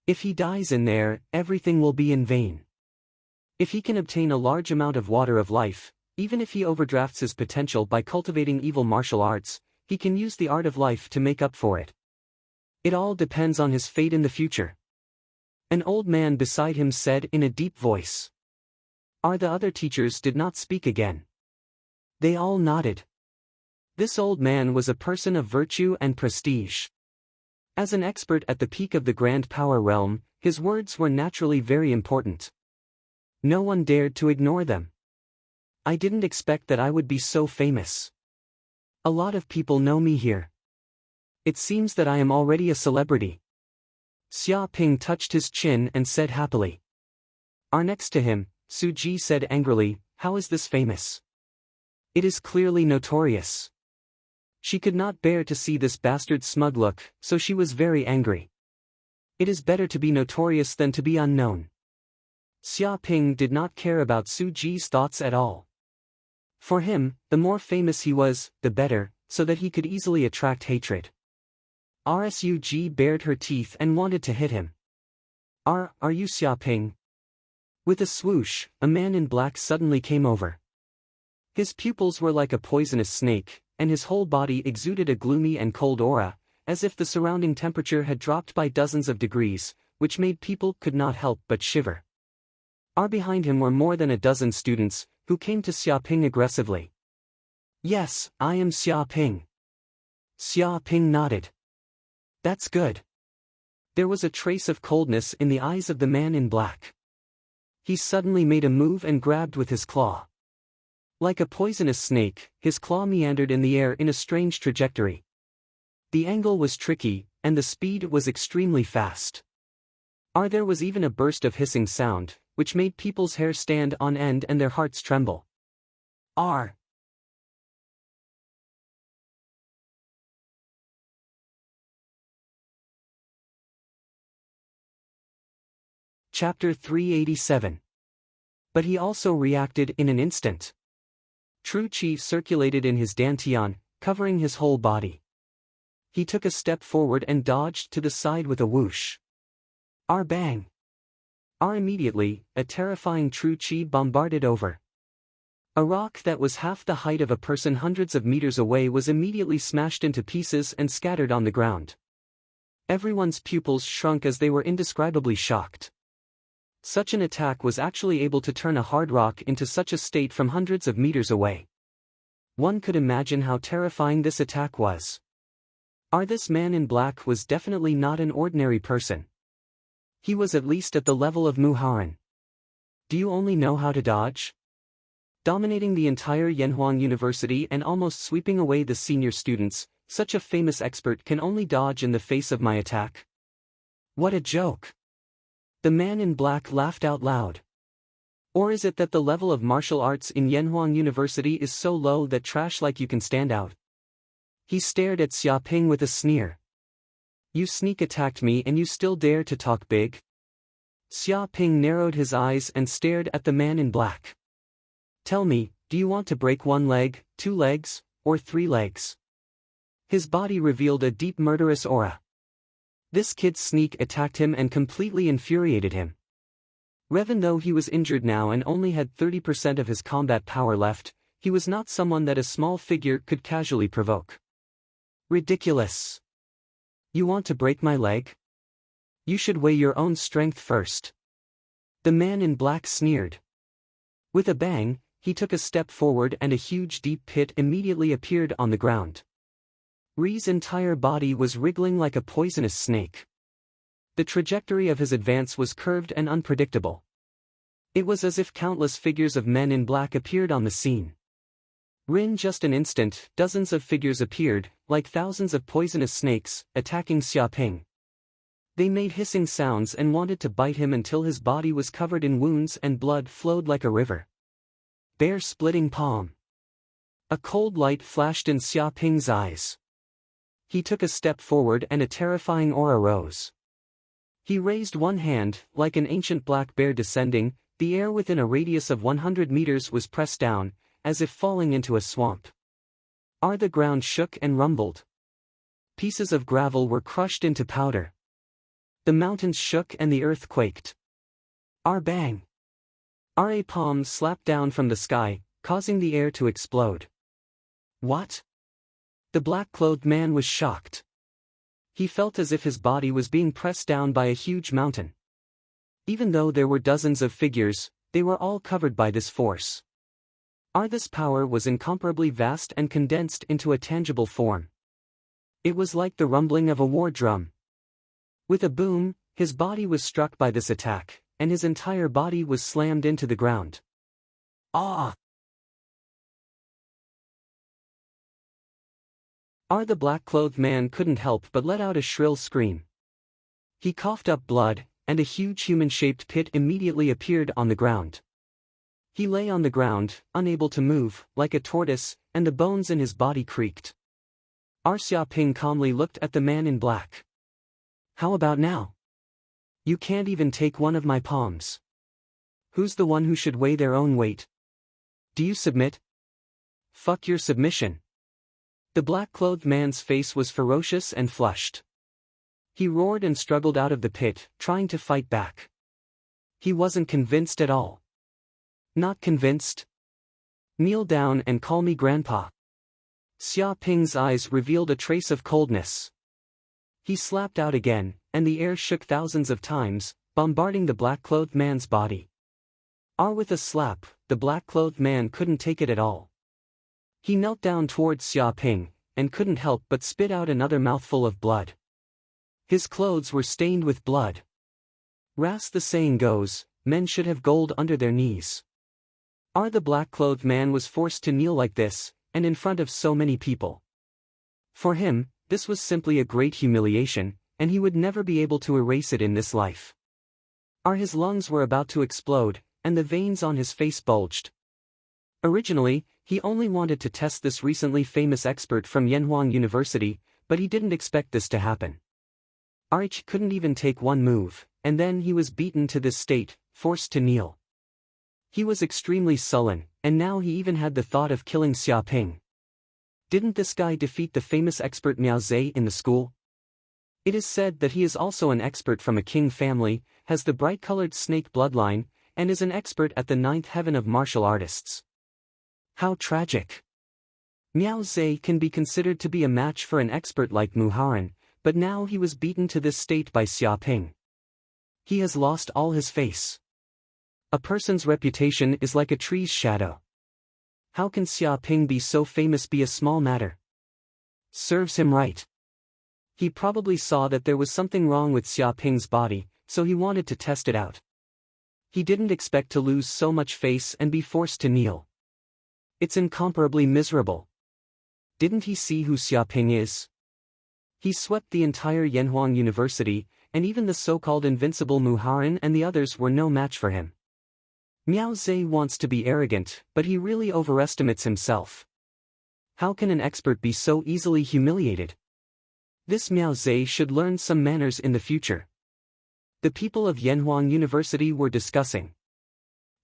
If he dies in there, everything will be in vain. If he can obtain a large amount of water of life, even if he overdrafts his potential by cultivating evil martial arts, he can use the art of life to make up for it. It all depends on his fate in the future. An old man beside him said in a deep voice. The other teachers did not speak again. They all nodded. This old man was a person of virtue and prestige. As an expert at the peak of the grand power realm, his words were naturally very important. No one dared to ignore them. I didn't expect that I would be so famous. A lot of people know me here. It seems that I am already a celebrity. Xia Ping touched his chin and said happily. Next to him, Su Ji said angrily, how is this famous? It is clearly notorious. She could not bear to see this bastard's smug look, so she was very angry. It is better to be notorious than to be unknown. Xia Ping did not care about Su Ji's thoughts at all. For him, the more famous he was, the better, so that he could easily attract hatred. Su Ji bared her teeth and wanted to hit him. Are you Xia Ping? With a swoosh, a man in black suddenly came over. His pupils were like a poisonous snake, and his whole body exuded a gloomy and cold aura, as if the surrounding temperature had dropped by dozens of degrees, which made people could not help but shiver. Behind him were more than a dozen students, who came to Xia Ping aggressively. Yes, I am Xia Ping. Xia Ping nodded. That's good. There was a trace of coldness in the eyes of the man in black. He suddenly made a move and grabbed with his claw. Like a poisonous snake, his claw meandered in the air in a strange trajectory. The angle was tricky, and the speed was extremely fast. There was even a burst of hissing sound, which made people's hair stand on end and their hearts tremble. Chapter 387. But he also reacted in an instant. True Qi circulated in his dantian, covering his whole body. He took a step forward and dodged to the side with a whoosh. Bang! Immediately, a terrifying True Qi bombarded over. A rock that was half the height of a person hundreds of meters away was immediately smashed into pieces and scattered on the ground. Everyone's pupils shrunk as they were indescribably shocked. Such an attack was actually able to turn a hard rock into such a state from hundreds of meters away. One could imagine how terrifying this attack was. This man in black was definitely not an ordinary person. He was at least at the level of Muharan. Do you only know how to dodge? Dominating the entire Yanhuang University and almost sweeping away the senior students, such a famous expert can only dodge in the face of my attack? What a joke! The man in black laughed out loud. Or is it that the level of martial arts in Yanhuang University is so low that trash like you can stand out? He stared at Xia Ping with a sneer. You sneak attacked me and you still dare to talk big? Xia Ping narrowed his eyes and stared at the man in black. Tell me, do you want to break one leg, 2 legs, or 3 legs? His body revealed a deep murderous aura. This kid's sneak attacked him and completely infuriated him. Even though he was injured now and only had 30% of his combat power left, he was not someone that a small figure could casually provoke. Ridiculous. You want to break my leg? You should weigh your own strength first. The man in black sneered. With a bang, he took a step forward and a huge deep pit immediately appeared on the ground. Ri's entire body was wriggling like a poisonous snake. The trajectory of his advance was curved and unpredictable. It was as if countless figures of men in black appeared on the scene. In just an instant, dozens of figures appeared, like thousands of poisonous snakes, attacking Xiaoping. They made hissing sounds and wanted to bite him until his body was covered in wounds and blood flowed like a river. Bear-splitting palm. A cold light flashed in Xiaoping's eyes. He took a step forward and a terrifying aura rose. He raised one hand, like an ancient black bear descending, the air within a radius of 100 meters was pressed down, as if falling into a swamp. The ground shook and rumbled. Pieces of gravel were crushed into powder. The mountains shook and the earth quaked. Bang! A palm slapped down from the sky, causing the air to explode. What? The black-clothed man was shocked. He felt as if his body was being pressed down by a huge mountain. Even though there were dozens of figures, they were all covered by this force. This power was incomparably vast and condensed into a tangible form. It was like the rumbling of a war drum. With a boom, his body was struck by this attack, and his entire body was slammed into the ground. The black-clothed man couldn't help but let out a shrill scream. He coughed up blood, and a huge human-shaped pit immediately appeared on the ground. He lay on the ground, unable to move, like a tortoise, and the bones in his body creaked. Xiaoping calmly looked at the man in black. How about now? You can't even take one of my palms. Who's the one who should weigh their own weight? Do you submit? Fuck your submission. The black-clothed man's face was ferocious and flushed. He roared and struggled out of the pit, trying to fight back. He wasn't convinced at all. Not convinced? Kneel down and call me grandpa. Xiaoping's eyes revealed a trace of coldness. He slapped out again, and the air shook thousands of times, bombarding the black-clothed man's body. With a slap, the black-clothed man couldn't take it at all. He knelt down towards Xiaoping, and couldn't help but spit out another mouthful of blood. His clothes were stained with blood. The saying goes, men should have gold under their knees. The black-clothed man was forced to kneel like this, and in front of so many people. For him, this was simply a great humiliation, and he would never be able to erase it in this life. His lungs were about to explode, and the veins on his face bulged. Originally, he only wanted to test this recently famous expert from Yenhuang University, but he didn't expect this to happen. Arch couldn't even take one move, and then he was beaten to this state, forced to kneel. He was extremely sullen, and now he even had the thought of killing Xiaoping. Didn't this guy defeat the famous expert Miao Zhe in the school? It is said that he is also an expert from a king family, has the bright-colored snake bloodline, and is an expert at the ninth heaven of martial artists. How tragic. Miao Zhe can be considered to be a match for an expert like Muharan, but now he was beaten to this state by Xiaoping. He has lost all his face. A person's reputation is like a tree's shadow. How can Xiaoping be so famous be a small matter? Serves him right. He probably saw that there was something wrong with Xiaoping's body, so he wanted to test it out. He didn't expect to lose so much face and be forced to kneel. It's incomparably miserable. Didn't he see who Xiaoping is? He swept the entire Yenhuang University, and even the so-called invincible Muharan and the others were no match for him. Miao Zhe wants to be arrogant, but he really overestimates himself. How can an expert be so easily humiliated? This Miao Zhe should learn some manners in the future. The people of Yenhuang University were discussing.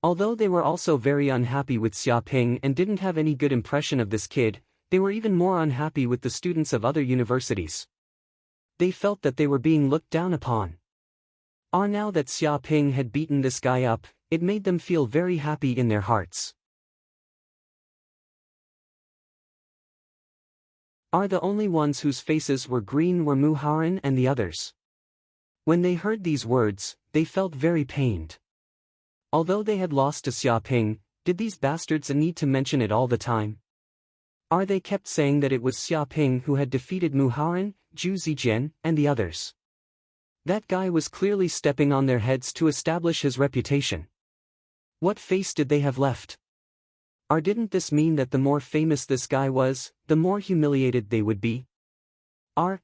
Although they were also very unhappy with Xiaoping and didn't have any good impression of this kid, they were even more unhappy with the students of other universities. They felt that they were being looked down upon. Now that Xia Ping had beaten this guy up, it made them feel very happy in their hearts. The only ones whose faces were green were Mu Haoren and the others. When they heard these words, they felt very pained. Although they had lost to Xia Ping, did these bastards need to mention it all the time? They kept saying that it was Xia Ping who had defeated Mu Haoren, Zhu Zijian, and the others. That guy was clearly stepping on their heads to establish his reputation. What face did they have left? Didn't this mean that the more famous this guy was, the more humiliated they would be?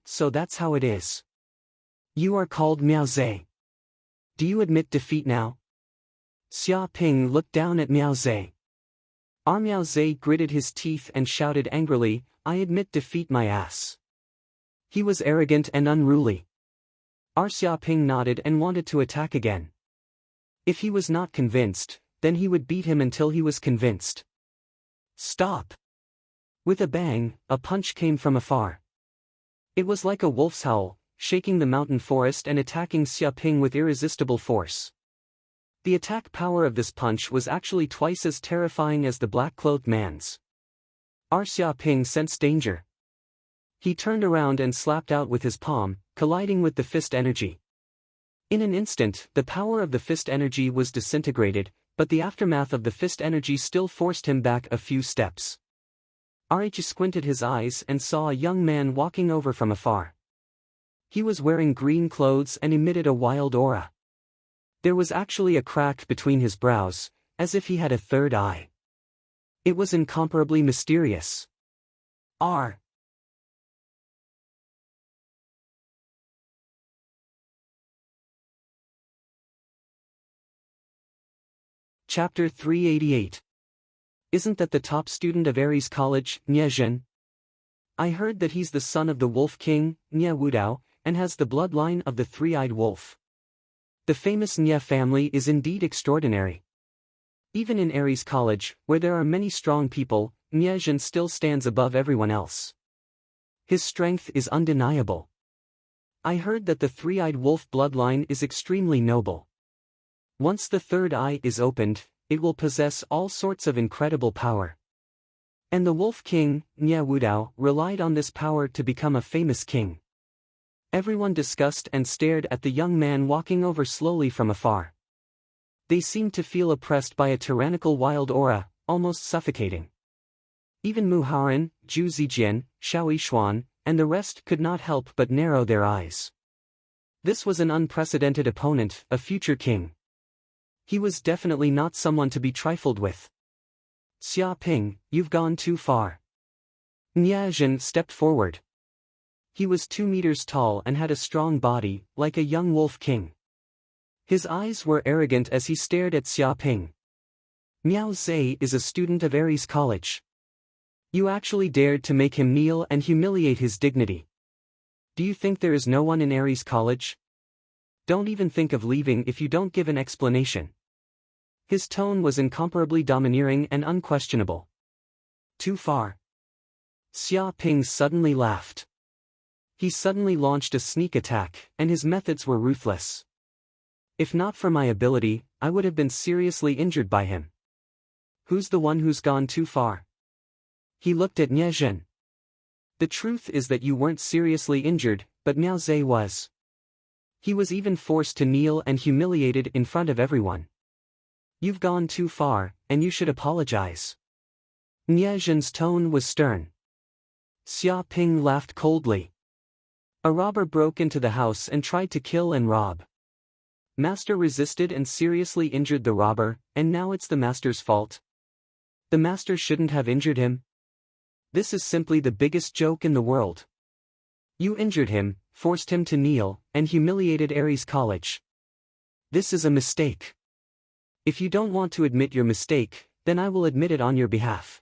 So that's how it is. You are called Miao Zhe. Do you admit defeat now? Xia Ping looked down at Miao Zhe. Miao Zhe gritted his teeth and shouted angrily, I admit defeat my ass. He was arrogant and unruly. Xia Ping nodded and wanted to attack again. If he was not convinced, then he would beat him until he was convinced. Stop! With a bang, a punch came from afar. It was like a wolf's howl, shaking the mountain forest and attacking Xia Ping with irresistible force. The attack power of this punch was actually twice as terrifying as the black-clothed man's. Xia Ping sensed danger. He turned around and slapped out with his palm, colliding with the fist energy. In an instant, the power of the fist energy was disintegrated, but the aftermath of the fist energy still forced him back a few steps. Archie squinted his eyes and saw a young man walking over from afar. He was wearing green clothes and emitted a wild aura. There was actually a crack between his brows, as if he had a third eye. It was incomparably mysterious. Chapter 388. Isn't that the top student of Ares College, Nie Zhen? I heard that he's the son of the Wolf King, Nie Wudao, and has the bloodline of the three-eyed wolf. The famous Nie family is indeed extraordinary. Even in Ares College, where there are many strong people, Nie Zhen still stands above everyone else. His strength is undeniable. I heard that the three-eyed wolf bloodline is extremely noble. Once the third eye is opened, it will possess all sorts of incredible power. And the Wolf King, Nie Wudao, relied on this power to become a famous king. Everyone discussed and stared at the young man walking over slowly from afar. They seemed to feel oppressed by a tyrannical wild aura, almost suffocating. Even Mu Haoren, Zhu Zijian, Xiao Yishuan, and the rest could not help but narrow their eyes. This was an unprecedented opponent, a future king. He was definitely not someone to be trifled with. Xia Ping, you've gone too far. Nie Zhen stepped forward. He was 2 meters tall and had a strong body, like a young wolf king. His eyes were arrogant as he stared at Xia Ping. Miao Zhe is a student of Ares College. You actually dared to make him kneel and humiliate his dignity. Do you think there is no one in Ares College? Don't even think of leaving if you don't give an explanation. His tone was incomparably domineering and unquestionable. Too far. Xia Ping suddenly laughed. He suddenly launched a sneak attack, and his methods were ruthless. If not for my ability, I would have been seriously injured by him. Who's the one who's gone too far? He looked at Nie Zhen. The truth is that you weren't seriously injured, but Miao Zhe was. He was even forced to kneel and humiliated in front of everyone. You've gone too far, and you should apologize. Nie Zhen's tone was stern. Xia Ping laughed coldly. A robber broke into the house and tried to kill and rob. Master resisted and seriously injured the robber, and now it's the master's fault. The master shouldn't have injured him. This is simply the biggest joke in the world. You injured him, forced him to kneel, and humiliated Ares College. This is a mistake. If you don't want to admit your mistake, then I will admit it on your behalf.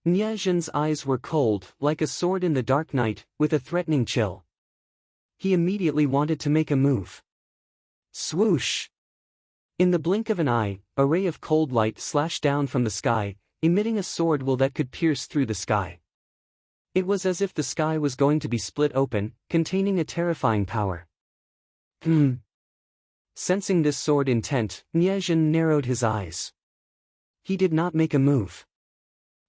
Nie Zhen's eyes were cold, like a sword in the dark night, with a threatening chill. He immediately wanted to make a move. Swoosh! In the blink of an eye, a ray of cold light slashed down from the sky, emitting a sword will that could pierce through the sky. It was as if the sky was going to be split open, containing a terrifying power. Sensing this sword intent, Nie Zhen narrowed his eyes. He did not make a move.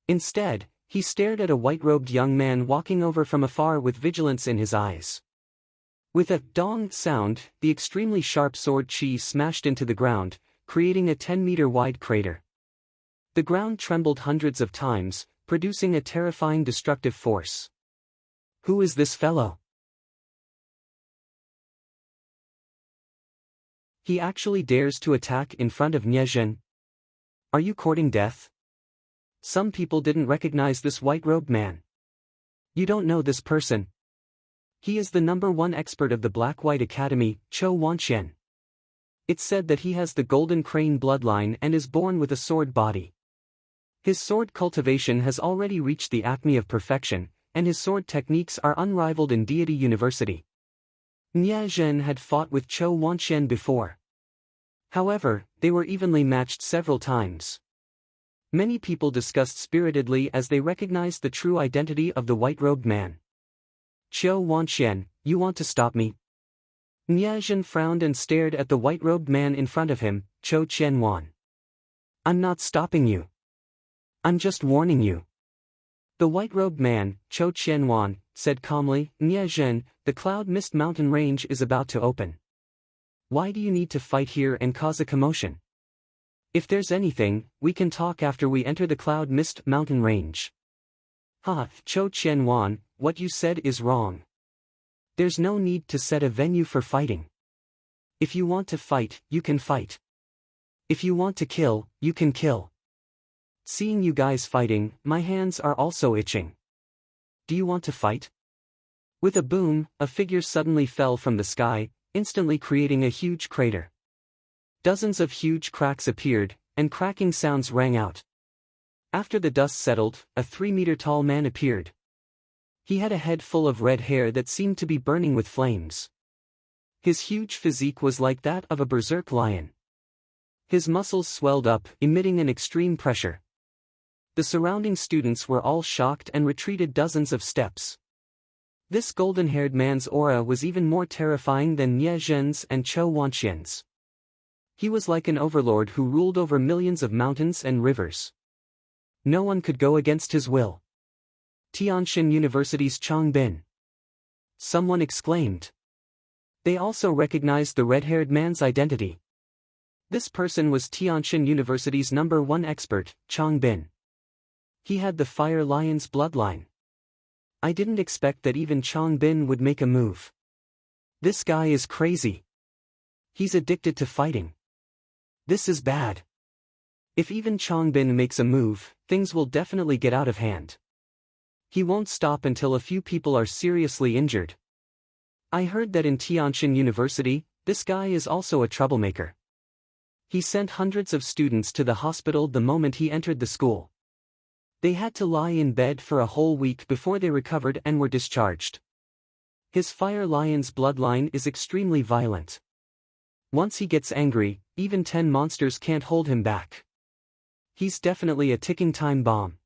Instead, he stared at a white-robed young man walking over from afar with vigilance in his eyes. With a dong sound, the extremely sharp sword chi smashed into the ground, creating a 10-meter-wide crater. The ground trembled hundreds of times, producing a terrifying destructive force. Who is this fellow? He actually dares to attack in front of Nie Zhen? Are you courting death? Some people didn't recognize this white-robed man. You don't know this person. He is the #1 expert of the Black-White Academy, Chou Wanxian. It's said that he has the Golden Crane bloodline and is born with a sword body. His sword cultivation has already reached the acme of perfection, and his sword techniques are unrivaled in Deity University. Nie Zhen had fought with Chou Wanxian before. However, they were evenly matched several times. Many people discussed spiritedly as they recognized the true identity of the white-robed man. Chou Wanxian, you want to stop me? Nie Zhen frowned and stared at the white-robed man in front of him, Chou Qianwan. I'm not stopping you. I'm just warning you. The white-robed man, Chou Qianwan, said calmly, Nie Zhen, the Cloud Mist mountain range is about to open. Why do you need to fight here and cause a commotion? If there's anything, we can talk after we enter the Cloud Mist mountain range. Ha, Chou Qianwan, what you said is wrong. There's no need to set a venue for fighting. If you want to fight, you can fight. If you want to kill, you can kill. Seeing you guys fighting, my hands are also itching. Do you want to fight? With a boom, a figure suddenly fell from the sky, instantly creating a huge crater. Dozens of huge cracks appeared, and cracking sounds rang out. After the dust settled, a 3-meter-tall man appeared. He had a head full of red hair that seemed to be burning with flames. His huge physique was like that of a berserk lion. His muscles swelled up, emitting an extreme pressure. The surrounding students were all shocked and retreated dozens of steps. This golden-haired man's aura was even more terrifying than Nie Zhen's and Chou Wanxian's. He was like an overlord who ruled over millions of mountains and rivers. No one could go against his will. Tianjin University's Chang Bin. Someone exclaimed. They also recognized the red-haired man's identity. This person was Tianjin University's #1 expert, Chang Bin. He had the Fire Lion's bloodline. I didn't expect that even Chang Bin would make a move. This guy is crazy. He's addicted to fighting. This is bad. If even Chang Bin makes a move, things will definitely get out of hand. He won't stop until a few people are seriously injured. I heard that in Tianjin University, this guy is also a troublemaker. He sent hundreds of students to the hospital the moment he entered the school. They had to lie in bed for a whole week before they recovered and were discharged. His Fire Lion's bloodline is extremely violent. Once he gets angry, even 10 monsters can't hold him back. He's definitely a ticking time bomb.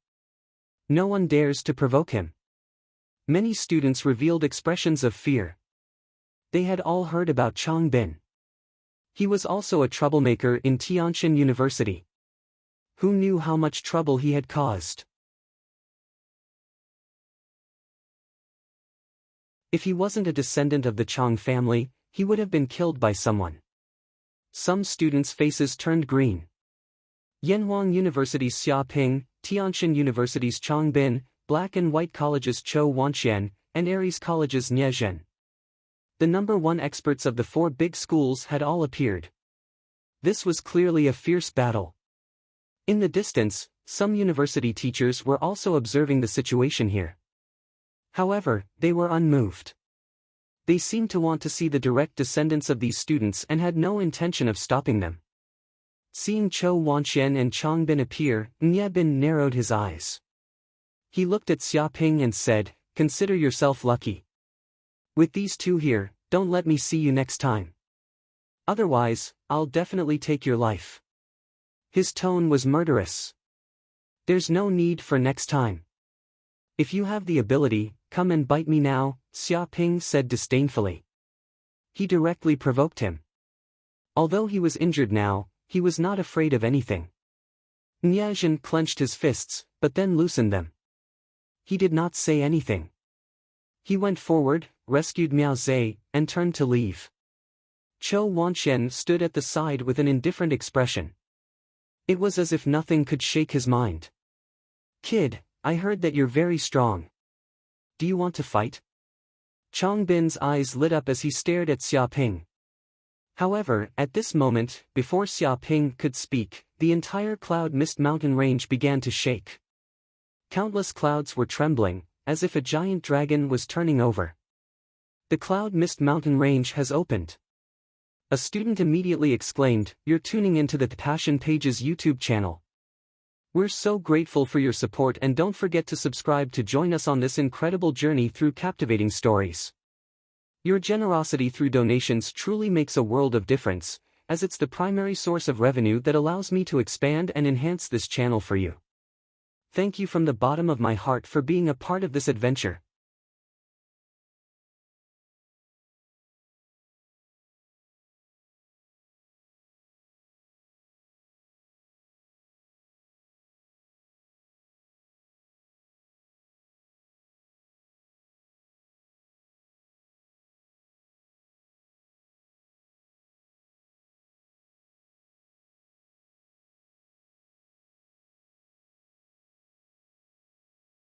No one dares to provoke him. Many students revealed expressions of fear. They had all heard about Chang Bin. He was also a troublemaker in Tianjin University. Who knew how much trouble he had caused? If he wasn't a descendant of the Chang family, he would have been killed by someone. Some students' faces turned green. Yenhuang University's Xia Ping, Tianjin University's Chang Bin, Black and White College's Chou Wanxian, and Aries College's Nie Zhen. The #1 experts of the 4 big schools had all appeared. This was clearly a fierce battle. In the distance, some university teachers were also observing the situation here. However, they were unmoved. They seemed to want to see the direct descendants of these students and had no intention of stopping them. Seeing Chou Wanxian and Chang Bin appear, Nie Bin narrowed his eyes. He looked at Xia Ping and said, "Consider yourself lucky. With these two here, don't let me see you next time. Otherwise, I'll definitely take your life." His tone was murderous. "There's no need for next time. If you have the ability, come and bite me now," Xia Ping said disdainfully. He directly provoked him. Although he was injured now, he was not afraid of anything. Nyajin clenched his fists, but then loosened them. He did not say anything. He went forward, rescued Miao Zhe, and turned to leave. Chou Wanxian stood at the side with an indifferent expression. It was as if nothing could shake his mind. "Kid, I heard that you're very strong. Do you want to fight?" Chang Bin's eyes lit up as he stared at Xia Ping. However, at this moment, before Xia Ping could speak, the entire cloud mist mountain range began to shake. Countless clouds were trembling, as if a giant dragon was turning over. "The cloud mist mountain range has opened." A student immediately exclaimed, "You're tuning into the Passion Pages YouTube channel. We're so grateful for your support, and don't forget to subscribe to join us on this incredible journey through captivating stories. Your generosity through donations truly makes a world of difference, as it's the primary source of revenue that allows me to expand and enhance this channel for you. Thank you from the bottom of my heart for being a part of this adventure."